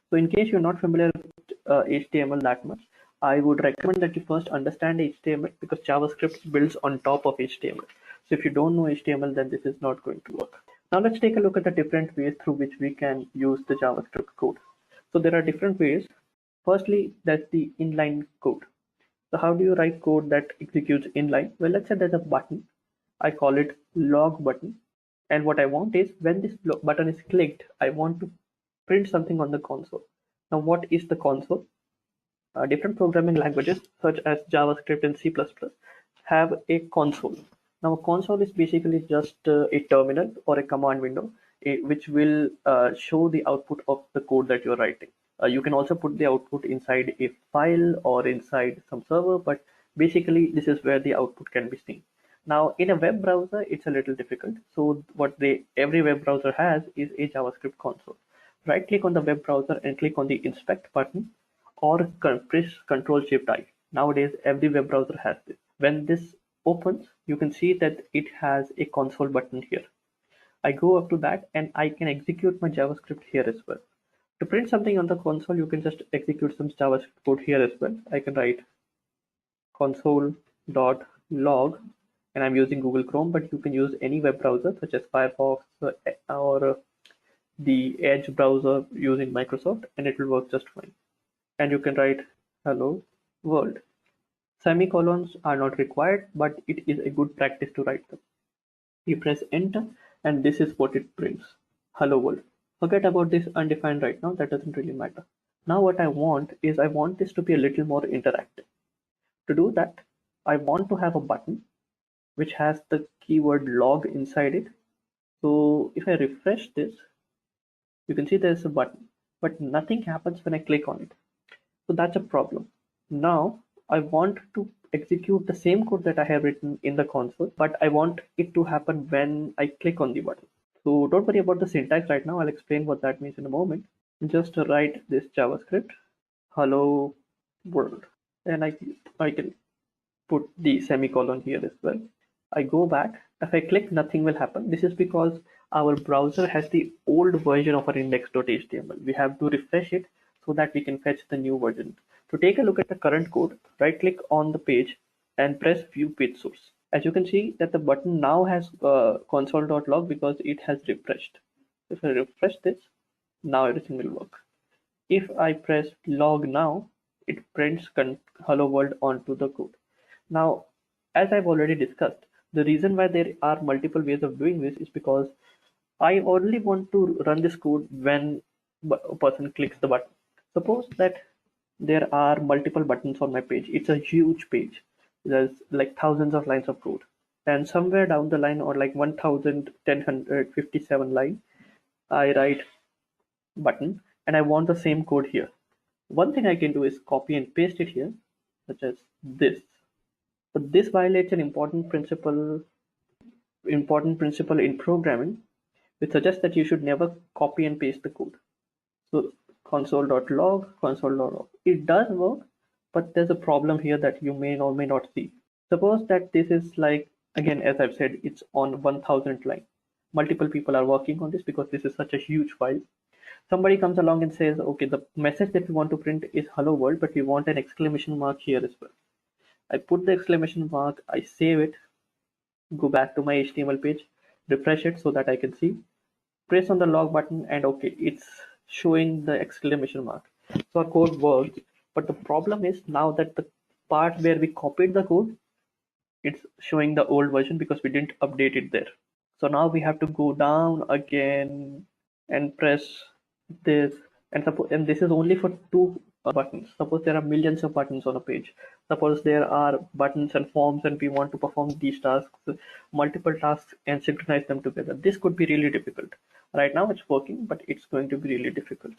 So in case you're not familiar with HTML that much, I would recommend that you first understand HTML because JavaScript builds on top of HTML. So if you don't know HTML, then this is not going to work. Now let's take a look at the different ways through which we can use the JavaScript code. So there are different ways. Firstly, that's the inline code. So how do you write code that executes inline? Well, let's say there's a button. I call it log button. And what I want is when this button is clicked, I want to print something on the console. Now, what is the console? Different programming languages such as JavaScript and C++ have a console. Now, a console is basically just a terminal or a command window which will show the output of the code that you're writing. You can also put the output inside a file or inside some server, but basically this is where the output can be seen. Now, in a web browser, it's a little difficult. So what every web browser has is a JavaScript console. Right click on the web browser and click on the inspect button or press Ctrl-Shift-I. Nowadays, every web browser has this. When this opens, you can see that it has a console button here. I go up to that and I can execute my JavaScript here as well. To print something on the console, you can just execute some JavaScript code here as well. I can write console.log and I'm using Google Chrome, but you can use any web browser such as Firefox or the Edge browser using Microsoft, and it will work just fine. And you can write hello world. Semicolons are not required, but it is a good practice to write them. You press enter and this is what it prints. Hello world. Forget about this undefined right now, that doesn't really matter. Now what I want is I want this to be a little more interactive. To do that, I want to have a button which has the keyword log inside it. So if I refresh this, you can see there's a button, but nothing happens when I click on it. So that's a problem. Now I want to execute the same code that I have written in the console, but I want it to happen when I click on the button. So don't worry about the syntax right now. I'll explain what that means in a moment. Just write this JavaScript, hello world, and I can put the semicolon here as well. I go back. If I click, nothing will happen. This is because our browser has the old version of our index.html. We have to refresh it so that we can fetch the new version. To take a look at the current code, right click on the page and press view page source. As you can see that the button now has console.log because it has refreshed. If I refresh this, now everything will work. If I press log now, it prints hello world onto the code. Now, as I've already discussed, the reason why there are multiple ways of doing this is because I only want to run this code when a person clicks the button. Suppose that there are multiple buttons on my page. It's a huge page. There's like thousands of lines of code. And somewhere down the line, or like 1157 line, I write button and I want the same code here. One thing I can do is copy and paste it here, such as this. But this violates an important principle in programming, which suggests that you should never copy and paste the code. So console.log. It does work, but there's a problem here that you may or may not see. Suppose that this is like, again, as I've said, it's on 1000 line. Multiple people are working on this because this is such a huge file. Somebody comes along and says, okay, the message that we want to print is hello world, but we want an exclamation mark here as well. I put the exclamation mark, I save it, go back to my HTML page, refresh it so that I can see, press on the log button, and okay, it's showing the exclamation mark. So our code works, but the problem is now that the part where we copied the code, it's showing the old version because we didn't update it there. So now we have to go down again and press this, and this is only for two buttons. Suppose there are millions of buttons on a page. Suppose there are buttons and forms and we want to perform these tasks, multiple tasks, and synchronize them together. This could be really difficult. Right now it's working, but it's going to be really difficult.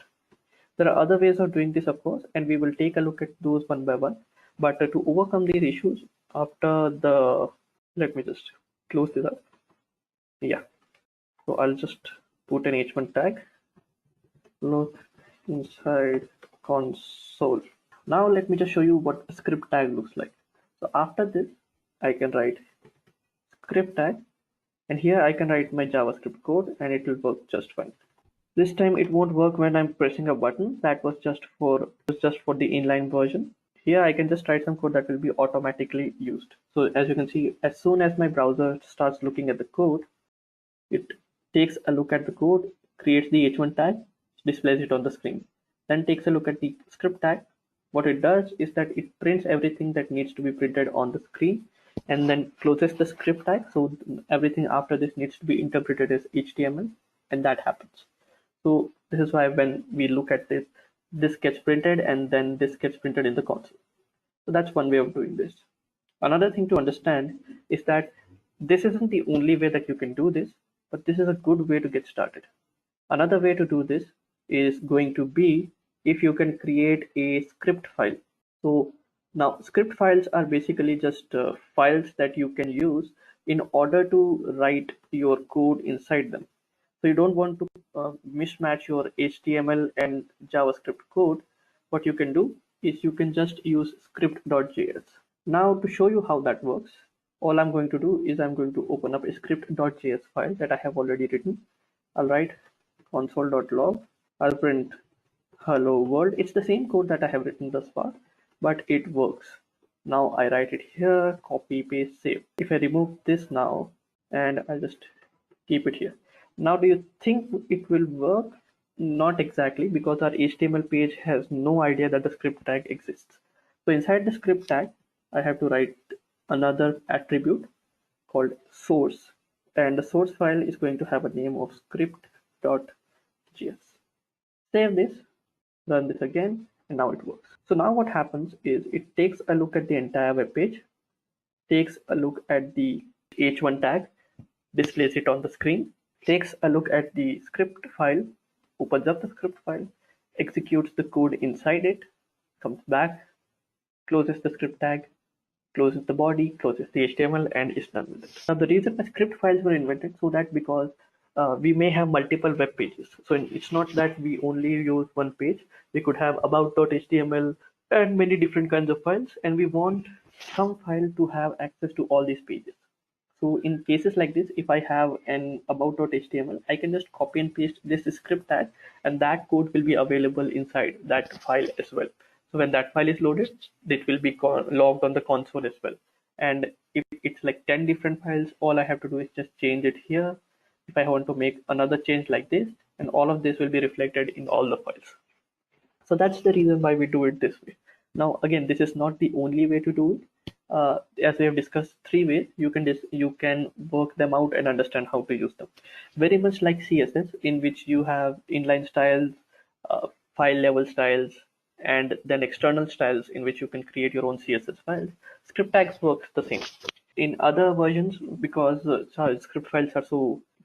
There are other ways of doing this, of course, and we will take a look at those one by one. But to overcome these issues, let me just close this up. Yeah, so I'll just put an h1 tag, look inside console. Now let me just show you what a script tag looks like. So after this, I can write script tag, and here I can write my JavaScript code and it will work just fine. This time it won't work when I'm pressing a button. That was just for the inline version. Here I can just write some code that will be automatically used. So as you can see, as soon as my browser starts looking at the code, it takes a look at the code, creates the h1 tag, displays it on the screen, then takes a look at the script tag. What it does is that it prints everything that needs to be printed on the screen and then closes the script tag. So everything after this needs to be interpreted as HTML, and that happens. So this is why when we look at this gets printed and then this gets printed in the console. So that's one way of doing this. Another thing to understand is that this isn't the only way that you can do this, but this is a good way to get started. Another way to do this is going to be if you can create a script file. So now script files are basically just files that you can use in order to write your code inside them. So you don't want to mismatch your HTML and JavaScript code. What you can do is you can just use script.js. Now to show you how that works, all I'm going to do is I'm going to open up a script.js file that I have already written. I'll write console.log. I'll print hello world. It's the same code that I have written thus far, but it works. Now I write it here, copy, paste, save. If I remove this now and I'll just keep it here. Now do you think it will work? Not exactly, because our HTML page has no idea that the script tag exists. So inside the script tag, I have to write another attribute called source, and the source file is going to have a name of script.js. Save this, run this again, and now it works. So now what happens is it takes a look at the entire web page, takes a look at the h1 tag, displays it on the screen, takes a look at the script file, opens up the script file, executes the code inside it, comes back, closes the script tag, closes the body, closes the HTML, and is done with it. Now the reason the script files were invented so that because we may have multiple web pages. So it's not that we only use one page. We could have about.html and many different kinds of files, and we want some file to have access to all these pages. So in cases like this, if I have an about.html, I can just copy and paste this script tag, and that code will be available inside that file as well. So when that file is loaded, it will be logged on the console as well. And if it's like 10 different files, all I have to do is just change it here. If I want to make another change like this, and all of this will be reflected in all the files. So that's the reason why we do it this way. Now, again, this is not the only way to do it. As we have discussed, three ways you can work them out and understand how to use them. Very much like CSS, in which you have inline styles, file level styles, and then external styles in which you can create your own CSS files. Script tags works the same. In other versions, because script files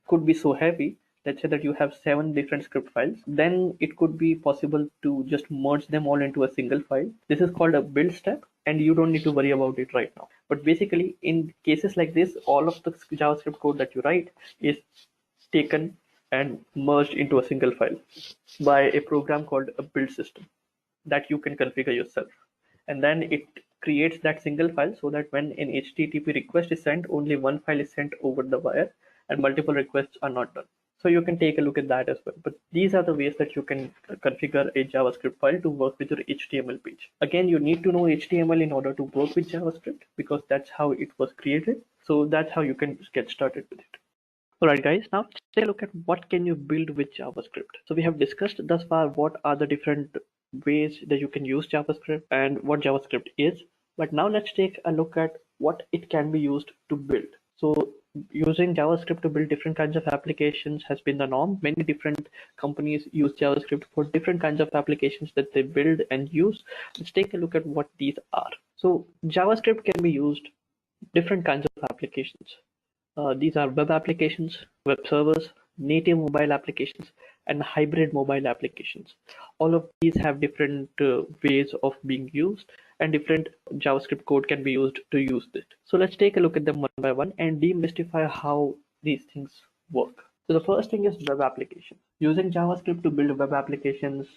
could be so heavy, let's say that you have 7 different script files, then it could be possible to just merge them all into a single file. This is called a build step, and you don't need to worry about it right now. But basically, in cases like this, all of the JavaScript code that you write is taken and merged into a single file by a program called a build system that you can configure yourself. And then it creates that single file so that when an HTTP request is sent, only one file is sent over the wire and multiple requests are not done. So you can take a look at that as well. But these are the ways that you can configure a JavaScript file to work with your HTML page. Again, you need to know HTML in order to work with JavaScript because that's how it was created. So that's how you can get started with it. Alright guys, now let's take a look at what can you build with JavaScript. So we have discussed thus far what are the different ways that you can use JavaScript and what JavaScript is. But now let's take a look at what it can be used to build. So using JavaScript to build different kinds of applications has been the norm. Many different companies use JavaScript for different kinds of applications that they build and use. Let's take a look at what these are. So JavaScript can be used different kinds of applications. These are web applications, web servers, native mobile applications, and hybrid mobile applications. All of these have different ways of being used, and different JavaScript code can be used to use it. So let's take a look at them one by one and demystify how these things work. So the first thing is web applications. Using JavaScript to build web applications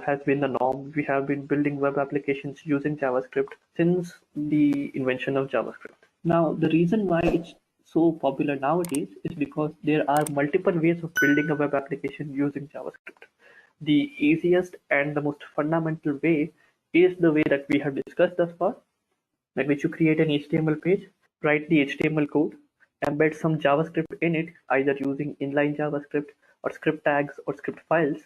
has been the norm. We have been building web applications using JavaScript since the invention of JavaScript. Now, the reason why it's so popular nowadays is because there are multiple ways of building a web application using JavaScript. The easiest and the most fundamental way is the way that we have discussed thus far, in which you create an HTML page, write the HTML code, embed some JavaScript in it, either using inline JavaScript or script tags or script files,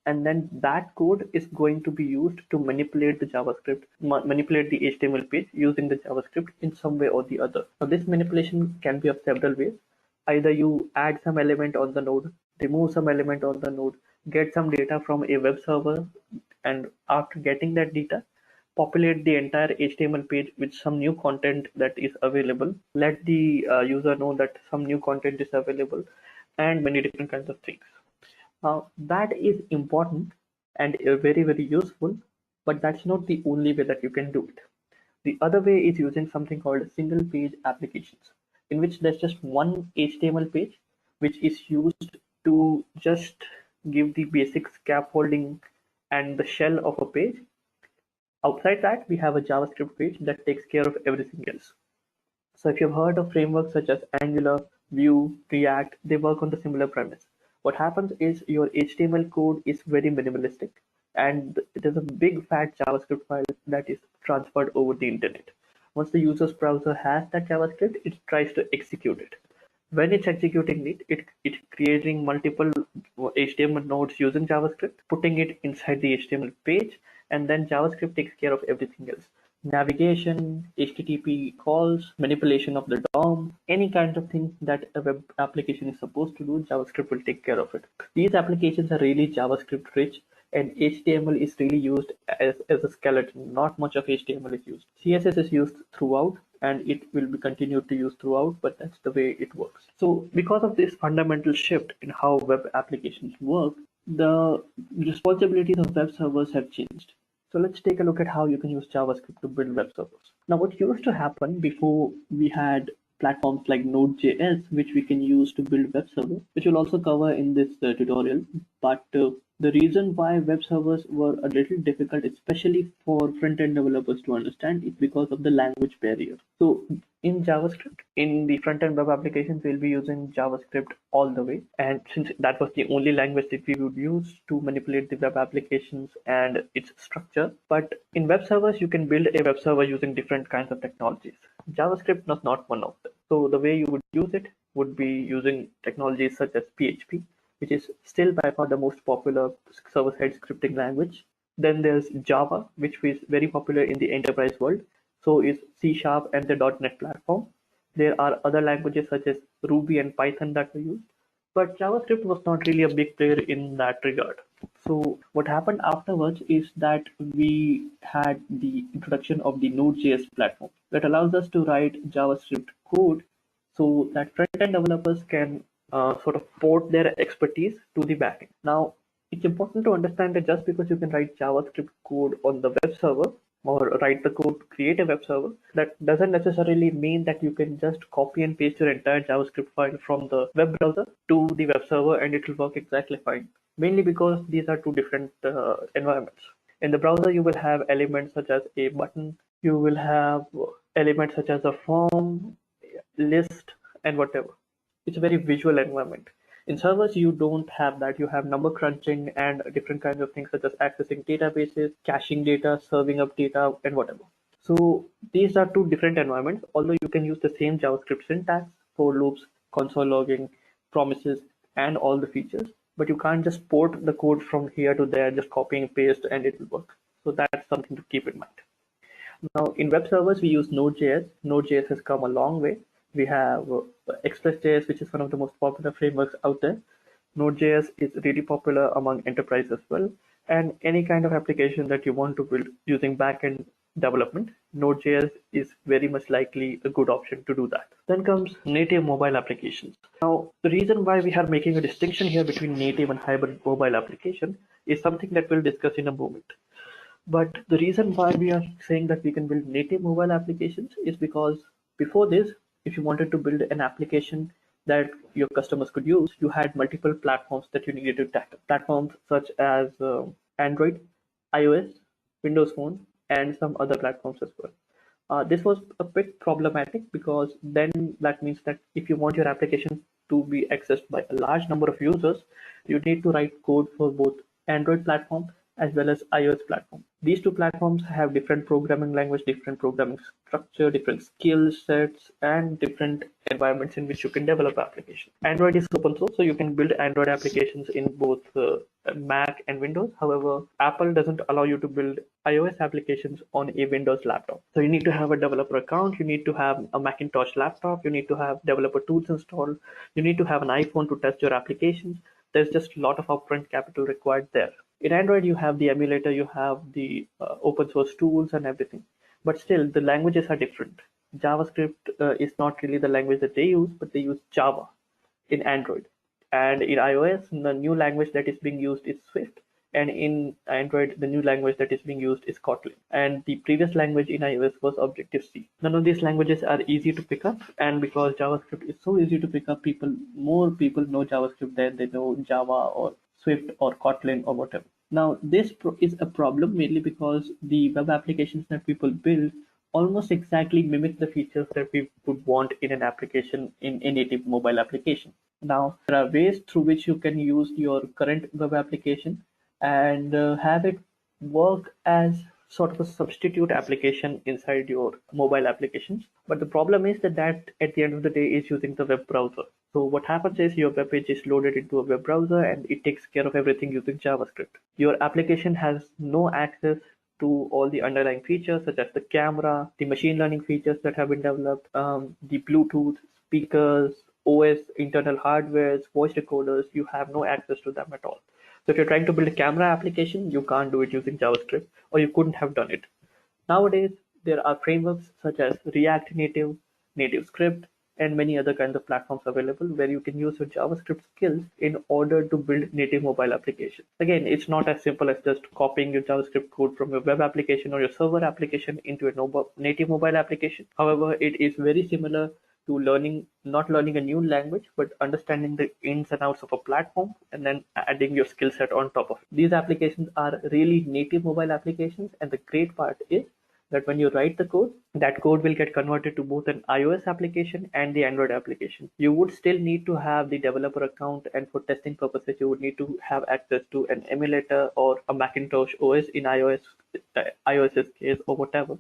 and then that code is going to be used to manipulate the JavaScript, manipulate the HTML page using the JavaScript in some way or the other. Now this manipulation can be of several ways. Either you add some element on the node, remove some element on the node, get some data from a web server, and after getting that data, populate the entire HTML page with some new content that is available, let the user know that some new content is available, and many different kinds of things. That is important and very, very useful, but that's not the only way that you can do it. The other way is using something called single page applications, in which there's just one HTML page, which is used to just give the basic scaffolding and the shell of a page. Outside that, we have a JavaScript page that takes care of everything else. So if you've heard of frameworks such as Angular, Vue, React, they work on the similar premise. What happens is your HTML code is very minimalistic, and there's a big fat JavaScript file that is transferred over the internet. Once the user's browser has that JavaScript, it tries to execute it. When it's executing it's creating multiple HTML nodes using JavaScript, putting it inside the HTML page, and then JavaScript takes care of everything else. Navigation, HTTP calls, manipulation of the DOM, any kind of thing that a web application is supposed to do, JavaScript will take care of it. These applications are really JavaScript rich, and HTML is really used as a skeleton. Not much of HTML is used. CSS is used throughout, and it will be continued to use throughout, but that's the way it works. So because of this fundamental shift in how web applications work, the responsibilities of web servers have changed. So let's take a look at how you can use JavaScript to build web servers. Now, what used to happen before we had platforms like Node.js, which we can use to build web servers, which we'll also cover in this tutorial. But the reason why web servers were a little difficult, especially for front-end developers to understand, is because of the language barrier. So in JavaScript, in the front-end web applications, we'll be using JavaScript all the way. And since that was the only language that we would use to manipulate the web applications and its structure, but in web servers, you can build a web server using different kinds of technologies. JavaScript was not one of them. So the way you would use it would be using technologies such as PHP, which is still by far the most popular server-side scripting language. Then there's Java, which is very popular in the enterprise world. So is C# and the .NET platform. There are other languages such as Ruby and Python that were used, but JavaScript was not really a big player in that regard. So what happened afterwards is that we had the introduction of the Node.js platform that allows us to write JavaScript code so that front-end developers can sort of port their expertise to the backend. Now, it's important to understand that just because you can write JavaScript code on the web server or write the code to create a web server, that doesn't necessarily mean that you can just copy and paste your entire JavaScript file from the web browser to the web server and it will work exactly fine. Mainly because these are two different environments. In the browser, you will have elements such as a button, you will have elements such as a form, list, and whatever. It's a very visual environment. In servers, you don't have that. You have number crunching and different kinds of things such as accessing databases, caching data, serving up data, and whatever. So these are two different environments, although you can use the same JavaScript syntax, for loops, console logging, promises, and all the features. But you can't just port the code from here to there, just copy and paste, and it will work. So that's something to keep in mind. Now, in web servers, we use Node.js. Node.js has come a long way. We have Express.js, which is one of the most popular frameworks out there. Node.js is really popular among enterprise as well. And any kind of application that you want to build using backend development, Node.js is very much likely a good option to do that. Then comes native mobile applications. Now, the reason why we are making a distinction here between native and hybrid mobile application is something that we'll discuss in a moment. But the reason why we are saying that we can build native mobile applications is because before this, if you wanted to build an application that your customers could use, you had multiple platforms that you needed to tackle. Platforms such as Android, iOS, Windows Phone, and some other platforms as well. This was a bit problematic because then that means that if you want your application to be accessed by a large number of users, you need to write code for both Android platform as well as iOS platform. These two platforms have different programming language, different programming structure, different skill sets, and different environments in which you can develop applications. Android is open source, so you can build Android applications in both Mac and Windows. However, Apple doesn't allow you to build iOS applications on a Windows laptop. So you need to have a developer account, you need to have a Macintosh laptop, you need to have developer tools installed, you need to have an iPhone to test your applications. There's just a lot of upfront capital required there. In Android, you have the emulator, you have the open source tools and everything. But still, the languages are different. JavaScript is not really the language that they use, but they use Java in Android. And in iOS, the new language that is being used is Swift. And in Android, the new language that is being used is Kotlin. And the previous language in iOS was Objective-C. None of these languages are easy to pick up. And because JavaScript is so easy to pick up, more people know JavaScript than they know Java or Swift or Kotlin or whatever. Now, this is a problem mainly because the web applications that people build almost exactly mimic the features that we would want in an application, in a native mobile application. Now, there are ways through which you can use your current web application and have it work as sort of a substitute application inside your mobile applications. But the problem is that at the end of the day is using the web browser. So what happens is your web page is loaded into a web browser and it takes care of everything using JavaScript. Your application has no access to all the underlying features such as the camera, the machine learning features that have been developed, the Bluetooth, speakers, OS, internal hardwares, voice recorders. You have no access to them at all. So if you're trying to build a camera application, you can't do it using JavaScript, or you couldn't have done it. Nowadays, there are frameworks such as React Native, NativeScript, and many other kinds of platforms available where you can use your JavaScript skills in order to build native mobile applications. Again, it's not as simple as just copying your JavaScript code from your web application or your server application into a native mobile application. However, it is very similar to not learning a new language, but understanding the ins and outs of a platform and then adding your skill set on top of it. These applications are really native mobile applications, and the great part is that when you write the code, that code will get converted to both an iOS application and the Android application. You would still need to have the developer account, and for testing purposes, you would need to have access to an emulator or a Macintosh OS in iOS's case or whatever.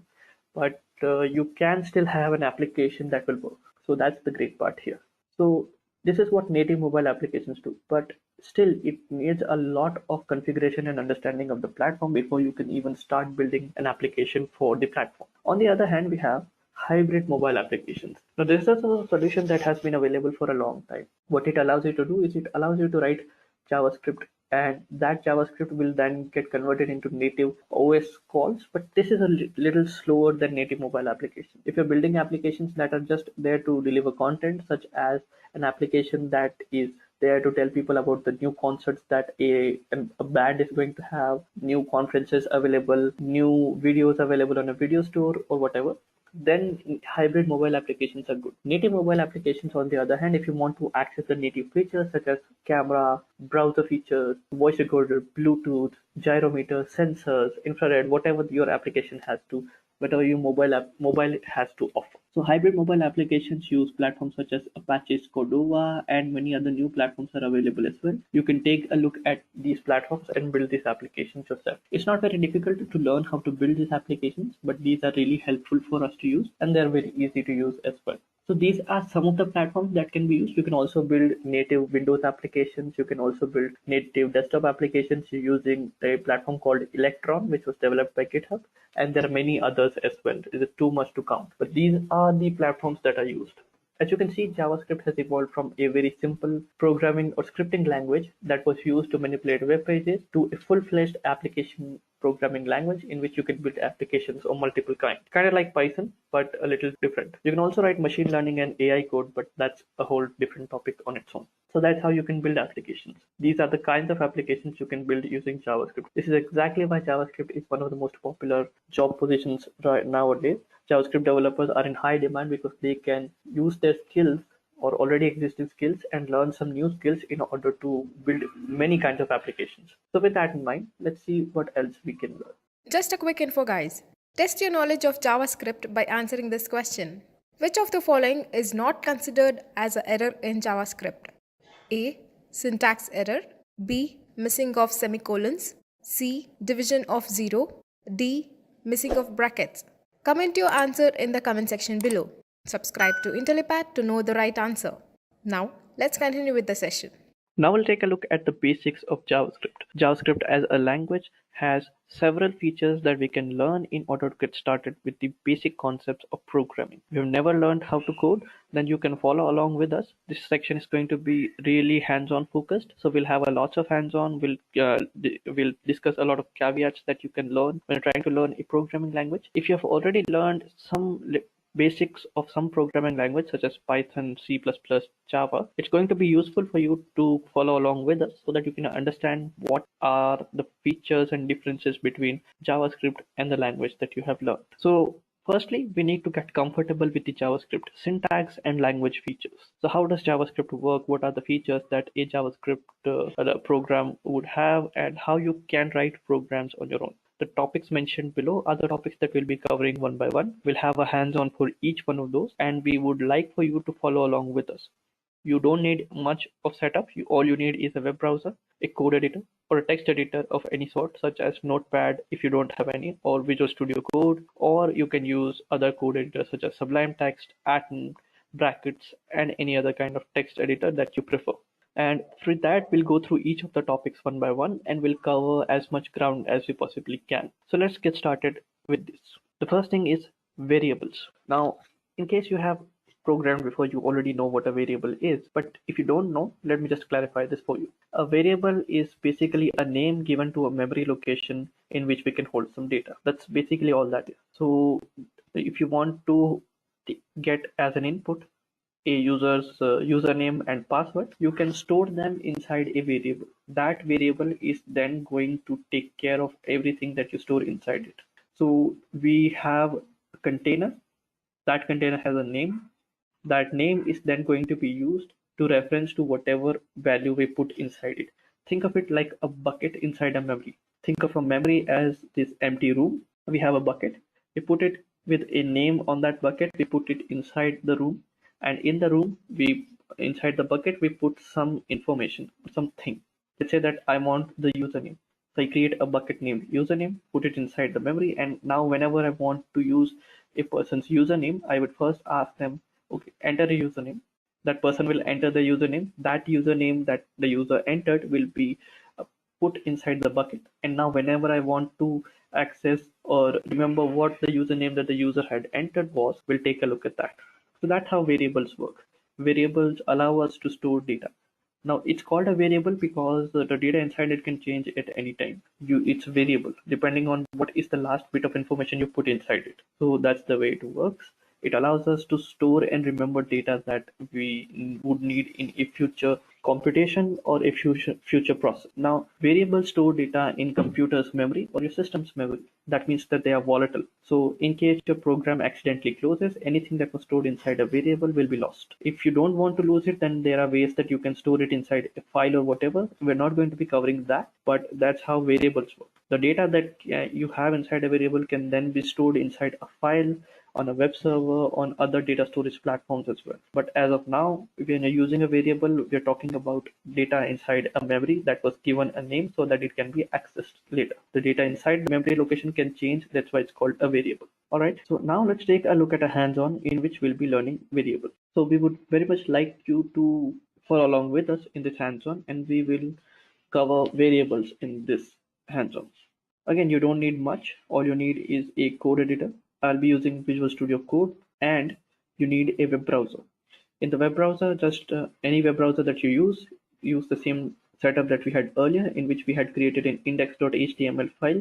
But you can still have an application that will work. So that's the great part here. So this is what native mobile applications do, but still it needs a lot of configuration and understanding of the platform before you can even start building an application for the platform. On the other hand, we have hybrid mobile applications. Now this is a solution that has been available for a long time. What it allows you to do is it allows you to write JavaScript, and that JavaScript will then get converted into native OS calls. But this is a little slower than native mobile applications. If you're building applications that are just there to deliver content, such as an application that is there to tell people about the new concerts that a band is going to have, new conferences available, new videos available on a video store or whatever, then hybrid mobile applications are good. Native mobile applications, on the other hand, if you want to access the native features such as camera, browser features, voice recorder, Bluetooth, gyrometer, sensors, infrared, whatever your application has to, whatever your mobile has to offer. So hybrid mobile applications use platforms such as Apache's Cordova, and many other new platforms are available as well. You can take a look at these platforms and build these applications yourself. It's not very difficult to learn how to build these applications, but these are really helpful for us to use, and they're very easy to use as well. So these are some of the platforms that can be used. You can also build native Windows applications. You can also build native desktop applications using a platform called Electron, which was developed by GitHub. And there are many others as well. It is too much to count. But these are the platforms that are used. As you can see, JavaScript has evolved from a very simple programming or scripting language that was used to manipulate web pages to a full-fledged application programming language in which you can build applications of multiple kinds. Kind of like Python, but a little different. You can also write machine learning and AI code, but that's a whole different topic on its own. So that's how you can build applications. These are the kinds of applications you can build using JavaScript. This is exactly why JavaScript is one of the most popular job positions right nowadays. JavaScript developers are in high demand because they can use their skills or already existing skills and learn some new skills in order to build many kinds of applications. So with that in mind, let's see what else we can learn. Just a quick info, guys. Test your knowledge of JavaScript by answering this question. Which of the following is not considered as an error in JavaScript? A. Syntax error. B. Missing of semicolons. C. Division of 0. D. Missing of brackets. Comment your answer in the comment section below. Subscribe to IntelliPad to know the right answer. Now, let's continue with the session. Now we'll take a look at the basics of JavaScript. JavaScript as a language has several features that we can learn in order to get started with the basic concepts of programming. If you've never learned how to code, then you can follow along with us. This section is going to be really hands-on focused. So we'll have a lots of hands-on. We'll discuss a lot of caveats that you can learn when trying to learn a programming language. If you have already learned some basics of some programming language such as Python, C++, Java, it's going to be useful for you to follow along with us so that you can understand what are the features and differences between JavaScript and the language that you have learned. So firstly, we need to get comfortable with the JavaScript syntax and language features. So how does JavaScript work? What are the features that a JavaScript program would have, and how you can write programs on your own? The topics mentioned below are the topics that we'll be covering one by one. We'll have a hands-on for each one of those, and we would like for you to follow along with us. You don't need much of setup. All you need is a web browser, a code editor, or a text editor of any sort, such as Notepad if you don't have any, or Visual Studio Code, or you can use other code editors such as Sublime Text, Atom, Brackets, and any other kind of text editor that you prefer. And for that, we'll go through each of the topics one by one, and we'll cover as much ground as we possibly can. So let's get started with this. The first thing is variables. Now, in case you have programmed before, you already know what a variable is. But if you don't know, let me just clarify this for you. A variable is basically a name given to a memory location in which we can hold some data. That's basically all that is. So if you want to get as an input a user's username and password, you can store them inside a variable. That variable is then going to take care of everything that you store inside it. So we have a container. That container has a name. That name is then going to be used to reference to whatever value we put inside it. Think of it like a bucket inside a memory. Think of a memory as this empty room. We have a bucket. We put it with a name on that bucket. We put it inside the room, and in the room, inside the bucket we put some information, something. Let's say that I want the username. So I create a bucket named username, put it inside the memory, and now whenever I want to use a person's username, I would first ask them, okay, enter a username. That person will enter the username. That username that the user entered will be put inside the bucket. And now whenever I want to access or remember what the username that the user had entered was, we'll take a look at that. So that's how variables work. Variables allow us to store data. Now it's called a variable because the data inside it can change at any time. It's variable depending on what is the last bit of information you put inside it. So that's the way it works. It allows us to store and remember data that we would need in a future computation or a future process. Now, variables store data in computer's memory or your system's memory. That means that they are volatile. So in case your program accidentally closes, anything that was stored inside a variable will be lost. If you don't want to lose it, then there are ways that you can store it inside a file or whatever. We're not going to be covering that, but that's how variables work. The data that you have inside a variable can then be stored inside a file, on a web server, on other data storage platforms as well. But as of now, when you're using a variable, we're talking about data inside a memory that was given a name so that it can be accessed later. The data inside the memory location can change. That's why it's called a variable. All right. So now let's take a look at a hands-on in which we'll be learning variables. So we would very much like you to follow along with us in this hands-on, and we will cover variables in this hands-on. Again, you don't need much. All you need is a code editor. I'll be using Visual Studio Code, and you need a web browser. In the web browser, just any web browser that you use the same setup that we had earlier, in which we had created an index.html file.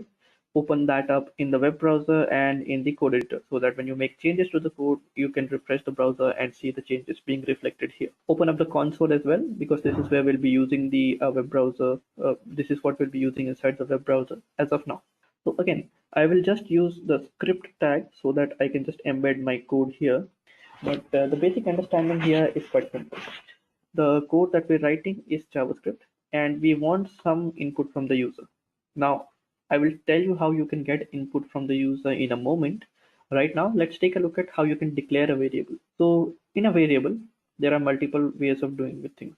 Open that up in the web browser and in the code editor, so that when you make changes to the code, you can refresh the browser and see the changes being reflected here. Open up the console as well, because this is where we'll be using the web browser. This is what we'll be using inside the web browser as of now. So again, I will just use the script tag so that I can just embed my code here. But the basic understanding here is quite simple. The code that we're writing is JavaScript, and we want some input from the user. Now, I will tell you how you can get input from the user in a moment. Right now, let's take a look at how you can declare a variable. So in a variable, there are multiple ways of doing with things.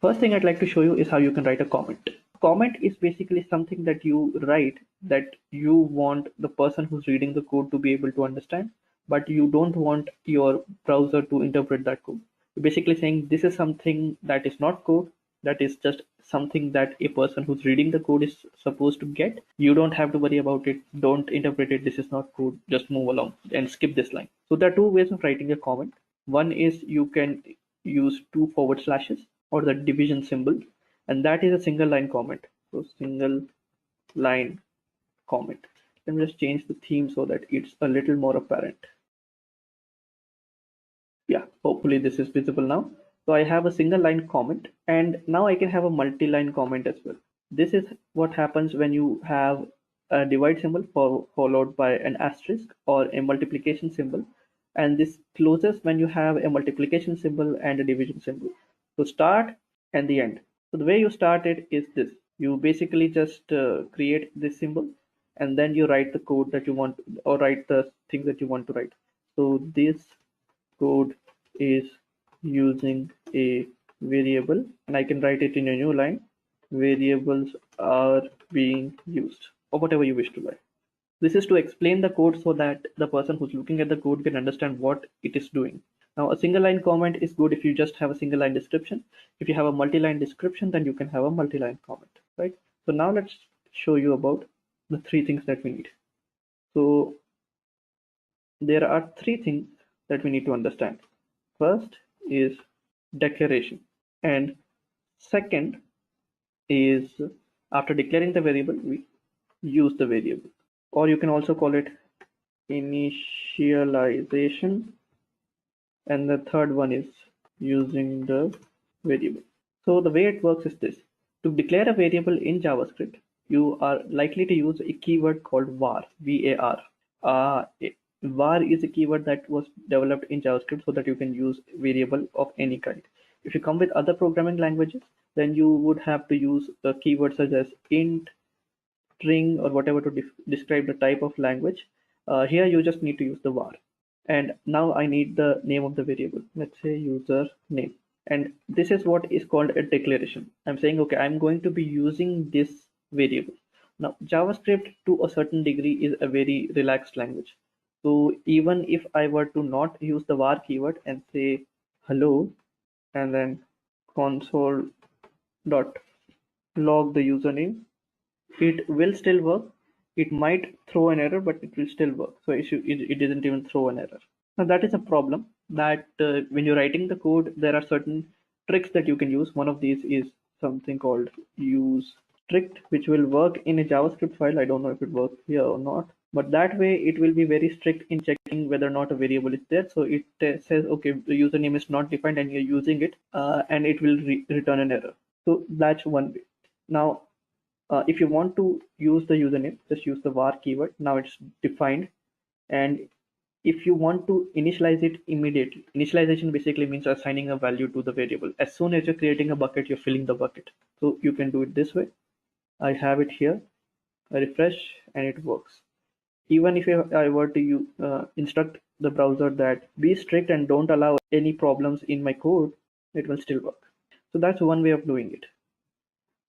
First thing I'd like to show you is how you can write a comment. Comment is basically something that you write that you want the person who's reading the code to be able to understand, but you don't want your browser to interpret that code. You're basically saying this is something that is not code, that is just something that a person who's reading the code is supposed to get. You don't have to worry about it. Don't interpret it. This is not code. Just move along and skip this line. So there are two ways of writing a comment. One is you can use 2 forward slashes or the division symbol, and that is a single line comment. So single line comment. Let me just change the theme so that it's a little more apparent. Yeah, hopefully this is visible now. So I have a single line comment, and now I can have a multi-line comment as well. This is what happens when you have a divide symbol followed by an asterisk or a multiplication symbol, and this closes when you have a multiplication symbol and a division symbol. So start and the end. So the way you start it is this. You basically just create this symbol, and then you write the code that you want, or write the thing that you want to write. So this code is using a variable, and I can write it in a new line. Variables are being used, or whatever you wish to write. This is to explain the code so that the person who's looking at the code can understand what it is doing. Now, a single line comment is good if you just have a single line description. If you have a multi-line description, then you can have a multi-line comment, right? So now let's show you about the 3 things that we need. So there are 3 things that we need to understand. First is declaration, and second is after declaring the variable, we use the variable, or you can also call it initialization, and the third one is using the variable. So the way it works is this. To declare a variable in JavaScript, you are likely to use a keyword called var, var. Var is a keyword that was developed in JavaScript so that you can use variable of any kind. If you come with other programming languages, then you would have to use the keywords such as int, string, or whatever to describe the type of language. Here you just need to use the var. And now I need the name of the variable. Let's say user name. And this is what is called a declaration. I'm saying, okay, I'm going to be using this variable. Now, JavaScript to a certain degree is a very relaxed language. So even if I were to not use the var keyword and say hello, and then console dot log the username, it will still work. It might throw an error, but it will still work. So it doesn't even throw an error. Now that is a problem that when you're writing the code, there are certain tricks that you can use. One of these is something called use strict, which will work in a JavaScript file. I don't know if it works here or not, but that way it will be very strict in checking whether or not a variable is there. So it says, okay, the username is not defined and you're using it, and it will return an error. So that's one way. Now, if you want to use the username, just use the var keyword. Now it's defined. And if you want to initialize it immediately, initialization basically means assigning a value to the variable. As soon as you're creating a bucket, you're filling the bucket. So you can do it this way. I have it here. I refresh and it works. Even if I were to instruct the browser that be strict and don't allow any problems in my code, it will still work. So that's one way of doing it.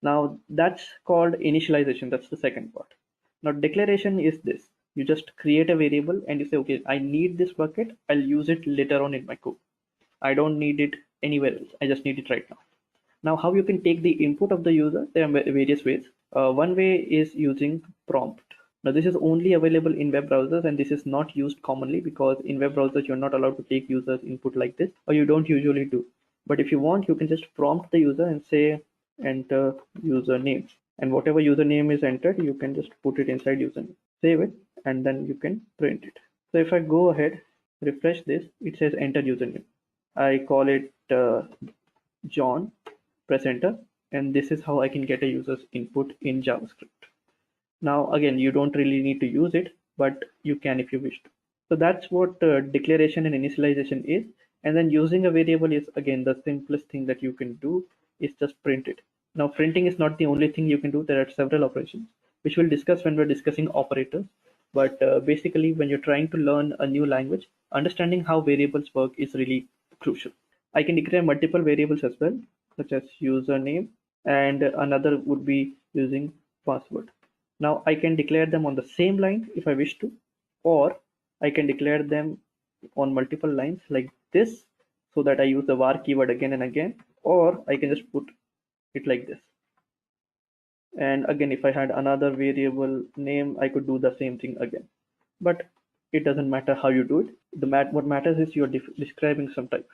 Now that's called initialization. That's the second part. Now declaration is this. You just create a variable and you say, okay, I need this bucket. I'll use it later on in my code. I don't need it anywhere else. I just need it right now. Now, how you can take the input of the user, there are various ways. One way is using prompt. Now, this is only available in web browsers and this is not used commonly because in web browsers, you're not allowed to take users input like this, or you don't usually do. But if you want, you can just prompt the user and say, enter username. And whatever username is entered, you can just put it inside username. Save it, and then you can print it. So if I go ahead, refresh this, it says enter username. I call it John, press enter, and this is how I can get a user's input in JavaScript. Now, again, you don't really need to use it, but you can if you wish to. So that's what declaration and initialization is. And then using a variable is, again, the simplest thing that you can do is just print it. Now, printing is not the only thing you can do. There are several operations, which we'll discuss when we're discussing operators. But basically, when you're trying to learn a new language, understanding how variables work is really crucial. I can declare multiple variables as well, such as username, and another would be using password. Now I can declare them on the same line if I wish to, or I can declare them on multiple lines like this, so that I use the var keyword again and again, or I can just put it like this. And again, if I had another variable name, I could do the same thing again. But it doesn't matter how you do it. What matters is you're describing some type.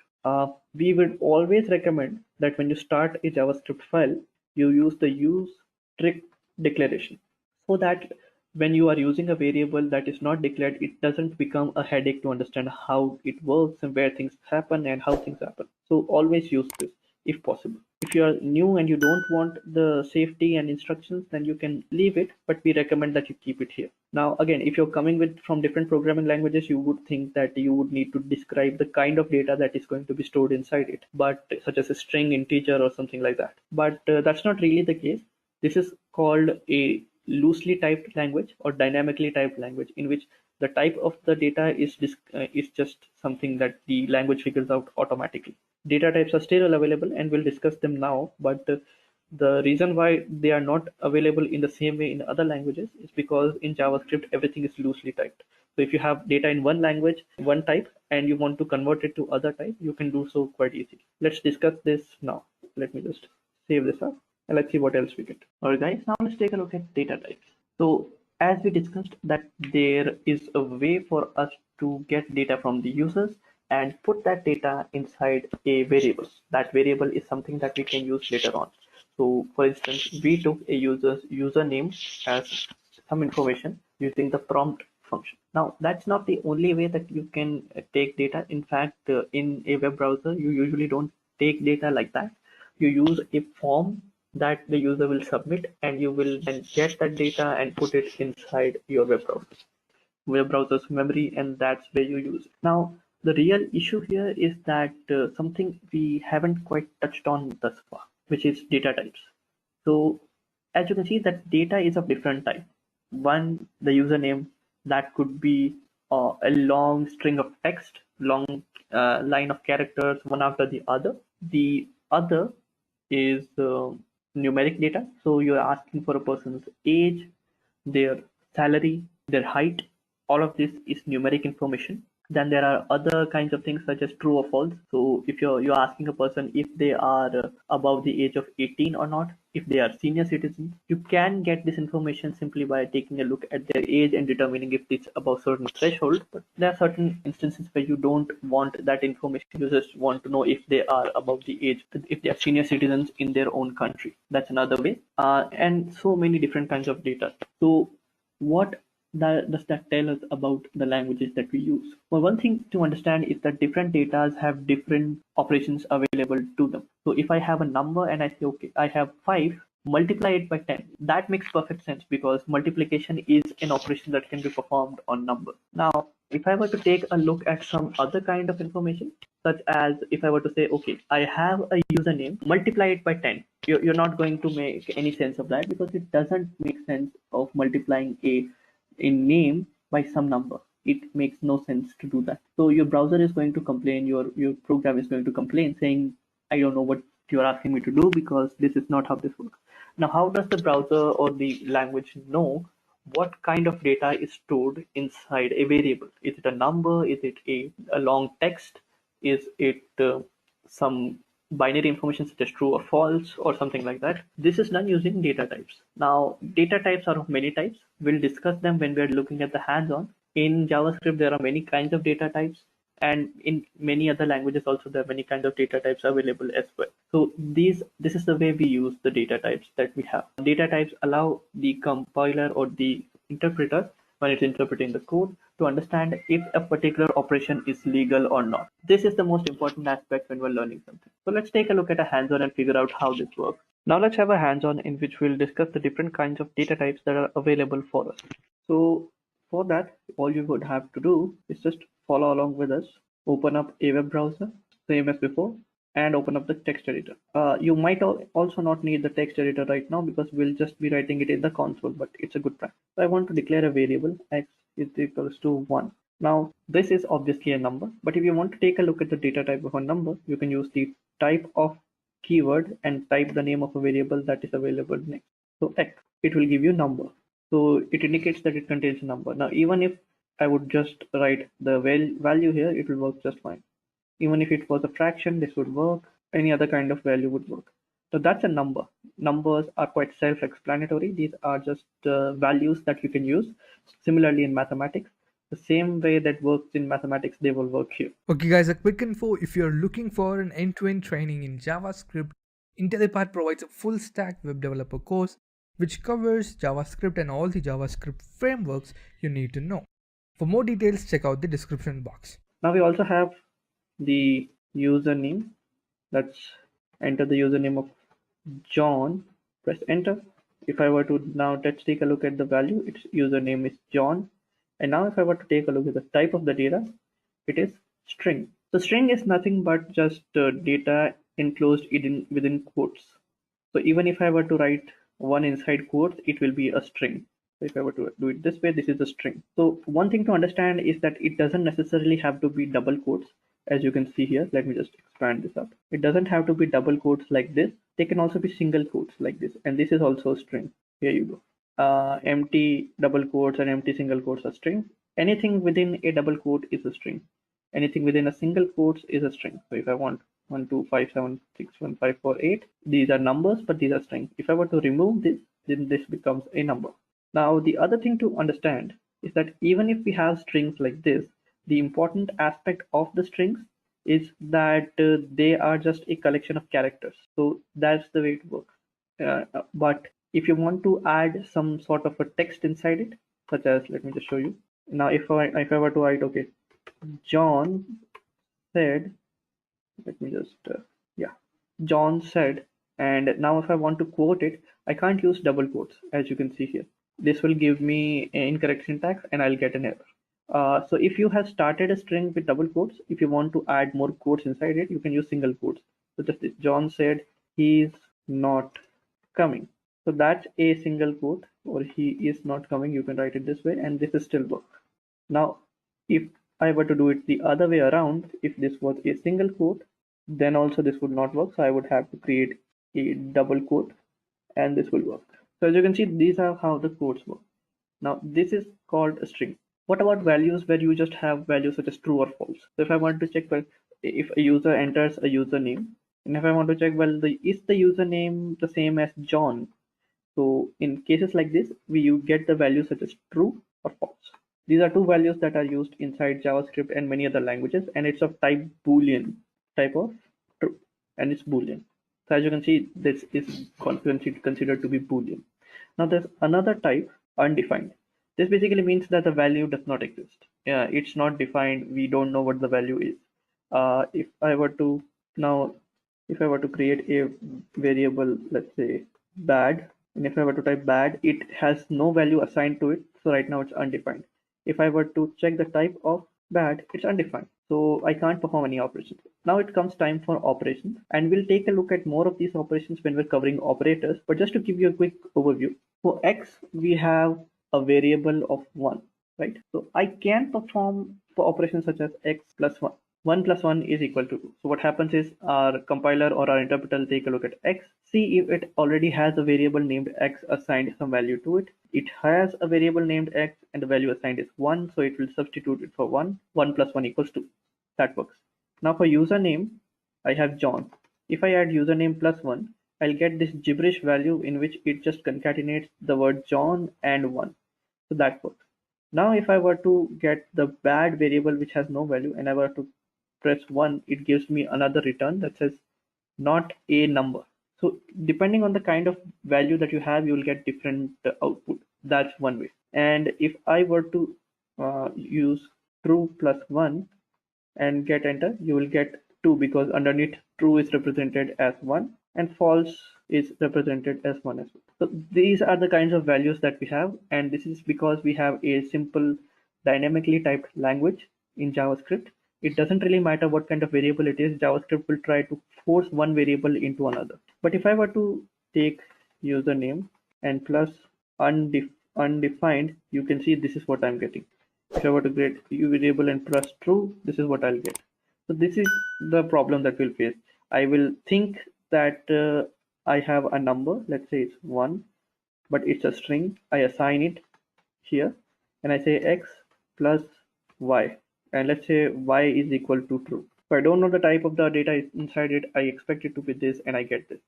We would always recommend that when you start a JavaScript file, you use the use strict declaration, so that when you are using a variable that is not declared, it doesn't become a headache to understand how it works and where things happen and how things happen. So always use this if possible. If you are new and you don't want the safety and instructions, then you can leave it, but we recommend that you keep it here. Now, again, if you're coming from different programming languages, you would think that you would need to describe the kind of data that is going to be stored inside it, but such as a string, integer, or something like that. But that's not really the case. This is called a loosely typed language or dynamically typed language, in which the type of the data is just something that the language figures out automatically. Data types are still available and we'll discuss them now, but the reason why they are not available in the same way in other languages is because in JavaScript everything is loosely typed. So if you have data in one language, one type, and you want to convert it to other type, you can do so quite easily. Let's discuss this now. Let me just save this up and let's see what else we get. Alright guys, now let's take a look at data types. So as we discussed that there is a way for us to get data from the users and put that data inside a variable. That variable is something that we can use later on. So for instance, we took a user's username as some information using the prompt function. Now that's not the only way that you can take data. In fact, in a web browser, you usually don't take data like that. You use a form that the user will submit, and you will then get that data and put it inside your web browser. web browser's memory, and that's where you use it. Now, the real issue here is that something we haven't quite touched on thus far, which is data types. So as you can see, that data is of different type. One, the username, that could be a long string of text, long line of characters, one after the other. The other is numeric data. So you're asking for a person's age, their salary, their height. All of this is numeric information. Then there are other kinds of things such as true or false. So if you're asking a person if they are above the age of 18 or not, if they are senior citizens, you can get this information simply by taking a look at their age and determining if it's above certain threshold. But there are certain instances where you don't want that information. You just want to know if they are above the age, if they are senior citizens in their own country. That's another way. And so many different kinds of data. So what does that tell us about the languages that we use? Well, one thing to understand is that different datas have different operations available to them. So if I have a number and I say, okay, I have 5, multiply it by 10. That makes perfect sense because multiplication is an operation that can be performed on number. Now, if I were to take a look at some other kind of information, such as if I were to say, okay, I have a username, multiply it by 10. You're not going to make any sense of that because it doesn't make sense of multiplying a name by some number. It makes no sense to do that. So your browser is going to complain, your program is going to complain saying, I don't know what you're asking me to do because this is not how this works. Now, how does the browser or the language know what kind of data is stored inside a variable? Is it a number? Is it a long text? Is it some binary information such as true or false or something like that? This is done using data types. Now, data types are of many types. We'll discuss them when we're looking at the hands-on. In JavaScript, there are many kinds of data types, and in many other languages also there are many kinds of data types available as well. So this is the way we use the data types that we have. Data types allow the compiler or the interpreter, when it's interpreting the code, to understand if a particular operation is legal or not. This is the most important aspect when we're learning something. So let's take a look at a hands-on and figure out how this works. Now let's have a hands-on in which we'll discuss the different kinds of data types that are available for us. So for that, all you would have to do is just follow along with us. Open up a web browser, same as before, and open up the text editor. You might also not need the text editor right now because we'll just be writing it in the console, but it's a good practice. So I want to declare a variable x is equals to 1. Now, this is obviously a number, but if you want to take a look at the data type of a number, you can use the type of keyword and type the name of a variable that is available next. So x, it will give you number. So it indicates that it contains a number. Now, even if I would just write the value here, it will work just fine. Even if it was a fraction, this would work. Any other kind of value would work. So that's a number. Numbers are quite self-explanatory. These are just values that you can use. Similarly in mathematics, the same way that works in mathematics, they will work here. Okay guys, a quick info: if you're looking for an end-to-end training in JavaScript, IntelliPath provides a full stack web developer course which covers JavaScript and all the JavaScript frameworks you need to know. For more details, check out the description box. Now we also have the username. Let's enter the username of John, press enter. If I were to now, let's take a look at the value. Its username is John. And now if I were to take a look at the type of the data, it is string. So string is nothing but just data enclosed within quotes. So even if I were to write one inside quotes, it will be a string. So if I were to do it this way, this is a string. So one thing to understand is that it doesn't necessarily have to be double quotes. As you can see here, let me just expand this up. It doesn't have to be double quotes like this. They can also be single quotes like this. And this is also a string. Here you go. Empty double quotes and empty single quotes are string. Anything within a double quote is a string. Anything within a single quotes is a string. So if I want 1, 2, 5, 7, 6, 1, 5, 4, 8, these are numbers, but these are strings. If I were to remove this, then this becomes a number. Now, the other thing to understand is that even if we have strings like this, the important aspect of the strings is that they are just a collection of characters. So that's the way it works. But if you want to add some sort of a text inside it, such as, let me just show you. Now, if I were to write, okay, John said, let me just, John said, and now if I want to quote it, I can't use double quotes, as you can see here. This will give me an incorrect syntax and I'll get an error. So if you have started a string with double quotes, if you want to add more quotes inside it, you can use single quotes. So just this, John said he's not coming. So that's a single quote, or he is not coming. You can write it this way, and this is still work. Now, if I were to do it the other way around, if this was a single quote, then also this would not work. So I would have to create a double quote, and this will work. So as you can see, these are how the quotes work. Now, this is called a string. What about values where you just have values such as true or false? So if I want to check, well, if a user enters a username, and if I want to check, well, is the username the same as John? So in cases like this, you get the values such as true or false. These are two values that are used inside JavaScript and many other languages, and it's of type Boolean, type of true, and it's Boolean. So as you can see, this is considered to be Boolean. Now there's another type, undefined. This basically means that the value does not exist. It's not defined. We don't know what the value is. If I were to create a variable, let's say bad, and if I were to type bad, it has no value assigned to it. So right now it's undefined. If I were to check the type of bad, it's undefined. So I can't perform any operations. Now it comes time for operations, and we'll take a look at more of these operations when we're covering operators. But just to give you a quick overview, for X, we have a variable of 1, right? So I can perform for operations such as X plus 1. 1 plus 1 is equal to 2. So what happens is our compiler or our interpreter will take a look at X, see if it already has a variable named X assigned some value to it. It has a variable named X and the value assigned is 1, so it will substitute it for 1. 1 plus 1 equals 2. That works. Now for username, I have John. If I add username plus 1, I'll get this gibberish value in which it just concatenates the word John and 1. So that works. Now if I were to get the bad variable which has no value and I were to press 1, it gives me another return that says not a number. So depending on the kind of value that you have, you will get different output. That's one way. And if I were to use true plus 1 and get enter, you will get 2 because underneath true is represented as 1 and false is represented as 1 as well. So these are the kinds of values that we have, and this is because we have a simple dynamically typed language in JavaScript. It doesn't really matter what kind of variable it is. JavaScript will try to force one variable into another. But if I were to take username and plus undefined, you can see this is what I'm getting. If I were to get variable and plus true, this is what I'll get. So this is the problem that we'll face. I will think that I have a number, let's say it's 1, but it's a string. I assign it here and I say x plus y, and let's say y is equal to true. So I don't know the type of the data inside it. I expect it to be this and I get this.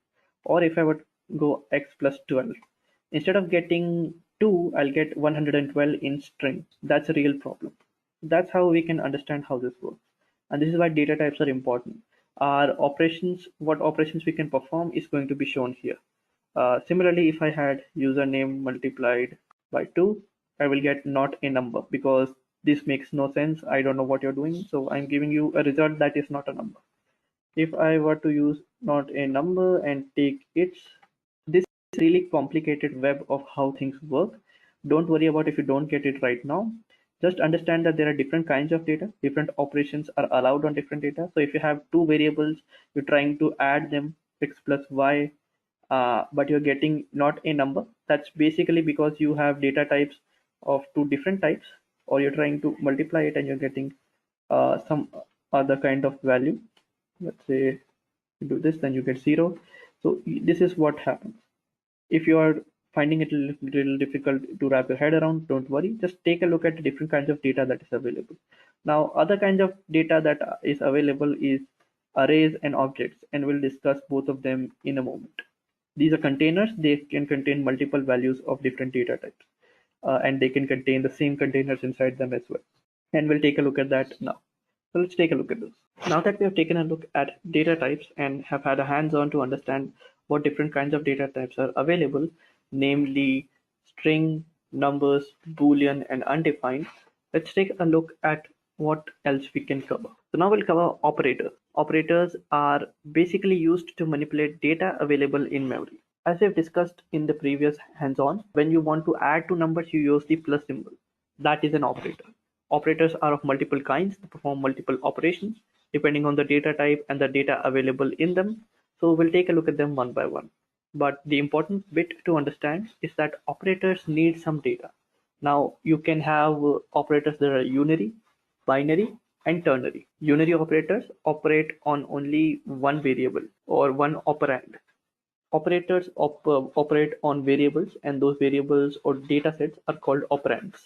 Or if I would go x plus 12, instead of getting 2, I'll get 112 in string. That's a real problem. That's how we can understand how this works. And this is why data types are important. Our operations, what operations we can perform is going to be shown here. Similarly, if I had username multiplied by 2, I will get not a number because this makes no sense. I don't know what you're doing. So I'm giving you a result that is not a number. If I were to use not a number and take its, this is really complicated web of how things work. Don't worry about if you don't get it right now. Just understand that there are different kinds of data. Different operations are allowed on different data. So if you have two variables, you're trying to add them, x plus y, but you're getting not a number. That's basically because you have data types of two different types, or you're trying to multiply it and you're getting some other kind of value. Let's say you do this, then you get 0. So this is what happens. If you are finding it a little difficult to wrap your head around, don't worry. Just take a look at the different kinds of data that is available. Now, other kinds of data that is available is arrays and objects, and we'll discuss both of them in a moment. These are containers. They can contain multiple values of different data types, and they can contain the same containers inside them as well. And we'll take a look at that now. So let's take a look at this. Now that we have taken a look at data types and have had a hands-on to understand what different kinds of data types are available, namely string, numbers, Boolean, and undefined, let's take a look at what else we can cover. So now we'll cover operators. Operators are basically used to manipulate data available in memory. As we've discussed in the previous hands-on, when you want to add two numbers, you use the plus symbol. That is an operator. Operators are of multiple kinds to perform multiple operations depending on the data type and the data available in them. So we'll take a look at them one by one. But the important bit to understand is that operators need some data. Now you can have operators that are unary, binary, and ternary. Unary operators operate on only one variable or one operand. Operators operate on variables, and those variables or data sets are called operands.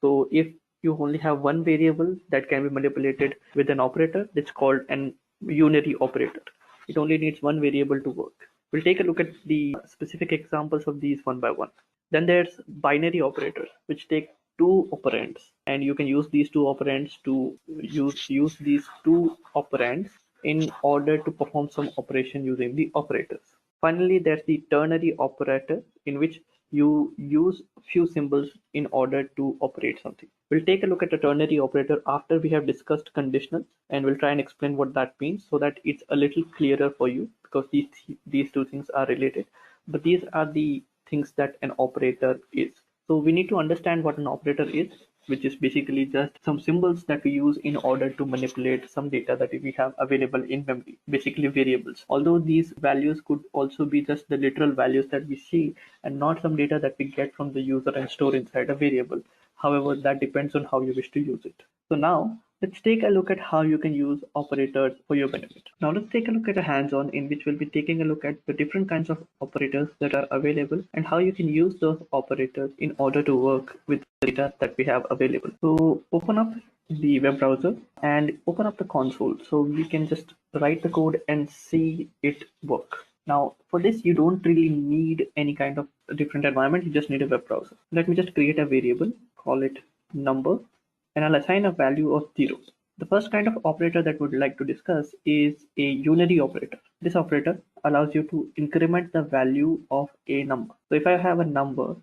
So if you only have one variable that can be manipulated with an operator, it's called an unary operator. It only needs one variable to work. We'll take a look at the specific examples of these one by one. Then there's binary operators, which take two operands, and you can use these two operands to use these two operands in order to perform some operation using the operators. Finally, there's the ternary operator, in which you use few symbols in order to operate something. We'll take a look at a ternary operator after we have discussed conditionals, and we'll try and explain what that means so that it's a little clearer for you, because these two things are related. But these are the things that an operator is. So we need to understand what an operator is, which is basically just some symbols that we use in order to manipulate some data that we have available in memory, basically variables. Although these values could also be just the literal values that we see and not some data that we get from the user and store inside a variable. However, that depends on how you wish to use it. So now let's take a look at how you can use operators for your benefit. Now let's take a look at a hands-on in which we'll be taking a look at the different kinds of operators that are available and how you can use those operators in order to work with the data that we have available. So open up the web browser and open up the console so we can just write the code and see it work. Now for this you don't really need any kind of different environment, you just need a web browser. Let me just create a variable, call it number, and I'll assign a value of 0. The first kind of operator that we'd like to discuss is a unary operator. This operator allows you to increment the value of a number. So if I have a number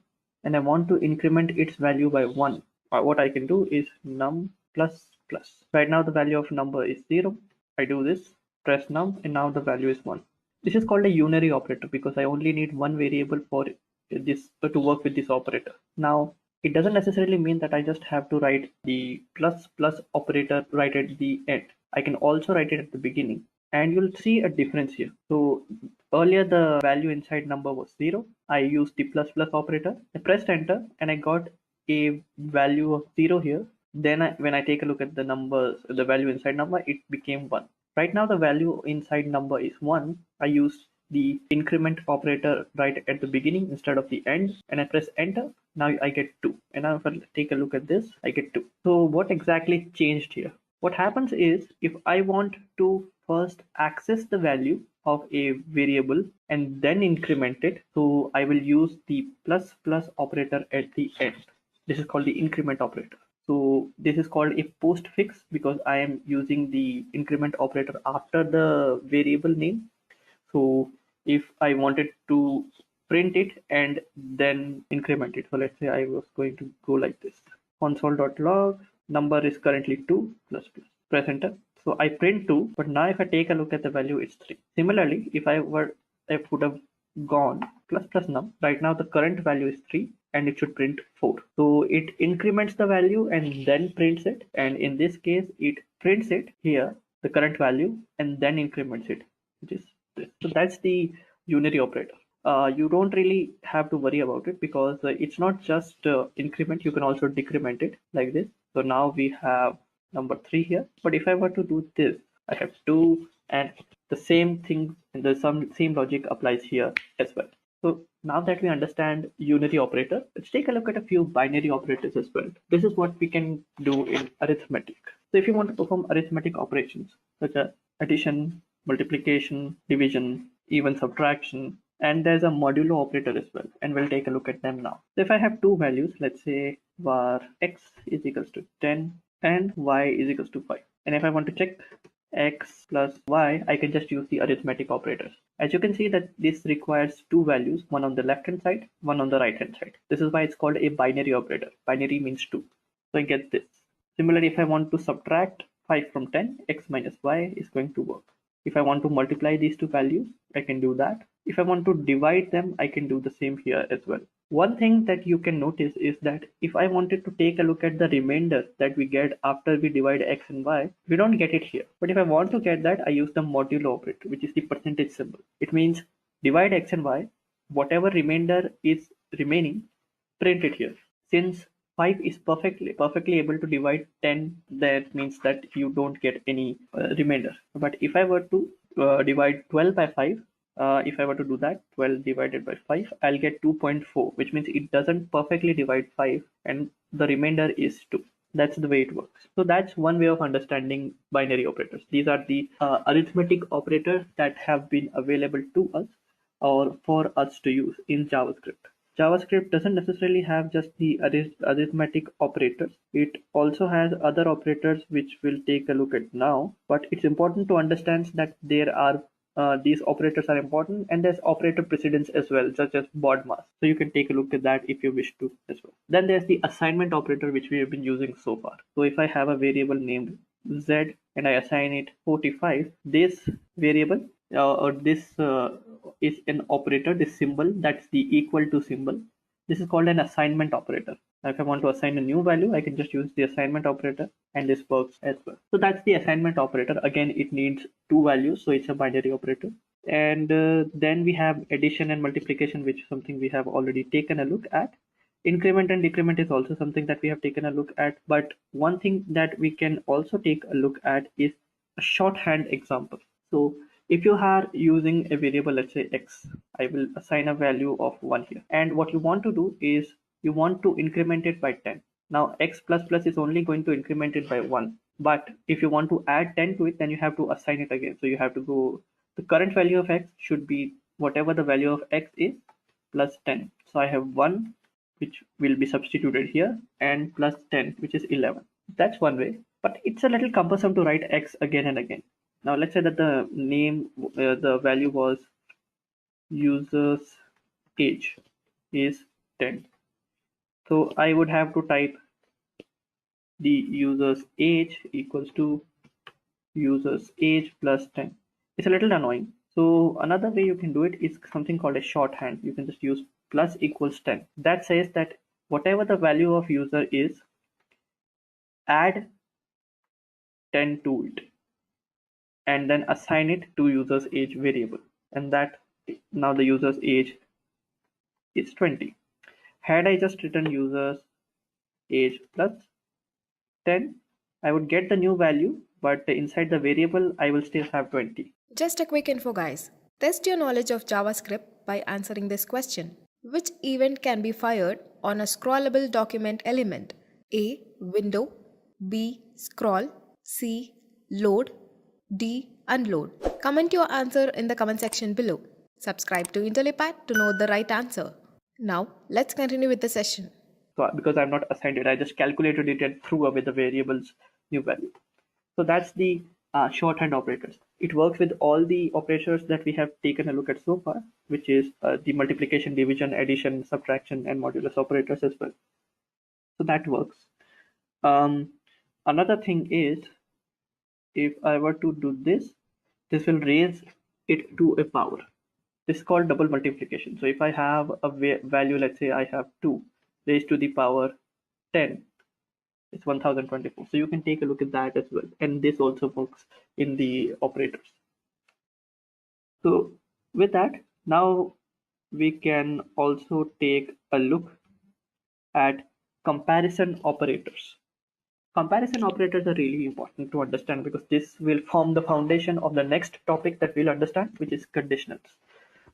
and I want to increment its value by 1, what I can do is num plus plus. Right now the value of number is 0. I do this, press num, and now the value is 1. This is called a unary operator because I only need one variable for this to work with this operator. Now it doesn't necessarily mean that I just have to write the plus plus operator right at the end. I can also write it at the beginning, and you'll see a difference here. So earlier the value inside number was 0. I used the plus plus operator. I pressed enter and I got a value of 0 here. Then when I take a look at the numbers, the value inside number, it became 1. Right now the value inside number is 1. I used the increment operator right at the beginning instead of the end, and I press enter. Now I get 2, and now if I take a look at this, I get 2. So what exactly changed here? What happens is if I want to first access the value of a variable and then increment it, so I will use the plus plus operator at the end. This is called the increment operator. So this is called a postfix because I am using the increment operator after the variable name. So if I wanted to print it and then increment it, so let's say I was going to go like this, console.log, number is currently 2 plus plus, press enter. So I print 2, but now if I take a look at the value, it's 3. Similarly, if I would have gone plus plus num, right now the current value is 3 and it should print 4. So it increments the value and then prints it, and in this case it prints it here, the current value, and then increments it, which is this. So that's the unary operator. You don't really have to worry about it because it's not just increment, you can also decrement it like this. So now we have number 3 here, but if I were to do this, I have 2, and the same thing and the same logic applies here as well. So now that we understand unary operator, let's take a look at a few binary operators as well. This is what we can do in arithmetic. So if you want to perform arithmetic operations such as addition, multiplication, division, even subtraction, and there's a modulo operator as well, and we'll take a look at them now. So if I have two values, let's say var x is equals to 10 and y is equals to 5, and if I want to check x plus y, I can just use the arithmetic operators. As you can see that this requires two values, one on the left hand side, one on the right hand side. This is why it's called a binary operator. Binary means 2. So I get this. Similarly, if I want to subtract 5 from 10, x minus y is going to work. If I want to multiply these two values, I can do that. If I want to divide them, I can do the same here as well. One thing that you can notice is that if I wanted to take a look at the remainder that we get after we divide x and y, we don't get it here. But if I want to get that, I use the modulo operator, which is the percentage symbol. It means divide x and y, whatever remainder is remaining, print it here. Since 5 is perfectly able to divide 10, that means that you don't get any remainder. But if I were to divide 12 by 5, if I were to do that, 12 divided by 5, I'll get 2.4, which means it doesn't perfectly divide 5 and the remainder is 2. That's the way it works. So that's one way of understanding binary operators. These are the arithmetic operators that have been available to us or for us to use in JavaScript. JavaScript doesn't necessarily have just the arithmetic operators. It also has other operators which we'll take a look at now. But it's important to understand that there are these operators are important, and there's operator precedence as well, such as BODMAS. So you can take a look at that if you wish to as well. Then there's the assignment operator, which we have been using so far. So if I have a variable named Z and I assign it 45, this variable or this is an operator, this symbol, that's the equal to symbol. This is called an assignment operator. Now, if I want to assign a new value, I can just use the assignment operator and this works as well. So that's the assignment operator. Again, it needs two values, so it's a binary operator. And then we have addition and multiplication, which is something we have already taken a look at. Increment and decrement is also something that we have taken a look at. But one thing that we can also take a look at is a shorthand example. So if you are using a variable, let's say x, I will assign a value of 1 here. And what you want to do is you want to increment it by 10. Now x plus plus is only going to increment it by 1. But if you want to add 10 to it, then you have to assign it again. So you have to go, the current value of x should be whatever the value of x is plus 10. So I have 1, which will be substituted here, and plus 10, which is 11. That's one way. But it's a little cumbersome to write x again and again. Now let's say that the name, the value was user's age is 10. So I would have to type the user's age equals to user's age plus 10. It's a little annoying. So another way you can do it is something called a shorthand. You can just use plus equals 10. That says that whatever the value of user is, add 10 to it, and then assign it to user's age variable, and that now the user's age is 20. Had I just written user's age plus 10, I would get the new value, but inside the variable I will still have 20. Just a quick info, guys. Test your knowledge of JavaScript by answering this question. Which event can be fired on a scrollable document element? A. Window. B. Scroll. C. Load. D. Unload. Comment your answer in the comment section below. Subscribe to IntelliPad to know the right answer. Now, let's continue with the session. So because I'm not assigned it, I just calculated it and threw away the variable's new value. So that's the shorthand operators. It works with all the operators that we have taken a look at so far, which is the multiplication, division, addition, subtraction, and modulus operators as well. So that works. Another thing is, if I were to do this, this will raise it to a power. This is called double multiplication. So if I have a value, let's say I have 2 raised to the power 10, it's 1024. So you can take a look at that as well. And this also works in the operators. So with that, now we can also take a look at comparison operators. Comparison operators are really important to understand because this will form the foundation of the next topic that we'll understand, which is conditionals.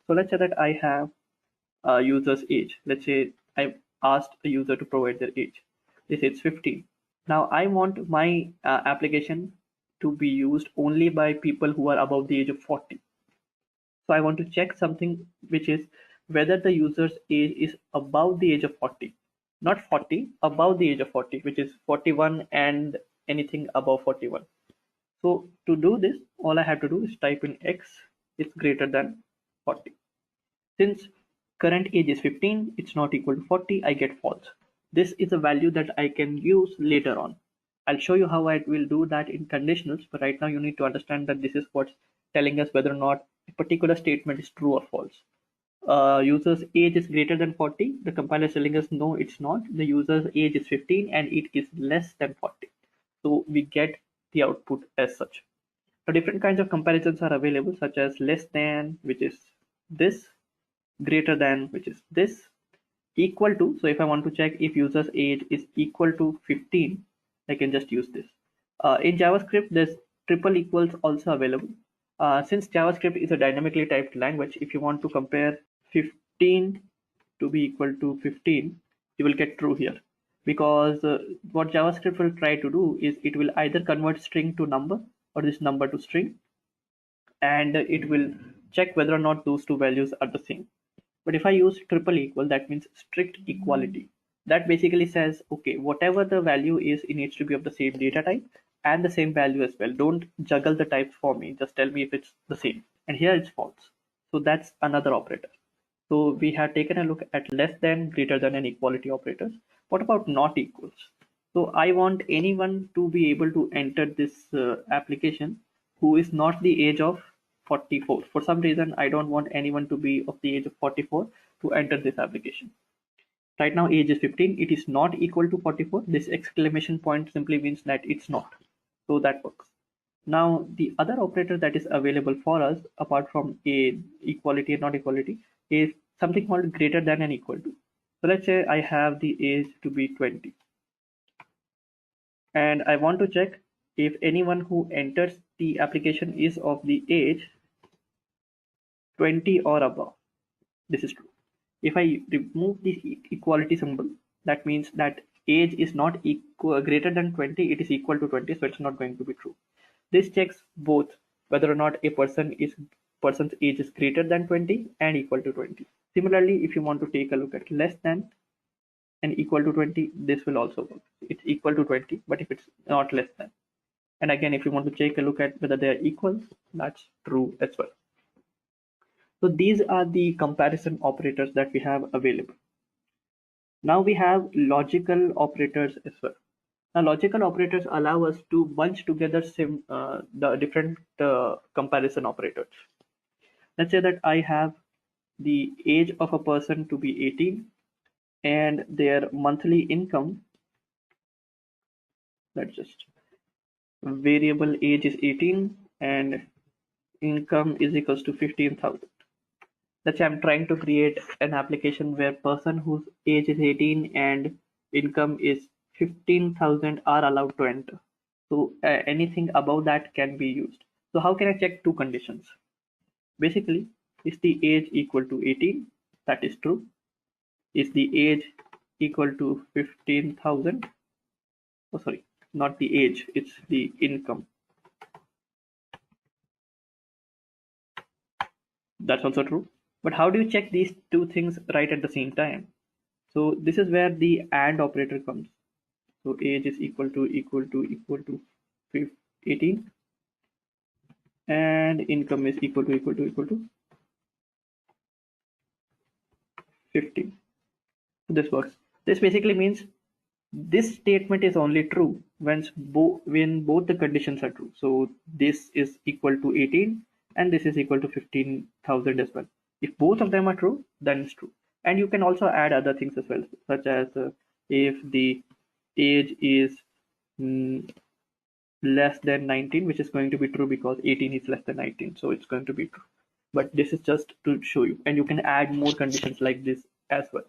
So let's say that I have a user's age. Let's say I asked a user to provide their age. They say it's 15. Now I want my application to be used only by people who are above the age of 40. So I want to check something, which is whether the user's age is above the age of 40. Not 40, above the age of 40, which is 41 and anything above 41. So to do this, all I have to do is type in x is greater than 40. Since current age is 15, it's not equal to 40, I get false. This is a value that I can use later on. I'll show you how I will do that in conditionals, but right now you need to understand that this is what's telling us whether or not a particular statement is true or false. User's age is greater than 40. The compiler is telling us no, it's not. The user's age is 15 and it is less than 40. So we get the output as such. Now, different kinds of comparisons are available, such as less than, which is this, greater than, which is this, equal to. So if I want to check if user's age is equal to 15, I can just use this. In JavaScript, there's triple equals also available. Since JavaScript is a dynamically typed language, if you want to compare 15 to be equal to 15, you will get true here. Because what JavaScript will try to do is it will either convert string to number or this number to string, and it will check whether or not those two values are the same. But if I use triple equal, that means strict equality. That basically says, okay, whatever the value is, it needs to be of the same data type and the same value as well. Don't juggle the types for me. Just tell me if it's the same. And here it's false. So that's another operator. So we have taken a look at less than, greater than, and equality operators. What about not equals? So I want anyone to be able to enter this application who is not the age of 44. For some reason, I don't want anyone to be of the age of 44 to enter this application. Right now, age is 15. It is not equal to 44. This exclamation point simply means that it's not. So that works. Now, the other operator that is available for us, apart from a equality and not equality, is something called greater than and equal to. So let's say I have the age to be 20. And I want to check if anyone who enters the application is of the age 20 or above. This is true. If I remove this equality symbol, that means that age is not greater than 20, it is equal to 20, so it's not going to be true. This checks both whether or not a person's age is greater than 20 and equal to 20. Similarly, if you want to take a look at less than and equal to 20, this will also work. It's equal to 20, but if it's not less than. And again, if you want to take a look at whether they are equal, that's true as well. So these are the comparison operators that we have available. Now we have logical operators as well. Now logical operators allow us to bunch together the different comparison operators. Let's say that I have the age of a person to be 18 and their monthly income, let's just variable age is 18 and income is equals to 15,000. Let's say I'm trying to create an application where person whose age is 18 and income is 15,000 are allowed to enter. So anything above that can be used. So how can I check two conditions? Basically, is the age equal to 18? That is true. Is the age equal to 15,000? Oh, sorry, not the age, it's the income. That's also true. But how do you check these two things right at the same time? So this is where the AND operator comes. So age is equal to 18 and income is equal to 15. So this works. This basically means this statement is only true when both the conditions are true. So this is equal to 18 and this is equal to 15,000 as well. If both of them are true, then it's true. And you can also add other things as well, such as if the age is less than 19, which is going to be true because 18 is less than 19, so it's going to be true. But this is just to show you, and you can add more conditions like this as well.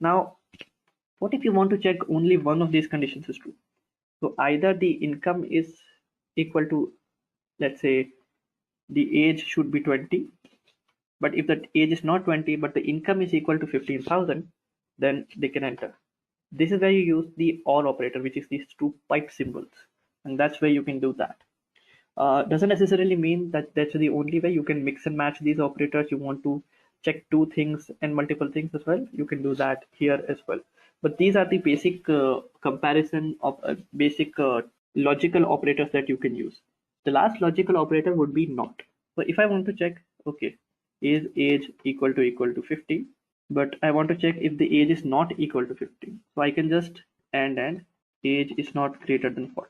Now, what if you want to check only one of these conditions is true? So either the income is equal to, let's say, the age should be 20, but if the age is not 20, but the income is equal to 15,000, then they can enter. This is where you use the OR operator, which is these two pipe symbols, and that's where you can do that. Doesn't necessarily mean that that's the only way. You can mix and match these operators. You want to check two things and multiple things as well, you can do that here as well. But these are the basic comparison of basic logical operators that you can use. The last logical operator would be not. So if I want to check, okay, is age equal to 50, but I want to check if the age is not equal to 50. So I can just and age is not greater than 40.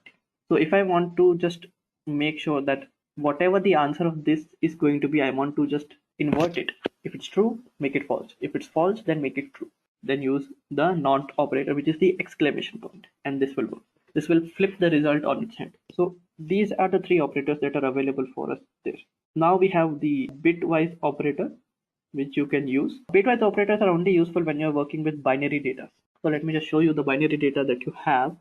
So if I want to just make sure that whatever the answer of this is going to be, I want to just invert it. If it's true, make it false. If it's false, then make it true. Then use the not operator, which is the exclamation point, and this will work. This will flip the result on its head. So these are the three operators that are available for us there. Now we have the bitwise operator, which you can use. Bitwise operators are only useful when you're working with binary data. So let me just show you the binary data that you have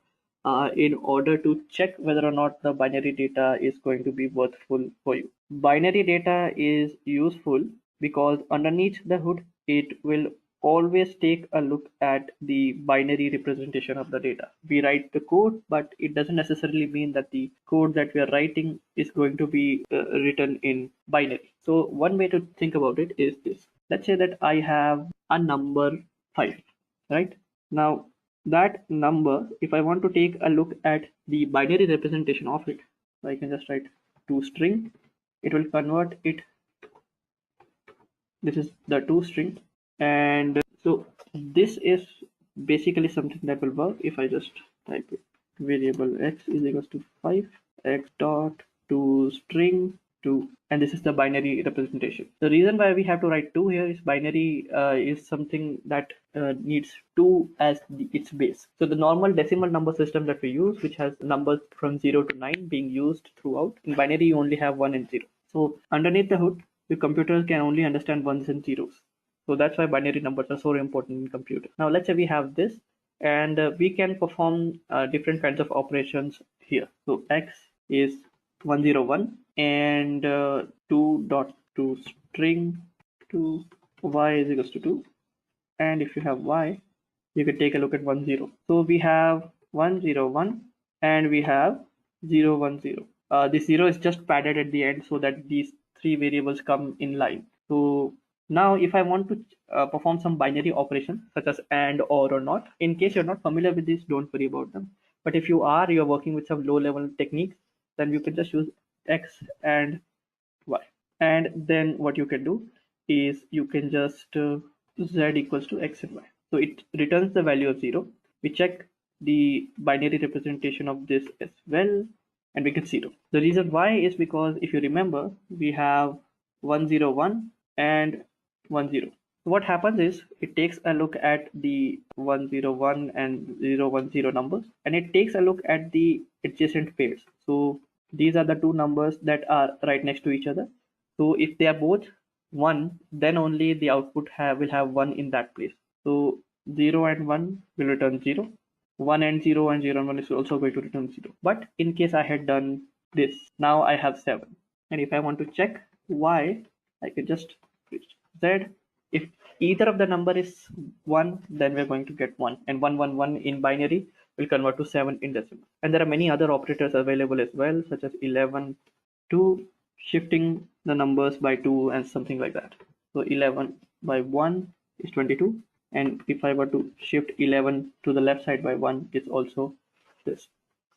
in order to check whether or not the binary data is going to be worthful for you. Binary data is useful because underneath the hood, it will always take a look at the binary representation of the data. We write the code, but it doesn't necessarily mean that the code that we are writing is going to be written in binary. So one way to think about it is this. Let's say that I have a number 5, right? Now that number, if I want to take a look at the binary representation of it, I can just write toString. It will convert it. This is the toString, and so this is basically something that will work if I just type it. Variable x is equals to 5, x dot toString 2, and this is the binary representation. The reason why we have to write 2 here is binary is something that needs 2 as its base. So the normal decimal number system that we use, which has numbers from 0 to 9 being used throughout, in binary you only have 1 and 0. So underneath the hood, your computer can only understand ones and zeros. So that's why binary numbers are so important in computer. Now let's say we have this, and we can perform different kinds of operations here. So x is 101 and 2 dot toString 2, y is equals to 2, and if you have y, you can take a look at 10. So we have 101 and we have 010. This 0 is just padded at the end so that these three variables come in line. So now if I want to perform some binary operation such as AND, or not, in case you're not familiar with this, don't worry about them. But if you are, you're working with some low level techniques, then you can just use x and y. And then what you can do is you can just z equals to x and y. So it returns the value of 0. We check the binary representation of this as well, and we get 0. The reason why is because if you remember, we have 101 and 10. So what happens is it takes a look at the 101 and 010 numbers, and it takes a look at the adjacent pairs. So these are the two numbers that are right next to each other. So if they are both 1, then only the output will have 1 in that place. So 0 and 1 will return 0. 1 and 0 and 0 and 1 is also going to return 0. But in case I had done this, now I have 7. And if I want to check y, I can just switch z. If either of the number is 1, then we're going to get 1. And 111 in binary will convert to 7 in decimal. And there are many other operators available as well, such as 11, 2, shifting the numbers by 2 and something like that. So 11 by 1 is 22. And if I were to shift 11 to the left side by 1, it's also this.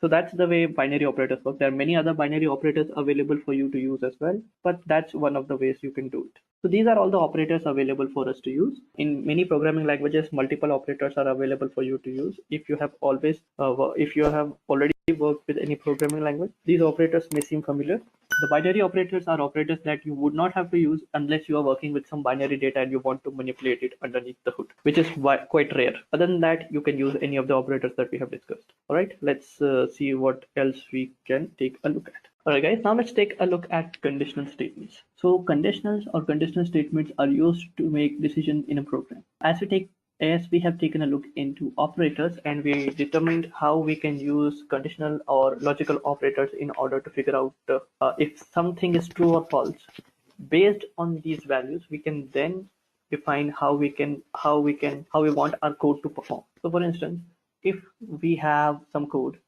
So that's the way binary operators work. There are many other binary operators available for you to use as well, but that's one of the ways you can do it. So these are all the operators available for us to use. In many programming languages, multiple operators are available for you to use. If you have already worked with any programming language, these operators may seem familiar. The binary operators are operators that you would not have to use unless you are working with some binary data and you want to manipulate it underneath the hood, which is quite rare. Other than that, you can use any of the operators that we have discussed. All right, let's see what else we can take a look at. All right, guys, now let's take a look at conditional statements. So conditionals or conditional statements are used to make decisions in a program. As we have taken a look into operators and we determined how we can use conditional or logical operators in order to figure out if something is true or false. Based on these values, we can then define how we want our code to perform. So for instance, if we have some code,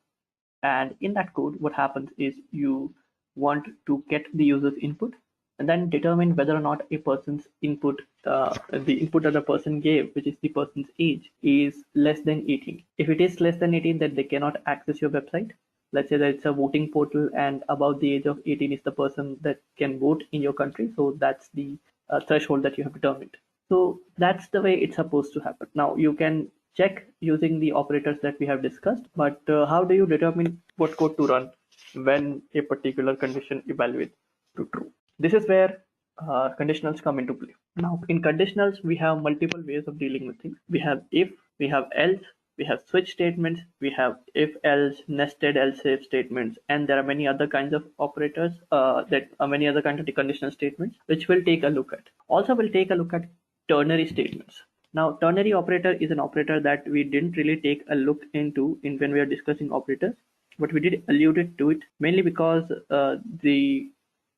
and in that code, what happens is you want to get the user's input and then determine whether or not a person's input, the input that the person gave, which is the person's age, is less than 18. If it is less than 18, then they cannot access your website. Let's say that it's a voting portal and above the age of 18 is the person that can vote in your country. So that's the threshold that you have determined. So that's the way it's supposed to happen. Now you can check using the operators that we have discussed, but how do you determine what code to run? when a particular condition evaluates to true. This is where conditionals come into play. Now, in conditionals, we have multiple ways of dealing with things. We have if, we have else, we have switch statements, we have if else, nested else if statements, and there are many other kinds of operators that are many other kinds of conditional statements, which we'll take a look at. Also, we'll take a look at ternary statements. Now, ternary operator is an operator that we didn't really take a look into when we are discussing operators, but we did allude to it mainly because the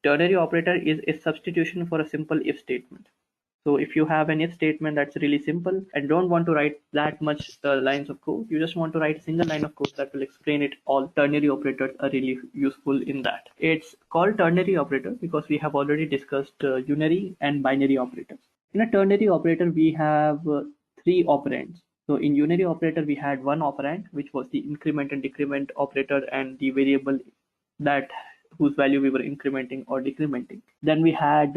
ternary operator is a substitution for a simple if statement. So if you have an if statement that's really simple and don't want to write that much lines of code, you just want to write a single line of code that will explain it all. Ternary operators are really useful in that. It's called ternary operator because we have already discussed unary and binary operators. In a ternary operator, we have three operands. So in unary operator, we had one operand, which was the increment and decrement operator and the variable that whose value we were incrementing or decrementing. Then we had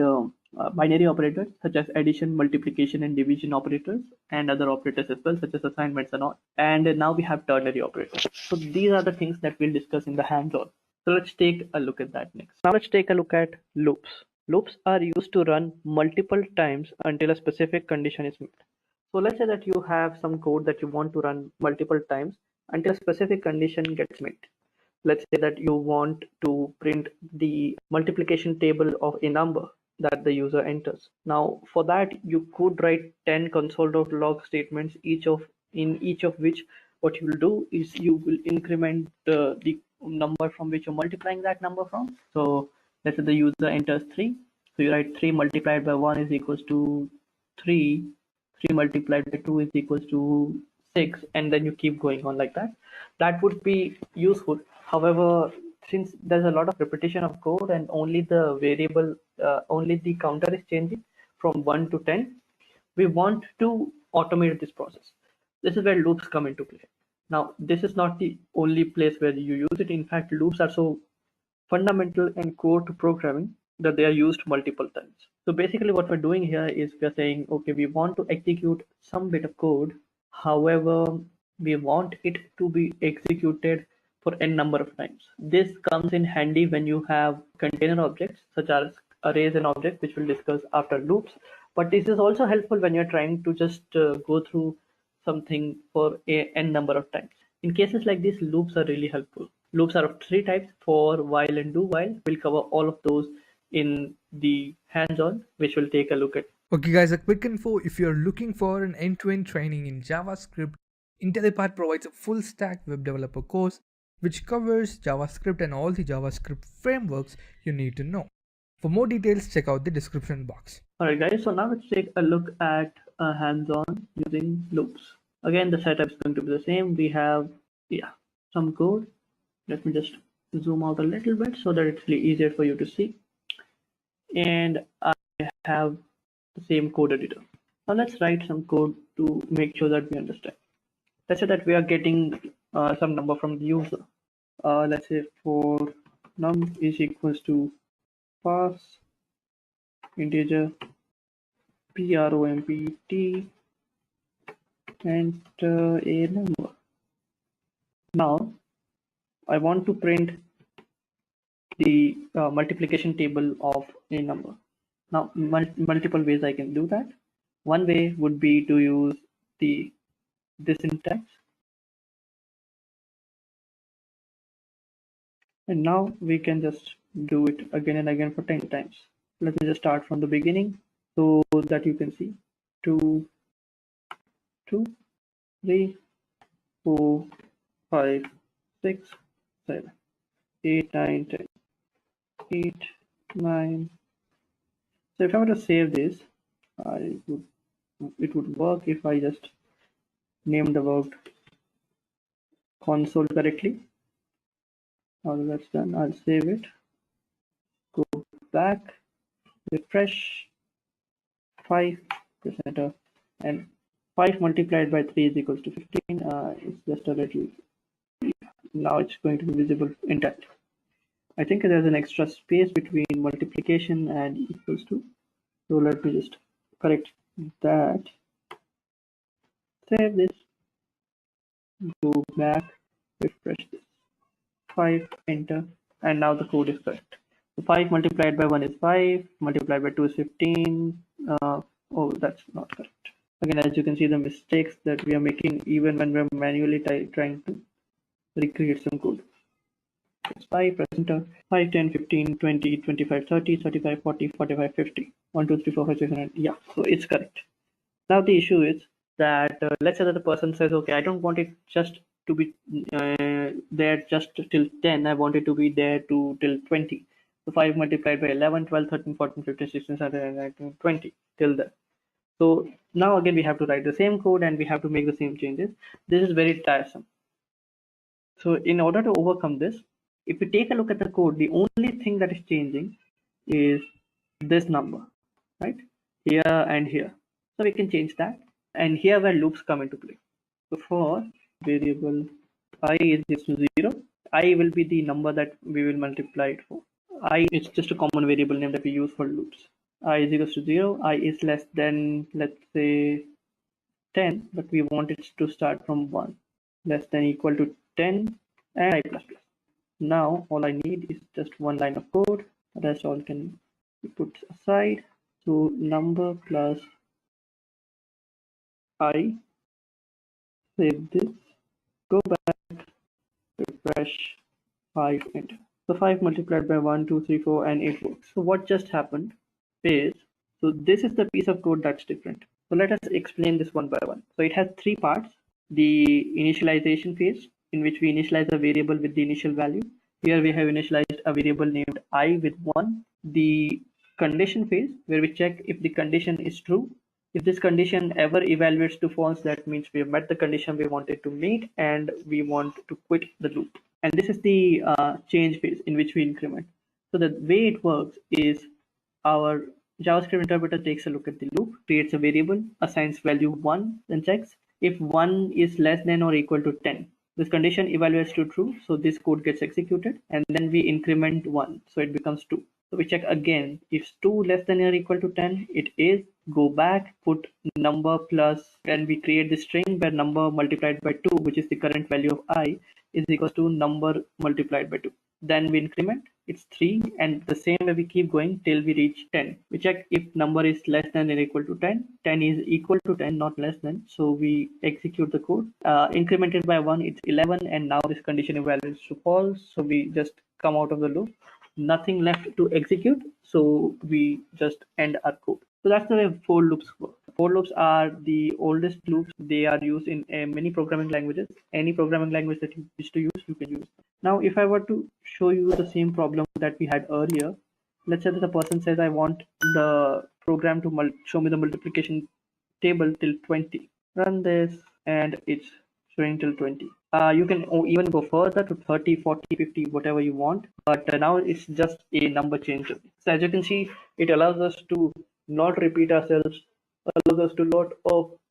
binary operators such as addition, multiplication, and division operators, and other operators as well, such as assignments and all. And now we have ternary operators. So these are the things that we'll discuss in the hands-on. So let's take a look at that next. Now let's take a look at loops. Loops are used to run multiple times until a specific condition is met. So let's say that you have some code that you want to run multiple times until a specific condition gets met. Let's say that you want to print the multiplication table of a number that the user enters. Now, for that, you could write 10 console.log statements, in each of which what you will do is you will increment the number from which you're multiplying that number from. So let's say the user enters 3. So you write 3 multiplied by 1 is equals to 3. 3 multiplied by 2 is equals to 6, and then you keep going on like that. That would be useful. However, since there's a lot of repetition of code and only the variable, only the counter is changing from 1 to 10, we want to automate this process. This is where loops come into play. Now, this is not the only place where you use it. In fact, loops are so fundamental and core to programming that they are used multiple times. So basically what we're doing here is we're saying, okay, we want to execute some bit of code. However, we want it to be executed for n number of times. This comes in handy when you have container objects such as arrays and objects, which we'll discuss after loops. But this is also helpful when you're trying to just go through something for n number of times. In cases like this, loops are really helpful. Loops are of three types: for, while, and do while. We'll cover all of those in the hands-on, which we'll take a look at. Okay guys, a quick info: if you're looking for an end-to-end training in JavaScript, IntelliPath provides a full stack web developer course which covers JavaScript and all the JavaScript frameworks you need to know. For more details, check out the description box. Alright guys, so now let's take a look at a hands-on using loops. Again, the setup is going to be the same. We have some code. Let me just zoom out a little bit so that it's really easier for you to see. And I have the same code editor. Now let's write some code to make sure that we understand. Let's say that we are getting some number from the user. Let's say for num is equals to pass integer prompt and a number. Now I want to print the multiplication table of a number. Now multiple ways I can do that. One way would be to use this syntax, and now we can just do it again and again for 10 times. Let me just start from the beginning so that you can see. 2, 2, 3, 4, 5, 6, 7, 8, 9, 10, 8, 9. So if I were to save this, it would work if I just named about console correctly. Now that's done, I'll save it, go back, refresh, 5, press enter, and 5 multiplied by 3 is equals to 15. It's just a little, now it's going to be visible intact. I think there's an extra space between multiplication and equals to, so let me just correct that, save this, go back, refresh this. 5, enter, and now the code is correct. So 5 multiplied by 1 is 5, multiplied by 2 is 15. Oh, that's not correct. Again, as you can see, the mistakes that we are making even when we're manually trying to recreate some code. It's 5, press enter. 5, 10, 15, 20, 25, 30, 35, 40, 45, 50. 1, 2, 3, 4, 5, 6, 7, 8. Yeah, so it's correct. Now the issue is that let's say that the person says, okay, I don't want it just to be there just till 10. I want it to be there till 20. So 5 multiplied by 11, 12, 13, 14, 15, 16, 17, 19, 20 till then. So now again we have to write the same code and we have to make the same changes. This is very tiresome. So in order to overcome this, if we take a look at the code, the only thing that is changing is this number, right? Here and here. So we can change that. And here where loops come into play. So for variable I is equal to 0, I will be the number that we will multiply it for. I is just a common variable name that we use for loops. I is equal to 0, I is less than, let's say, 10, but we want it to start from 1, less than equal to 10, and I plus plus. Now all I need is just one line of code. The rest all can be put aside. So number plus I, save this, go back, refresh, 5, enter. So 5 multiplied by 1, 2, 3, 4, and 8 works. So what just happened is, so this is the piece of code that's different. So let us explain this one by one. So it has 3 parts. The initialization phase, in which we initialize a variable with the initial value. Here we have initialized a variable named I with 1. The condition phase, where we check if the condition is true. If this condition ever evaluates to false, that means we have met the condition we wanted to meet and we want to quit the loop. And this is the change phase in which we increment. So the way it works is our JavaScript interpreter takes a look at the loop, creates a variable, assigns value 1, then checks if 1 is less than or equal to 10. This condition evaluates to true, so this code gets executed, and then we increment 1, so it becomes 2. So we check again, if 2 less than or equal to 10, it is, go back, put number plus, and we create the string where number multiplied by 2, which is the current value of I, is equals to number multiplied by 2. Then we increment, it's 3, and the same way we keep going till we reach 10. We check if number is less than or equal to 10. 10 is equal to 10, not less than. So we execute the code. Incremented by 1, it's 11, and now this condition evaluates to false. So we just come out of the loop. Nothing left to execute, so we just end our code. So that's the way for loops work. For loops are the oldest loops. They are used in many programming languages. Any programming language that you wish to use, you can use. Now, if I were to show you the same problem that we had earlier, let's say that the person says, I want the program to show me the multiplication table till 20. Run this, and it's showing till 20. You can even go further to 30, 40, 50, whatever you want. But now it's just a number changer. So as you can see, it allows us to not repeat ourselves, allows us to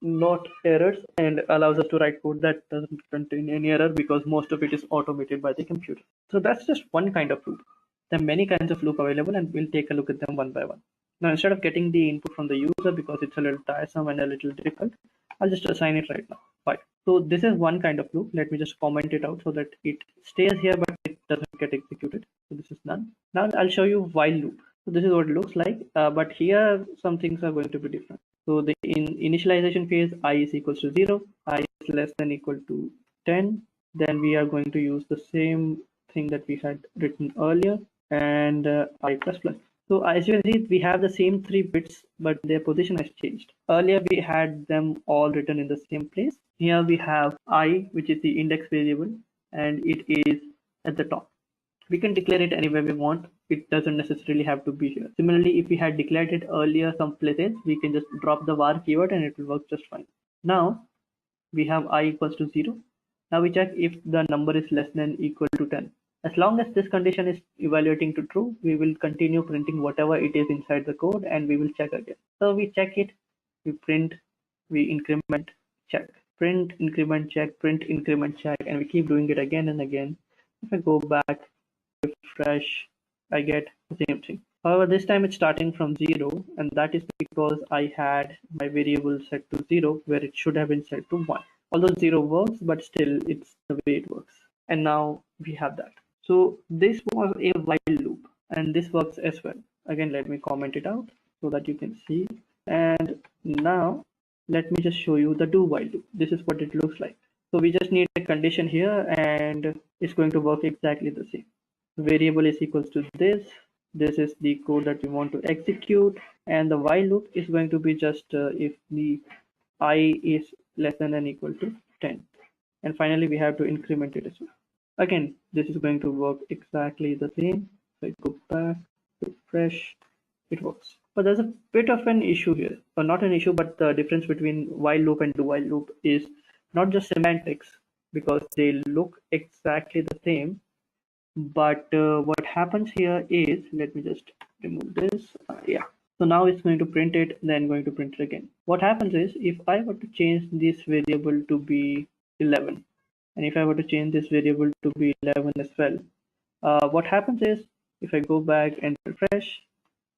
not errors, and allows us to write code that doesn't contain any error because most of it is automated by the computer. So that's just one kind of loop. There are many kinds of loop available, and we'll take a look at them one by one. Now, instead of getting the input from the user because it's a little tiresome and a little difficult, I'll just assign it right now. 5. So this is one kind of loop. Let me just comment it out so that it stays here but it doesn't get executed. So this is none. Now I'll show you while loop. So this is what it looks like, but here some things are going to be different. So the initialization phase, I is equals to 0, I is less than equal to 10. Then we are going to use the same thing that we had written earlier, and I plus plus. So as you can see, we have the same 3 bits, but their position has changed. Earlier, we had them all written in the same place. Here we have I, which is the index variable, and it is at the top. We can declare it anywhere we want. It doesn't necessarily have to be here. Similarly, if we had declared it earlier some places, we can just drop the var keyword and it will work just fine. Now, we have I equals to 0. Now we check if the number is less than equal to 10. As long as this condition is evaluating to true, we will continue printing whatever it is inside the code and we will check again. So we check it, we print, we increment, check, print, increment, check, print, increment, check, and we keep doing it again and again. If I go back, refresh, I get the same thing. However, this time it's starting from 0, and that is because I had my variable set to 0 where it should have been set to 1. Although 0 works, but still it's the way it works. And now we have that. So this was a while loop, and this works as well. Again, let me comment it out so that you can see. And now let me just show you the do while loop. This is what it looks like. So we just need a condition here, and it's going to work exactly the same. Variable is equals to this. This is the code that we want to execute, and the while loop is going to be just if the I is less than or equal to 10. And finally, we have to increment it as well. Again, this is going to work exactly the same. So I go back to fresh, it works. But there's a bit of an issue here, or not an issue, but the difference between while loop and do while loop is not just semantics, because they look exactly the same. But what happens here is, let me just remove this. Yeah. So now it's going to print it, then going to print it again. What happens is, if I were to change this variable to be 11, and if I were to change this variable to be 11 as well, what happens is, if I go back and refresh,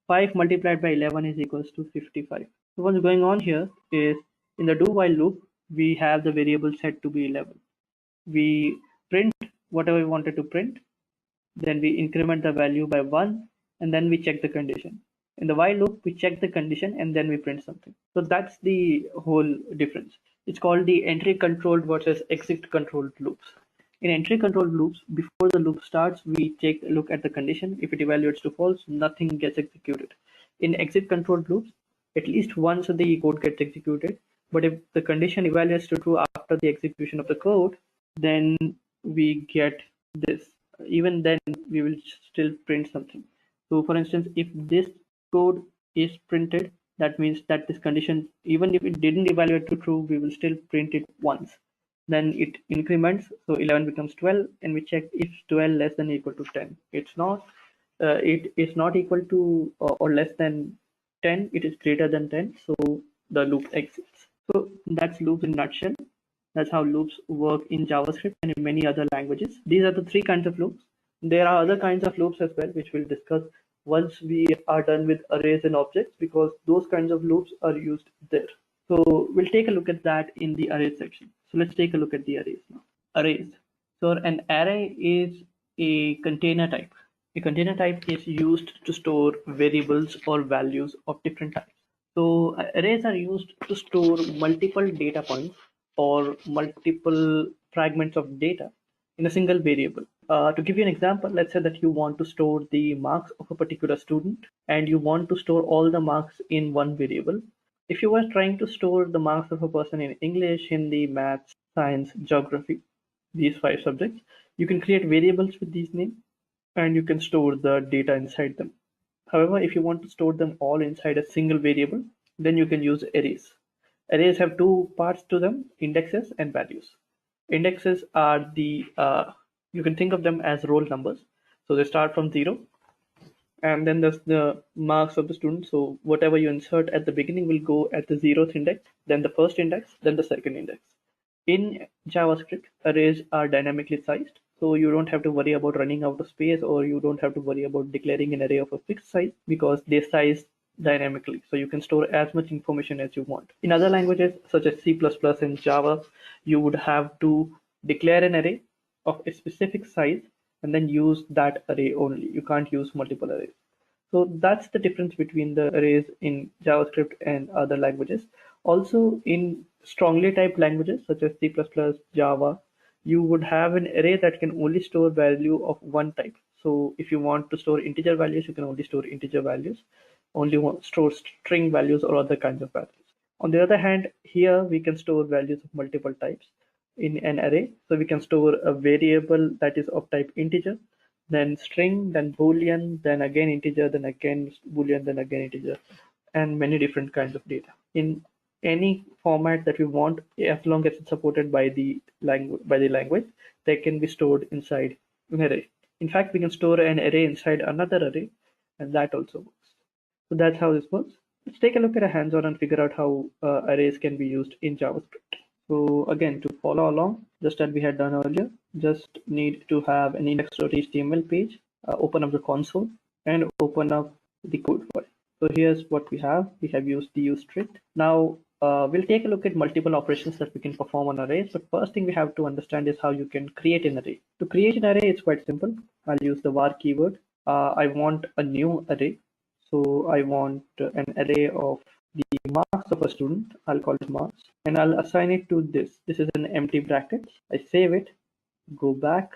5 multiplied by 11 is equals to 55. So what's going on here is, in the do while loop, we have the variable set to be 11. We print whatever we wanted to print, then we increment the value by 1, and then we check the condition. In the while loop, we check the condition and then we print something. So that's the whole difference. It's called the entry controlled versus exit controlled loops. In entry controlled loops, before the loop starts, we take a look at the condition. If it evaluates to false, nothing gets executed. In exit controlled loops, at least once the code gets executed, but if the condition evaluates to true after the execution of the code, then we get this. Even then, we will still print something. So for instance, if this code is printed, that means that this condition, even if it didn't evaluate to true, we will still print it once. Then it increments, so 11 becomes 12, and we check if 12 less than or equal to 10. It's not. It is not equal to or less than 10. It is greater than 10, so the loop exits. So that's loops in a nutshell. That's how loops work in JavaScript and in many other languages. These are the 3 kinds of loops. There are other kinds of loops as well, which we'll discuss once we are done with arrays and objects, because those kinds of loops are used there. So we'll take a look at that in the arrays section. So let's take a look at the arrays now. Arrays. So an array is a container type. A container type is used to store variables or values of different types. So arrays are used to store multiple data points or multiple fragments of data in a single variable. To give you an example, let's say that you want to store the marks of a particular student and you want to store all the marks in one variable. If you were trying to store the marks of a person in English, Hindi, Maths, Science, Geography, these 5 subjects, you can create variables with these names and you can store the data inside them. However, if you want to store them all inside a single variable, then you can use arrays. Arrays have 2 parts to them, indexes and values. Indexes are the, you can think of them as roll numbers. So they start from 0, and then there's the marks of the student. So whatever you insert at the beginning will go at the 0th index, then the first index, then the second index. In JavaScript, arrays are dynamically sized. So you don't have to worry about running out of space, or you don't have to worry about declaring an array of a fixed size, because they size dynamically. So you can store as much information as you want. In other languages such as C++ and Java, you would have to declare an array of a specific size and then use that array only. You can't use multiple arrays. So that's the difference between the arrays in JavaScript and other languages. Also, in strongly typed languages such as C++, Java, you would have an array that can only store value of one type. So if you want to store integer values, you can only store integer values, only store string values or other kinds of values. On the other hand, here we can store values of multiple types in an array. So we can store a variable that is of type integer, then string, then boolean, then again integer, then again boolean, then again integer, and many different kinds of data in any format that we want, as long as it's supported by the language, they can be stored inside an array. In fact, we can store an array inside another array, and that also works. So that's how this works. Let's take a look at a hands-on and figure out how arrays can be used in JavaScript. So again, to follow along, just as we had done earlier, just need to have an index.html page, open up the console, and open up the code file. So here's what we have. We have used the useString. Now, We'll take a look at multiple operations that we can perform on arrays, but first thing we have to understand is how you can create an array. To create an array, it's quite simple. I'll use the var keyword. I want a new array. So I want an array of the marks of a student. I'll call it marks, and I'll assign it to this. This is an empty bracket. I save it, go back,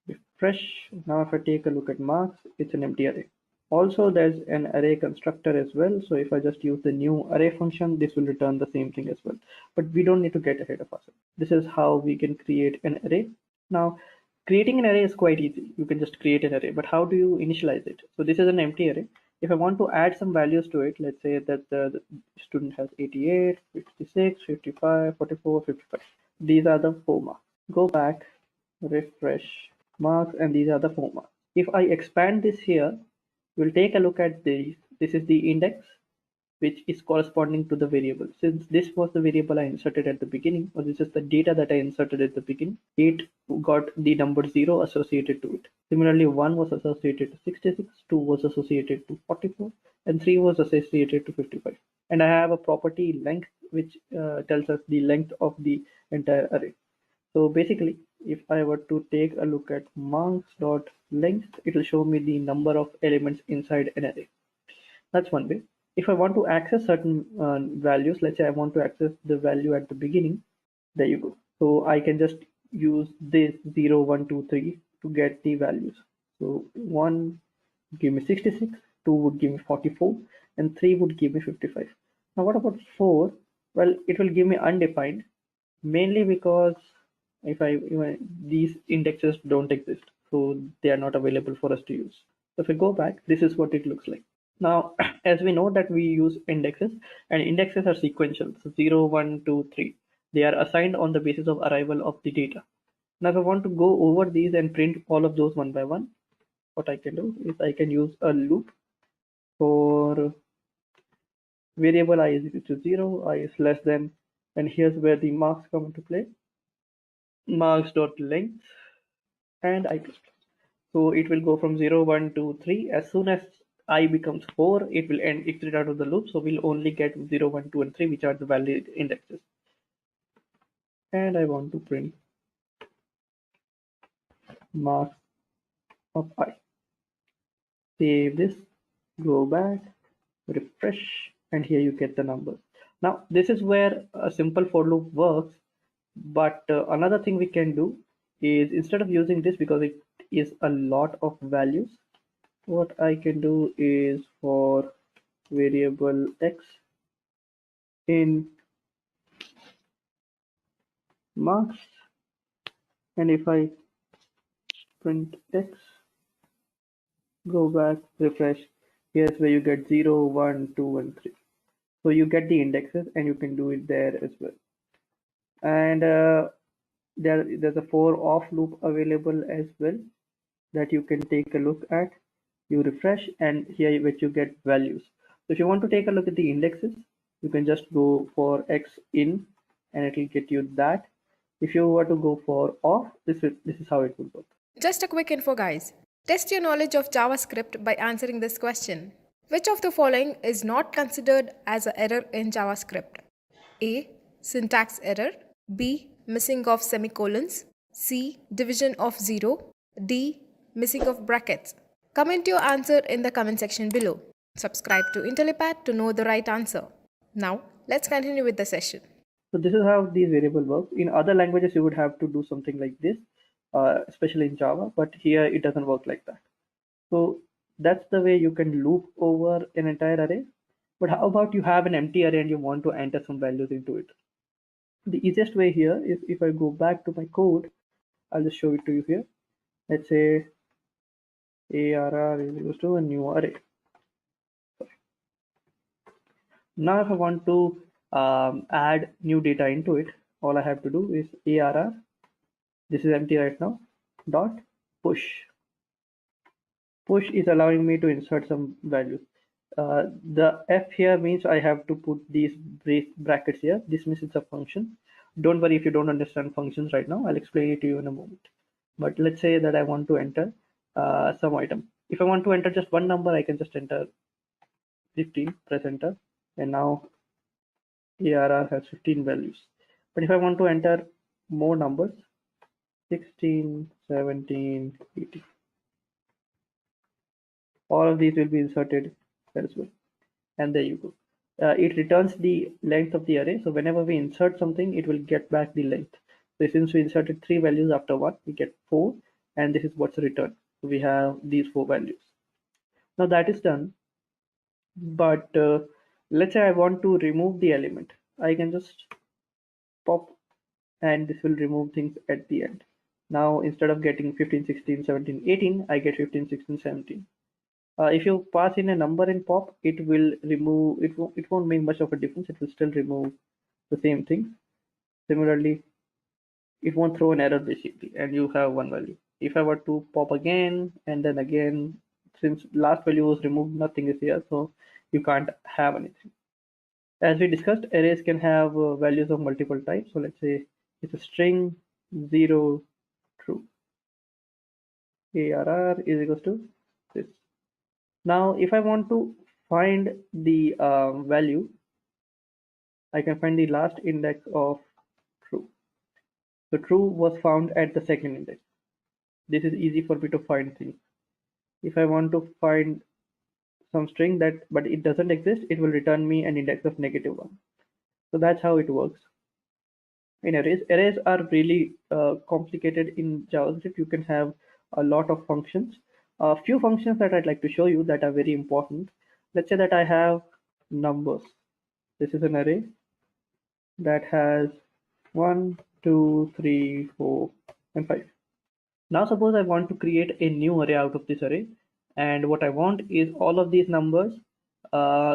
refresh. Now if I take a look at marks, it's an empty array. Also, there's an array constructor as well. So if I just use the new array function, this will return the same thing as well. But we don't need to get ahead of ourselves. This is how we can create an array. Now, creating an array is quite easy. You can just create an array, but how do you initialize it? So this is an empty array. If I want to add some values to it, let's say that the student has 88, 56, 55, 44, 55. These are the 4 marks. Go back, refresh marks, and these are the 4 marks. If I expand this here, we'll take a look at this. This is the index, which is corresponding to the variable. Since this was the variable I inserted at the beginning, or this is the data that I inserted at the beginning, it got the number 0 associated to it. Similarly, 1 was associated to 66, 2 was associated to 44, and 3 was associated to 55. And I have a property length, which tells us the length of the entire array. So basically, if I were to take a look at marks.length, it will show me the number of elements inside an array. That's one way. If I want to access certain values, let's say I want to access the value at the beginning, there you go. So I can just use this 0, 1, 2, 3 to get the values. So 1 would give me 66, 2 would give me 44, and 3 would give me 55. Now what about 4? Well, it will give me undefined, mainly because these indexes don't exist, so they are not available for us to use. So if I go back, this is what it looks like. Now, as we know that we use indexes, and indexes are sequential, so 0, 1, 2, 3. They are assigned on the basis of arrival of the data. Now, if I want to go over these and print all of those one by one, what I can do is I can use a loop for variable I is equal to 0, I is less than, and here's where the marks come into play. Marks.length and I plus plus. So it will go from 0, 1, 2, 3. As soon as I becomes 4, it will exit out of the loop. So we'll only get 0, 1, 2, and 3, which are the valid indexes. And I want to print marks of I. Save this, go back, refresh, and here you get the numbers. Now, this is where a simple for loop works. But another thing we can do is, instead of using this, because it is a lot of values, what I can do is for variable x in marks, and if I print x, go back, refresh, here's where you get 0, 1, 2, and 3. So you get the indexes, and you can do it there as well. And there's a for off loop available as well that you can take a look at. You refresh, and here which you get values. So if you want to take a look at the indexes, you can just go for x in, and it will get you that. If you were to go for off, this is how it would work. Just a quick info, guys. Test your knowledge of JavaScript by answering this question. Which of the following is not considered as an error in JavaScript? A. Syntax error. B. Missing of semicolons. C. Division of 0. D. Missing of brackets. Comment your answer in the comment section below. Subscribe to IntelliPad to know the right answer. Now, let's continue with the session. So this is how these variables work. In other languages, you would have to do something like this, especially in Java, but here it doesn't work like that. So that's the way you can loop over an entire array. But how about you have an empty array and you want to enter some values into it? The easiest way here is, if I go back to my code, I'll just show it to you here. Let's say ARR is equal to a new array. Now if I want to add new data into it, all I have to do is ARR, this is empty right now, dot push. Push is allowing me to insert some values. The F here means I have to put these brackets here. This means it's a function. Don't worry if you don't understand functions right now. I'll explain it to you in a moment. But let's say that I want to enter some item. If I want to enter just one number, I can just enter 15, press enter, and now ARR has 15 values. But if I want to enter more numbers, 16, 17, 18, all of these will be inserted as well. And there you go. It returns the length of the array. So whenever we insert something, it will get back the length. So since we inserted 3 values after 1, we get 4, and this is what's returned. So we have these 4 values. Now that is done, but let's say I want to remove the element. I can just pop, and this will remove things at the end. Now instead of getting 15, 16, 17, 18, I get 15, 16, 17. If you pass in a number in pop, it will remove, it won't make much of a difference. It will still remove the same thing. Similarly, it won't throw an error basically, and you have one value. If I were to pop again and then again, since last value was removed, nothing is here, so you can't have anything. As we discussed, arrays can have values of multiple types. So let's say it's a string 0 true. ARR is equals to this. Now, if I want to find the value, I can find the last index of true. So true was found at the second index. This is easy for me to find things. If I want to find some string but it doesn't exist, it will return me an index of -1. So that's how it works in arrays. Arrays are really complicated in JavaScript. You can have a lot of functions. A few functions that I'd like to show you that are very important. Let's say that I have numbers. This is an array that has 1, 2, 3, 4, and 5. Now suppose I want to create a new array out of this array, and what I want is all of these numbers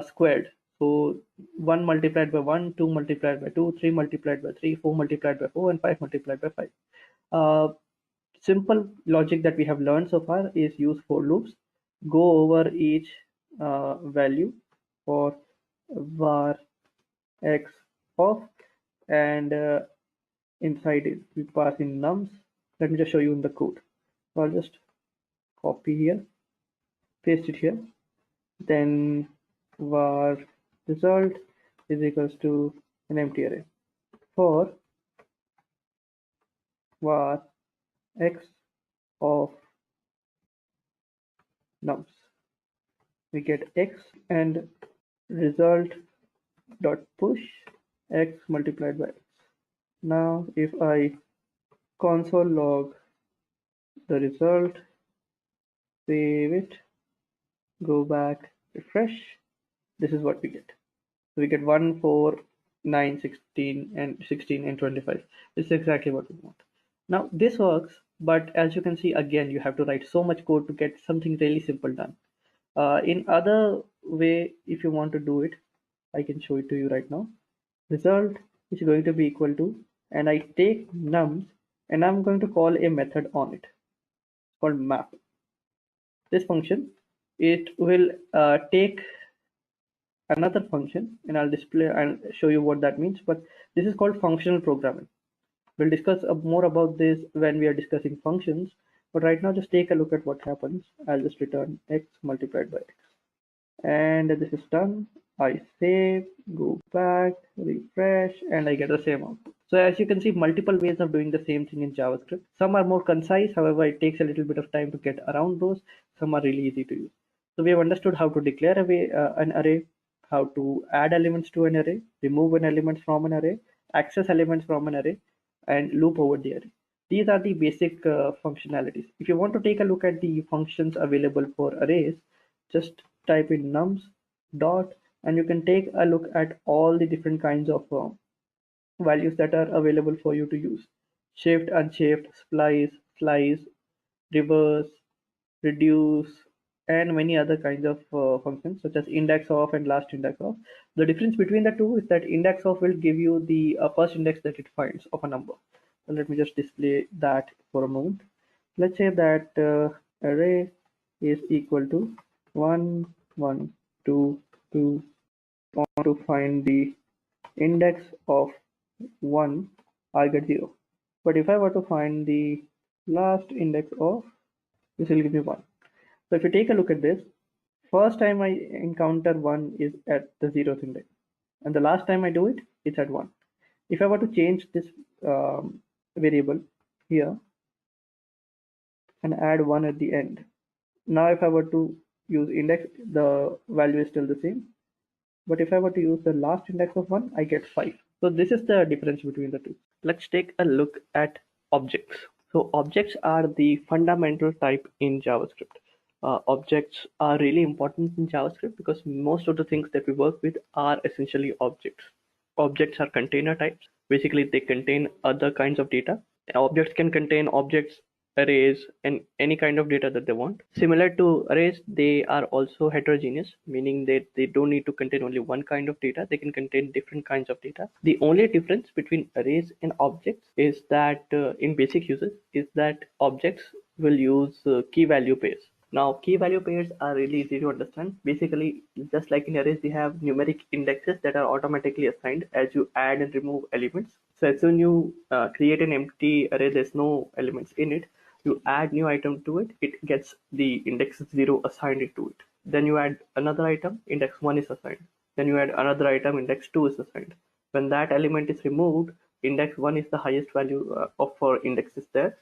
squared. So 1 multiplied by 1, 2 multiplied by 2, 3 multiplied by 3, 4 multiplied by 4, and 5 multiplied by 5. Simple logic that we have learned so far is use for loops. Go over each value for var x of, and inside it we pass in nums. Let me just show you in the code. So I'll just copy here, paste it here, then var result is equals to an empty array for var x of nums. We get x, and result dot push x multiplied by x. Now if I console log the result, save it, go back, refresh, this is what we get. So we get 1, 4, 9, 16, and 16 and 25. This is exactly what we want. Now this works, but as you can see, again, you have to write so much code to get something really simple done. In other way, if you want to do it, I can show it to you right now. Result is going to be equal to, and I take nums, and I'm going to call a method on it called map. This function, it will take another function, and I'll display and show you what that means. But this is called functional programming. We'll discuss more about this when we are discussing functions. But right now, just take a look at what happens. I'll just return x multiplied by x. And this is done. I save, go back, refresh, and I get the same output. So as you can see, multiple ways of doing the same thing in JavaScript. Some are more concise, however, it takes a little bit of time to get around those. Some are really easy to use. So we have understood how to declare an array, how to add elements to an array, remove an element from an array, access elements from an array, and loop over the array. These are the basic functionalities. If you want to take a look at the functions available for arrays, just type in nums dot, and you can take a look at all the different kinds of values that are available for you to use. Shift, unshift, slice, reverse, reduce, and many other kinds of functions such as index of and last index of. The difference between the two is that index of will give you the first index that it finds of a number. So let me just display that for a moment. Let's say that array is equal to 1, 1, 2, 2. Want to find the index of 1, I get 0. But if I were to find the last index of, this will give me 1. So if you take a look at this, first time I encounter 1 is at the 0th index, and the last time I do it it's at 1. If I were to change this variable here and add 1 at the end, now if I were to use index, the value is still the same. But if I were to use the last index of 1, I get 5. So this is the difference between the two. Let's take a look at objects. So objects are the fundamental type in JavaScript. Objects are really important in JavaScript because most of the things that we work with are essentially objects. Objects are container types. Basically, they contain other kinds of data. Objects can contain objects, arrays, and any kind of data that they want. Similar to arrays, they are also heterogeneous, meaning that they don't need to contain only one kind of data. They can contain different kinds of data. The only difference between arrays and objects is that in basic uses is that objects will use key value pairs. Now, key value pairs are really easy to understand. Basically, just like in arrays, we have numeric indexes that are automatically assigned as you add and remove elements. So as soon you create an empty array, there's no elements in it. You add new item to it, it gets the index 0 assigned to it. Then you add another item, index 1 is assigned. Then you add another item, index 2 is assigned. When that element is removed, index 1 is the highest value of for indexes there.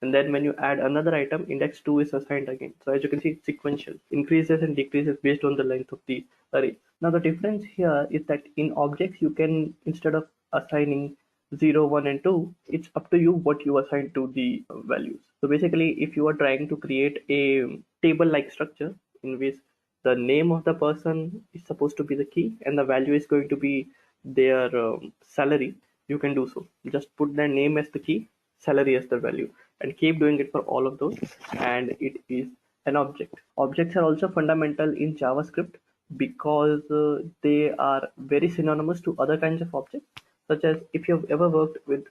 And then when you add another item, index 2 is assigned again. So as you can see, it's sequential, increases and decreases based on the length of the array. Now the difference here is that in objects, you can, instead of assigning 0, 1 and 2, it's up to you what you assign to the values. So basically, if you are trying to create a table-like structure in which the name of the person is supposed to be the key and the value is going to be their salary, you can do so. Just put their name as the key, salary as the value, and keep doing it for all of those, and it is an object. Objects are also fundamental in JavaScript because they are very synonymous to other kinds of objects, such as if you've ever worked with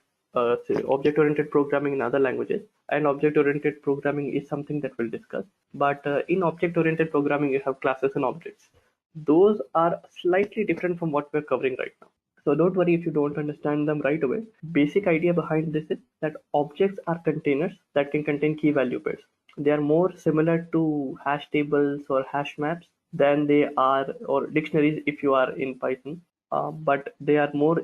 say object-oriented programming in other languages, and object-oriented programming is something that we'll discuss. But in object-oriented programming, you have classes and objects. Those are slightly different from what we're covering right now. So don't worry if you don't understand them right away. Basic idea behind this is that objects are containers that can contain key value pairs. They are more similar to hash tables or hash maps than they are, or dictionaries if you are in Python. But they are more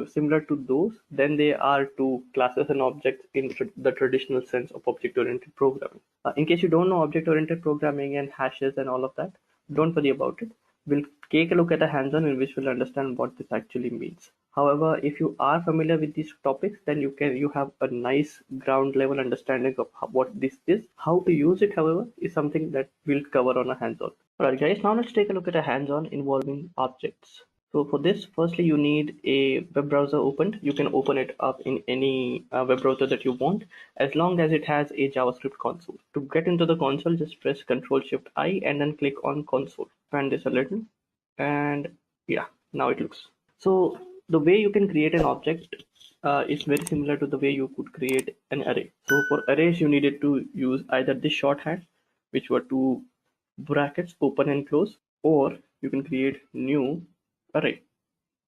similar to those than they are to classes and objects in the traditional sense of object-oriented programming. In case you don't know object-oriented programming and hashes and all of that, don't worry about it. We'll take a look at a hands-on in which we'll understand what this actually means. However, if you are familiar with these topics, then you have a nice ground level understanding of what this is. How to use it, however, is something that we'll cover on a hands-on. Alright guys, now let's take a look at a hands-on involving objects. So for this, firstly, you need a web browser opened. You can open it up in any web browser that you want, as long as it has a JavaScript console. To get into the console, just press Ctrl+Shift+I and then click on console. Expand this a little, and yeah, now it looks. So the way you can create an object is very similar to the way you could create an array. So for arrays, you needed to use either this shorthand, which were two brackets, open and close, or you can create new array,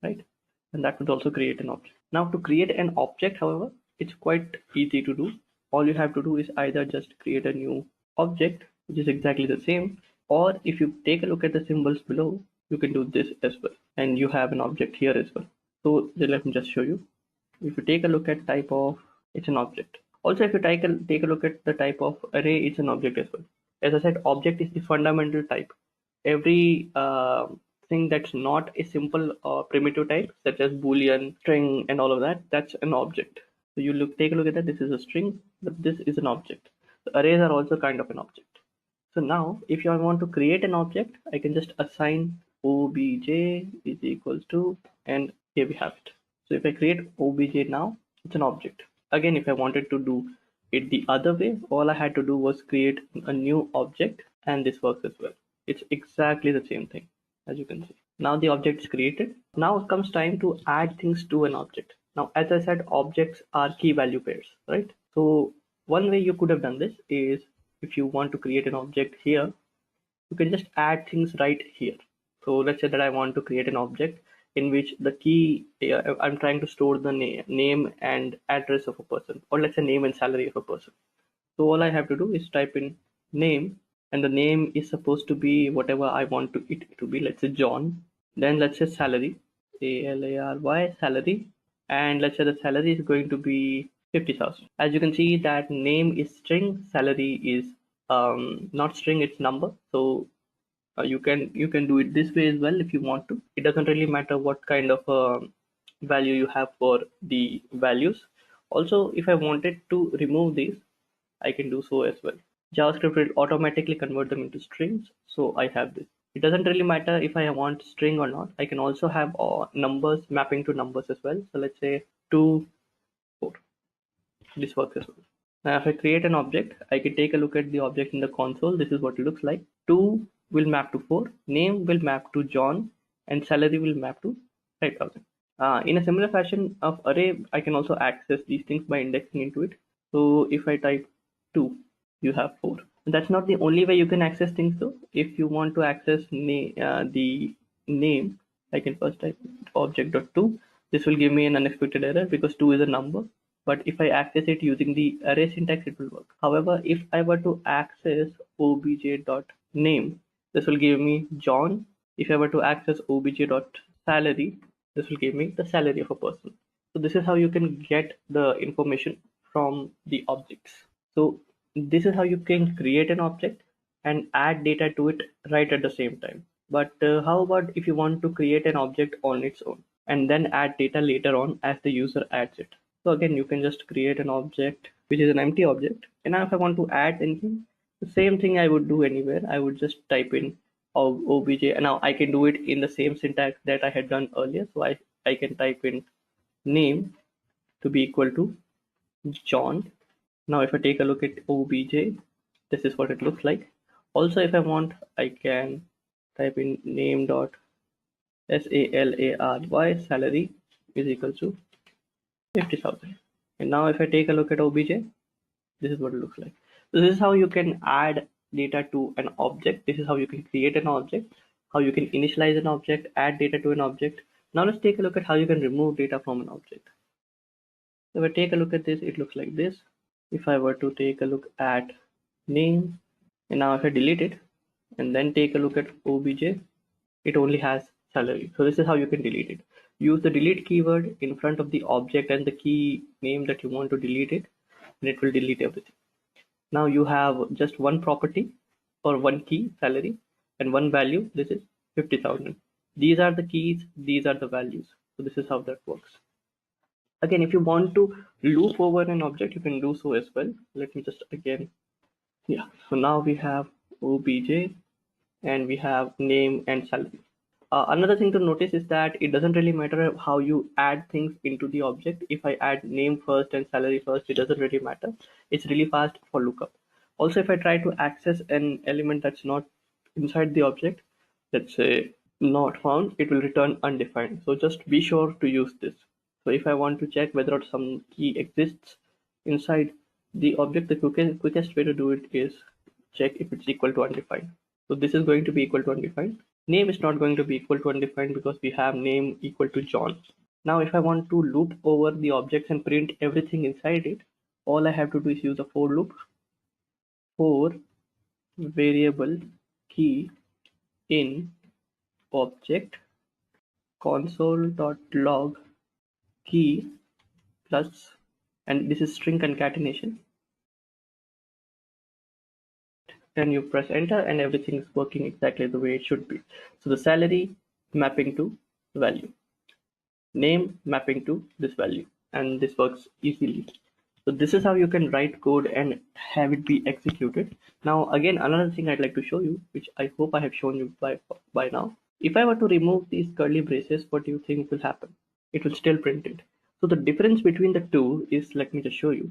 right? And that would also create an object. Now to create an object, however, it's quite easy to do. All you have to do is either just create a new object, which is exactly the same, or if you take a look at the symbols below, you can do this as well, and you have an object here as well. So let me just show you. If you take a look at type of, it's an object. Also, if you take a look at the type of array, it's an object as well. As I said, object is the fundamental type. Every thing that's not a simple primitive type, such as boolean, string, and all of that, that's an object. So you take a look at that. This is a string, but this is an object. So arrays are also kind of an object. So now, if I want to create an object, I can just assign obj is equals to, and here we have it. So if I create obj now, it's an object. Again, if I wanted to do it the other way, all I had to do was create a new object, and this works as well. It's exactly the same thing, as you can see. Now the object is created. Now it comes time to add things to an object. Now, as I said, objects are key value pairs, right? So one way you could have done this is, if you want to create an object here, you can just add things right here. So let's say that I want to create an object in which the key, I'm trying to store the name and address of a person, or let's say name and salary of a person. So all I have to do is type in name, and the name is supposed to be whatever I want it to be. Let's say John. Then let's say salary. SALARY salary, and let's say the salary is going to be 50,000. As you can see that name is string, salary is not string, it's number. So you can do it this way as well if you want to. It doesn't really matter what kind of value you have for the values. Also, if I wanted to remove these, I can do so as well. JavaScript will automatically convert them into strings, so I have this. It doesn't really matter if I want string or not. I can also have numbers mapping to numbers as well. So let's say 2, 4. This works as well. Now if I create an object, I can take a look at the object in the console. This is what it looks like. 2 will map to 4, name will map to John, and salary will map to 5,000. In a similar fashion of array, I can also access these things by indexing into it. So if I type 2, you have 4. And that's not the only way you can access things though. If you want to access the name, I can first type object.2. This will give me an unexpected error because 2 is a number. But if I access it using the array syntax, it will work. However, if I were to access obj.name, this will give me John. If I were to access obj.salary, this will give me the salary of a person. So this is how you can get the information from the objects. So this is how you can create an object and add data to it right at the same time. But how about if you want to create an object on its own and then add data later on as the user adds it? So again, you can just create an object which is an empty object, and now if I want to add anything, the same thing I would do anywhere. I would just type in obj, and now I can do it in the same syntax that I had done earlier. So I can type in name to be equal to John. Now if I take a look at obj, this is what it looks like. Also, if I want, I can type in name dot salary, salary is equal to 50,000. And now if I take a look at obj, this is what it looks like. So this is how you can add data to an object. This is how you can create an object, how you can initialize an object, add data to an object. Now let's take a look at how you can remove data from an object. So if I take a look at this, it looks like this. If I were to take a look at name, and now if I delete it and then take a look at obj, it only has salary. So this is how you can delete it. Use the delete keyword in front of the object and the key name that you want to delete it, and it will delete everything. Now you have just one property or one key, salary, and one value. This is 50,000. These are the keys, these are the values. So this is how that works. Again, if you want to loop over an object, you can do so as well. Let me just again, yeah. So now we have obj and we have name and salary. Another thing to notice is that it doesn't really matter how you add things into the object. If I add name first and salary first, it doesn't really matter. It's really fast for lookup. Also, if I try to access an element that's not inside the object, let's say not found, it will return undefined. So just be sure to use this. So if I want to check whether or some key exists inside the object, the quickest way to do it is check if it's equal to undefined. So this is going to be equal to undefined. Name is not going to be equal to undefined because we have name equal to John. Now if I want to loop over the objects and print everything inside it, all I have to do is use a for loop. For variable key in object console.log key plus, and this is string concatenation. Then you press enter and everything is working exactly the way it should be. So the salary mapping to value, name mapping to this value, and this works easily. So this is how you can write code and have it be executed. Now again, another thing I'd like to show you, which I hope I have shown you by now. If I were to remove these curly braces, what do you think will happen? It will still print it. So the difference between the two is, let me just show you.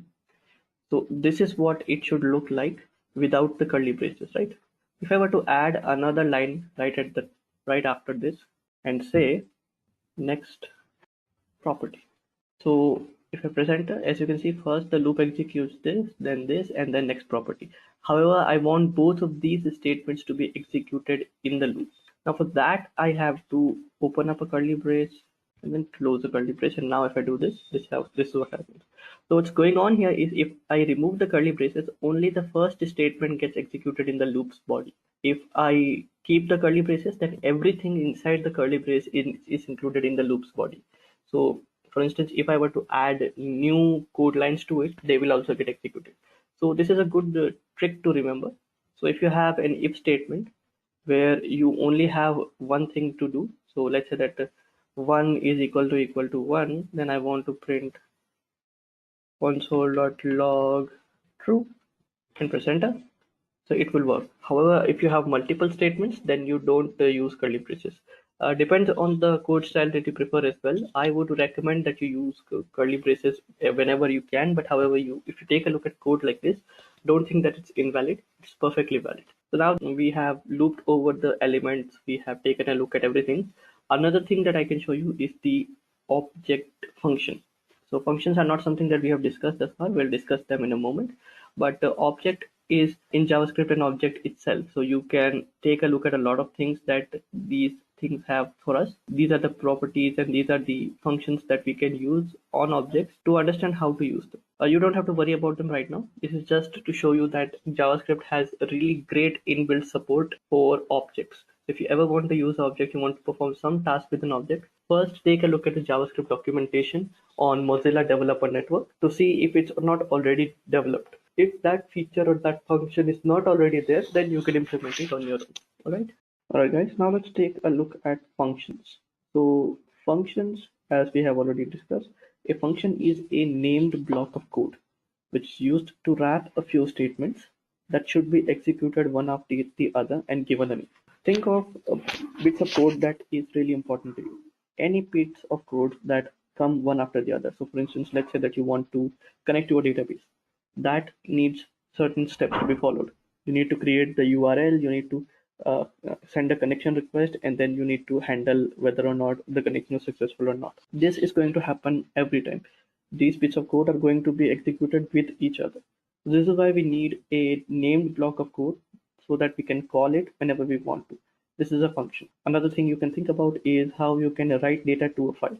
So this is what it should look like without the curly braces, right? If I were to add another line right after this and say next property. So if I press enter, as you can see, first the loop executes this, and then next property. However, I want both of these statements to be executed in the loop. Now for that, I have to open up a curly brace and then close the curly brace. And now if I do this, this is what happens. So what's going on here is if I remove the curly braces, only the first statement gets executed in the loop's body. If I keep the curly braces, then everything inside the curly brace is included in the loop's body. So for instance, if I were to add new code lines to it, they will also get executed. So this is a good trick to remember. So if you have an if statement where you only have one thing to do, so let's say that 1 is equal to 1, then I want to print console.log true and press enter. So it will work. However, if you have multiple statements, then you don't use curly braces. Depends on the code style that you prefer as well. I would recommend that you use curly braces whenever you can, but however, if you take a look at code like this, don't think that it's invalid. It's perfectly valid. So now we have looped over the elements, we have taken a look at everything. Another thing that I can show you is the object function. So functions are not something that we have discussed thus far. We'll discuss them in a moment. But the object is in JavaScript an object itself. So you can take a look at a lot of things that these things have for us. These are the properties and these are the functions that we can use on objects to understand how to use them. You don't have to worry about them right now. This is just to show you that JavaScript has a really great inbuilt support for objects. If you ever want to use object, you want to perform some task with an object, first take a look at the JavaScript documentation on Mozilla Developer Network to see if it's not already developed. If that feature or that function is not already there, then you can implement it on your own. Alright guys, now let's take a look at functions. So functions, as we have already discussed, a function is a named block of code which is used to wrap a few statements that should be executed one after the other and given a name. Think of bits of code that is really important to you. Any bits of code that come one after the other. So for instance, let's say that you want to connect to a database. That needs certain steps to be followed. You need to create the URL, you need to send a connection request, and then you need to handle whether or not the connection is successful or not. This is going to happen every time. These bits of code are going to be executed with each other. This is why we need a named block of code so that we can call it whenever we want to. This is a function. Another thing you can think about is how you can write data to a file.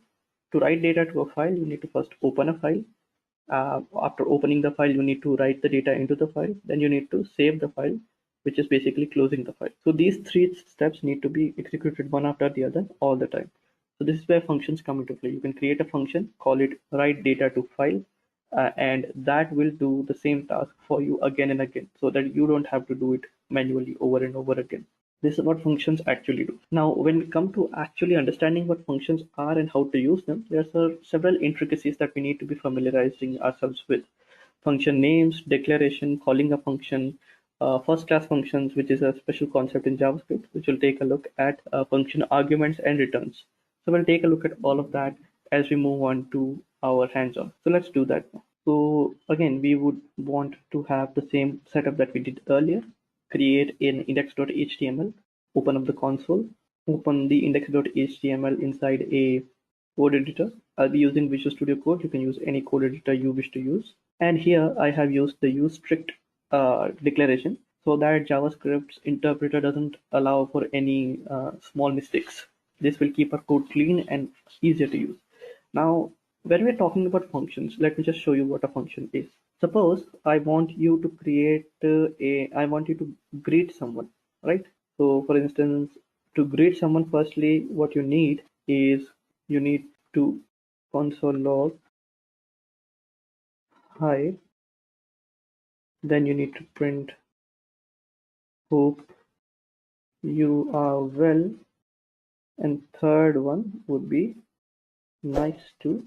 To write data to a file, you need to first open a file. After opening the file, you need to write the data into the file. Then you need to save the file, which is basically closing the file. So these three steps need to be executed one after the other all the time. So this is where functions come into play. You can create a function, call it write data to file, and that will do the same task for you again and again, so that you don't have to do it manually over and over again. This is what functions actually do. Now, when we come to actually understanding what functions are and how to use them, there are several intricacies that we need to be familiarizing ourselves with. Function names, declaration, calling a function, first class functions, which is a special concept in JavaScript, which will take a look at function arguments and returns. So we'll take a look at all of that as we move on to our hands-on. So let's do that now. So again, we would want to have the same setup that we did earlier. Create an index.html, open up the console, open the index.html inside a code editor. I'll be using Visual Studio Code. You can use any code editor you wish to use. And here I have used the use strict declaration so that JavaScript's interpreter doesn't allow for any small mistakes. This will keep our code clean and easier to use. Now, when we're talking about functions, let me just show you what a function is. Suppose I want you to create I want you to greet someone, right? So for instance, to greet someone, firstly, what you need is you need to console log hi, then you need to print hope you are well, and third one would be nice to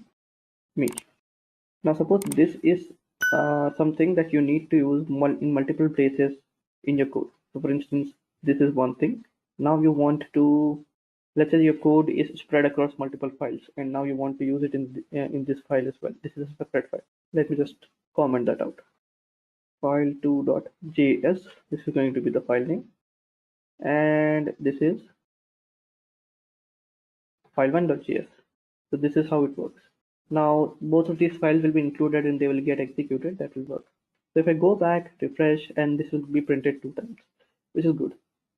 meet you. Now suppose this is something that you need to use in multiple places in your code. So for instance, this is one thing. Now you want to, let's say your code is spread across multiple files, and now you want to use it in this file as well. This is a separate file. Let me just comment that out. File2.js. This is going to be the file name, and this is file1.js. So this is how it works. Now both of these files will be included and they will get executed. That will work. So if I go back, refresh, and this will be printed 2 times, which is good.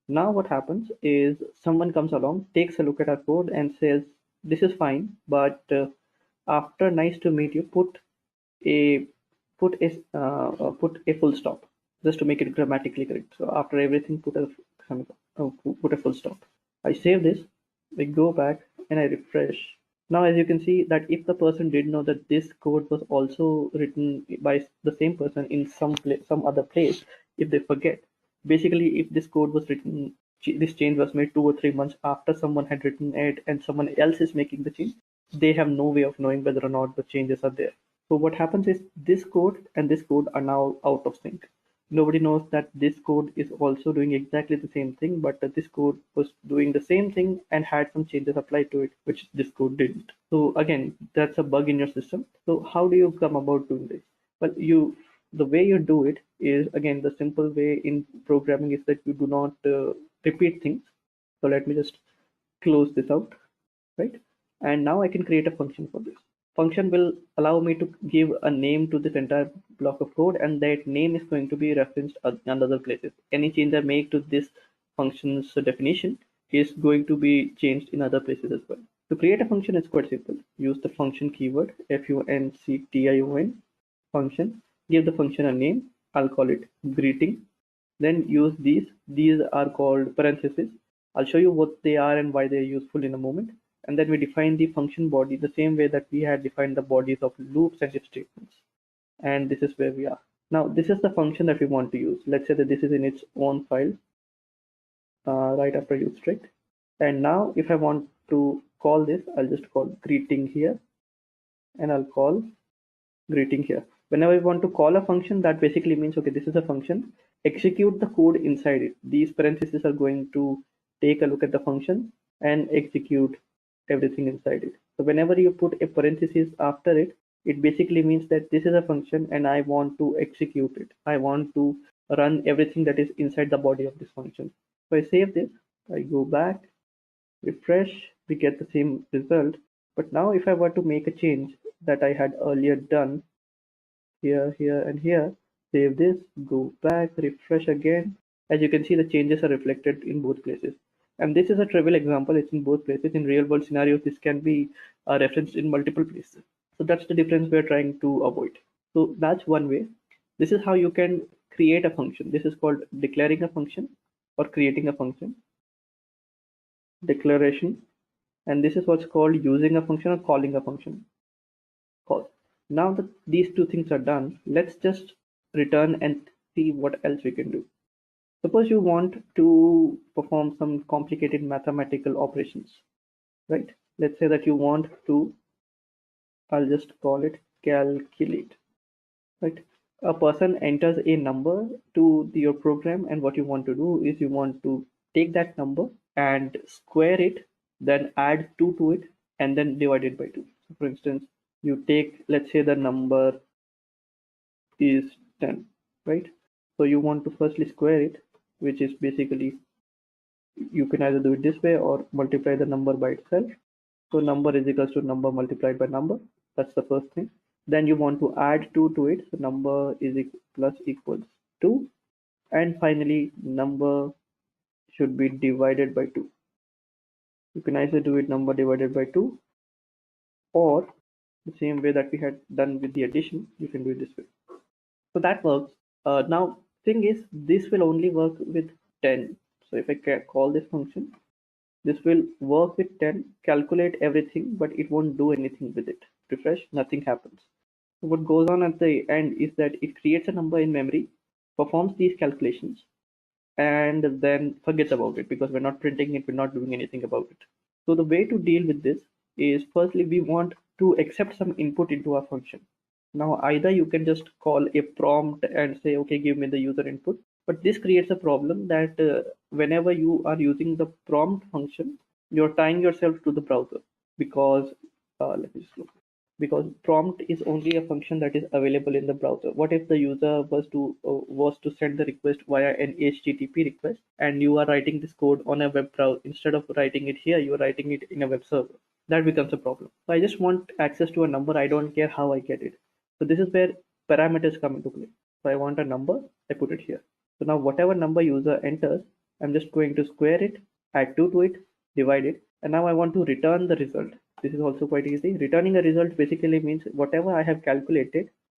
Now what happens is someone comes along, takes a look at our code and says, this is fine, but after nice to meet you, put a full stop just to make it grammatically correct. So after everything, put a put a full stop. I save this, I go back and I refresh. Now, as you can see that if the person did know that this code was also written by the same person in some other place, if they forget, basically if this code was written, this change was made 2 or 3 months after someone had written it and someone else is making the change, they have no way of knowing whether or not the changes are there. So what happens is this code and this code are now out of sync. Nobody knows that this code is also doing exactly the same thing, but this code was doing the same thing and had some changes applied to it, which this code didn't. So again, that's a bug in your system. So how do you come about doing this? Well, the way you do it is, again, the simple way in programming is that you do not repeat things. So let me just close this out, right? And now I can create a function for this. Function will allow me to give a name to this entire block of code, and that name is going to be referenced in other places. Any change I make to this function's definition is going to be changed in other places as well. To create a function, it's quite simple. Use the function keyword, function, function. Give the function a name. I'll call it greeting. Then use these. These are called parentheses. I'll show you what they are and why they're useful in a moment. And then we define the function body the same way that we had defined the bodies of loops and if statements. And this is where we are. Now, this is the function that we want to use. Let's say that this is in its own file right after use strict. And now if I want to call this, I'll just call greeting here. And I'll call greeting here. Whenever I want to call a function, that basically means, okay, this is a function. Execute the code inside it. These parentheses are going to take a look at the function and execute everything inside it. So whenever you put a parenthesis after it, it basically means that this is a function and I want to execute it. I want to run everything that is inside the body of this function. So I save this, I go back, refresh, we get the same result. But now if I were to make a change that I had earlier done here, here, and here, save this, go back, refresh again. As you can see, the changes are reflected in both places. And this is a trivial example. It's in both places. In real world scenarios, this can be referenced in multiple places. So that's the difference we're trying to avoid. So that's one way. This is how you can create a function. This is called declaring a function or creating a function. Declaration. And this is what's called using a function or calling a function. Call. Now that these two things are done, let's just return and see what else we can do. Suppose you want to perform some complicated mathematical operations, right? Let's say that you want to, I'll just call it calculate, right? A person enters a number to your program, and what you want to do is you want to take that number and square it, then add 2 to it, and then divide it by 2. So for instance, you take, let's say the number is 10, right? So you want to firstly square it, which is basically, you can either do it this way or multiply the number by itself. So number is equals to number multiplied by number. That's the first thing. Then you want to add 2 to it. So number is plus equals 2. And finally, number should be divided by 2. You can either do it number divided by 2, or the same way that we had done with the addition, you can do it this way. So that works. Now, thing is, this will only work with 10. So if I call this function, this will work with 10, calculate everything, but it won't do anything with it. Refresh, nothing happens. So what goes on at the end is that it creates a number in memory, performs these calculations, and then forgets about it because we're not printing it, we're not doing anything about it. So the way to deal with this is, firstly, we want to accept some input into our function. Now, either you can just call a prompt and say, okay, give me the user input. But this creates a problem that whenever you are using the prompt function, you're tying yourself to the browser because, let me just look. Because prompt is only a function that is available in the browser. What if the user was to send the request via an HTTP request, and you are writing this code on a web browser? Instead of writing it here, you are writing it in a web server. That becomes a problem. So I just want access to a number. I don't care how I get it. So this is where parameters come into play. So I want a number, I put it here. So now whatever number user enters, I'm just going to square it, add 2 to it, divide it, and now I want to return the result. This is also quite easy. Returning a result basically means whatever I have calculated,